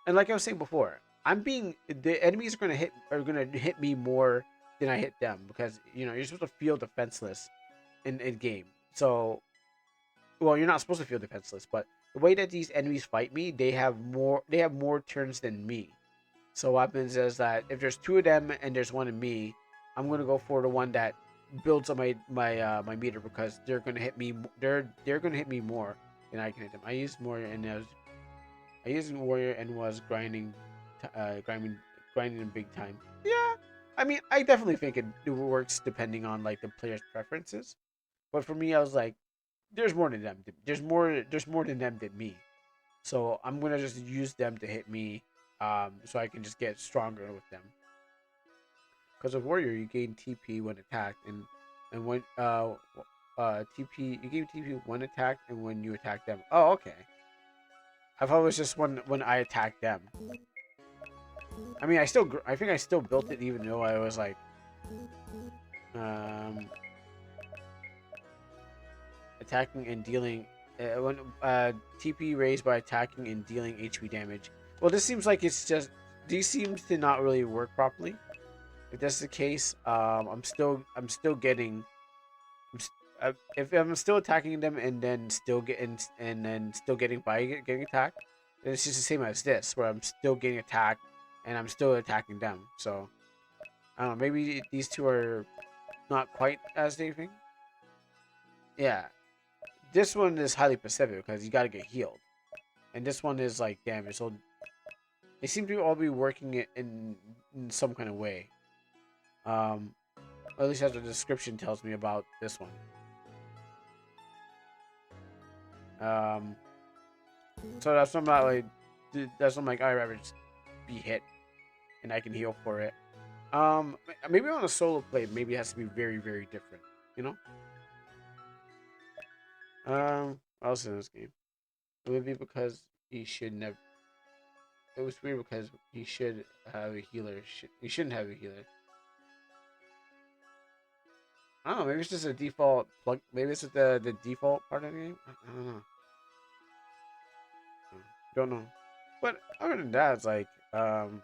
And like I was saying before, the enemies are gonna hit me more than I hit them because you're supposed to feel defenseless in game. So well, you're not supposed to feel defenseless, but the way that these enemies fight me, they have more turns than me. So what happens is that if there's two of them and there's one of me, I'm gonna go for the one that builds up my meter because they're gonna hit me. They're gonna hit me more than I can hit them. I used warrior and was grinding them big time. Yeah, I mean I definitely think it works depending on like the player's preferences. But for me, I was like, there's more than them. There's more than them than me. So I'm gonna just use them to hit me, so I can just get stronger with them. Because of warrior, you gain TP when attacked, and when TP you gain TP when attacked and when you attack them. Oh, okay. I thought it was just when I attacked them. I mean, I think I still built it even though I was like, um, attacking and dealing when TP raised by attacking and dealing HP damage. Well, this seems like it's just these seems to not really work properly. If that's the case, I'm still getting. If I'm still attacking them and then still getting attacked, then it's just the same as this, where I'm still getting attacked and I'm still attacking them. So I don't know. Maybe these two are not quite as different. Yeah, this one is highly specific because you got to get healed, and this one is like damage. So they seem to all be working it in some kind of way. Or at least as the description tells me about this one. Um, so that's what I'm like. I'd rather just be hit and I can heal for it. Maybe on a solo play, maybe it has to be very very different. You know. What else in this game? It would be because he should never. It was weird because he should have a healer. He shouldn't have a healer. I don't know. Maybe it's just a default plug. Maybe it's just the default part of the game. I don't know. Don't know. But other than that, it's like I'm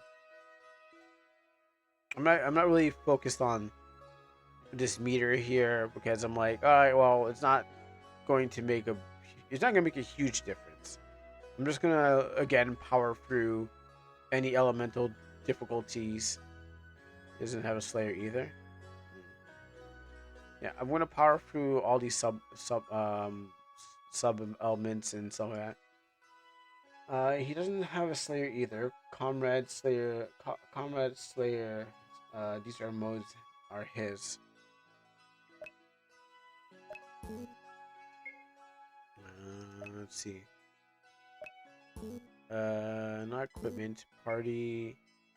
not really focused on this meter here because I'm like, all right, well, it's not gonna make a huge difference. I'm just gonna again power through any elemental difficulties. Doesn't have a Slayer either. Yeah, I'm gonna power through all these sub elements and some of that. He doesn't have a Slayer either. Comrade Slayer. These are modes are his. Let's see. Not equipment. Party.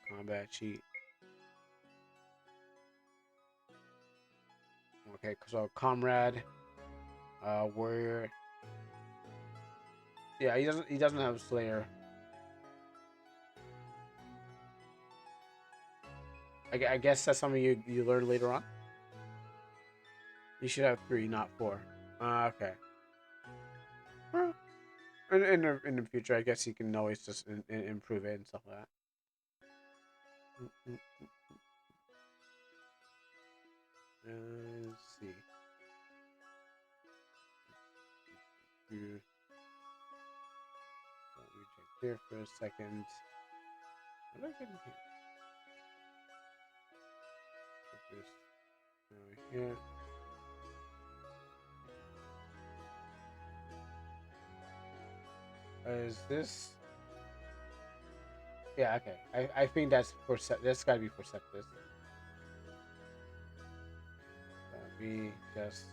Combat sheet. Okay, so comrade. Warrior. Yeah, he doesn't have Slayer. I guess that's something you learn later on. You should have 3, not 4. Okay. Well, in the future, I guess you can always just improve it and stuff like that. Mm, mm, Let's see. Let me check here for a second. What did I get in here? Check this over here. Is this? Yeah, okay. I think that's for that's gotta be for Septus. Be just.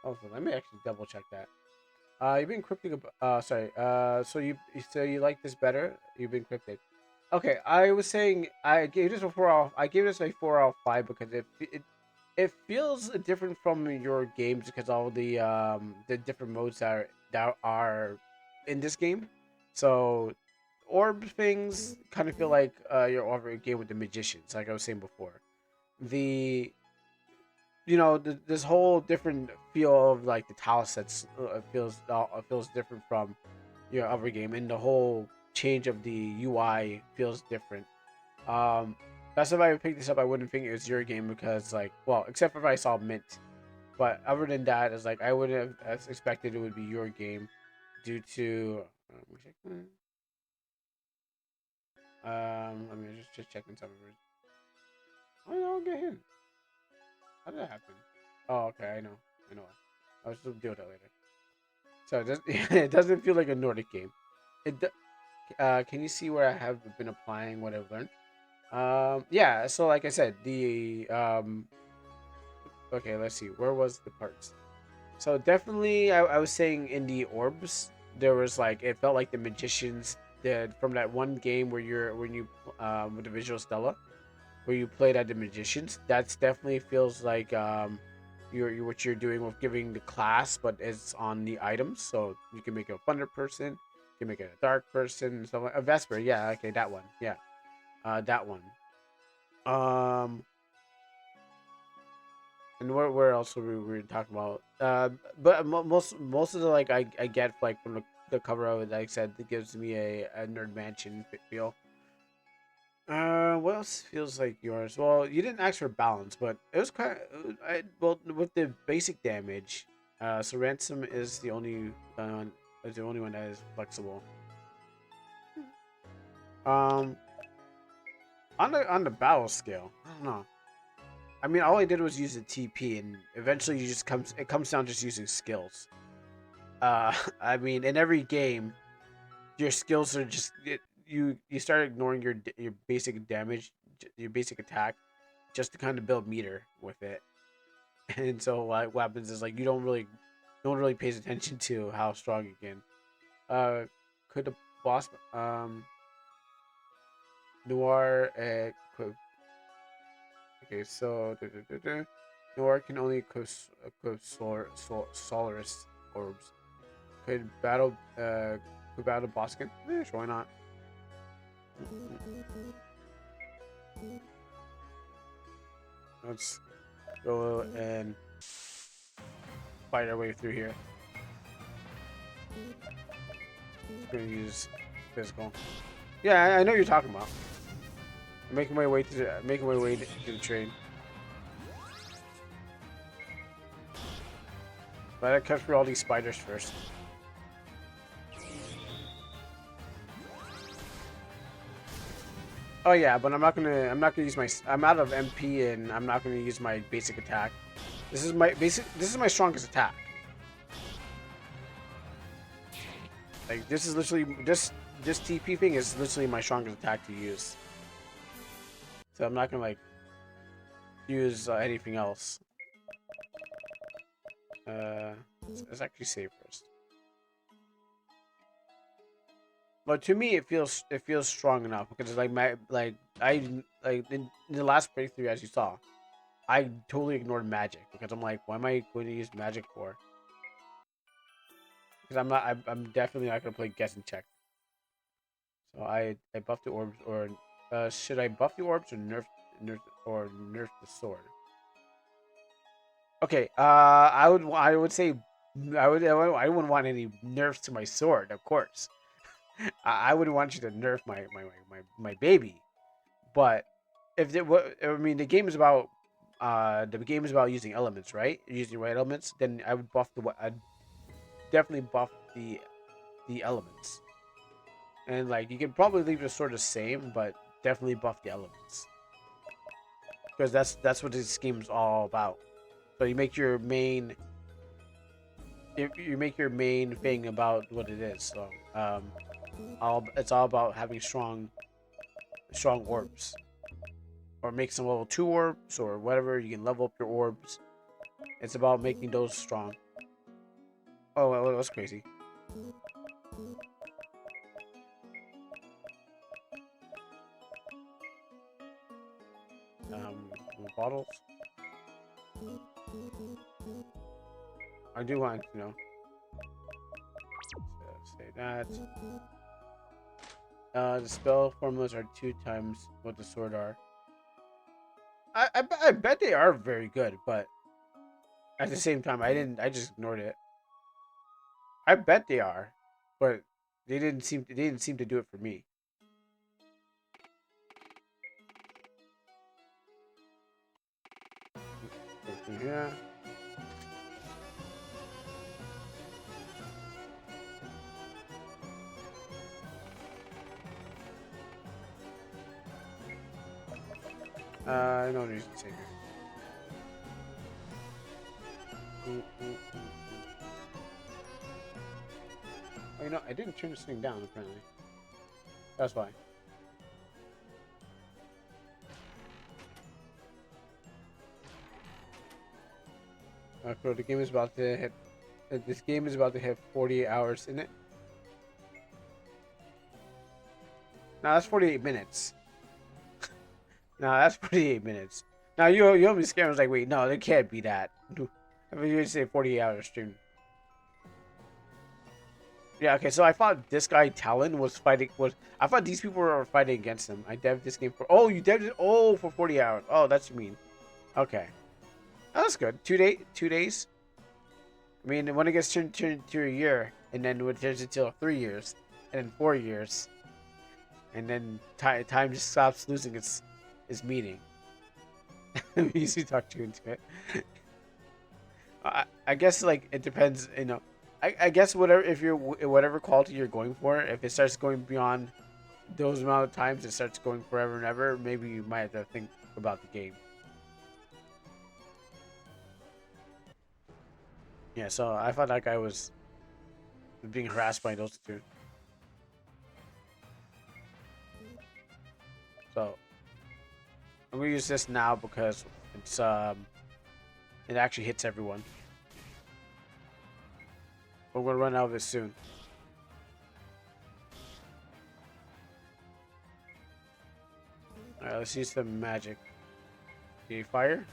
Oh, so let me actually double check that. You've been cryptic. Sorry. So you like this better? You've been cryptic. Okay, I was saying I gave this a 4 out. I gave this a 4 out of 5 because it feels different from your games because all the different modes that are in this game. So orb things kind of feel like you're over a game with the magicians, like I was saying before. The this whole different feel of like the tile sets feels different from your other game, and the whole change of the UI feels different. Um, that's if I picked this up, I wouldn't think it was your game because like, well, except for if I saw Mint. But other than that, it's like I would have expected it would be your game due to. I mean, just checking some of it. Oh, no, I'll get him. How did that happen? Oh, okay, I know. I'll just deal with that later. So it, it doesn't feel like a Nordic game. Can you see where I have been applying what I've learned? Yeah. So like I said, the Okay, let's see. Where was the parts? So definitely, I was saying in the orbs, there was like it felt like the magicians did from that one game where you with the visual Stella, where you played at the magicians. That's definitely feels like you're what you're doing with giving the class, but it's on the items. So you can make a thunder person, you can make it a dark person, so a vesper. Yeah, okay, that one. Yeah, that one. Um, and where else were we talking about? But most of the like I get like from the cover of it, like I said, it gives me a nerd mansion feel. What else feels like yours? Well, you didn't ask for balance, but it was kind of well with the basic damage. So ransom is the only one that is flexible. Um, on the battle scale, I don't know. I mean, all I did was use the TP, and eventually it comes down just using skills. I mean, in every game, your skills are you start ignoring your basic damage, your basic attack, just to kind of build meter with it. And so what happens is like no one really pays attention to how strong you can. Could the boss Noir okay, so Noir can only Solaris orbs. Could battle Boskin? Sure, why not? Let's go and fight our way through here. We're gonna use physical. Yeah, I know what you're talking about. I'm making my way to the train. But I cut through all these spiders first. Oh yeah, but I'm not gonna use my. I'm out of MP and I'm not gonna use my basic attack. This is my strongest attack. Like this is literally this TP thing is literally my strongest attack to use. So I'm not gonna like use anything else. Let's actually save first. But to me, it feels strong enough because like in the last playthrough, as you saw, I totally ignored magic because I'm like, why am I going to use magic for? Because I'm definitely not gonna play guess and check. So I buff the orbs, or should I buff the orbs or nerf the sword? Okay, I would say I wouldn't want any nerfs to my sword, of course. I wouldn't want you to nerf my baby, but if it, what I mean, the game is about using elements, right? Using the right elements. Then I would I'd definitely buff the elements, and like you can probably leave the sword the same, but definitely buff the elements because that's what this game's all about. So you make your main thing about what it is. So it's all about having strong orbs, or make some level 2 orbs or whatever. You can level up your orbs. It's about making those strong. Oh, well, that's crazy. Bottles. I do want to say that. The spell formulas are 2 times what the sword are. I bet they are very good, but at the same time, I just ignored it. I bet they are, but they didn't seem to do it for me. Yeah. I know what you're saying. Oh, you know, I didn't turn this thing down, apparently. That's why. Bro, the game is about to hit. This game is about to hit 48 hours in it. No, that's 48 minutes. No, that's 48 minutes. Now you'll be scared. I was like, wait, no, it can't be that. I mean, you say 48 hours stream. Yeah, okay, so I thought this guy Talon was fighting. I thought these people were fighting against him. I devved this game for. Oh, you devved it. Oh, for 40 hours. Oh, that's what you mean. Okay, oh, that's good. 2 days. I mean, when it gets turned to a year, and then it turns into 3 years, and then 4 years, and then time just stops losing its meaning. Easy talk you into it. I guess like it depends. You know, I guess whatever if you're whatever quality you're going for, if it starts going beyond those amount of times, it starts going forever and ever. Maybe you might have to think about the game. Yeah. So I thought that guy was being harassed by those two. So I'm gonna use this now because it actually hits everyone. But we're gonna run out of it soon. Alright, let's use the magic. Okay, fire.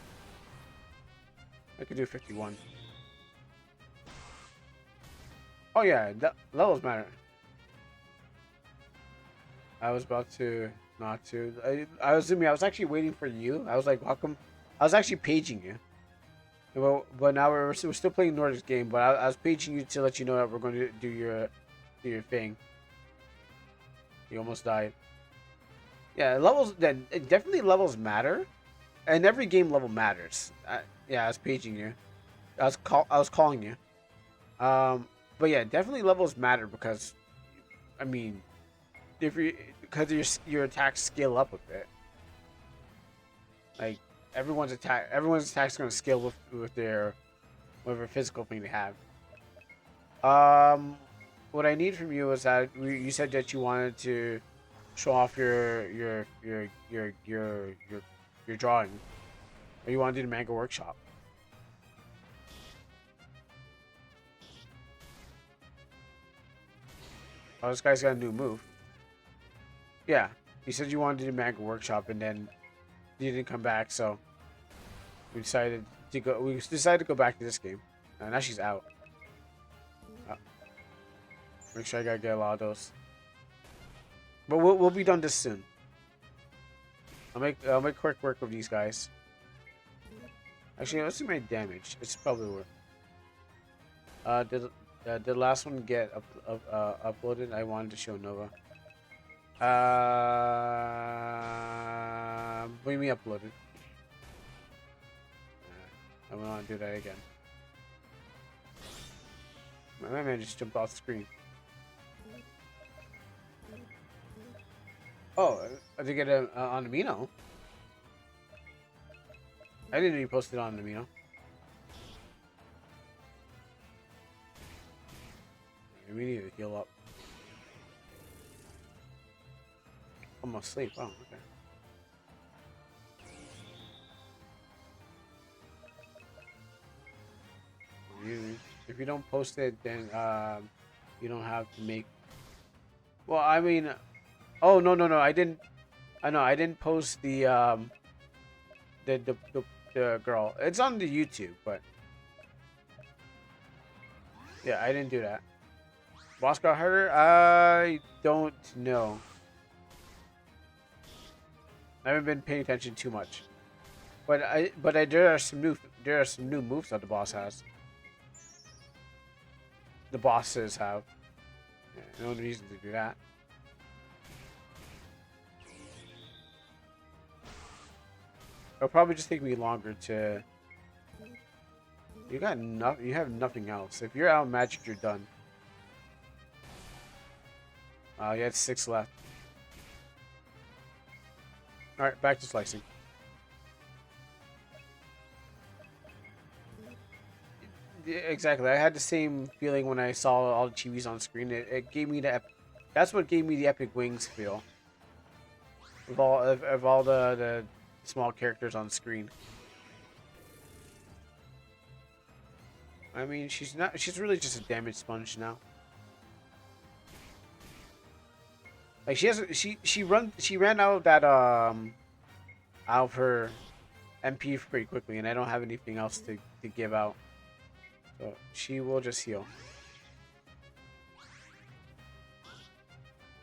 I could do 51. Oh yeah, levels matter. I was about to not to. I was assuming I was actually waiting for you. I was like, how come? I was actually paging you. But now we're still playing Nordic game. But I was paging you to let you know that we're going to do your thing. You almost died. Yeah, levels. Then definitely levels matter, and every game level matters. Yeah, I was paging you. I was calling you. But yeah, definitely levels matter because, I mean, if you because your attacks scale up with it. Like everyone's attacks going to scale with their whatever physical thing they have. What I need from you is that you said that you wanted to show off your drawing, or you want to do the manga workshop. Oh, this guy's got a new move. Yeah, you said you wanted to do manga workshop, and then you didn't come back, so we decided to go. We decided to go back to this game. Now she's out. Make sure I gotta get a lot of those. But we'll be done this soon. I'll make quick work of these guys. Actually, let's see my damage. It's probably worth. Did the last one get uploaded? I wanted to show Nova. What do you mean uploaded? I don't want to do that again. My man just jumped off the screen. Oh, I did get it on Amino. I didn't even post it on Amino. We need to heal up. I'm asleep. Oh, okay. If you don't post it, then you don't have to make. Well, I mean, oh no, I didn't. I know I didn't post the girl. It's on the YouTube, but yeah, I didn't do that. Boss got harder? I don't know. I haven't been paying attention too much. But there are some new moves that the boss has. The bosses have. Yeah, no reason to do that. It'll probably just take me longer to. You got nothing. You have nothing else. If you're out of magic, you're done. You had 6 left. All right, back to slicing. Yeah, exactly. I had the same feeling when I saw all the TVs on screen. It gave me the. That's what gave me the epic wings feel. Of all the small characters on screen. I mean, she's not. She's really just a damage sponge now. Like she ran out of that out of her MP pretty quickly, and I don't have anything else to give out. So she will just heal.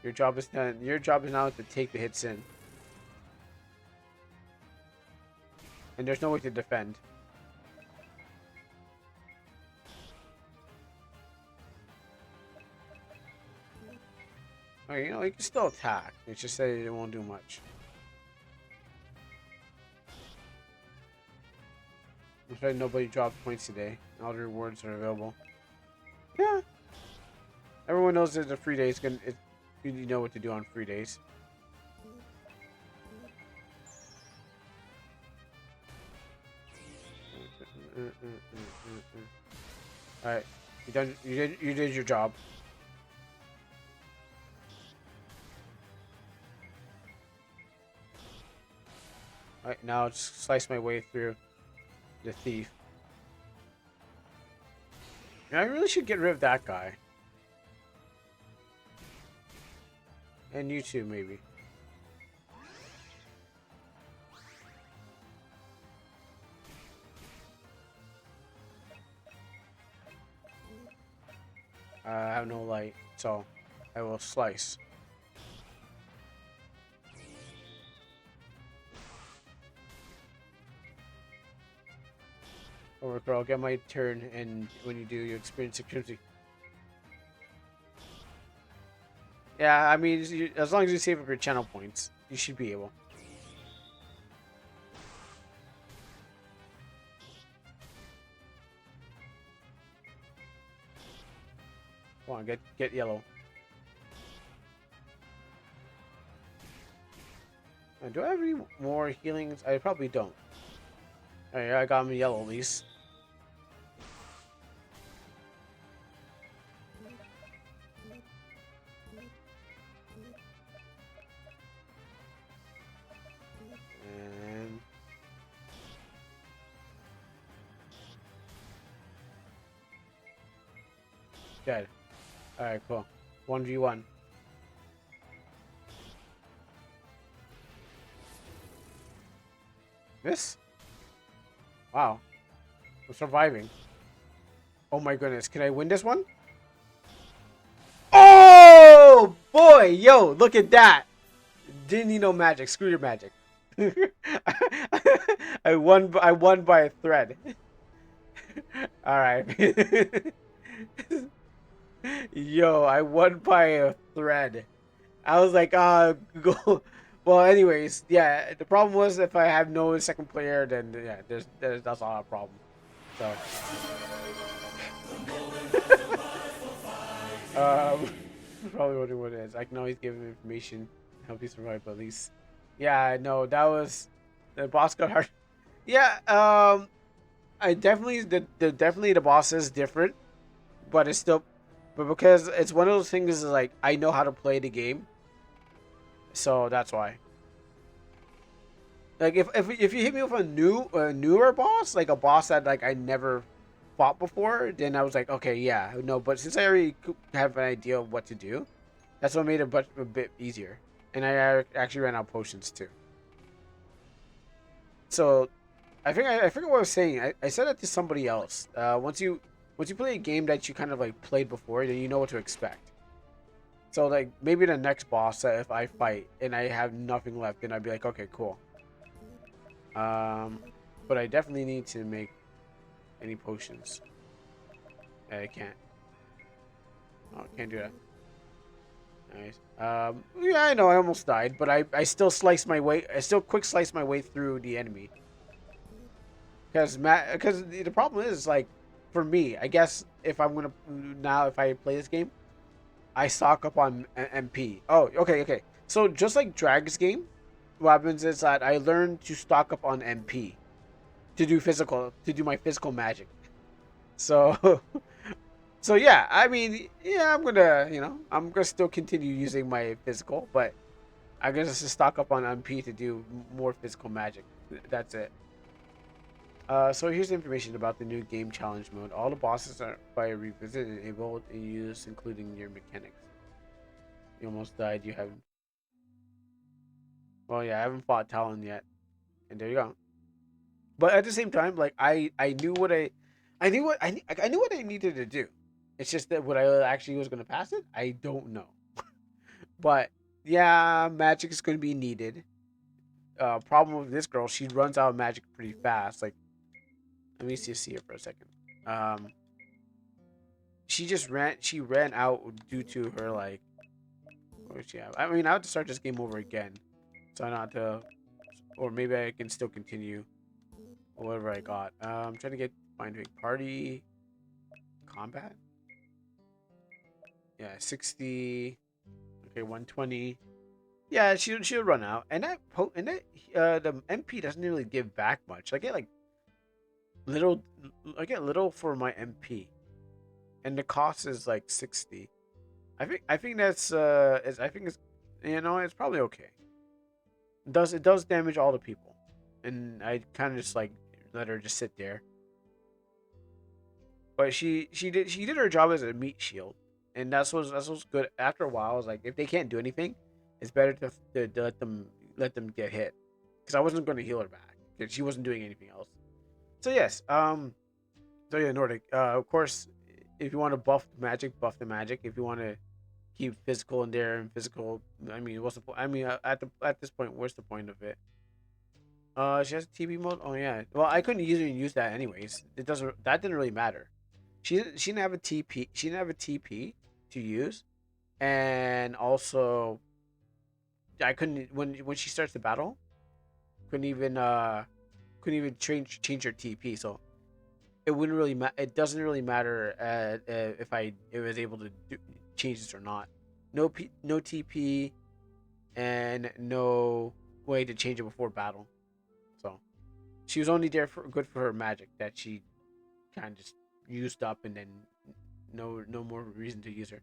Your job is done. Your job is now to take the hits in. And there's no way to defend. Okay, you know, you can still attack. It's just that it won't do much. I'm afraid nobody dropped points today. All the rewards are available. Yeah. Everyone knows that the free day is gonna. You know what to do on free days. All right, you done. You did your job. All right, now just slice my way through the thief. I really should get rid of that guy. And you too, maybe. I have no light, so I will slice. Over, girl, get my turn, and when you do, you experience security. Yeah, I mean, as long as you save up your channel points, you should be able. Come on, get yellow. Do I have any more healings? I probably don't. Alright, I got him yellow at least. And dead. Alright, cool. 1v1. Miss? Wow. I'm surviving. Oh my goodness. Can I win this one? Oh boy! Yo, look at that. Didn't need no magic. Screw your magic. I won by a thread. Alright. Yo, I won by a thread. I was like, go. Well, anyways, yeah. The problem was if I have no second player, then yeah, that's not a problem. So, probably wondering what it is. I can always give him information, help you survive, but at least, yeah, no, that was the boss got hard. Yeah, I definitely definitely the boss is different, but it's still, but because it's one of those things is like I know how to play the game. So that's why. Like if you hit me with a newer boss, like a boss that like I never fought before, then I was like, okay, yeah, no. But since I already have an idea of what to do, that's what made it a bit easier. And I actually ran out of potions too. So I think I forget what I was saying. I said that to somebody else. Once you play a game that you kind of like played before, then you know what to expect. So like maybe the next boss, if I fight and I have nothing left, then I'd be like, okay, cool. But I definitely need to make any potions. I can't. Oh, can't do that. Nice. Yeah, I know I almost died, but I still sliced my way. I still quick sliced my way through the enemy. Because the problem is like, for me, I guess if I'm gonna now if I play this game, I stock up on MP. Oh, okay. So just like Drag's game, what happens is that I learned to stock up on MP to do my physical magic. So so yeah, I mean, yeah, I'm gonna still continue using my physical, but I'm gonna just stock up on MP to do more physical magic. That's it. So here's the information about the new game challenge mode. All the bosses are by revisit and enabled and used, including your mechanics. You almost died. You haven't. Well, yeah, I haven't fought Talon yet, and there you go. But at the same time, like I knew what I knew what I needed to do. It's just that what I actually was gonna pass it, I don't know. But yeah, magic is gonna be needed. Problem with this girl, she runs out of magic pretty fast. Like, let me see her for a second. Um, she ran out due to her like what did she have? I mean, I have to start this game over again, so I don't have to, or maybe I can still continue or whatever I got. I'm trying to find a party combat. Yeah, 60. Okay, 120. Yeah, she'll run out, and the MP doesn't really give back much. Little, I get little for my MP, and the cost is like 60. I think that's I think it's it's probably okay. It does damage all the people, and I kind of just like let her just sit there. But she did her job as a meat shield, and that's what's good. After a while, I was like, if they can't do anything, it's better to let them get hit, because I wasn't going to heal her back because she wasn't doing anything else. So yes, so yeah, Nordic. Of course, if you want to buff the magic. If you want to keep physical in there and physical, I mean, what's the point? I mean, at this point, what's the point of it? She has TB mode. Oh yeah. Well, I couldn't even use that anyways. It doesn't. That didn't really matter. She didn't have a TP. She didn't have a TP to use, and also I couldn't when she starts the battle. Couldn't even change her TP. So it wouldn't really it doesn't really matter if I was able to change this or not. No TP and no way to change it before battle. So she was only there for good for her magic that she kind of just used up, and then no more reason to use her.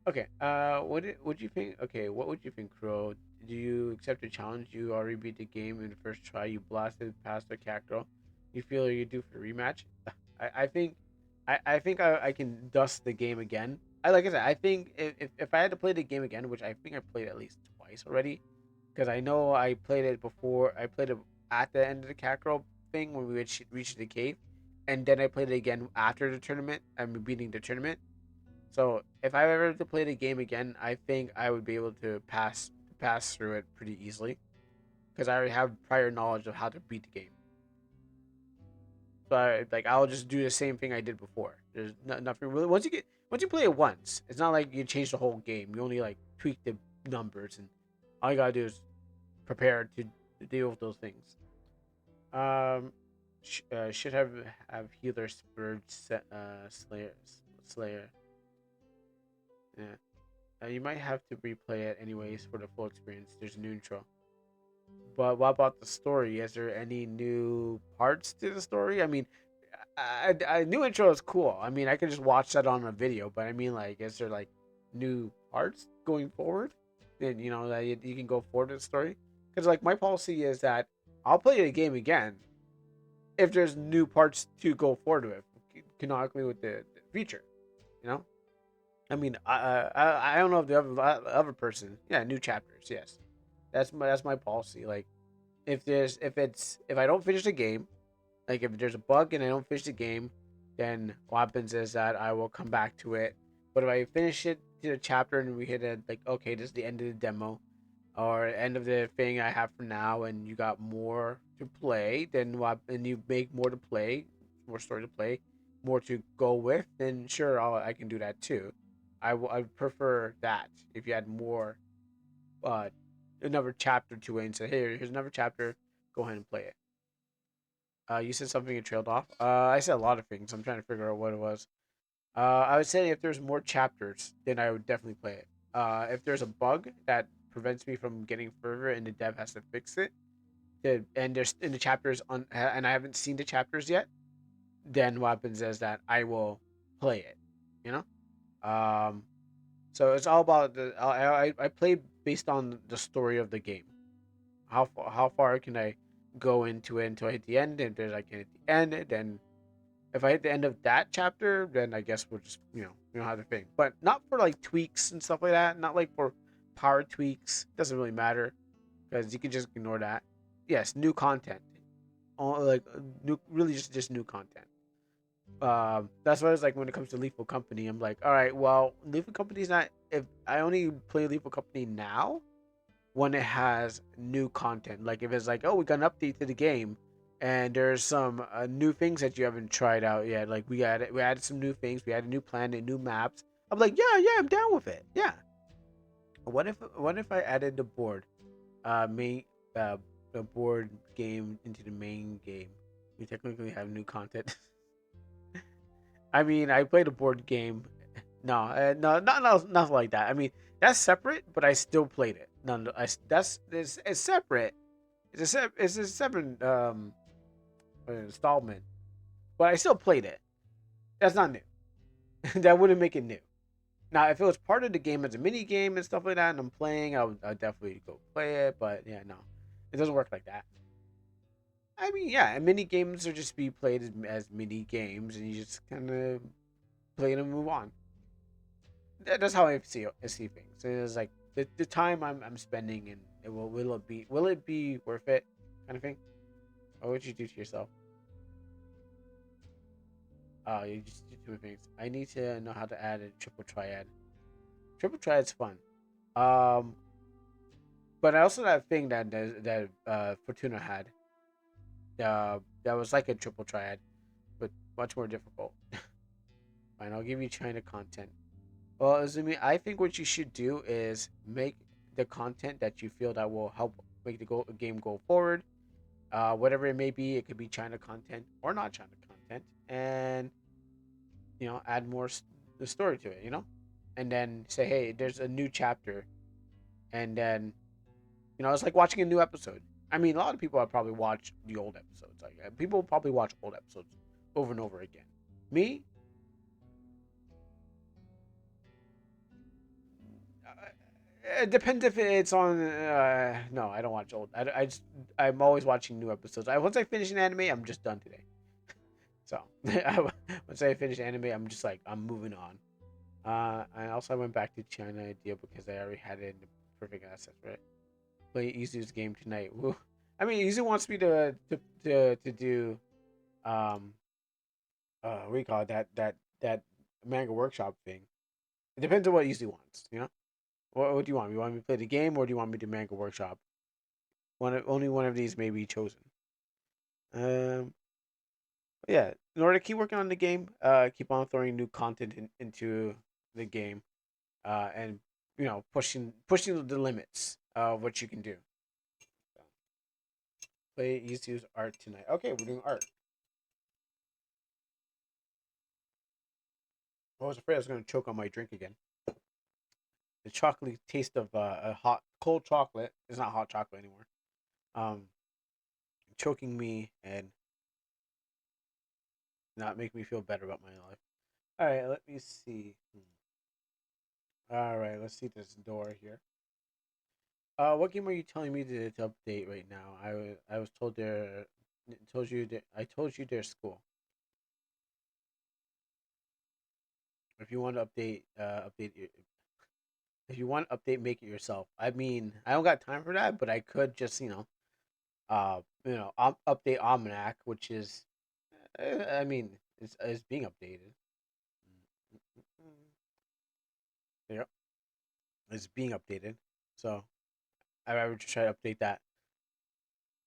Okay. What do you think? Okay, what would you think, Crow? Do you accept the challenge? You already beat the game in the first try. You blasted past the cat girl. You feel you do for the rematch? I think, I can dust the game again. Like I said, I think if I had to play the game again, which I think I played at least twice already, because I know I played it before. I played it at the end of the cat girl thing when we reached the cave, and then I played it again after the tournament. I'm beating the tournament. So if I ever to play the game again, I think I would be able to pass through it pretty easily because I already have prior knowledge of how to beat the game. So I'll just do the same thing I did before. There's nothing really. Once you play it once, it's not like you change the whole game. You only like tweak the numbers, and all you gotta do is prepare to deal with those things. Um, should have healer spurge set slayer. Yeah. You might have to replay it anyways for the full experience. There's a new intro. But what about the story? Is there any new parts to the story? I mean, new intro is cool. I mean, I can just watch that on a video. But I mean, like, is there like new parts going forward? Then that you can go forward with the story. Because like my policy is that I'll play the game again if there's new parts to go forward with, canonically with the feature. You know. I mean, I don't know if the other person. Yeah, new chapters. Yes, that's my policy. Like, if I don't finish the game, like if there's a bug and I don't finish the game, then what happens is that I will come back to it. But if I finish it did a chapter and we hit a like, okay, this is the end of the demo or end of the thing I have for now, and you got more to play, then what? And you make more to play, more story to play, more to go with. Then sure, I can do that too. I prefer that if you had more, uh, another chapter to it and say, hey, here's another chapter, go ahead and play it. You said something you trailed off. I said a lot of things. I'm trying to figure out what it was. I would say if there's more chapters, then I would definitely play it. If there's a bug that prevents me from getting further and the dev has to fix it, and there's in the chapters on, and I haven't seen the chapters yet, then what happens is that I will play it. You know. So it's all about the. I play based on the story of the game. How far can I go into it until I hit the end? And if there's like hit the end, then if I hit the end of that chapter, then I guess we'll just have the thing. But not for like tweaks and stuff like that. Not like for power tweaks. Doesn't really matter because you can just ignore that. Yes, new content. All like new, really just new content. That's why it's like when it comes to Lethal Company, I'm like, all right, well, Lethal Company's not. If I only play Lethal Company now, when it has new content. Like if it's like, oh, we got an update to the game, and there's some new things that you haven't tried out yet. Like we added some new things. We added a new planet, new maps. I'm like, yeah, I'm down with it. Yeah. What if I added the board, main the board game into the main game? We technically have new content. I mean, I played a board game. No, no, nothing like that. I mean, that's separate, but I still played it. No, that's it's separate. It's a separate installment, but I still played it. That's not new. That wouldn't make it new. Now, if it was part of the game as a mini game and stuff like that, and I'm playing, I'd definitely go play it. But yeah, no, it doesn't work like that. I mean, yeah, mini games are just be played as mini games, and you just kind of play it and move on. That's how I see things. It's like the time I'm spending and will it be worth it kind of thing. What would you do to yourself? You just do two things. I need to know how to add a triple triad. Triple triad's fun. Um, but I also that thing that Fortuna had. That was like a triple triad, but much more difficult. Fine, I'll give you China content. Well, Azumi, I think what you should do is make the content that you feel that will help make the game go forward. Whatever it may be, it could be China content or not China content, and add more the story to it. And then say, hey, there's a new chapter, and then it's like watching a new episode. I mean, a lot of people have probably watched the old episodes. Like people probably watch old episodes over and over again. Me, it depends if it's on. No, I don't watch old. I'm always watching new episodes. Once I finish an anime, I'm just done today. So once I finish anime, I'm just like I'm moving on. And also I went back to China idea because I already had it in the perfect assets, right? Play Izu's game tonight. Woo. I mean, Izu wants me to do what do you call it? That manga workshop thing. It depends on what Izu wants. What do you want? You want me to play the game, or do you want me to manga workshop? Only one of these may be chosen. Um, yeah. In order to keep working on the game, keep on throwing new content into the game, and pushing the limits of what you can do. So, play Izu's art tonight. Okay, we're doing art. I was afraid I was going to choke on my drink again. The chocolate taste of a cold chocolate. It's not hot chocolate anymore. Um, choking me and not make me feel better about my life. All right, let me see. All right, let's see this door here. What game are you telling me to update right now? I was told I told you their school. If you want to update it. If you want to update, make it yourself. I mean, I don't got time for that, but I could just update Almanac, which is, I mean, it's being updated. There you go. It's being updated. So I would just try to update that.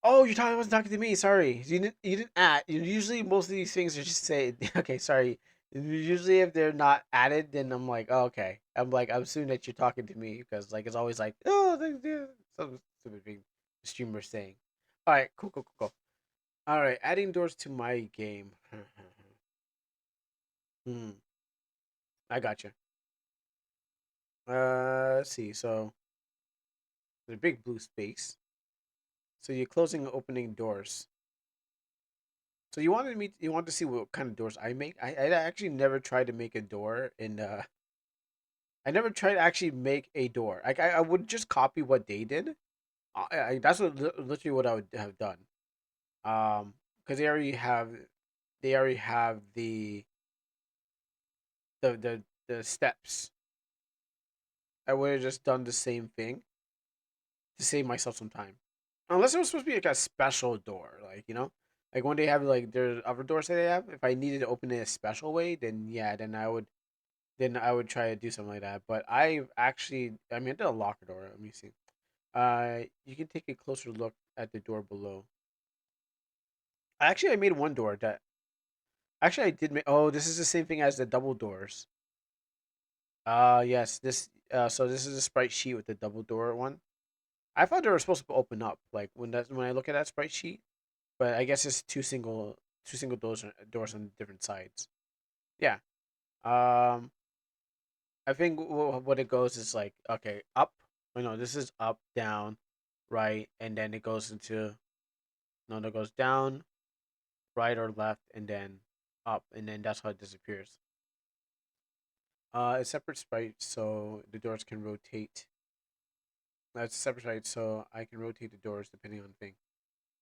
Oh, you're talking. I wasn't talking to me. Sorry, you didn't add. Usually, most of these things are just say. Okay, sorry. Usually, if they're not added, then I'm like, oh, okay. I'm assuming that you're talking to me because like it's always like, oh, yeah, some stupid thing the streamer's saying. All right, cool, cool, cool, cool. All right, adding doors to my game. Hmm, I got you. Let's see. So there's a big blue space. So you're closing and opening doors. So you wanted to see what kind of doors I make? I actually never tried to make a door in I never tried to actually make a door. Like I would just copy what they did. That's literally what I would have done. Because they already have the steps. I would have just done the same thing to save myself some time. Unless it was supposed to be like a special door, like like when they have like there's other doors that they have. If I needed to open it a special way, then yeah, then I would try to do something like that. But I mean, I did a locker door. Let me see. You can take a closer look at the door below. I made one door that actually I did make. Oh, this is the same thing as the double doors. Yes, so this is a sprite sheet with the double door one. I thought they were supposed to open up, like when I look at that sprite sheet, but I guess it's two single doors on different sides. Yeah. Um, I think what it goes is like okay, up. Oh no, this is up, down, right, and then it goes into no, that goes down, right or left, and then up, and then that's how it disappears. It's separate sprite, so the doors can rotate. That's separate sprite, so I can rotate the doors depending on the thing.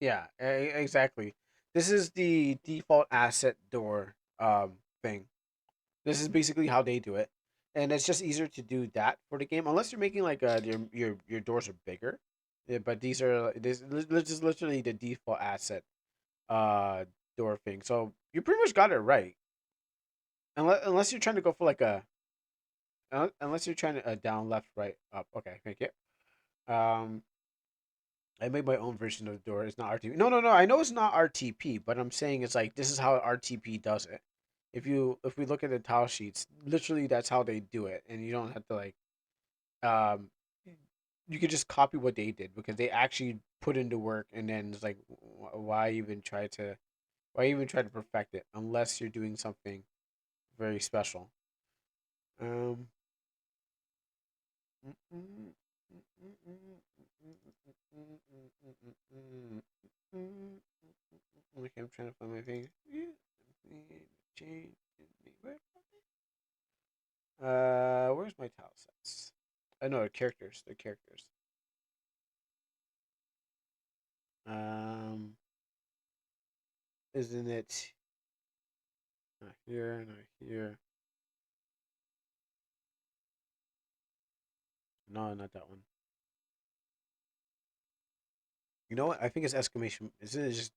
Yeah, exactly. This is the default asset door thing. This is basically how they do it, and it's just easier to do that for the game unless you're making like your doors are bigger. Yeah, but this is literally the default asset uh door thing. So you pretty much got it right. Unless you're trying to go for like a unless you're trying to down, left, right, up. Okay, thank you. Um, I made my own version of the door. It's not RTP. No, no, no. I know it's not RTP, but I'm saying it's like this is how RTP does it. If we look at the tile sheets, literally that's how they do it, and you don't have to like um, you could just copy what they did because they actually put into work, and then it's like why even try to perfect it unless you're doing something very special. Um. Okay, I'm trying to find my thing. Change. Where's my tile sets? I know the characters. The characters. Um, isn't it not here? Not here. No, not that one. You know what? I think it's exclamation. Isn't it just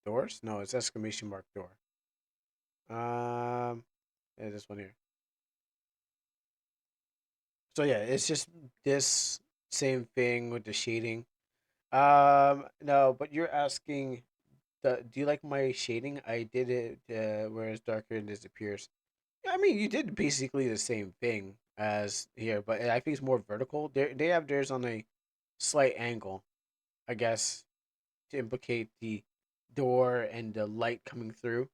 doors? No, it's exclamation mark door. Um, yeah, this one here. So yeah, it's just this same thing with the shading. No, but you're asking do you like my shading? I did it where it's darker and disappears. Yeah, I mean, you did basically the same thing as here, but I think it's more vertical. They have theirs on a slight angle, I guess, to implicate the door and the light coming through.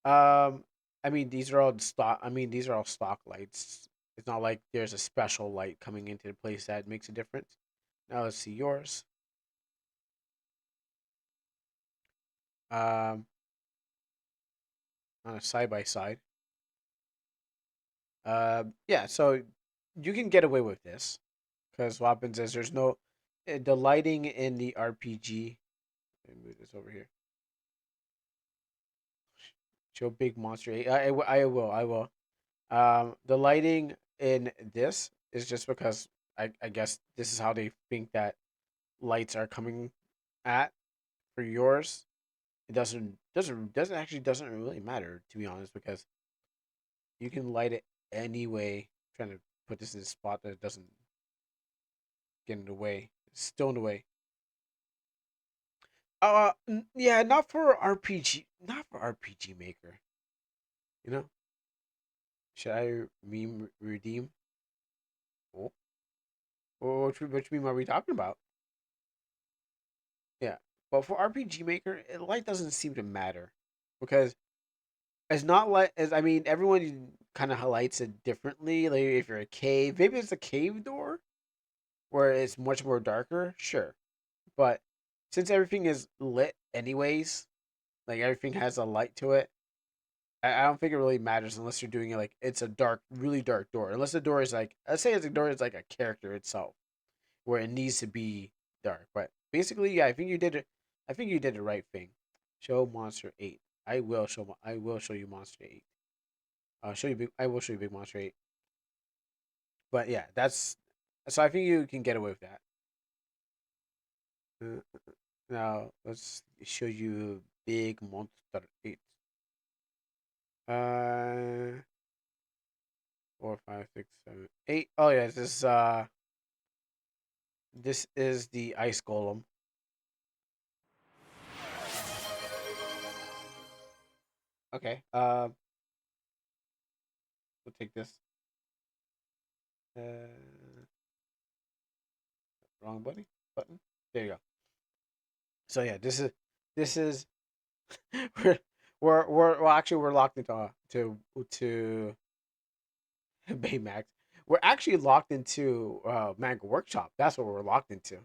Um, I mean, these are all stock. I mean, these are all stock lights. It's not like there's a special light coming into the place that makes a difference. Now let's see yours. Um, on a side by side. Yeah, so you can get away with this because what happens is there's no the lighting in the RPG. Let me move this over here. Show big monster. I will. I will. The lighting in this is just because I guess this is how they think that lights are coming at for yours. It doesn't really matter to be honest because you can light it any way. I'm trying to put this in a spot that it doesn't get in the way. It's still in the way. Yeah, not for RPG, not for RPG Maker. You know, should I meme redeem? Oh, which meme are we talking about? Yeah, but for RPG Maker, light doesn't seem to matter because it's not like as I mean everyone kind of highlights it differently. Like if you're a cave, maybe it's a cave door where it's much more darker. Sure, but since everything is lit anyways, like everything has a light to it. I don't think it really matters unless you're doing it like it's a dark, really dark door. Unless the door is like, let's say it's a door is like a character itself, where it needs to be dark. But basically, yeah, I think you did it. I think you did the right thing. Show Monster 8. I will show you Monster 8. I'll show you. I will show you Big Monster 8. But yeah, that's. So I think you can get away with that. Uh, Now let's show you Big Monster 8. Uh, 4, 5, 6, 7, 8. Oh yeah, this is the ice golem. Okay. We'll take this. Uh, wrong button. There you go. So yeah, this is we're well actually we're locked into to Baymax. We're actually locked into Manga Workshop. That's what we're locked into.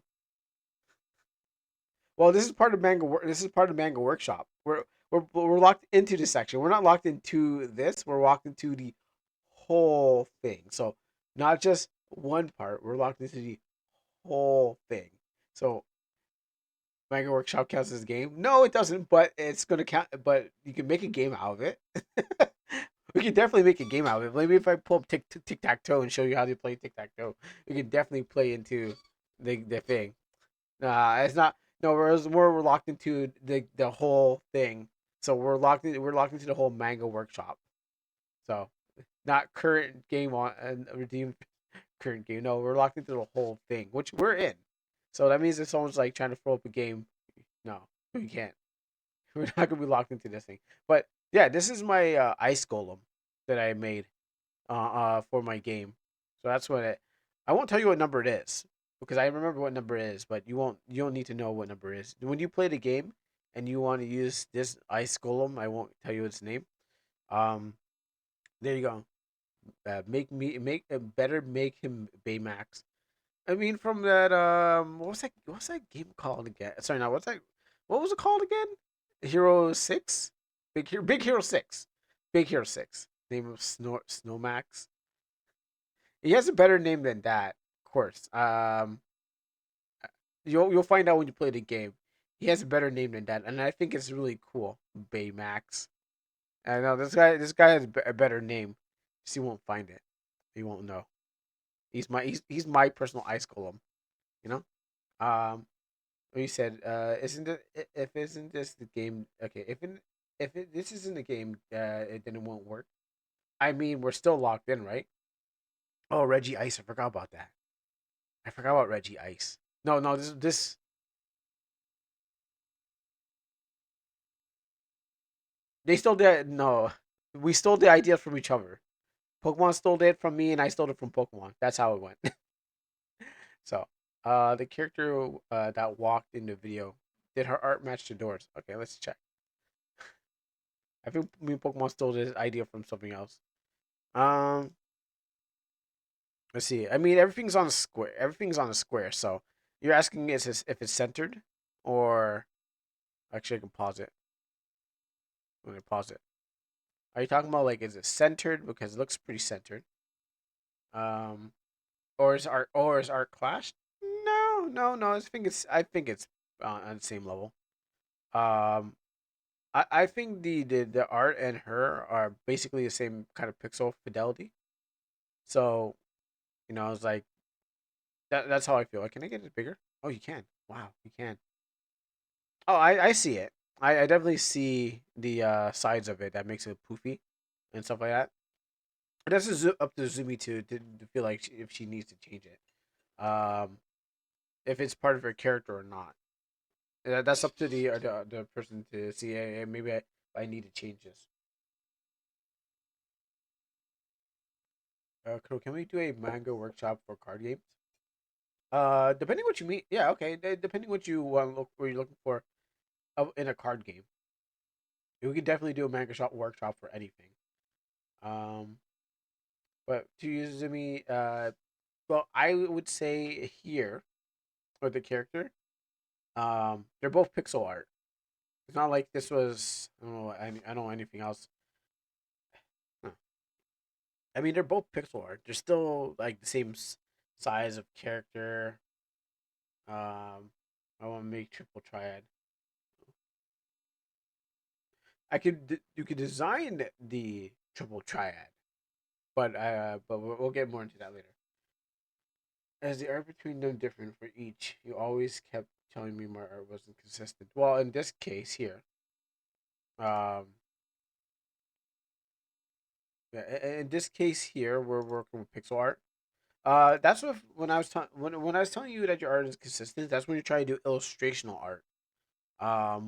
Well, this is part of This is part of Manga Workshop. We're locked into this section. We're not locked into this. We're locked into the whole thing. So not just one part. We're locked into the whole thing. So Mega Workshop counts as a game. No, it doesn't. But it's gonna count. But you can make a game out of it. We can definitely make a game out of it. Maybe if I pull up Tic Tac Toe and show you how to play Tic Tac Toe, we can definitely play into the thing. Nah, it's not. No, we're locked into the whole thing. So we're locked into the whole manga workshop. So not current game on and redeem current game. No, we're locked into the whole thing, which we're in. So that means if someone's like trying to throw up a game, no, we can't. We're not gonna be locked into this thing. But yeah, this is my ice golem that I made for my game. So that's what it. I won't tell you what number it is because I remember what number it is, but you don't need to know what number it is. When you play the game and you want to use this ice golem, I won't tell you its name. Um, there you go. Make better make him Baymax. I mean, from that what's that game called again? Sorry, now what's that? What was it called again? Hero 6, Big Hero 6, Big Hero 6. Name of Snowmax. He has a better name than that, of course. You'll find out when you play the game. He has a better name than that, and I think it's really cool. Baymax. I know this guy has a better name. Just he won't find it. He won't know. He's my personal ice golem. You know. What you said. Isn't it? If isn't this the game? Okay. This isn't the game, then it won't work. I mean, we're still locked in, right? Oh, Reggie Ice. I forgot about that. I forgot about Reggie Ice. No, no. This. They stole the no. We stole the idea from each other. Pokemon stole it from me, and I stole it from Pokemon. That's how it went. So, the character that walked in the video, did her art match the doors? Okay, let's check. I think me and Pokemon stole this idea from something else. Um, let's see. I mean, everything's on a square. Everything's on a square. So you're asking if it's centered, or actually, I can pause it. Let me pause it. Are you talking about like is it centered because it looks pretty centered? Um, or is art clashed? No, no, no. I think it's on the same level. Um, I think the art and her are basically the same kind of pixel fidelity. So I was like that's how I feel. Like, can I get it bigger? Oh, you can. Wow, you can. Oh, I see it. I definitely see the sides of it that makes it poofy and stuff like that. This is up to Zumi to feel like if she needs to change it, if it's part of her character or not. That's up to the person to see. Hey, maybe I need to change this. Can we do a manga workshop for card games? Depending what you mean. Yeah, okay. Depending what you want, what you're looking for in a card game, we could definitely do a manga shop workshop for anything. Um, but to use Zumi, well, I would say here with the character, they're both pixel art. It's not like this was I don't know anything else. Huh. I mean, they're both pixel art. They're still like the same size of character. I want to make triple triad. You could design the triple triad, but we'll get more into that later. As the art between them different for each, you always kept telling me my art wasn't consistent. Well, in this case here, um, yeah, in this case here, we're working with pixel art. That's what when I was when I was telling you that your art is consistent. That's when you're trying to do illustrational art.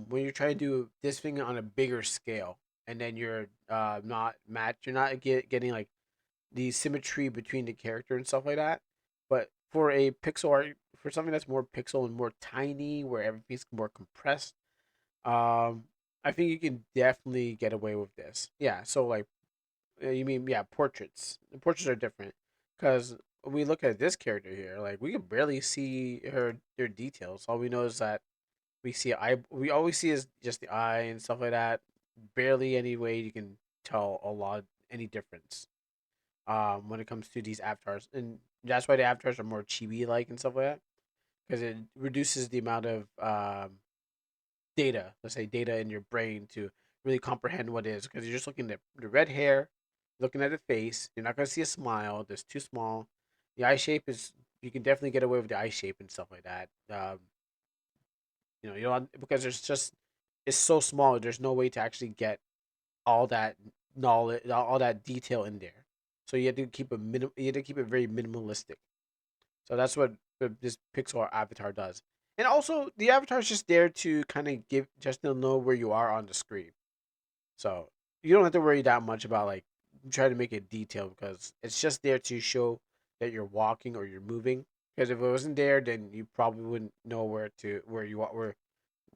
When you're trying to do this thing on a bigger scale, and then you're not match, you're not getting like the symmetry between the character and stuff like that. But for a pixel art, for something that's more pixel and more tiny, where everything's more compressed, um, I think you can definitely get away with this. Yeah. So like, you mean yeah, portraits? The portraits are different because when we look at this character here, like we can barely see her details. All we know is that we see eye. We always see is just the eye and stuff like that. Barely any way you can tell a lot any difference when it comes to these avatars, and that's why the avatars are more chibi like and stuff like that because it reduces the amount of data, let's say data in your brain to really comprehend what it is because you're just looking at the red hair, looking at the face. You're not gonna see a smile. That's too small. The eye shape is you can definitely get away with the eye shape and stuff like that. You know because there's just it's so small. There's no way to actually get all that knowledge, all that detail in there. So you have to keep You have to keep it very minimalistic. So that's what this pixel avatar does. And also, the avatar is just there to kind of give, just to know where you are on the screen. So you don't have to worry that much about like trying to make it detailed because it's just there to show that you're walking or you're moving. Because if it wasn't there, then you probably wouldn't know where you are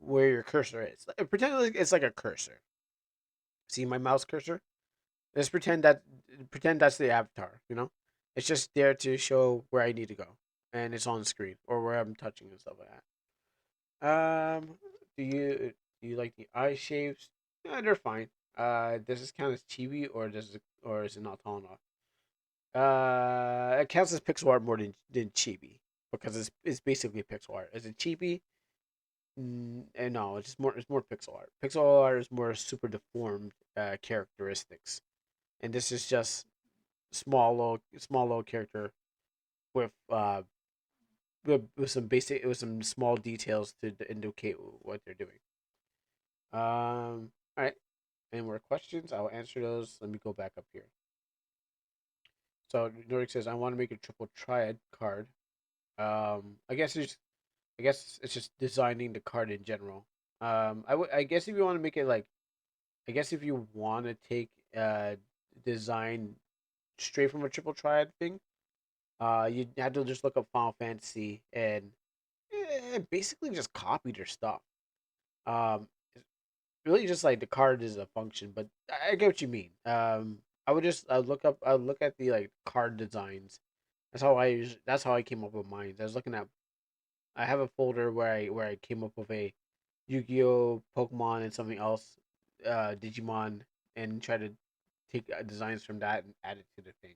where your cursor is. Pretend like it's like a cursor. See my mouse cursor? Let's pretend that's the avatar. You know, it's just there to show where I need to go, and it's on the screen or where I'm touching and stuff like that. Do you like the eye shapes? Yeah, they're fine. Does this count as chibi or is it not tall enough? It counts as pixel art more than chibi because it's basically pixel art. Is it chibi? No, it's more pixel art. Pixel art is more super deformed characteristics, and this is just small little character with with some basic with some small details to indicate what they're doing. All right. Any more questions? I'll answer those. Let me go back up here. So Nordic says I want to make a triple triad card. I guess it's just designing the card in general. I guess if you want to make it like I guess if you want to take design straight from a triple triad thing, you had to just look up Final Fantasy and basically just copy their stuff. Um, it's really just like the card is a function, but I get what you mean. I would look at the like card designs. That's how I came up with mine. I have a folder where I came up with a Yu-Gi-Oh, Pokemon, and something else, Digimon, and try to take designs from that and add it to the thing.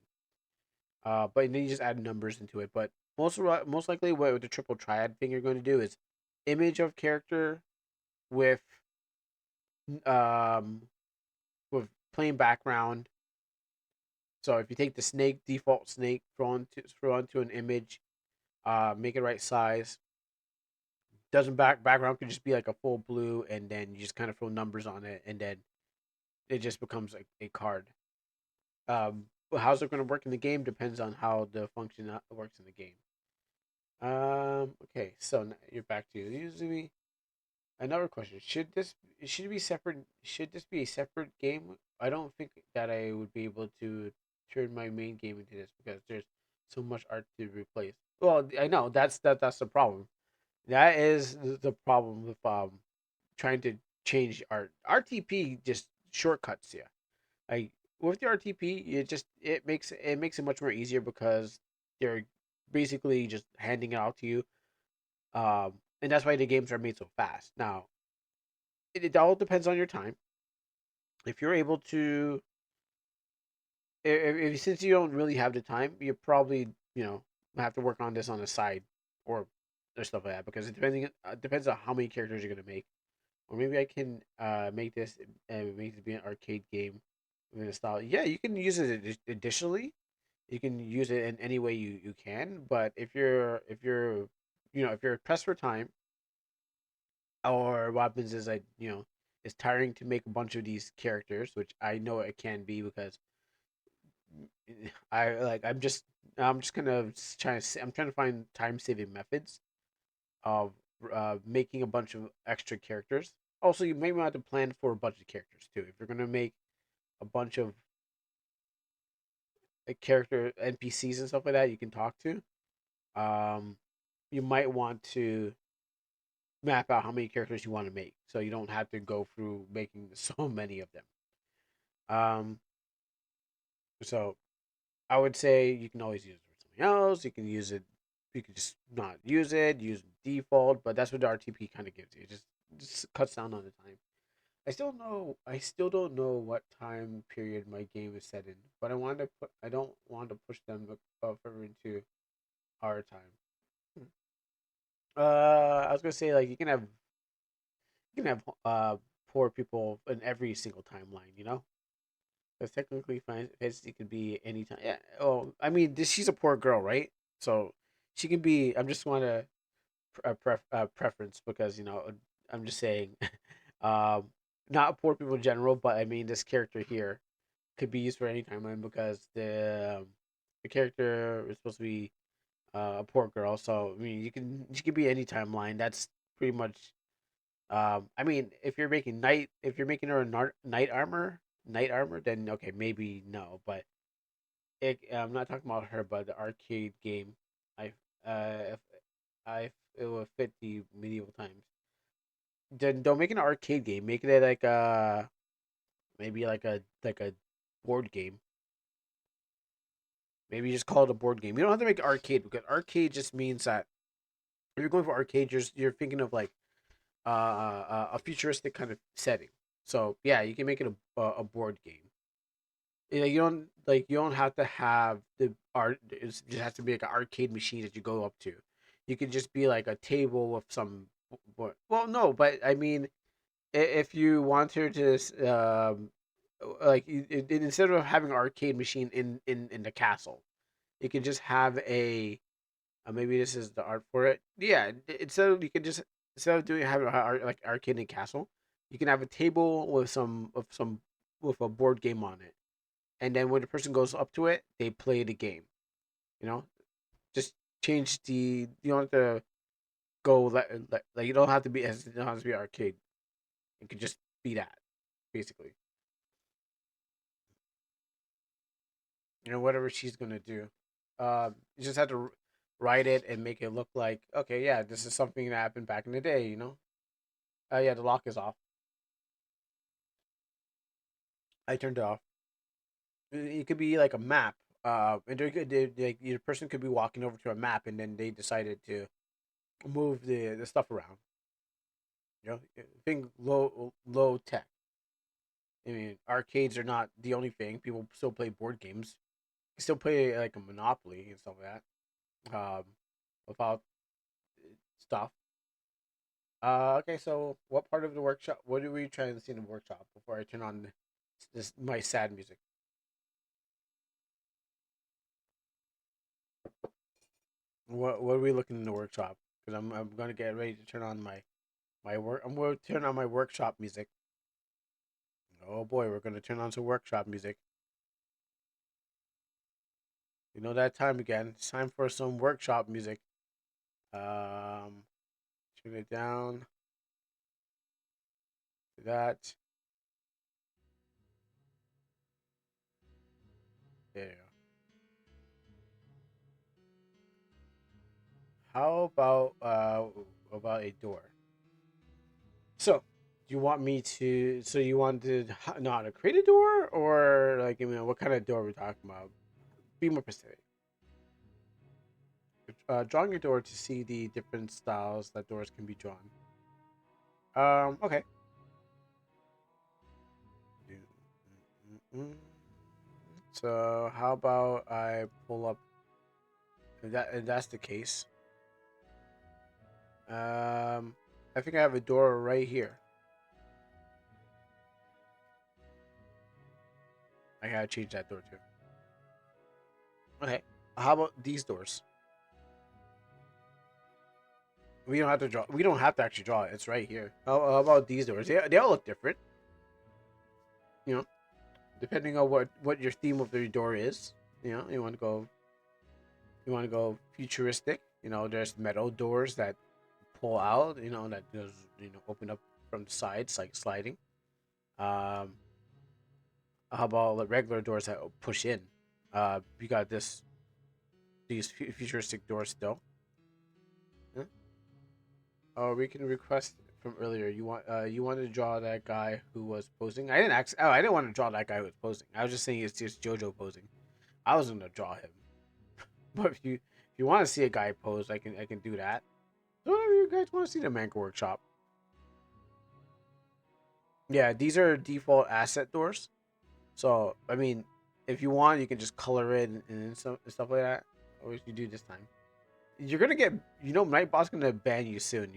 But then you just add numbers into it. But most likely, what the triple triad thing you're going to do is image of character with um with plain background. So if you take the snake default snake, throw onto an image, make it right size. Doesn't background could just be like a full blue, and then you just kind of throw numbers on it, and then it just becomes a card. how's it going to work in the game depends on how the function works in the game. Okay, so you're back to usually another question. Should it be separate? Should this be a separate game? I don't think that I would be able to turn my main game into this because there's so much art to replace. Well, I know that's the problem. That is the problem with trying to change art. RTP just shortcuts you. Like with the RTP, it makes it much more easier because they're basically just handing it out to you. And that's why the games are made so fast. Now, it all depends on your time. If you're able to, if since you don't really have the time, you probably have to work on this on the side or stuff like that because it depends on how many characters you're gonna make. Or maybe I can make this make it be an arcade game in a style. Yeah, you can use it additionally. You can use it in any way you can. But if you're pressed for time, or what happens is it's tiring to make a bunch of these characters, which I know it can be because I like I'm just gonna I'm trying to find time saving methods of making a bunch of extra characters. Also, you may want to plan for a bunch of characters too. If you're gonna make a bunch of character NPCs and stuff like that, you can talk to. Um, you might want to map out how many characters you want to make, so you don't have to go through making so many of them. Um, so I would say you can always use it for something else. You can use it. You can just not use it. Use default, but that's what the RTP kind of gives you. It just cuts down on the time. I still don't know what time period my game is set in, but I don't want to push them further into our time. Hmm. I was gonna say like you can have poor people in every single timeline, because technically fantasy could be any time. Yeah. Oh, I mean, she's a poor girl, right? So she can be. I'm just want to preference because I'm just saying, um, not poor people in general, but I mean this character here could be used for any timeline because the character is supposed to be a poor girl. So I mean, she could be any timeline. That's pretty much. I mean, if you're making her a knight armor, then okay, maybe no. But I'm not talking about her, but the arcade game. If it will fit the medieval times. Then don't make an arcade game. Make it like maybe like a board game. Maybe just call it a board game. You don't have to make arcade because arcade just means that if you're going for arcade, you're thinking of like a futuristic kind of setting. So yeah, you can make it a board game. You don't have to have the art. It just has to be like an arcade machine that you go up to. You could just be like a table with some. Well, no, but I mean, if you want her to like instead of having an arcade machine in the castle, you can just have maybe this is the art for it. Yeah, instead of doing having like arcade and castle, you can have a table with a board game on it, and then when the person goes up to it, they play the game. You know, just change the you don't have to go like you don't have to be as it don't have to be arcade. It could just be that basically. Whatever she's gonna do. You just have to write it and make it look like okay, yeah, this is something that happened back in the day. Yeah, the lock is off. I turned it off. It could be like a map. And like the person could be walking over to a map, and then they decided to move the stuff around. Think low tech. I mean, arcades are not the only thing. People still play board games. You still play like a Monopoly and stuff like that. Without stuff. Okay, so what part of the workshop? What are we trying to see in the workshop before I turn on this my sad music? What are we looking in the workshop? Because I'm gonna get ready to turn on my work. I'm gonna turn on my workshop music. Oh boy, we're gonna turn on some workshop music. You know that time again. It's time for some workshop music. Um, Tune it down to that. There you go. How about a door? So, do you want me to? So you want to know how to create a door, or like what kind of door we're talking about? Be more specific. Drawing your door to see the different styles that doors can be drawn. Okay. So how about I pull up? If that's the case, I think I have a door right here. I gotta change that door too. Okay. How about these doors? We don't have to draw. We don't have to actually draw it. It's right here. How about these doors? They all look different. You know, depending on what your theme of the door is. You know, you want to go futuristic. You know, there's metal doors that pull out. You know, that goes open up from the sides like sliding. Um, how about the regular doors that push in? You got these futuristic doors still. Yeah. Oh, we can request from earlier. You wanted to draw that guy who was posing. I didn't want to draw that guy who was posing. I was just saying it's just JoJo posing. I was gonna draw him, but if you want to see a guy pose, I can do that. So whatever you guys want to see the manga workshop. Yeah, these are default asset doors. So I mean, if you want, you can just color it and stuff like that. Or if you do this time, you're gonna get Nightbot's gonna ban you soon.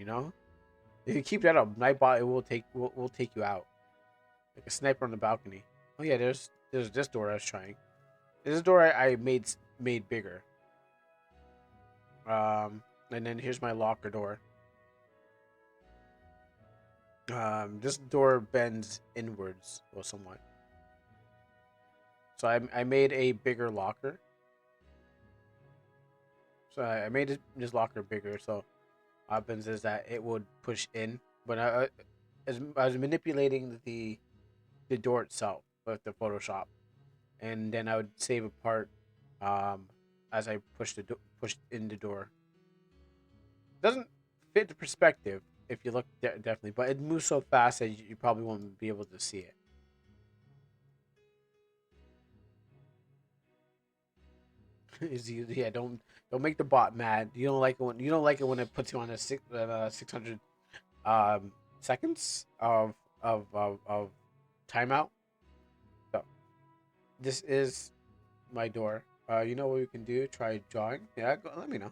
If you keep that up, Nightbot it will take you out like a sniper on the balcony. Oh yeah, there's this door I was trying. This door I made bigger. And then here's my locker door. This door bends inwards, well, somewhat. So I made a bigger locker. So I made this locker bigger. So what happens is that it would push in, but I was manipulating the door itself with the Photoshop, and then I would save a part um, as I pushed in the door. Doesn't fit the perspective if you look definitely, but it moves so fast that you probably won't be able to see it. Yeah, don't make the bot mad. You don't like it when it puts you on a 600 um seconds of timeout. So this is my door. You know what we can do? Try drawing. Yeah, let me know.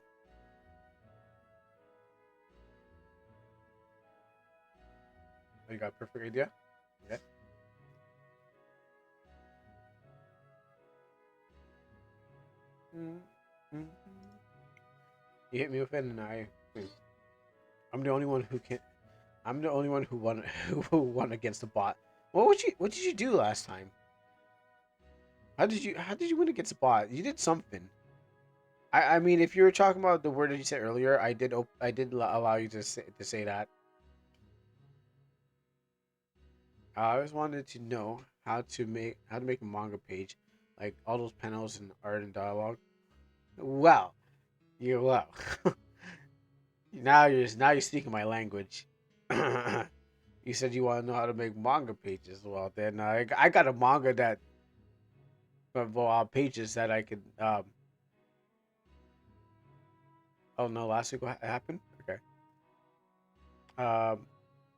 Oh, you got a perfect idea? Yeah. Mm-hmm. You hit me with it, and I'm the only one who can. I'm the only one who won who won against the bot. What did you do last time? How did you win against the bot? You did something. I mean, if you were talking about the word that you said earlier, I did allow you to say that. I always wanted to know how to make a manga page, like all those panels and art and dialogue. Well, you're well. Now you're speaking my language. You said you want to know how to make manga pages. Well, then I got a manga that pages that I could. Oh no, last week what happened? Okay. Um,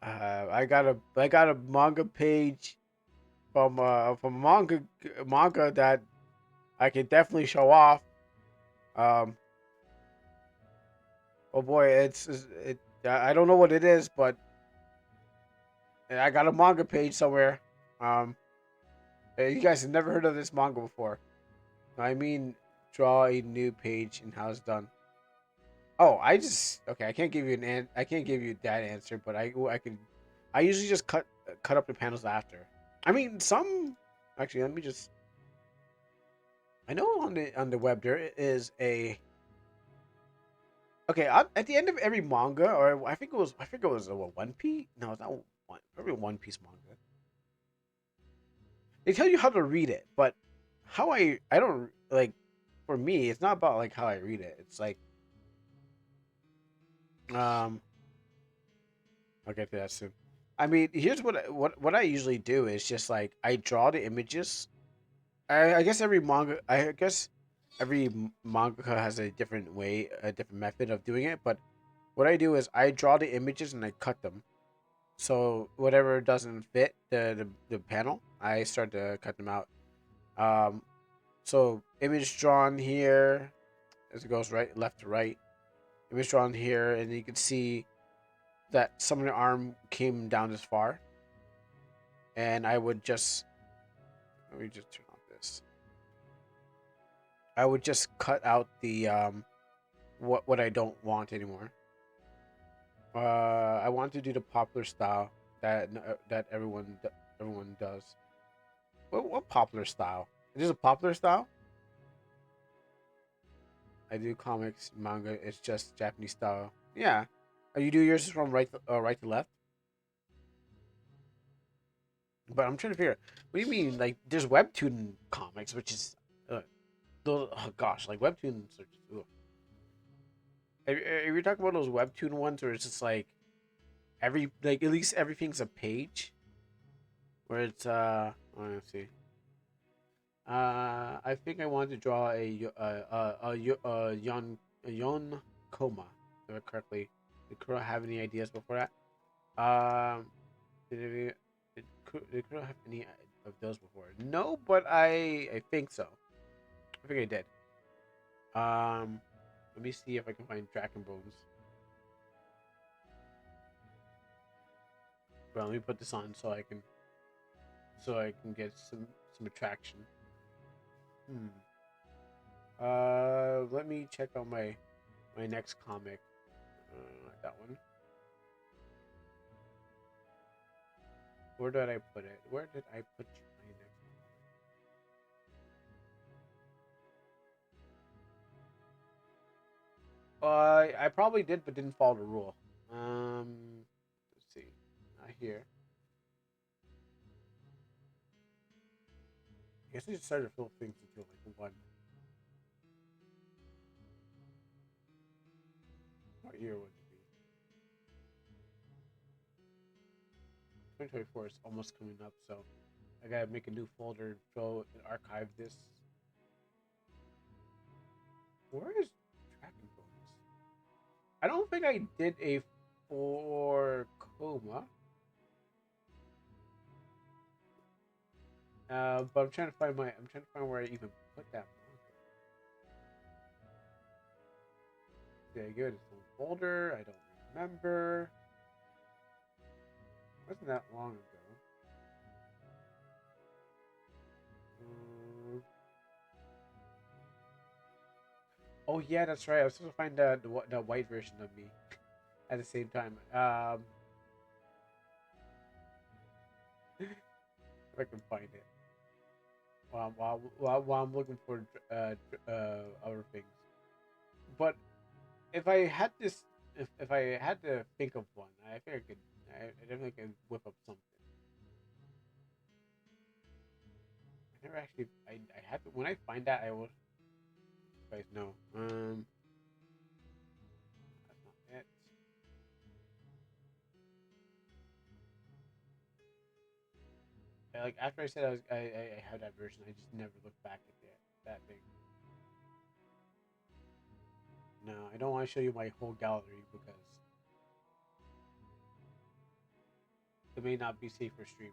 I got a manga page from manga that I can definitely show off. Um, oh boy, it. I don't know what it is, but I got a manga page somewhere. Um, you guys have never heard of this manga before. I mean, draw a new page and how it's done. Oh, okay. I can't give you I can't give you that answer, but I can. I usually just cut up the panels after. I mean, some actually. Let me just. I know on the web there is a okay at the end of every manga, or I think it was a what, One Piece. No, it's not one. Probably One Piece manga. They tell you how to read it, but how I don't like. For me, it's not about like how I read it. It's like um. I'll get to that soon. I mean, here's what I usually do is just like I draw the images. I guess every manga. I guess every mangaka has a different way, a different method of doing it. But what I do is I draw the images and I cut them. So whatever doesn't fit the panel, I start to cut them out. Um, so image drawn here as it goes right left to right. Image drawn here, and you can see that some of the arm came down this far, and I would just let me just turn off this. I would just cut out the what I don't want anymore. I want to do the popular style that everyone does. What popular style? It is a popular style. I do comics, manga. It's just Japanese style. Yeah. You do yours from right to left. But I'm trying to figure. What do you mean? Like, there's webtoon comics, which is, those. Oh gosh, like webtoons are just. Ugh. Are you talking about those webtoon ones, where it's just like every like at least everything's a page, where it's let's see. I think I want to draw a yon coma. If I correctly. Did Kuro have any ideas before that? Did Kuro have any of those before? No, but I think so. I think I did. Let me see if I can find Dragon Bones. Well, let me put this on so I can get some attraction. Hmm. Let me check out my next comic. That one. Where did I put it? Where did I put my next comic? I probably did, but didn't follow the rule. Let's see. Not here. I guess I just started to fill things into like one. What year would it be? 2024 is almost coming up, so I gotta make a new folder, throw and archive this. Where is Dragon Bones? I don't think I did a for coma. But I'm trying to find where I even put that manga. Did I give it its own folder? I don't remember. It wasn't that long ago. Um, oh yeah, that's right. I was supposed to find the white version of me at the same time. If I can find it while I'm looking for other things. But if I had this, if I had to think of one, I think I could. I definitely could whip up something. I never actually. I have to. When I find that, I will. You guys know. That's not it. Like after I said I had that version, I just never looked back at that thing. No, I don't want to show you my whole gallery because it may not be safe for stream.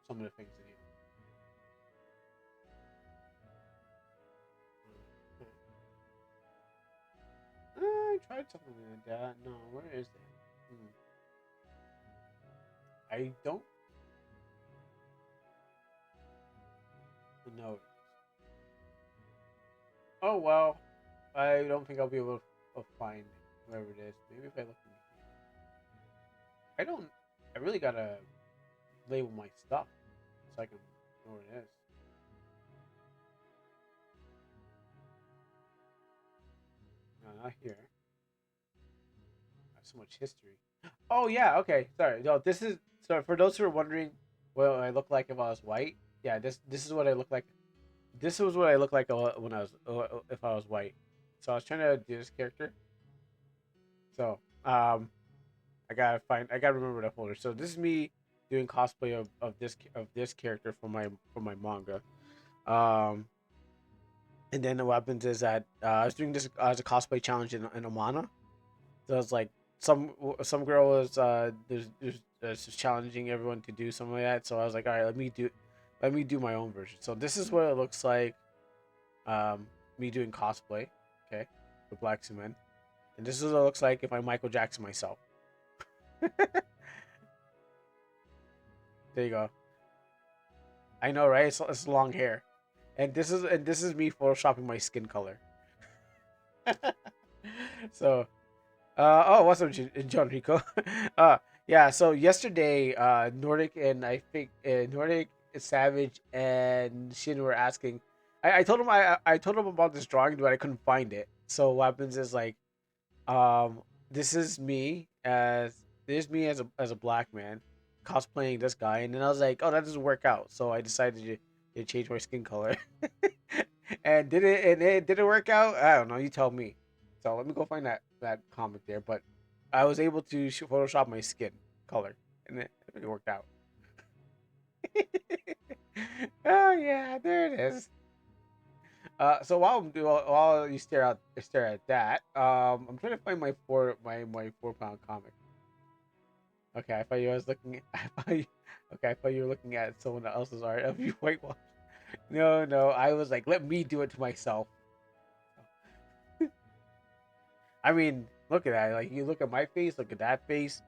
Some of the things in here. I tried something like that. No, where is it? I don't know. Oh well, I don't think I'll be able to find wherever it is. Maybe if I look in here. I don't. I really gotta label my stuff so I can know where it is. not here. I have so much history. Oh yeah, okay. Sorry. No, this is sorry for those who are wondering what I look like if I was white. Yeah, this is what I look like. This was what I looked like when I was if I was white. So I was trying to do this character. So I gotta remember the folder. So this is me doing cosplay of this character for my manga. Um, and then what happens is that I was doing this as a cosplay challenge in Amana. So it's like some girl was just challenging everyone to do something like that. So I was like, all right, let me do my own version. So this is what it looks like. Me doing cosplay, okay, with Black Cement, and this is what it looks like if I Michael Jackson myself. There you go. I know, right? It's long hair, and this is me photoshopping my skin color. So oh, what's up, John Rico? uh, yeah. So yesterday, Nordic and I think Nordic, Savage, and Shin were asking. I told him I told him about this drawing, but I couldn't find it. So what happens is like, um, this is me as a black man cosplaying this guy, and then I was like, oh, that doesn't work out. So I decided to change my skin color, and did it work out? I don't know. You tell me. So let me go find that comic there. But I was able to Photoshop my skin color, and it really worked out. Oh yeah, there it is. So while you stare at that, I'm trying to find my 4 pound comic. Okay, I thought you was looking. Okay, I thought you were looking at someone else's art of you whitewash. No, no, I was like, let me do it to myself. I mean, look at that. Like you look at my face, look at that face.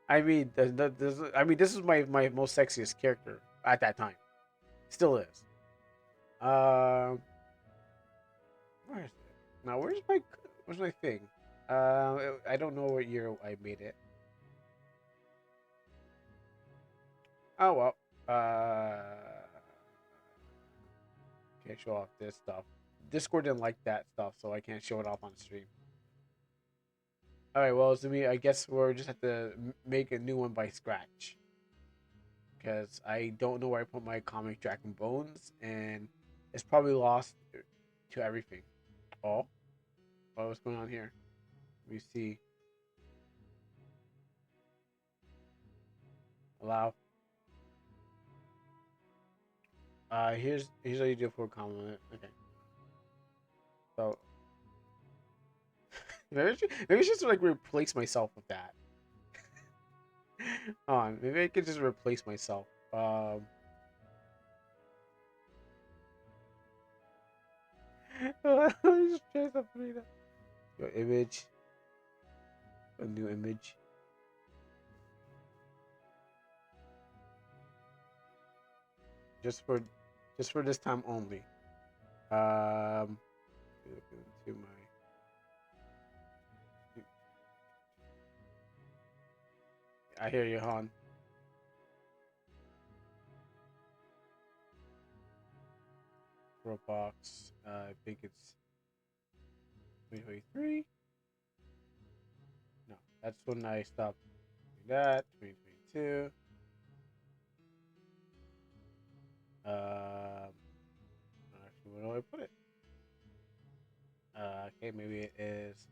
I mean, this is my most sexiest character at that time. Still is. Um, where is it? Now, where's my thing? I don't know what year I made it. Oh well. Can't show off this stuff. Discord didn't like that stuff, so I can't show it off on stream. All right. Well, to me, I guess we're just have to make a new one by scratch because I don't know where I put my comic Dragon Bones, and it's probably lost to everything. Oh, what's going on here? Let me see. Allow. Here's what you do for a compliment. Okay. So maybe I should just like replace myself with that. Hold on, maybe I could just replace myself. Let me just try something. Your image, a new image. Just for this time only. Um, look into my I hear you, Han. Roblox. I think it's 2023. No, that's when I stopped doing that. 2022. Actually, where do I put it? Okay, maybe it is.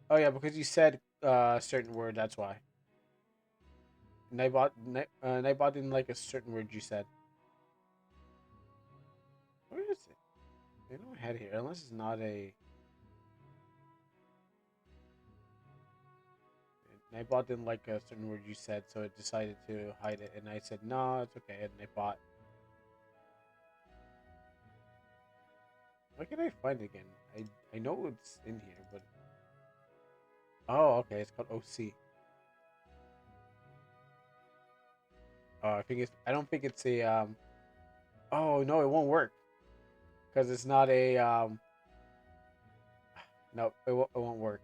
Oh yeah, because you said a certain word. That's why. Nightbot didn't like a certain word you said. Where is it? I know I had it here, unless it's not a. Nightbot didn't like a certain word you said, so it decided to hide it. And I said, no, it's okay. And Nightbot. Where can I find it again? I know it's in here, but oh, okay, it's called OC. Oh, I think it's. I don't think it's a. Oh no, it won't work because it's not a. No, it won't work.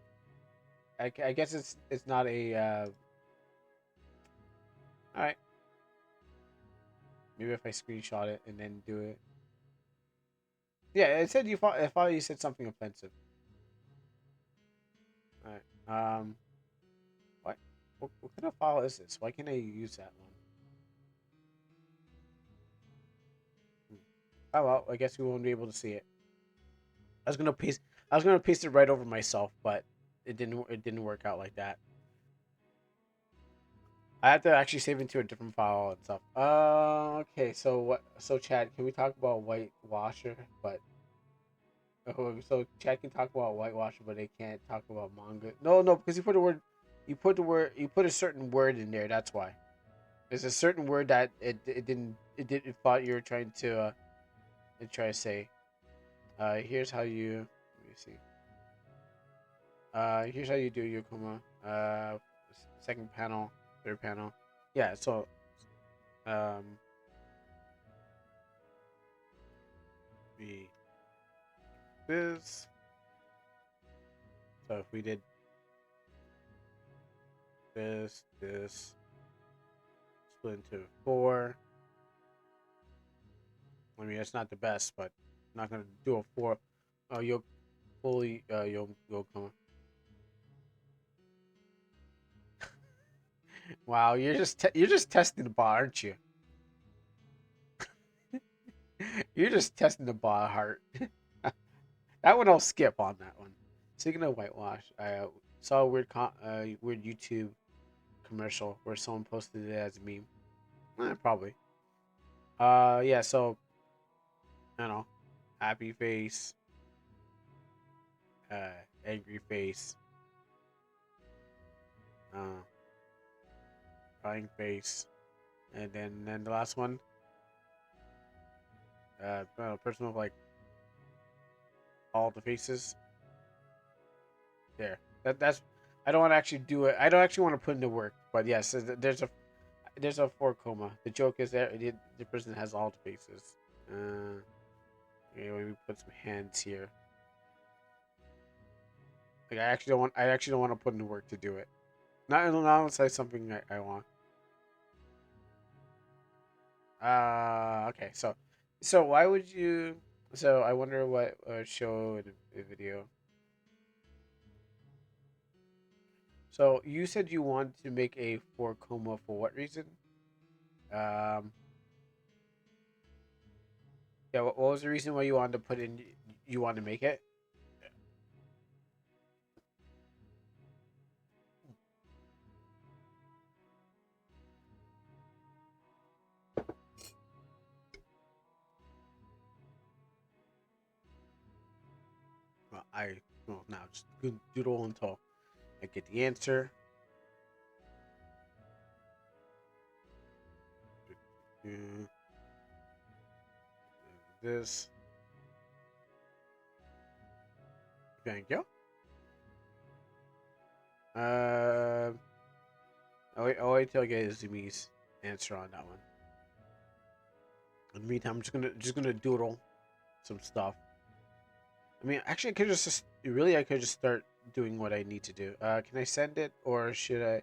I guess it's not a. All right, maybe if I screenshot it and then do it. Yeah, it said you thought. I thought you said something offensive. All right. What? What kind of file is this? Why can't I use that one? Hmm. Oh well, I guess we won't be able to see it. I was gonna paste. I was gonna paste it right over myself, but it didn't. It didn't work out like that. I have to actually save into a different file and stuff. Okay. So what? So Chad, can we talk about whitewasher? But so Chad can talk about whitewasher, but they can't talk about manga. No, no, because you put a word. You put a certain word in there. That's why. There's a certain word that it thought you were trying to try to say. Here's how you. Let me see. Here's how you do Yokoma. Second panel, third panel. Yeah. So um, we this. So if we did this split into four. I mean, it's not the best, but I'm not gonna do a four. You'll fully you'll come. Wow, you're just testing the bar, aren't you? You're just testing the bar heart. That one I'll skip on that one. Speaking of whitewash, I saw a weird YouTube commercial where someone posted it as a meme. Probably. Yeah. So I don't know, happy face, angry face, uh, crying face, and then the last one, I don't know, person with like all the faces. There. That's. I don't want to actually do it. I don't actually want to put into work, but yes, there's a four coma. The joke is that the person has all the faces. Okay, let me put some hands here. Like I actually don't want to put into work to do it. Not unless it's something I want. Okay. So why would you? So I wonder what show in the video. So you said you wanted to make a four coma for what reason? Um, yeah. What was the reason why you wanted to put in? You wanted to make it? Well, now just doodle until I get the answer. Mm, This. Thank you. Uh, I'll wait till I get Zumi's answer on that one. In the meantime, I'm just gonna doodle some stuff. I mean, actually, I could I could just start doing what I need to do. Can I send it or should I?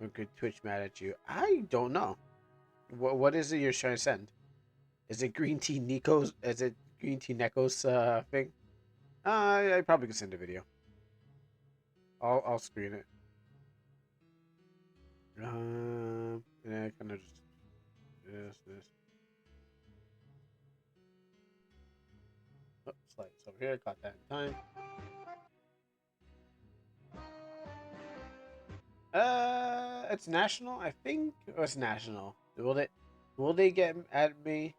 Or could Twitch mad at you? I don't know. What is it you're trying to send? Is it Green Tea Nico's? Is it Green Tea Neko's thing? I probably could send a video. I'll screen it. And then I kind of just this. Oh, slides over here. Got that in time. It's national. I think it's national. Will they get at me?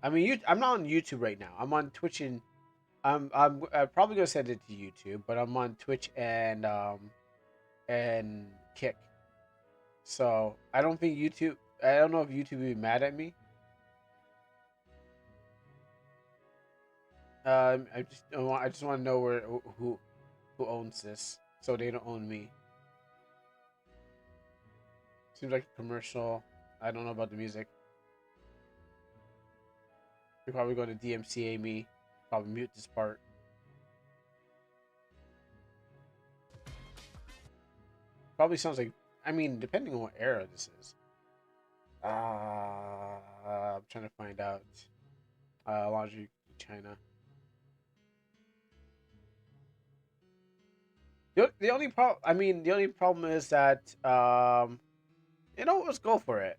I mean, I'm not on YouTube right now. I'm on Twitch and I'm probably gonna send it to YouTube, but I'm on Twitch and Kick. So I don't think YouTube. I don't know if YouTube would be mad at me. I just want to know who owns this, so they don't own me. Seems like a commercial. I don't know about the music. You're probably going to DMCA me. Probably mute this part. Probably sounds like. I mean, depending on what era this is. I'm trying to find out. Laundry China. The only problem, I mean, the only problem is that, let's go for it.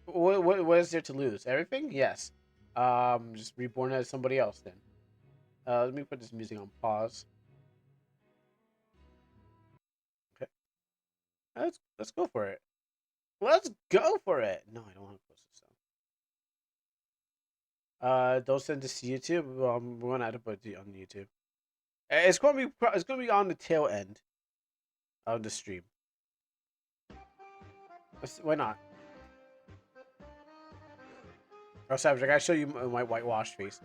What is there to lose? Everything? Yes. Just reborn as somebody else then. Let me put this music on pause. Okay. Let's go for it. Let's go for it. No, I don't want to close this down. Don't send this to YouTube. We're gonna have to put it on YouTube. It's gonna be on the tail end of the stream. Why not? Oh, Savage, I gotta show you my whitewashed face.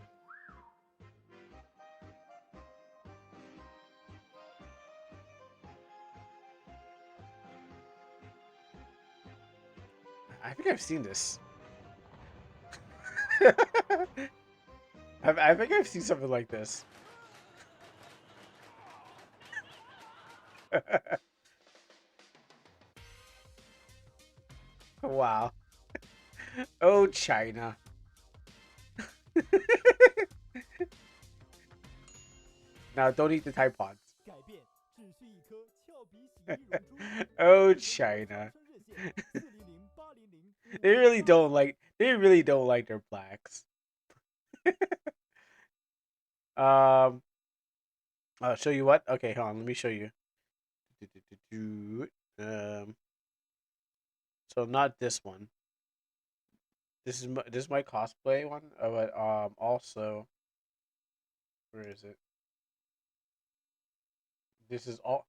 I think I've seen this. I think I've seen something like this. Wow. Oh, China. Now, don't eat the Tide Pods. Oh, China. They really don't like. They really don't like their blacks. I'll show you what. Okay, hold on. Let me show you. Um. So not this one. This is my cosplay one. But also, where is it? This is all.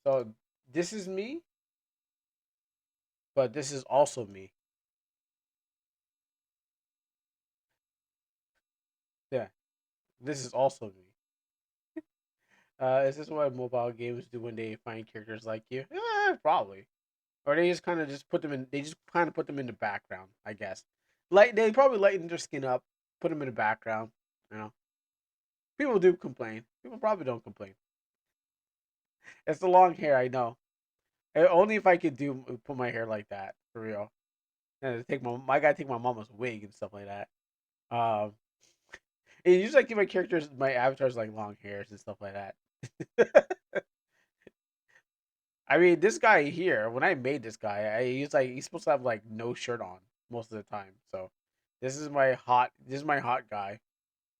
So this is me, but this is also me. Yeah, this is also me. Is this what mobile games do when they find characters like you? Probably. Or they just kind of just put them in. They just kind of put them in the background, I guess. Like they probably lighten their skin up, put them in the background. You know, people do complain. People probably don't complain. It's the long hair, I know. Only if I could put my hair like that for real. And take I gotta take my mama's wig and stuff like that. Um, and usually I give my characters, my avatars like long hairs and stuff like that. I mean, this guy here, when I made this guy, he's supposed to have like no shirt on most of the time. So this is my hot guy.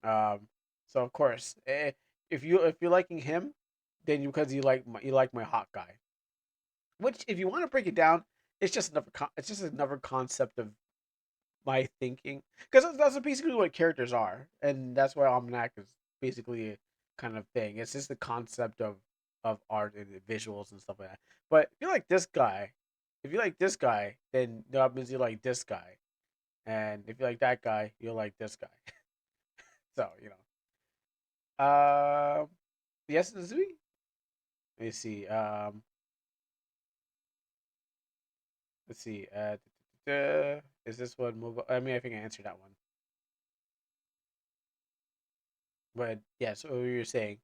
Um, so of course, if you're liking him, then because you like my hot guy. Which, if you want to break it down, it's just another concept of my thinking, because that's basically what characters are, and that's why Almanac is basically a kind of thing. It's just the concept of art and the visuals and stuff like that. But if you like this guy, then that means you like this guy, and if you like that guy, you'll like this guy. So yes, this is me. Let me see. Let's see. Is this one mobile? I mean, I think I answered that one. But yeah, so what you were saying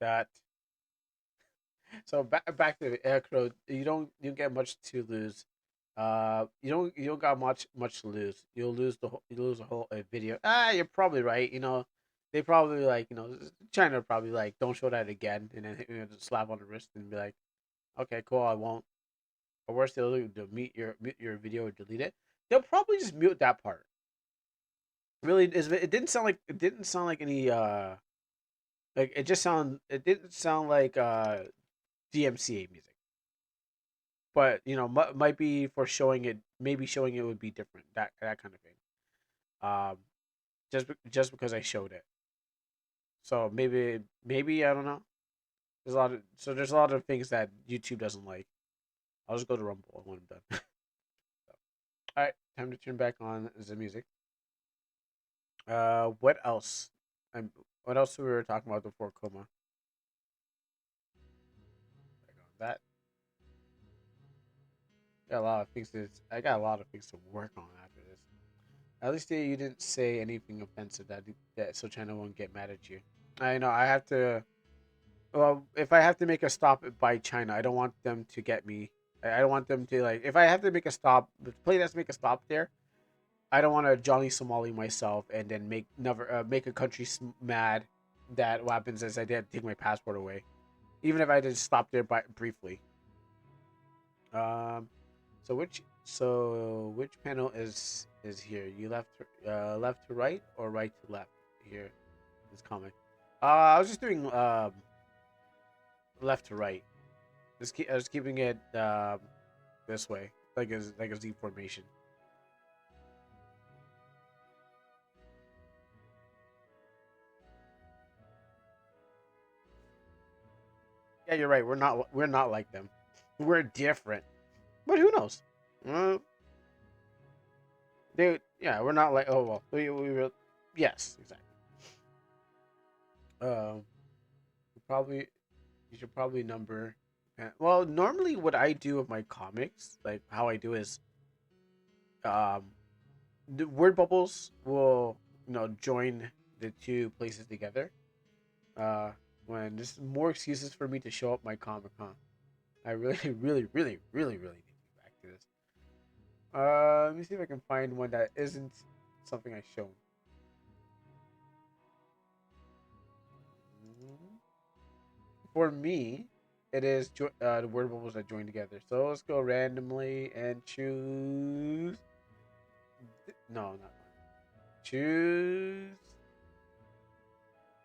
that. So back to the Aircrow, you don't get much to lose. You don't got much to lose. You lose a whole video. You're probably right. They probably like China probably like don't show that again, and then just slap on the wrist and be like, okay, cool, I won't. Or worse, they'll mute your video or delete it. They'll probably just mute that part. Really, it didn't sound like any it didn't sound like DMCA music. But might be for showing it. Maybe showing it would be different. That kind of thing. Um, just because I showed it. So maybe I don't know. There's a lot of things that YouTube doesn't like. I'll just go to Rumble when I'm done. So, all right, time to turn back on the music. What else? What else we were talking about before coma? Back on that. I got a lot of things to work on after this. At least you didn't say anything offensive so China won't get mad at you. I know I have to. Well, if I have to make a stop by China, I don't want them to get me. I don't want them to like. If I have to make a stop, the plane has to make a stop there. I don't want to Johnny Somali myself and then make a country mad. That what happens is I did take my passport away, even if I just stop there briefly. Um, which panel is here? You left to right or right to left here? This comic. I was just doing left to right. I was keeping it this way, like a Z formation. Yeah, you're right. We're not like them. We're different. But who knows? Uh, Dude, yeah, we're not like we were yes, exactly. Um, probably you should probably number. Well, normally what I do with my comics, like how I do is, um, the word bubbles will join the two places together. Uh, when there's more excuses for me to show up my comic, huh? I really, really need to get back to this. Let me see if I can find one that isn't something I shown. For me, it is the word bubbles that join together. So let's go randomly and choose. No, not mine. Choose.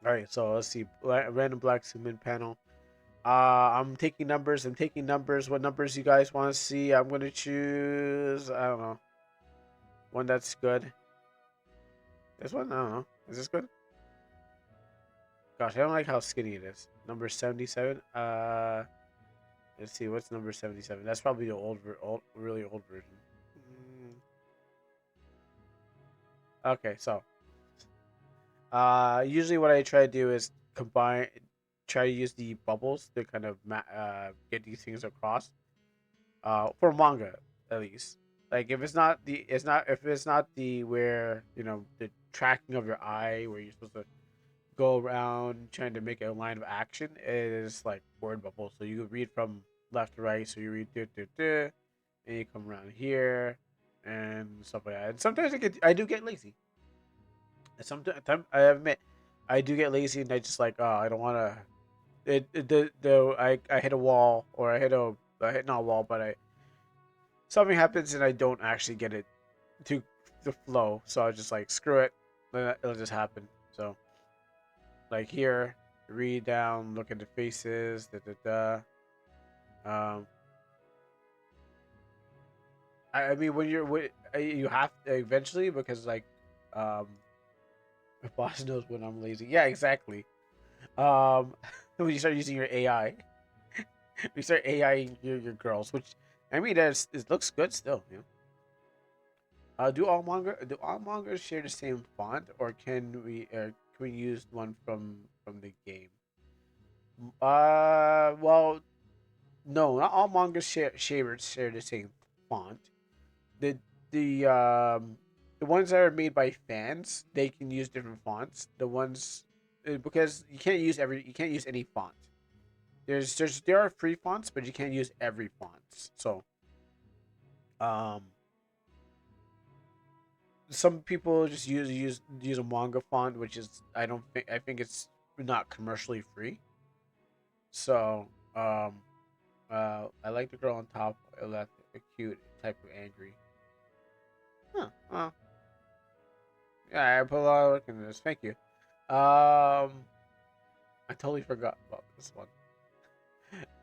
All right, so let's see. Random black human panel. I'm taking numbers. I'm taking numbers. What numbers you guys want to see? I'm gonna choose. I don't know. One that's good. This one? I don't know. Is this good? Gosh, I don't like how skinny it is. Number 77. Let's see. What's number 77? That's probably the really old version. Mm, Okay, so usually what I try to do is try to use the bubbles to kind of get these things across. For manga, at least. Like if it's not the where the tracking of your eye where you're supposed to go around trying to make a line of action, it is like word bubbles. So you read from left to right. So you read and you come around here and stuff like that. And sometimes I do get lazy. Sometimes I admit I do get lazy and I just like I don't want to. I hit a wall or I hit not a wall but I something happens and I don't actually get it to the flow, so I just like screw it, it'll just happen. So like here, read down, look at the faces, Um, I mean when you have to eventually because um, my boss knows when I'm lazy. Yeah, exactly. When you start using your AI, we start AI your girls, which I mean it looks good still. Do all mangas share the same font, or can we use one from the game? Well, no, not all mangas share the same font. The the um the ones that are made by fans, they can use different fonts. The ones because you can't use any font. There are free fonts, but you can't use every font. So um some people just use a manga font, which is I think it's not commercially free. So I like the girl on top left, a cute type of angry. Huh. Yeah, I put a lot of work into this. Thank you. I totally forgot about this one.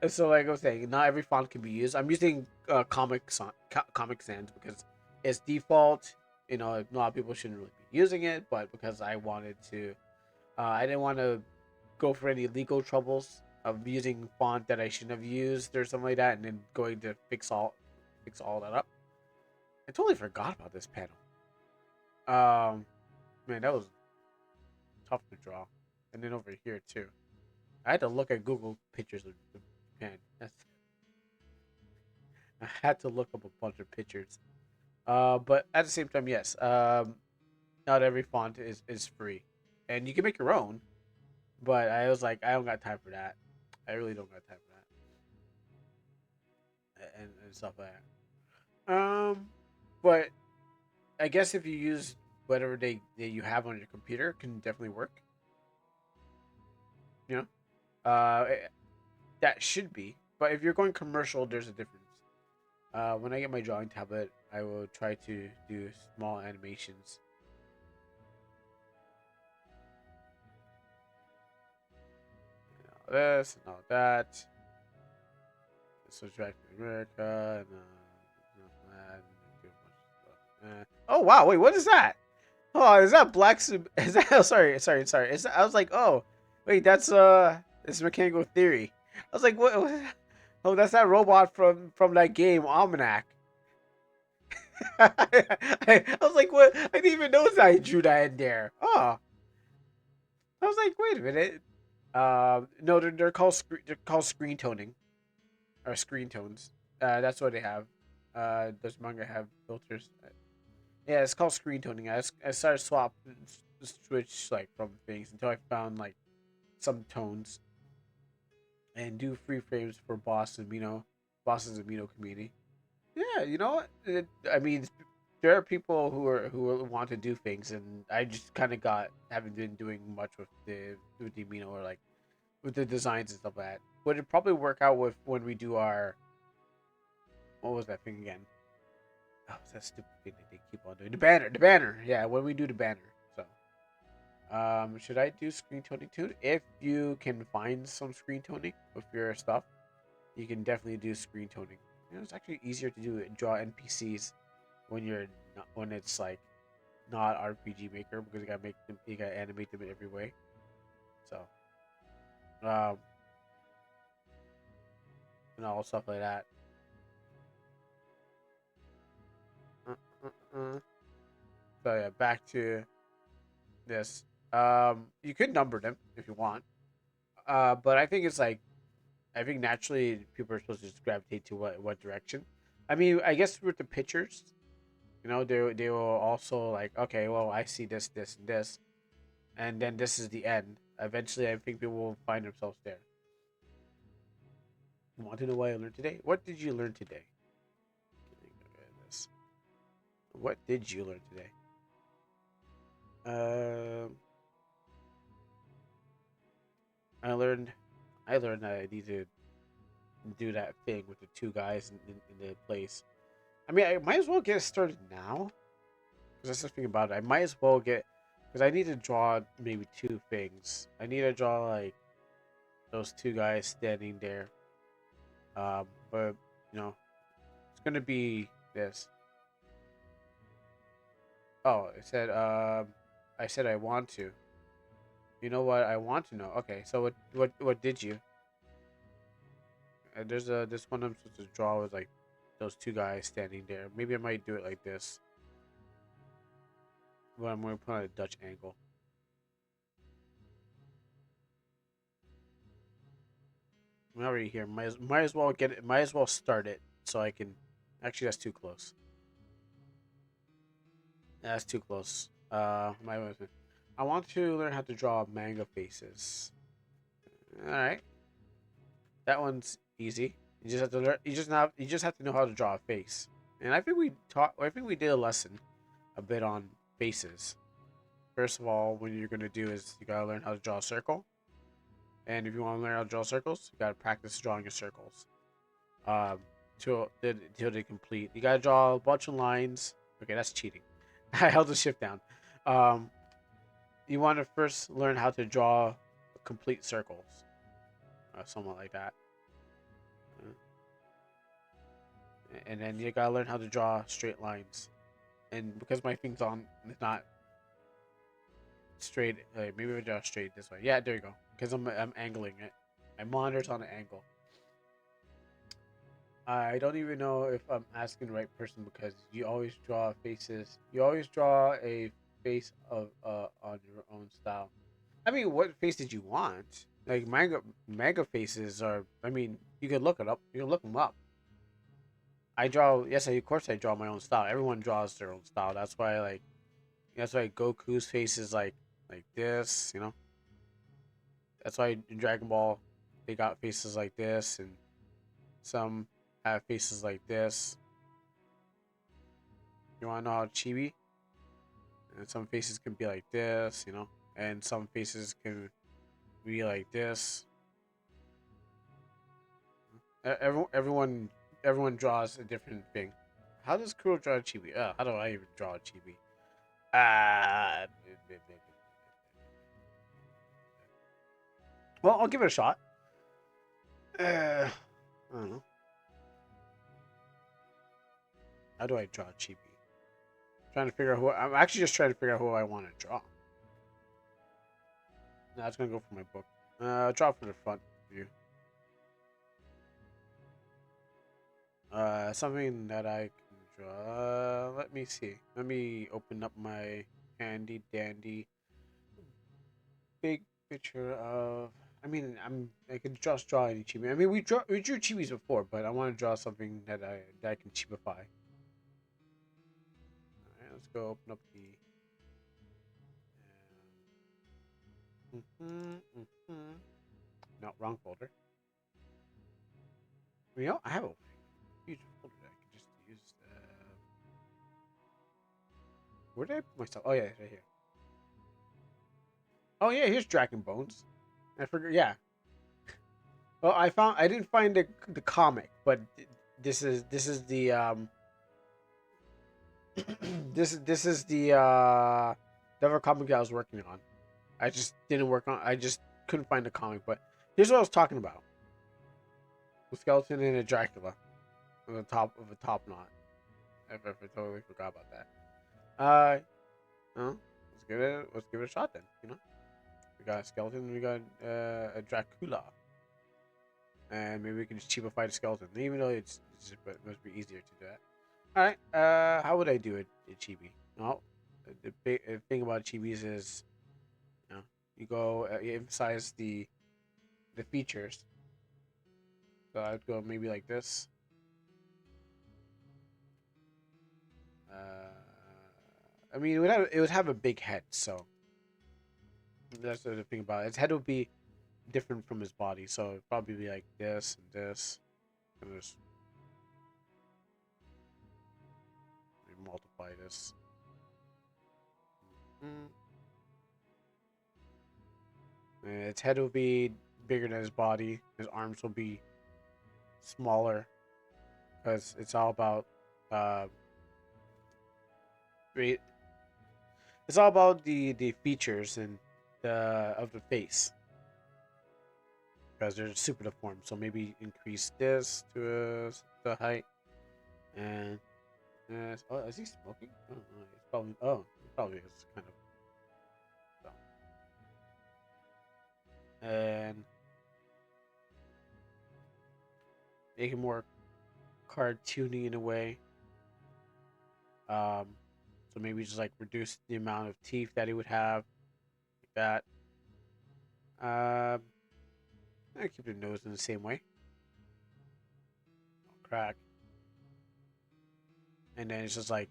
So like I was saying, not every font can be used. I'm using Comic Sans because it's default. A lot of people shouldn't really be using it, but because I wanted to, I didn't want to go for any legal troubles of using font that I shouldn't have used or something like that, and then going to fix all that up. I totally forgot about this panel. Um, Man, that was tough to draw, and then over here too. I had to look at Google pictures of Japan. I had to look up a bunch of pictures. But at the same time, yes. Not every font is free, and you can make your own. But I was like, I don't got time for that. I really don't got time for that, and stuff like that. But I guess if you use whatever they you have on your computer, it can definitely work. You know, that should be. But if you're going commercial, there's a difference. When I get my drawing tablet, I will try to do small animations. This and all that. So back to America and that, and do a bunch of stuff. Oh wow! Wait, what is that? Oh, is that black? Is that? Oh, sorry. Is that, I was like, oh, wait, it's mechanical theory. I was like, what? Oh, that's that robot from that game, Almanac. I was like, what? I didn't even notice I drew that in there. Oh, I was like, wait a minute. No, they're called screen toning or screen tones. That's what they have. Does manga have filters? Yeah, it's called screen toning. I started switch like from things until I found like some tones and do free frames for Boss's Amino community. Yeah, you know what? I mean, there are people who want to do things, and I just kind of haven't been doing much with the Amino or like with the designs and stuff like that. Would it probably work out with when we do our what was that thing again? Oh, what's that stupid thing that they keep on doing? The banner. Yeah, when we do the banner. So, should I do screen toning too? If you can find some screen toning with your stuff, you can definitely do screen toning. You know, it's actually easier to do draw NPCs when you're not, when it's like not RPG Maker because you gotta animate them in every way. So, um, and all stuff like that. Uh, uh. So yeah, back to this. You could number them if you want. But I think it's like I think naturally people are supposed to just gravitate to what direction. I mean, I guess with the pictures, they will also like okay, well, I see this, this, and this, and then this is the end. Eventually, I think people will find themselves there. You want to know what I learned today? What did you learn today? What did you learn today? Um, I learned, I learned that I need to do that thing with the two guys in the place. I mean, I might as well get started now because I was just thinking about it. I might as well get because I need to draw maybe two things. I need to draw like those two guys standing there. But it's gonna be this. Oh, it said I said I want to. You know what I want to know? Okay, so what did you? There's this one I'm supposed to draw with like those two guys standing there. Maybe I might do it like this, but I'm gonna put on a Dutch angle. I'm already here. Might as well get it. Might as well start it so I can. Actually, that's too close. That's too close. I want to learn how to draw manga faces. All right, that one's easy. You just have to learn. You just have to know how to draw a face. And I think we taught. I think we did a lesson a bit on faces. First of all, what you're gonna do is you gotta learn how to draw a circle. And if you want to learn how to draw circles, you gotta practice drawing your circles. Um, till they complete. You gotta draw a bunch of lines. Okay, that's cheating. I held the shift down. Um, you want to first learn how to draw complete circles, somewhat like that, Uh, and then you gotta learn how to draw straight lines. And because my thing's on, it's not straight. Maybe we draw straight this way. Yeah, there you go. Because I'm angling it. My monitor's on an angle. I don't even know if I'm asking the right person because you always draw faces. You always draw a face of on your own style. I mean, what face did you want? Like manga faces are. I mean, you can look it up. You can look them up. I draw. Yes, of course I draw my own style. Everyone draws their own style. That's why like. That's why Goku's face is like this. That's why in Dragon Ball, they got faces like this, and some have faces like this. You want to know how Chibi? And some faces can be like this, you know, and some faces can be like this. Everyone draws a different thing. How does Kuro draw a chibi? How do I even draw a chibi? Uh, well, I'll give it a shot. I don't know. How do I draw a chibi? Trying to figure out who. I'm actually just trying to figure out who I want to draw. That's gonna go for my book. Draw for the front view. Something that I can draw. Let me see. Let me open up my handy dandy big picture of. I mean, I can just draw any chibi. I mean, we drew chibis before, but I want to draw something that I can chibify. All right, let's go open up the. No, wrong folder. You know, I have a huge folder that I can just use. Where did I put my stuff? Oh yeah, it's right here. Oh yeah, here's Dragon Bones. I forgot. Yeah. Well, I didn't find the comic, but this is the this is the other comic I was working on. I just didn't work on. I just couldn't find the comic, but here's what I was talking about: a skeleton and a Dracula on the top of a top knot. I totally forgot about that. No, let's give it a shot then. You know, we got a skeleton, we got a Dracula, and maybe we can just cheapify the skeleton, even though it must be easier to do that. All right. How would I do it, chibi? Well, the big thing about chibis is, you know, you emphasize the features. So I'd go maybe like this. I mean, it would have a big head, so that's the thing about it. His head would be different from his body, so it'd probably be like this and this, and just multiply this. Mm. And its head will be bigger than his body. His arms will be smaller because it's all about uh, it's all about the features and the of the face because they're super deformed. So maybe increase this to the height and oh, is he smoking? Oh, no, it's probably it probably is kind of so. And make it more cartoony in a way. Um, so maybe just like reduce the amount of teeth that he would have, like that. I keep the nose in the same way, crack, and then it's just like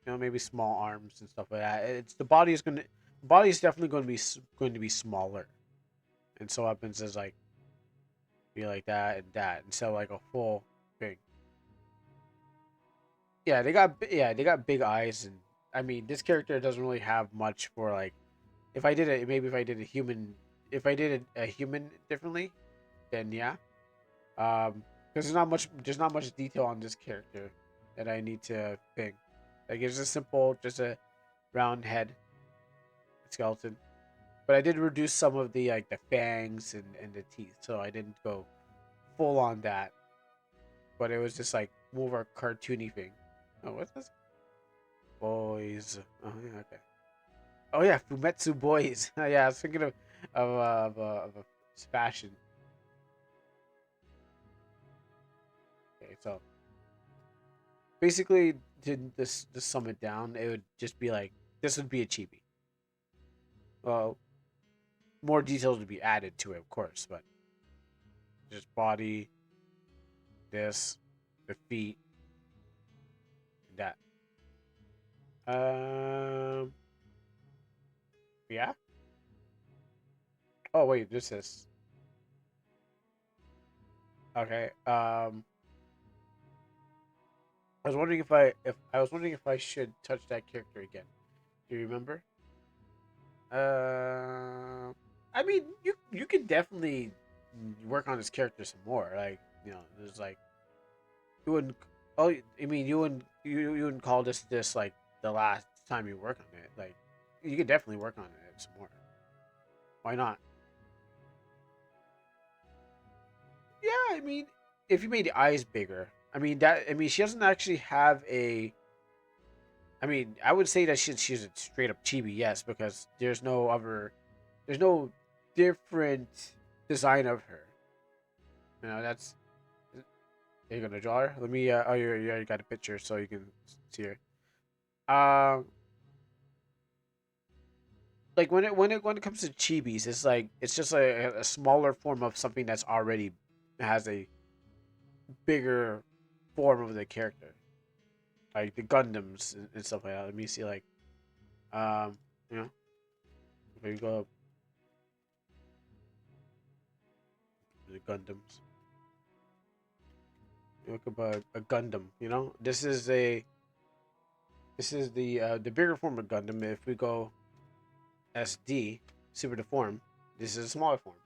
maybe small arms and stuff like that. It's the body is definitely going to be smaller, and so happens is like be like that instead of like a full thing. They got big eyes, and I mean this character doesn't really have much for like if I did it maybe if I did a human if I did a human differently, then yeah. Because there's not much detail on this character that I need to think. Like it's just simple, just a round head skeleton. But I did reduce some of the like the fangs and the teeth, so I didn't go full on that. But it was just like more of a cartoony thing. Oh, what's this? Boys. Oh yeah, okay. Oh yeah, Fumetsu Boys. Yeah, I was thinking of a fashion. Okay, so basically to sum it down, it would just be like this would be a chibi. Well, more details would be added to it, of course, but just body, this, the feet, that. Um, yeah. Oh wait, this is okay. I was wondering if I should touch that character again. Do you remember? I mean, you could definitely work on his character some more. Like, there's like you wouldn't. Oh, I mean, you wouldn't call this like the last time you work on it. Like, you could definitely work on it some more. Why not? Yeah, I mean, if you made the eyes bigger, I mean that. I mean, she doesn't actually have a. I mean, I would say that she's a straight up chibi, yes, because there's no different design of her. That's. Are you gonna draw her? Let me. Oh, you already got a picture, so you can see her. Um, like when it comes to chibis, it's like it's just a smaller form of something that's already has a bigger form of the character, like the Gundams and stuff like that. Let me see, like, um, you know, if you go up to the Gundams, you look up a Gundam. This is the bigger form of Gundam. If we go SD, super deform, this is a smaller form.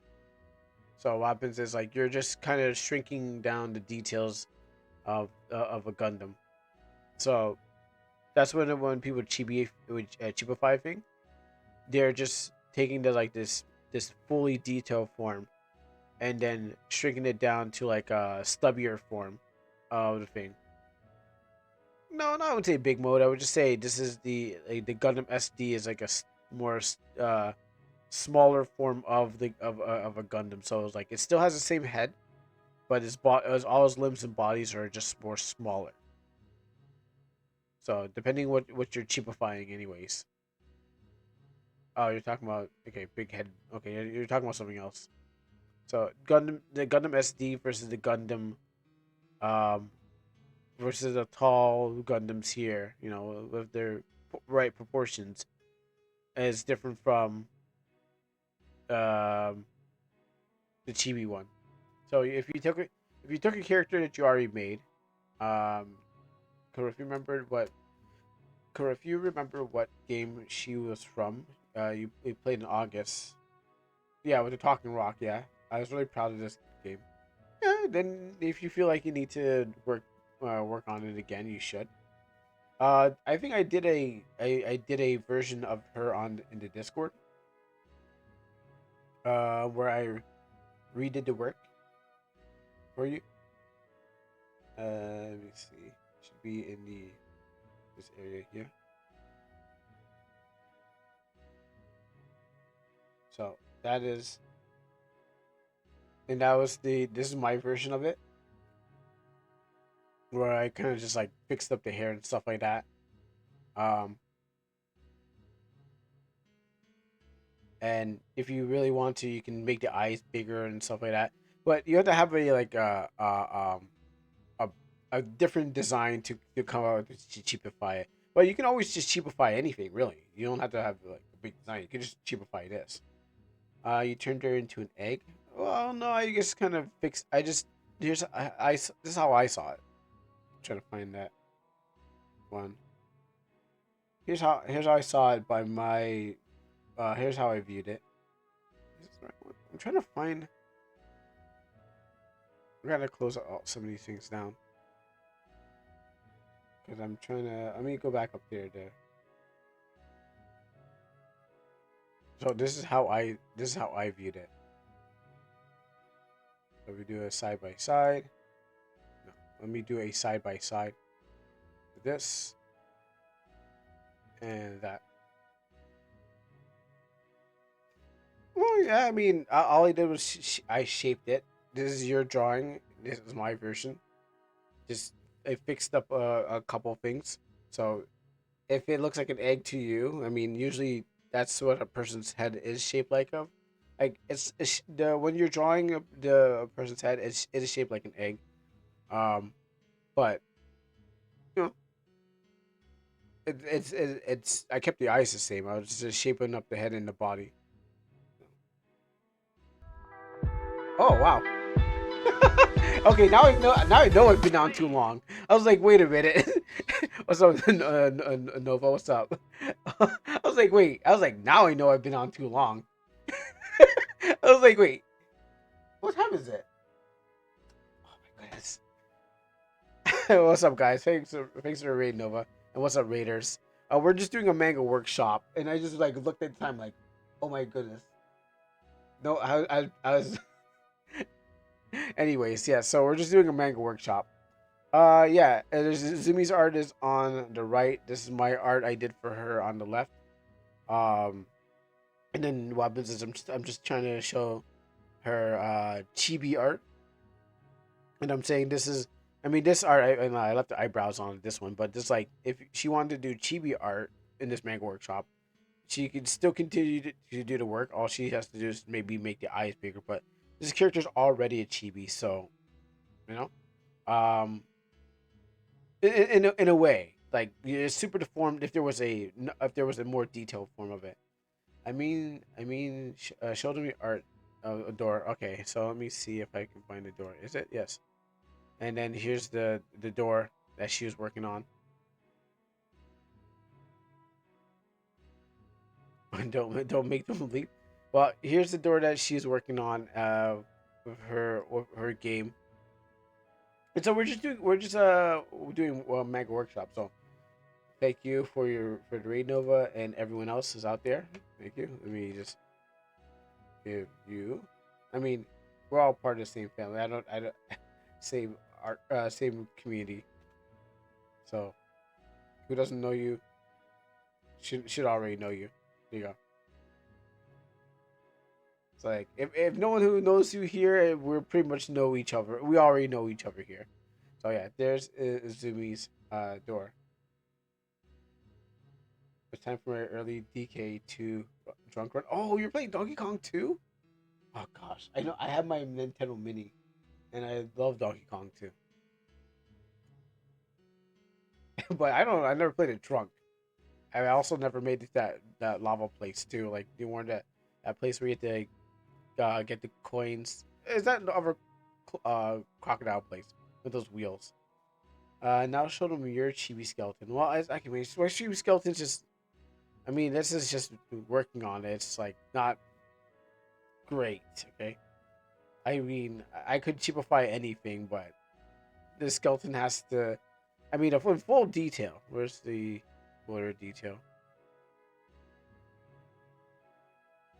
So what happens is like you're just kind of shrinking down the details of a Gundam. So that's when people cheapify thing, they're just taking the like this fully detailed form and then shrinking it down to like a stubbier form of the thing. No, no, I would say big mode. I would just say this is the Gundam SD is like a more smaller form of of a Gundam. So it's like it still has the same head, but all his limbs and bodies are just more smaller. So depending what you're cheapifying, anyways. Oh, you're talking about okay, big head. Okay, you're talking about something else. So the Gundam SD versus the Gundam, um, versus the tall Gundams here. With their right proportions, is different from um the chibi one. So if you took a character that you already made, um, if you remembered what if you remember what game she was from, you played in August. Yeah, with the Talking Rock. Yeah, I was really proud of this game. Yeah, then if you feel like you need to work on it again, you should. I think I did a version of her on in the Discord. Where I redid the work for you. Let me see. Should be in this area here. So that is, and that was this is my version of it, where I kind of just like fixed up the hair and stuff like that. Um, and if you really want to, you can make the eyes bigger and stuff like that. But you have to have a like a, a different design to come out to cheapify it. But you can always just cheapify anything, really. You don't have to have like a big design. You can just cheapify this. You turned her into an egg. Well, no, I just kind of fixed. I just here's this is how I saw it. I'm trying to find that one. Here's how I saw it by my. Here's how I viewed it. Is this the right one? I'm trying to find. I gotta close all some of these things down because I'm trying to. Let me go back up there. So this is how I viewed it. So we do a side by side. No, let me do a side by side. This and that. Well, yeah, I mean, all I did was I shaped it. This is your drawing. This is my version. Just I fixed up a couple things. So if it looks like an egg to you, I mean, usually that's what a person's head is shaped like of. Like it's the when you're drawing the person's head, it is shaped like an egg. Um, but you know, it's I kept the eyes the same. I was just shaping up the head and the body. Oh wow! Okay, now I know. Now I know I've been on too long. I was like, wait a minute. What's up, Nova? What's up? I was like, wait. I was like, now I know I've been on too long. I was like, wait. What time is it? Oh my goodness. What's up, guys? Thanks for the raid, Nova. And what's up, Raiders? We're just doing a manga workshop, and I just like looked at the time, like, oh my goodness. No, I was. Anyways, yeah. So we're just doing a manga workshop. Yeah. There's Zumi's art is on the right. This is my art I did for her on the left. Um, and then what happens is I'm just trying to show her chibi art, and I'm saying this is. I mean, this art, I left the eyebrows on this one, but this like if she wanted to do chibi art in this manga workshop, she could still continue to do the work. All she has to do is maybe make the eyes bigger. But this character's already a chibi, so you know, in a way, like it's super deformed. If there was a more detailed form of it, showed me art, a door. Okay, so let me see if I can find the door. Is it? Yes. And then here's the door that she was working on. Don't make them leap. Well, here's the door that she's working on. With her game. And so we're just doing a mega workshop. So thank you for the raid, Nova, and everyone else is out there. Thank you. Let me just give you. I mean, we're all part of the same family. I don't same art same community. So who doesn't know you should already know you. There you go. It's like if no one who knows you here, we pretty much know each other. We already know each other here. So yeah, there's Zumi's door. It's time for my early DK2 drunk run. Oh, you're playing Donkey Kong 2? Oh gosh, I know. I have my Nintendo Mini, and I love Donkey Kong 2. But I don't. I never played it drunk. I also never made it that lava place too. Like you weren't that place where you have to get the coins. Is that the other crocodile place with those wheels? Now show them your chibi skeleton. Well, I can make my chibi skeleton's just. I mean, this is just working on it. It's like not great. Okay. I mean, I could cheapify anything, but the skeleton has to. I mean, in full detail. Where's the blur detail?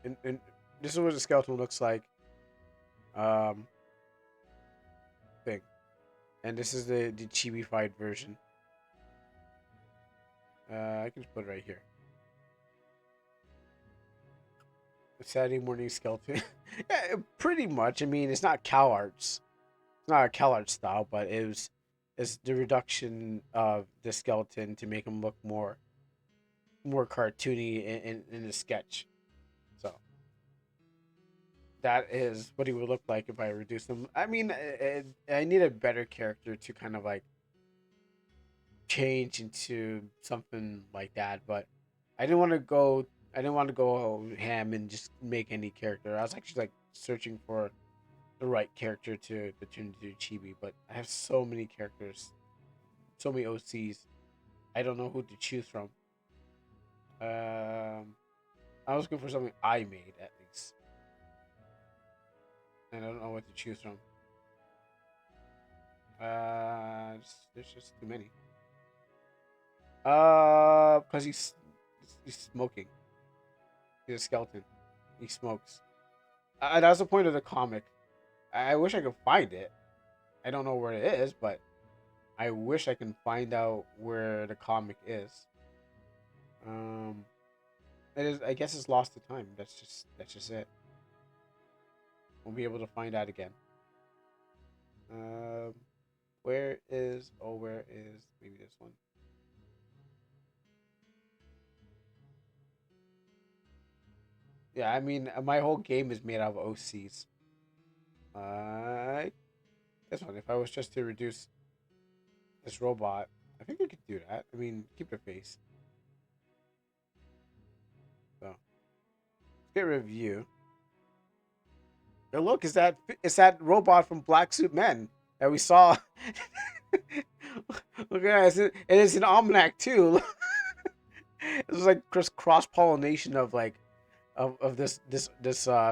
And this is what the skeleton looks like. Um, thing. And this is the chibified version. I can just put it right here. The Saturday morning skeleton. Yeah, pretty much. I mean, it's not Cal Arts. It's not a Cal Arts style, but it's the reduction of the skeleton to make him look more cartoony in the sketch. So that is what he would look like if I reduced him. I mean, I need a better character to kind of like change into something like that, but I didn't want to go. I didn't want to go ham and just make any character. I was actually like searching for the right character to turn into Chibi, but I have so many characters, so many OCs. I don't know who to choose from. I was looking for something I made at least, and I don't know what to choose from. There's just too many. Because he's smoking. He's a skeleton. He smokes. That's the point of the comic. I wish I could find it. I don't know where it is, but I wish I can find out where the comic is. Um, it is. I guess it's lost to time. That's just it. We'll be able to find out again. Um, where is? Oh, where is? Maybe this one. Yeah, I mean, my whole game is made out of OCs. This one. If I was just to reduce this robot, I think I could do that. I mean, keep the face. So let's get a review. Oh, look, is that robot from Black Suit Men? that we saw. Look at that, and it's an almanac too. It's like cross pollination of like of this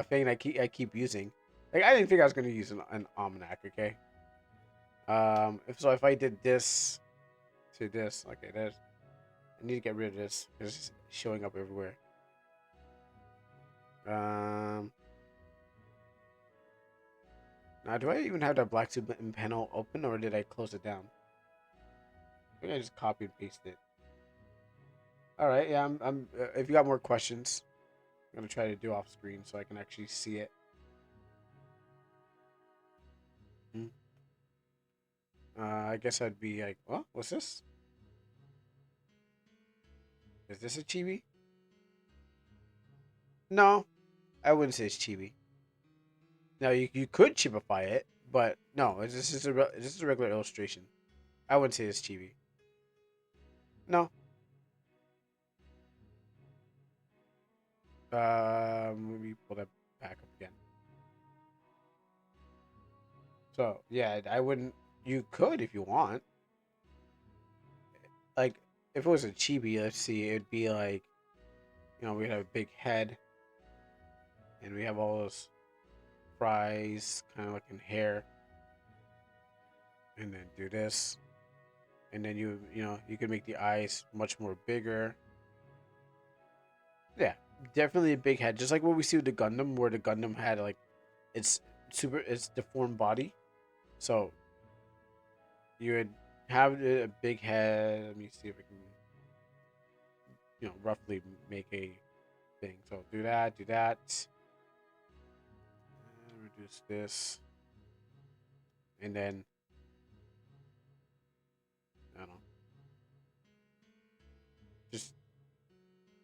thing I keep using. Like I didn't think I was gonna use an almanac. Okay. If I did this to this, okay, there's I need to get rid of this because it's showing up everywhere. Um, Now do I even have that black soup panel open or did I close it down? I think I just copy and paste it. All right, yeah, if you got more questions, I'm gonna try to do off screen so I can actually see it. Hmm. I guess I'd be like, well, what's this? Is this a chibi? No, I wouldn't say it's chibi. Now you could chibify it, but no, this is a regular illustration. I wouldn't say it's chibi. No. Let me pull that back up again. So yeah, I wouldn't. You could if you want. Like if it was a chibi, let's see, it'd be like, we'd have a big head, and we have all those fries, kind of looking hair, and then do this, and then you could make the eyes much more bigger. Yeah, definitely a big head, just like what we see with the Gundam, where the Gundam had like its its deformed body. So you would have a big head. Let me see if I can, roughly make a thing. So do that, reduce this, and then I don't know, just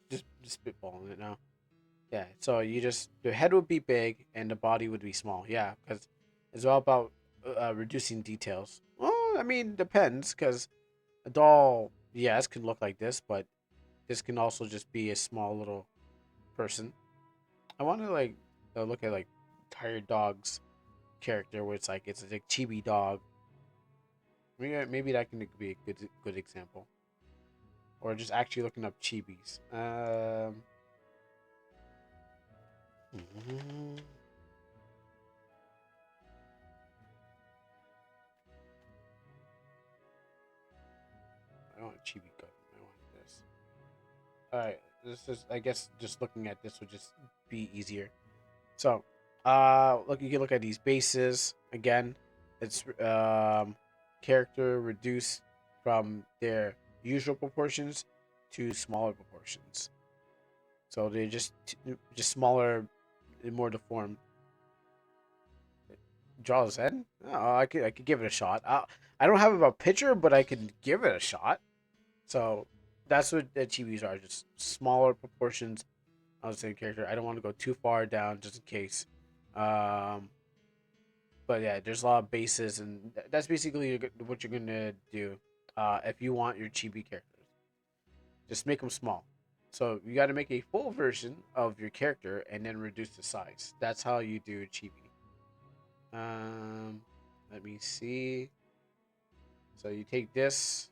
just spitballing it now. Yeah. So the head would be big and the body would be small. Yeah, because it's all about reducing details. Well, I mean, depends because a doll, yes, can look like this, but this can also just be a small little person. I want to like look at like Tired Dog's character, where it's a chibi dog. Maybe that can be a good example, or just actually looking up chibis. Mhm. I don't want chibi gun. I want this. All right, this is, I guess, just looking at this would just be easier. So, look, you can look at these bases again. It's character reduced from their usual proportions to smaller proportions. So they're just smaller and more deformed. Draw his head. Oh, I could give it a shot. I don't have a picture, but I can give it a shot. So that's what the chibis are, just smaller proportions of the same character. I don't want to go too far down just in case. Um, but yeah, there's a lot of bases, and that's basically what you're gonna do. If you want your chibi characters, just make them small. So you got to make a full version of your character and then reduce the size. That's how you do chibi. Um, Let me see. So you take this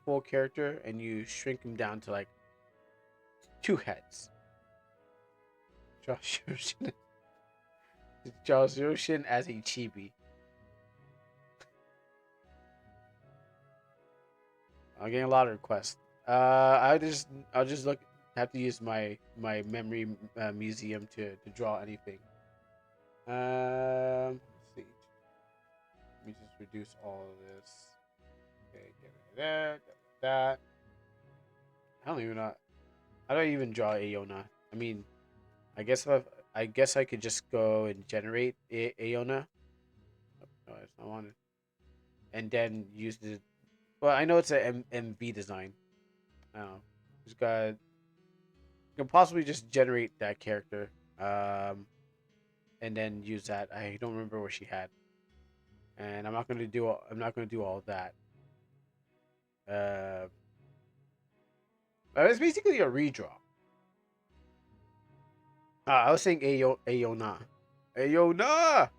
full character and you shrink him down to like two heads. Josh Yoshin, Josh Yoshin as a chibi. I'm getting a lot of requests. I'll just look have to use my memory museum to draw anything. Let's see. Let me just reduce all of this. Okay, get rid of that. That. I don't even know. I don't even draw Aona. I mean, I guess I could just go and generate Aona. No, it's not wanted. And then use the. Well, I know it's a MV design. I don't know. Just got. You can possibly just generate that character, and then use that. I don't remember what she had, and I'm not gonna do all of that. Uh, it's basically a redraw. I was saying Aona. Aona.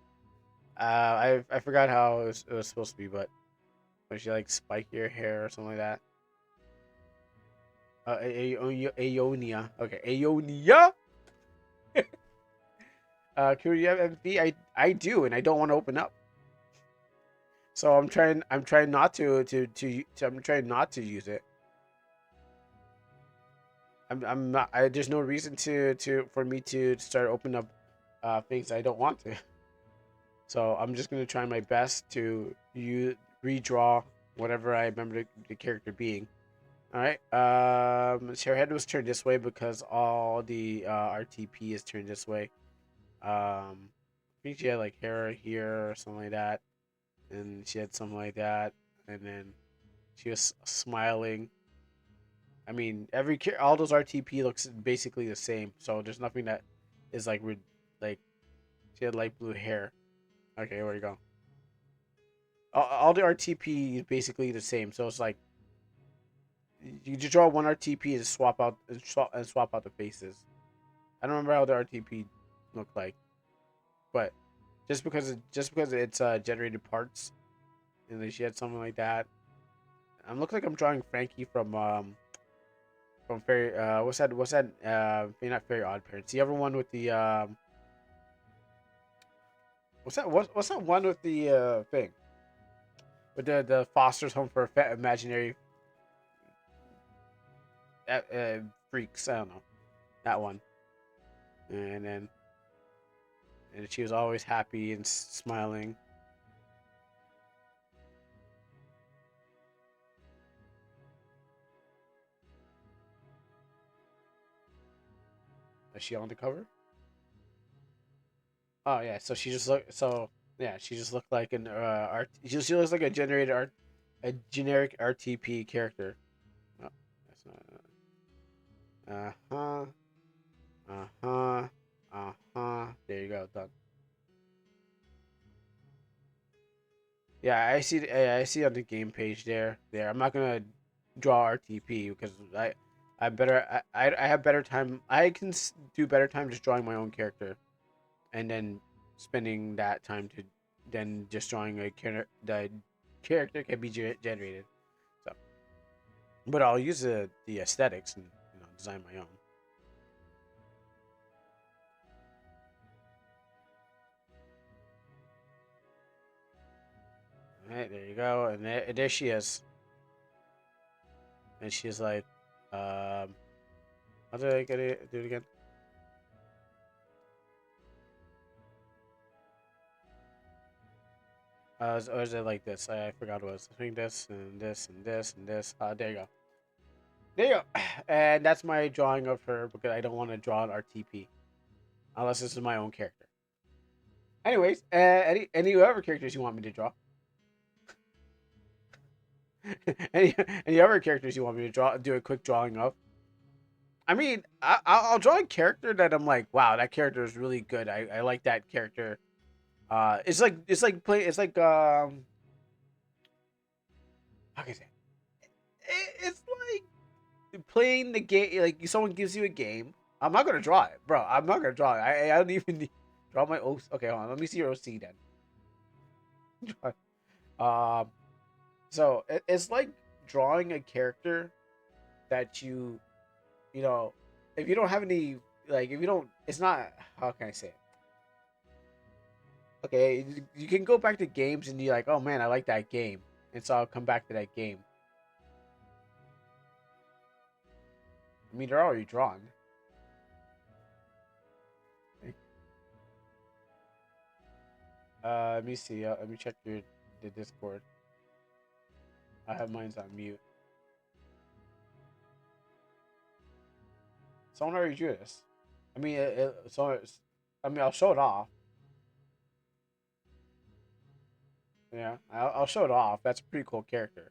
I forgot how it was supposed to be, but when she like spikier hair or something like that. Aeonia. Okay, Aeonia. Kira, you have MVP? I do, and I don't want to open up. So I'm trying not I'm trying not to use it. I'm not. There's no reason for me to start opening up things I don't want to. So I'm just gonna try my best to redraw whatever I remember the character being. All right. Her head was turned this way because all the RTP is turned this way. I think she had like hair here or something like that, and she had something like that, and then she was smiling. I mean, all those RTP looks basically the same, so there's nothing that is like she had light blue hair. Okay, where you go? All the RTP is basically the same, so it's like you just draw one RTP and swap out the faces. I don't remember how the RTP looked like, but just because it's generated parts, and then she had something like that. I'm looking like I'm drawing Frankie from Fairy. What's that? Not Fairy Odd Parents. The other one with the what's that? What's that one with the thing with the Foster's Home for Imaginary Freaks? I don't know that one. And then she was always happy and smiling. Is she on the cover? Oh yeah, so she just look so yeah, she just looked like an art. She looks like a generic RTP character. Oh, that's not. Uh huh. Uh huh. Uh huh. There you go. Done. Yeah, I see on the game page there. There. I'm not gonna draw RTP because I have better time. I can do better time just drawing my own character, and then spending that time to then just drawing a character. The character can be generated. So, but I'll use the aesthetics and design my own. All right, there you go, and there she is, and she's like, how did I get it? Do it again? Or is it like this? I forgot what it was. I think this and this and this and this. There you go. There you go. And that's my drawing of her because I don't want to draw an RTP unless this is my own character. Anyways, any other characters you want me to draw? any other characters you want me to draw? Do a quick drawing of? I mean, I'll draw a character that I'm like, wow, that character is really good. I like that character. It's like how can I say? It's like playing the game. Like someone gives you a game. I'm not gonna draw it, bro. I'm not gonna draw it. I don't even draw my OC. Okay, hold on. Let me see your OC then. um, so it's like drawing a character that you know, if you don't have any, like, if you don't, it's not, how can I say it? Okay, you can go back to games and you're like, oh man, I like that game. And so I'll come back to that game. I mean, they're already drawn. Let me see. Let me check the Discord. I have mine's on mute. Someone already drew this. I mean, I mean, I'll show it off. Yeah, I'll show it off. That's a pretty cool character.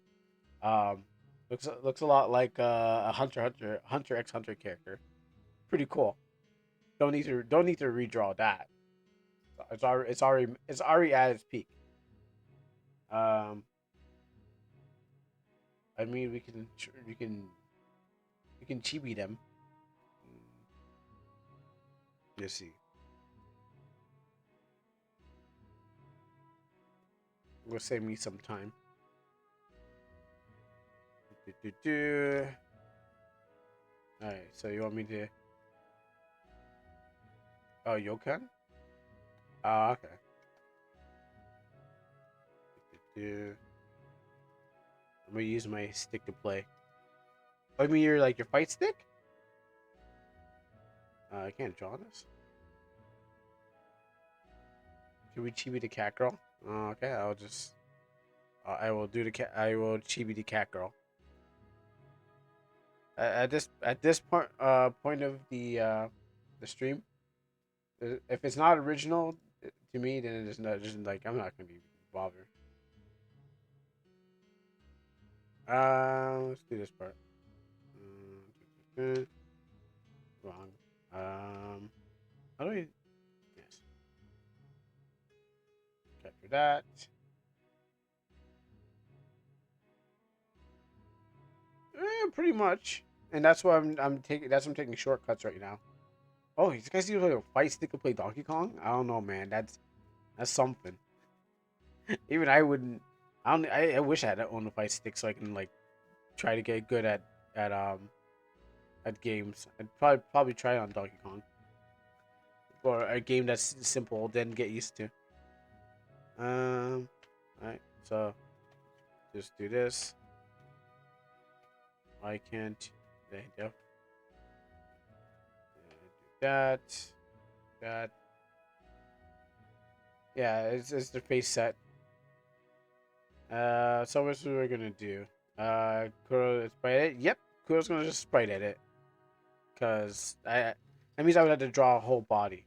Um, looks a lot like a Hunter x Hunter character. Pretty cool. Don't need to redraw that. It's already at its peak. Um, I mean we can chibi them. Let's see. will save me some time. Do. Alright, so you want me to... Oh, Yokan? Oh, okay. Do. I'm gonna use my stick to play. Oh, I mean, you're like your fight stick? I can't draw this. Can we chibi the cat girl? Oh, okay, I'll just... I will do the cat... I will chibi the cat girl. At this point of the stream, if it's not original to me, then it's not just like I'm not gonna be bothered. Let's do this part. Wrong. How do we? Yes. Capture that. Pretty much, and that's why I'm taking. That's why I'm taking shortcuts right now. Oh, these guys use like a fight stick to play Donkey Kong. I don't know, man. That's something. Even I wouldn't. I don't. I wish I had own a fight stick so I can like try to get good at at games. I'd probably try it on Donkey Kong or a game that's simple, then get used to. Alright, so just do this. I can't. There you go. Do that. That. Yeah, it's the face set. So what's we're gonna do? Kuro sprite edit. Yep, Kuro's gonna just sprite edit, cause that means I would have to draw a whole body.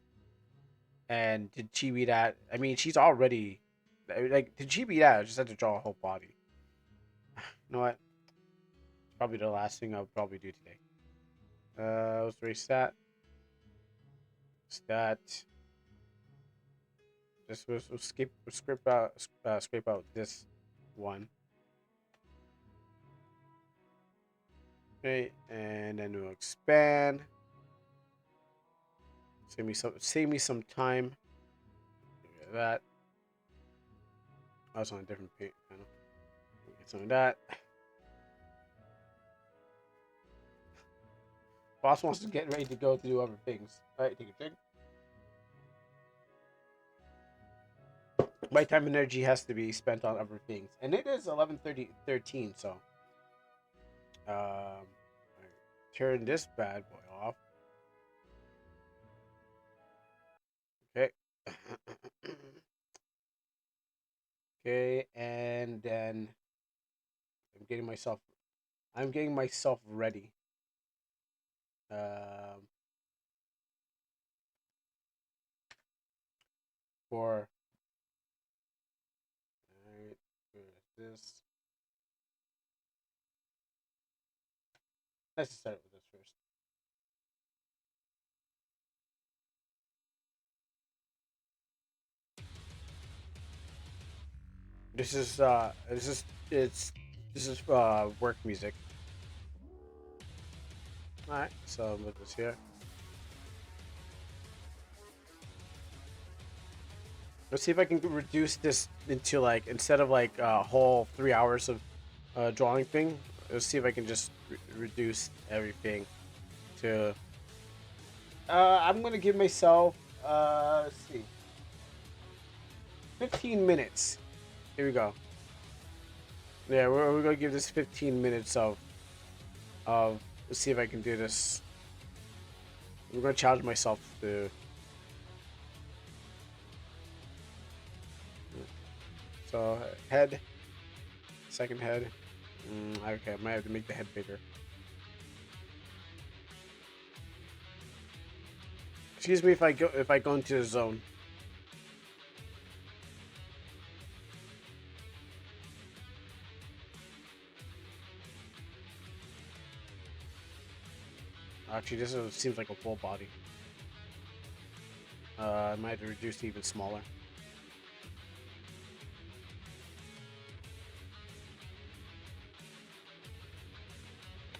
And to chibi that, I mean, she's already like to chibi that. I just had to draw a whole body. You know what? It's probably the last thing I'll probably do today. Let's erase that. That. Just we'll scrape out this one. Okay, and then we'll expand. Save me some time. Look at that. I was on a different page. Get some of that. Boss wants to get ready to go to do other things. Alright, take a drink. My time and energy has to be spent on other things. And it is 11:13, so turn this bad boy off. Okay. Okay, and then I'm getting myself ready. For this. Let's start with this first. This is work music. Alright, so I'll put this here. Let's see if I can reduce this into like instead of like a whole 3 hours of drawing thing. Let's see if I can just reduce everything to. I'm gonna give myself let's see, 15 minutes. Here we go. Yeah, we're gonna give this 15 minutes of let's see if I can do this. I'm gonna challenge myself to. So head, second head. Okay, I might have to make the head bigger. Excuse me if I go into the zone. Actually, seems like a full body. I might have to reduce to even smaller.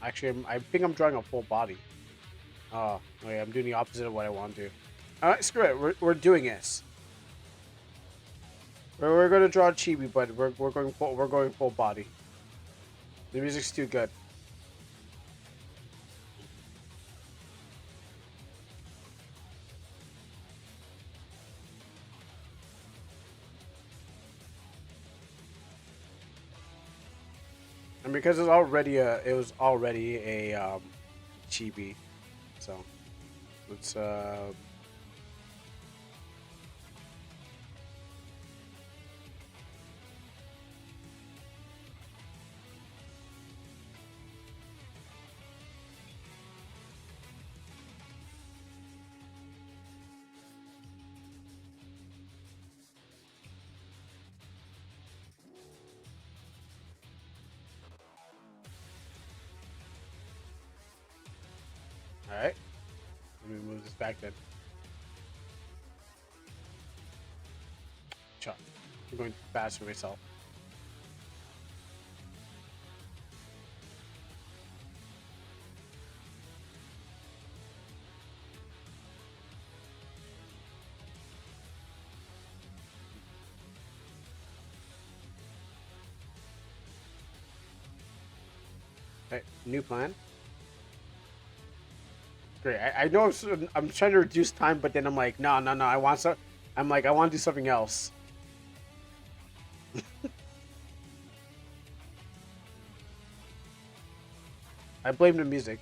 Actually, I think I'm drawing a full body. Oh, okay, I'm doing the opposite of what I want to do. Alright, screw it. We're doing this. We're gonna draw chibi, but we're going full body. The music's too good. And because it was already a chibi, so let's all right. Let me move this back then. Chuck, I'm going fast for myself. Okay, new plan. Great. I know I'm trying to reduce time, but then I'm like, no, no, no. I want some. I'm like, I want to do something else. I blame the music.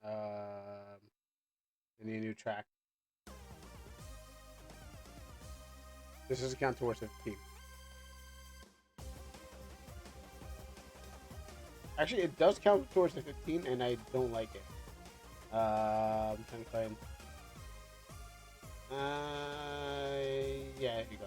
Um, I need a new track. This doesn't count towards 15. Actually, it does count towards the 15, and I don't like it. I'm trying to find. Yeah, here you go.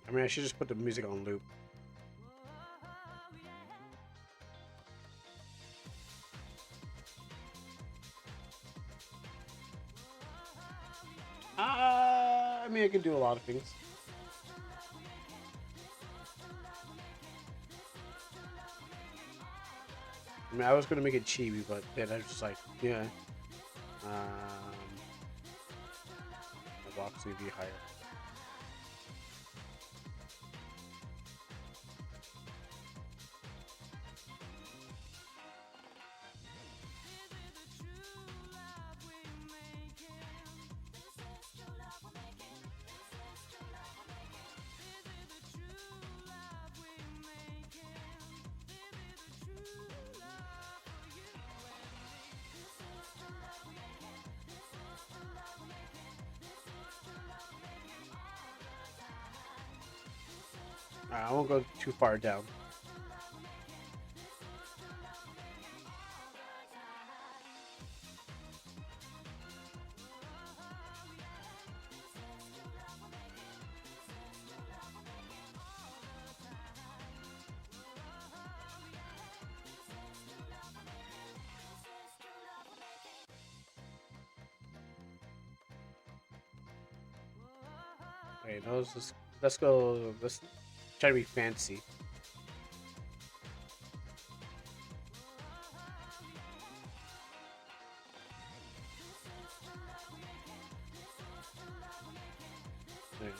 I mean, I should just put the music on loop. I mean, I can do a lot of things. I mean, I was gonna make it chibi, but then I was just like, yeah. The box need to be higher. I won't go too far down. Wait, no, let's go. Let's try to be fancy. There you go.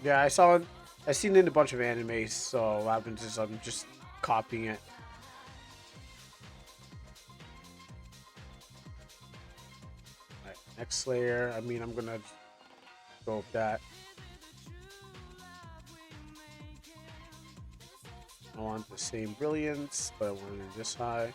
Yeah, I saw it. I seen it in a bunch of animes. So what happens is I'm just copying it. All right, next layer. I mean, I'm gonna go with that. I want the same brilliance, but I want it this high.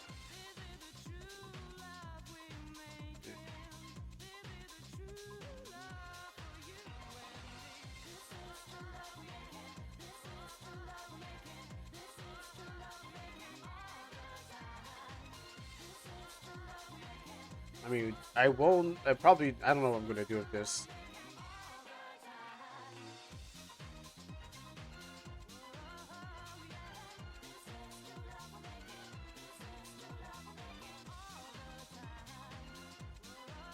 I mean, I won't. I probably. I don't know what I'm gonna do with this.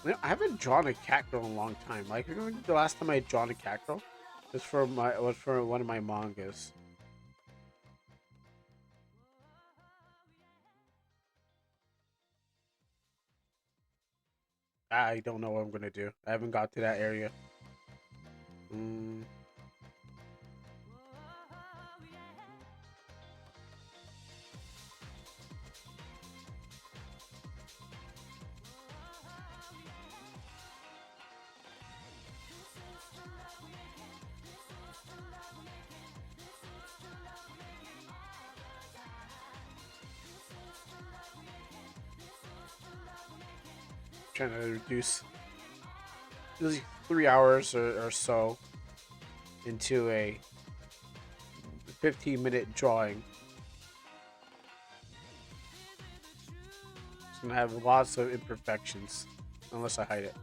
You know, I haven't drawn a cat girl in a long time. Like, remember the last time I drawn a cat girl? It was for one of my mangas. I don't know what I'm gonna do. I haven't got to that area. Mm. Trying to reduce these 3 hours or so into a 15-minute drawing. It's gonna have lots of imperfections unless I hide it.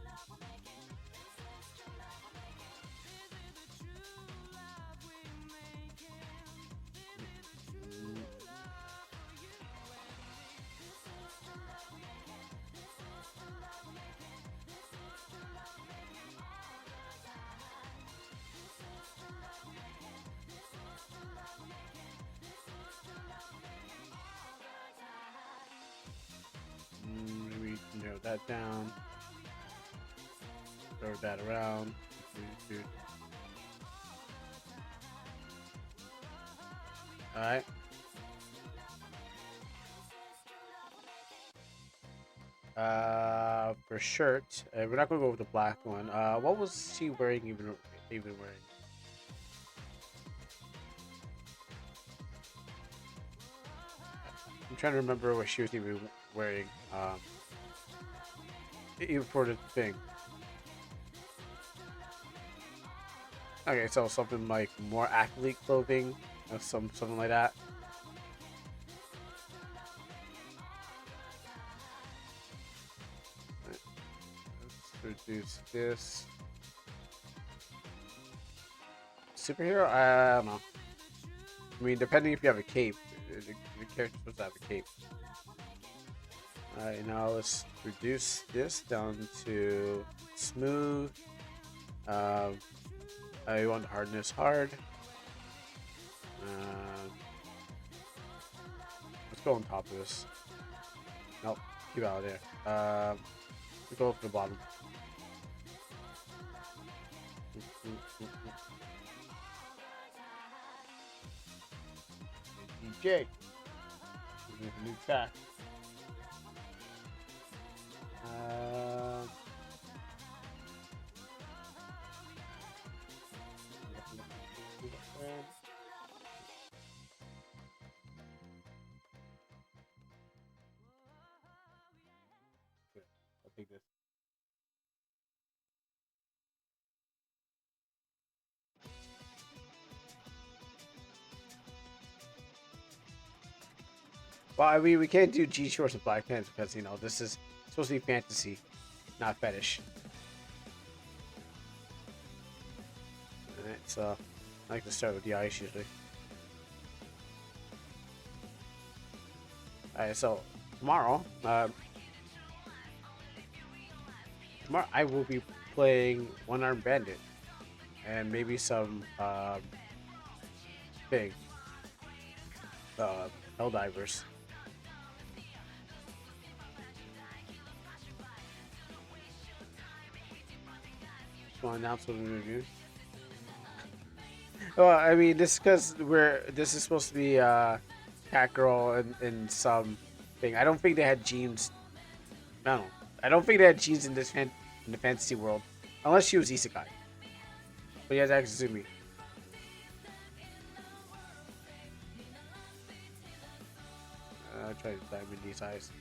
Maybe narrow that down. Throw that around. Alright. For shirt, we're not gonna go with the black one. What was she wearing even wearing? I'm trying to remember what she was even wearing. Even for the thing. Okay, so something like more athlete clothing, or something like that. Let's reduce this. Superhero? I don't know. I mean, depending if you have a cape, the character's supposed to have a cape. Alright, now let's reduce this down to smooth. I want hardness hard. Let's go on top of this. Nope, keep it out of there. Let's go for the bottom. DJ. New track. I'll take this. Well, I mean, we can't do G shorts and black pants because you know this is supposed to be fantasy, not fetish. Alright, so I like to start with the ice usually. Alright, so tomorrow, I will be playing One Armed Bandit and maybe some big Helldivers. Just want to announce what we're gonna do. Well, I mean, this is because this is supposed to be Cat Girl and some thing. I don't think they had jeans. No, I don't think they had jeans in the fantasy world, unless she was isekai. But he has access to me. I'll try to diamond these eyes.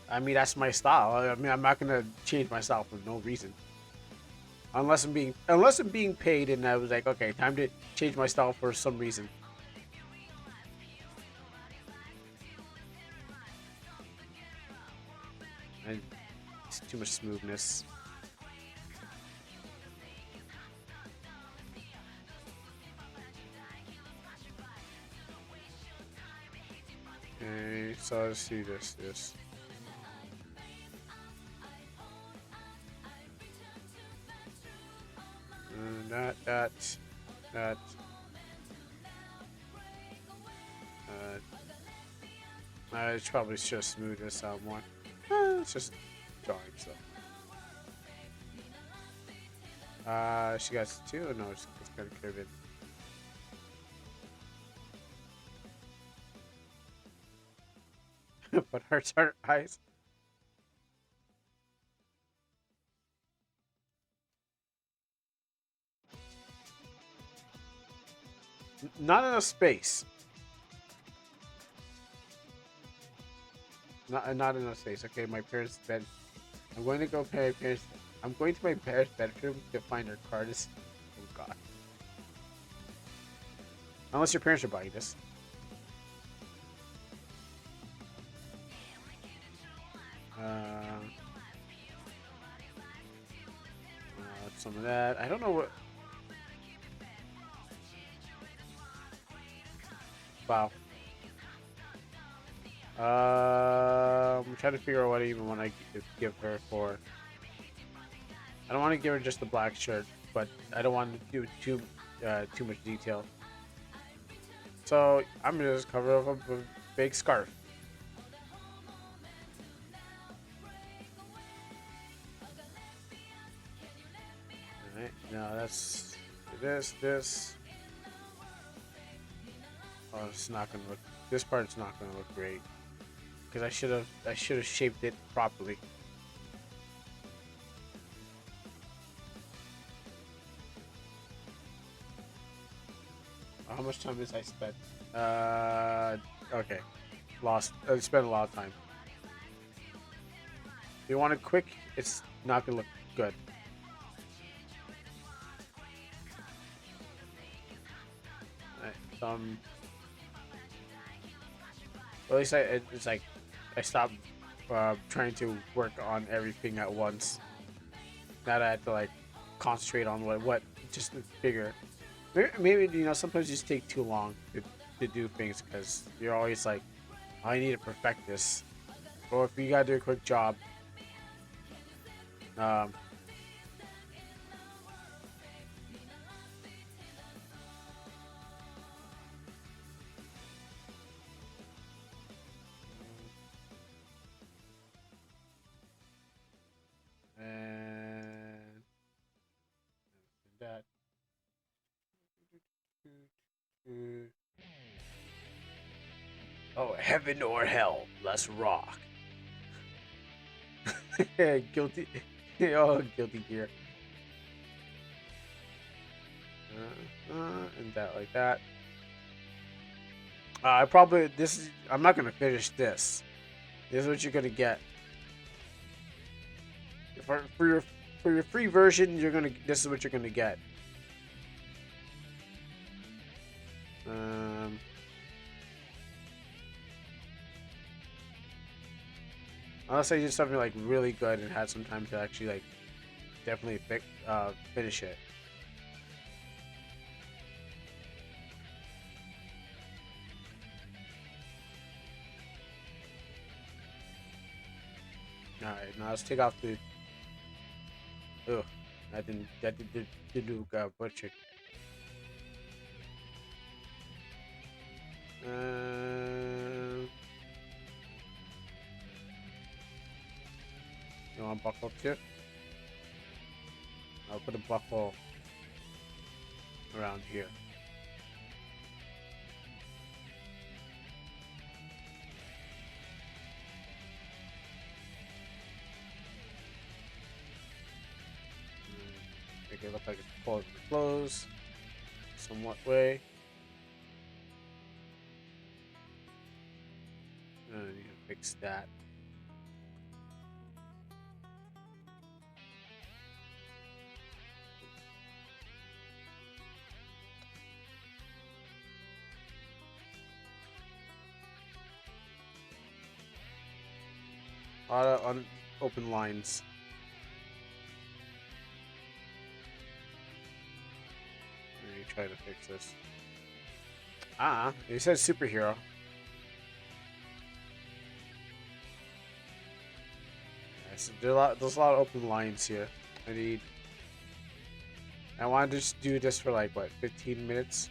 I mean, that's my style. I mean, I'm not gonna change my style for no reason. Unless I'm being paid, and I was like, okay, time to change my style for some reason. And it's too much smoothness. Okay, so let's see this. That. I probably should have smoothed this out more. It's just drawing stuff. She got two? No, it's gonna curve it. But hurts her eyes. Not enough space. Not enough space. Okay, my parents' bed. I'm going to go pay my parents. I'm going to my parents' bedroom to find their card. Oh God. Unless your parents are buying this. Some of that. I don't know what. Wow. I'm trying to figure out what I even want to give her for. I don't want to give her just the black shirt, but I don't want to do too much detail. So I'm gonna just cover up a big scarf. Alright, now that's this. Oh, it's not gonna look. This part's not gonna look great because I should have shaped it properly. How much time did I spend? Okay, lost. I spent a lot of time. If you want it quick, it's not gonna look good. Right, at least it's like I stopped trying to work on everything at once. Now that I have to like concentrate on what just bigger. Maybe you know sometimes you just take too long to do things because you're always like, oh, I need to perfect this. Or if you gotta do a quick job, um, and that. Oh, heaven or hell, let's rock. Guilty. Oh, guilty gear. And that like that. I probably this is. I'm not gonna finish this. This is what you're gonna get. For your free version, you're gonna. This is what you're gonna get. Um. Unless I did something like really good and had some time to actually like definitely finish it. All right, now let's take off the. Ugh, that didn't do butcher. You want buckle too? I'll put a buckle around here. it look like it's pulling close, somewhat way. I need to fix that. A lot of open lines. Let me try to fix this. It says superhero. Yeah, so there's a lot of open lines here. I need. I want to just do this for like what, 15 minutes.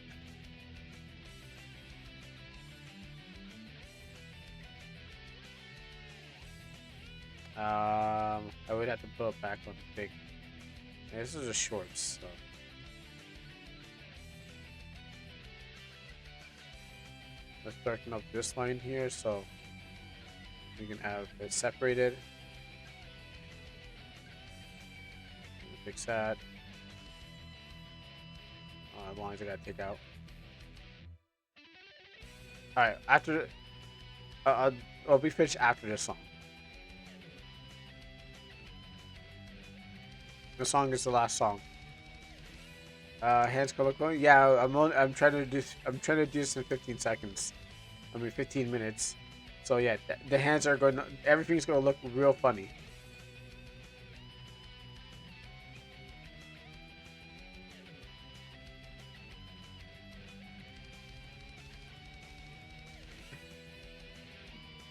I would have to put it back on the big. Yeah, this is a shorts, so. Let's darken up this line here so we can have it separated. Fix that. Lines I gotta take out. All right, after I'll be finished after this song. The song is the last song. Hands color coding. Yeah, I'm trying to do. I'm trying to do this in 15 seconds. I mean 15 minutes. So yeah, the hands are going. Everything's gonna look real funny.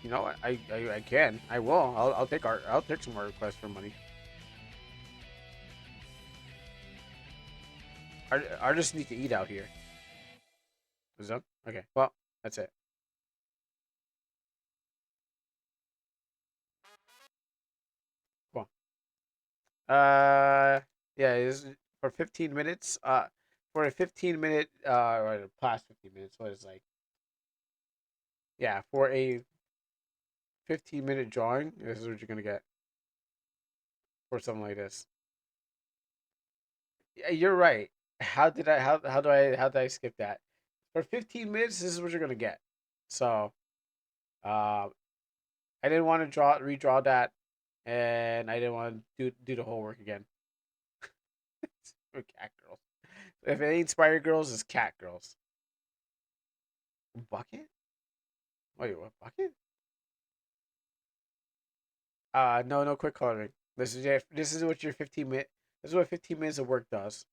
You know what? I can. I will. I'll take I'll take some more requests for money. Artists need to eat out here. Is that okay? Well, that's it. Cool. Yeah, is for 15 minutes. For a 15-minute or past 15 minutes. What is like? Yeah, for a 15-minute drawing, this is what you're gonna get for something like this. Yeah, you're right. How did I skip that? For 15 minutes, this is what you're gonna get. So, uh, I didn't want to redraw that, and I didn't want to do the whole work again. For cat girls. If it ain't Spider Girls, it's Cat Girls. Bucket? Wait, what bucket? No, no quick coloring. This is what your 15 minute. This is what 15 minutes of work does.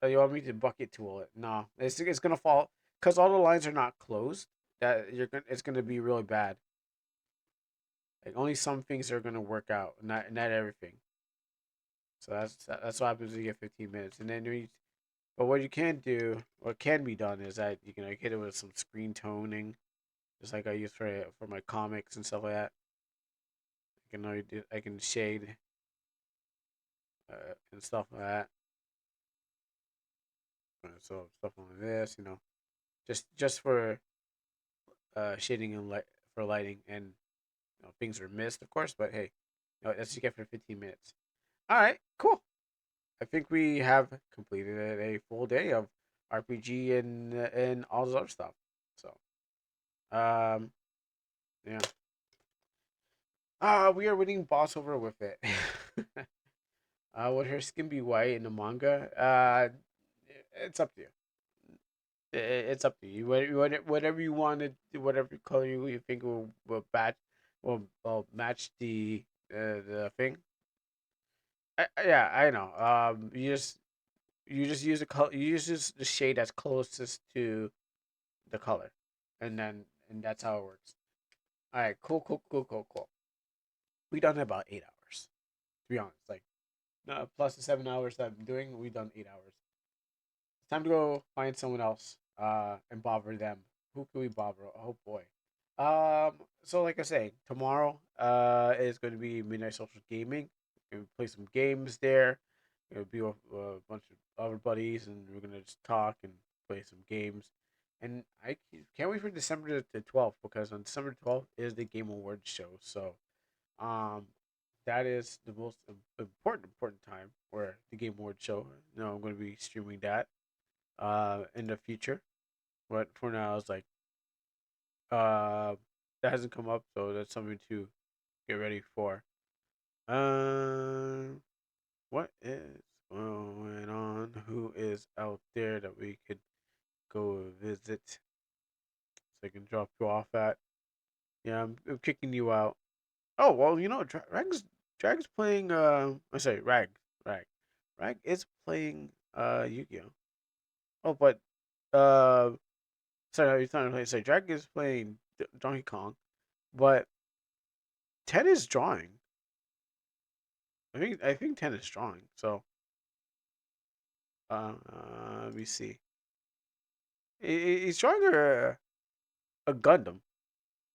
Oh, you want me to bucket tool it? No, it's gonna fall because all the lines are not closed. That you're gonna it's gonna be really bad. Like only some things are gonna work out, not everything. So that's what happens when you get 15 minutes, and then but what you can do, what can be done is that you can like hit it with some screen toning, just like I use for my comics and stuff like that. I can shade and stuff like that. So stuff like this, just for shading and light for lighting, and things are missed, of course. But hey, that's what you get for 15 minutes. All right, cool. I think we have completed a full day of RPG and all this other stuff. So, um, yeah. We are winning boss over with it. Would her skin be white in the manga? It's up to you. It's up to you. Whatever you want to do, whatever color you think will match the thing. Yeah, I know. You just use the color. You use just the shade that's closest to the color, and that's how it works. All right, cool, cool, cool, cool, cool. We done in about 8 hours. To be honest, like plus the 7 hours that I'm doing, we done 8 hours. It's time to go find someone else. And bother them. Who can we bother? Oh boy. So like I say, tomorrow is going to be Midnight Social Gaming. We're gonna play some games there. It'll be with a bunch of other buddies, and we're gonna just talk and play some games. And I can't wait for December the 12th because on December 12th is the Game Awards show. So, um, that is the most important time where the Game Awards show. I'm going to be streaming that in the future. But for now, it's like uh that hasn't come up, so that's something to get ready for. Um, what is going on? Who is out there that we could go visit so I can drop you off at? Yeah, I'm kicking you out. Oh well, Drag's playing. I say Rag is playing Yu-Gi-Oh. Oh, but uh, sorry, you're trying to play. Say Drag is playing Donkey Kong, but Ted is drawing. I think Ted is drawing. So let me see. He's drawing a Gundam.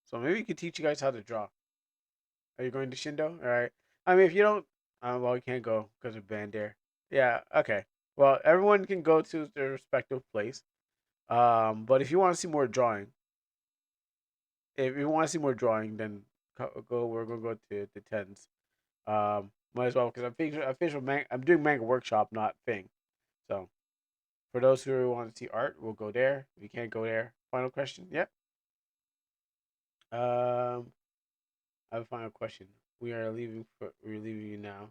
So maybe he could teach you guys how to draw. Are you going to Shindo? All right. I mean, if you don't, well, you can't go because of banned there. Yeah. Okay. Well, everyone can go to their respective place. But if you want to see more drawing, then go. We're gonna go to the tens. Might as well because I'm doing manga workshop, not thing. So for those who want to see art, we'll go there. We can't go there. Final question. Yep. I have a final question. We're leaving you now.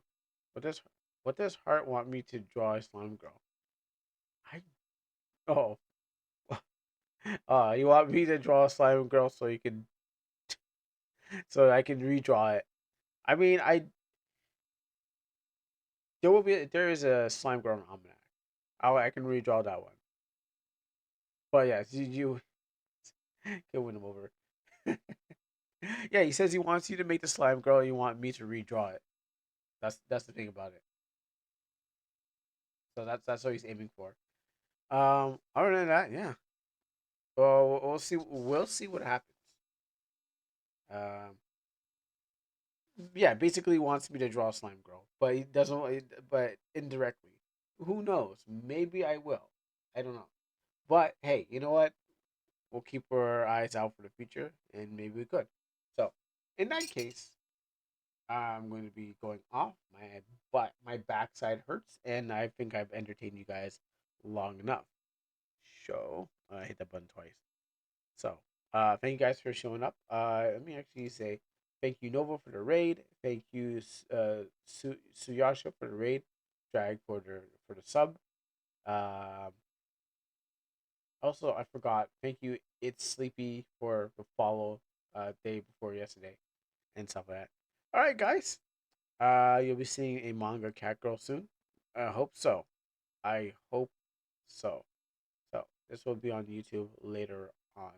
What does what does Heart want me to draw a slime girl? I oh you want me to draw a slime girl so I can redraw it. I mean there is a slime girl almanac. I can redraw that one. But yeah, you can win him over. Yeah, he says he wants you to make the slime girl. You want me to redraw it. That's the thing about it. So that's what he's aiming for. Other than that, yeah. Well, we'll see. We'll see what happens. Um, yeah, basically he wants me to draw a slime girl, but he doesn't. But indirectly, who knows? Maybe I will. I don't know. But hey, you know what? We'll keep our eyes out for the future, and maybe we could. So, in that case, I'm going to be going off. My backside hurts, and I think I've entertained you guys long enough. So I hit that button twice. So thank you guys for showing up. Let me actually say thank you Nova for the raid. Thank you Suyasha for the raid. Drag for the sub. Um, also I forgot. Thank you It's Sleepy for the follow day before yesterday and stuff like that. All right, guys. You'll be seeing a manga cat girl soon. I hope so. I hope so. So this will be on YouTube later on.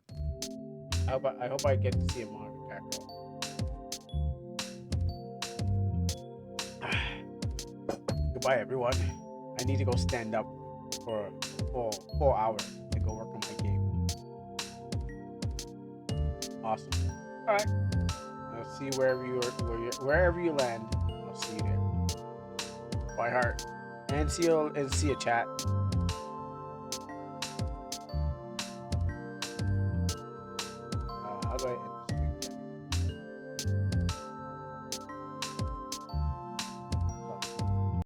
I hope I get to see a manga cat girl. Goodbye, everyone. I need to go stand up for a full hour to go work on my game. Awesome. All right. I'll see you wherever you land. I'll see you there. Bye, heart. And see you, chat. How do I?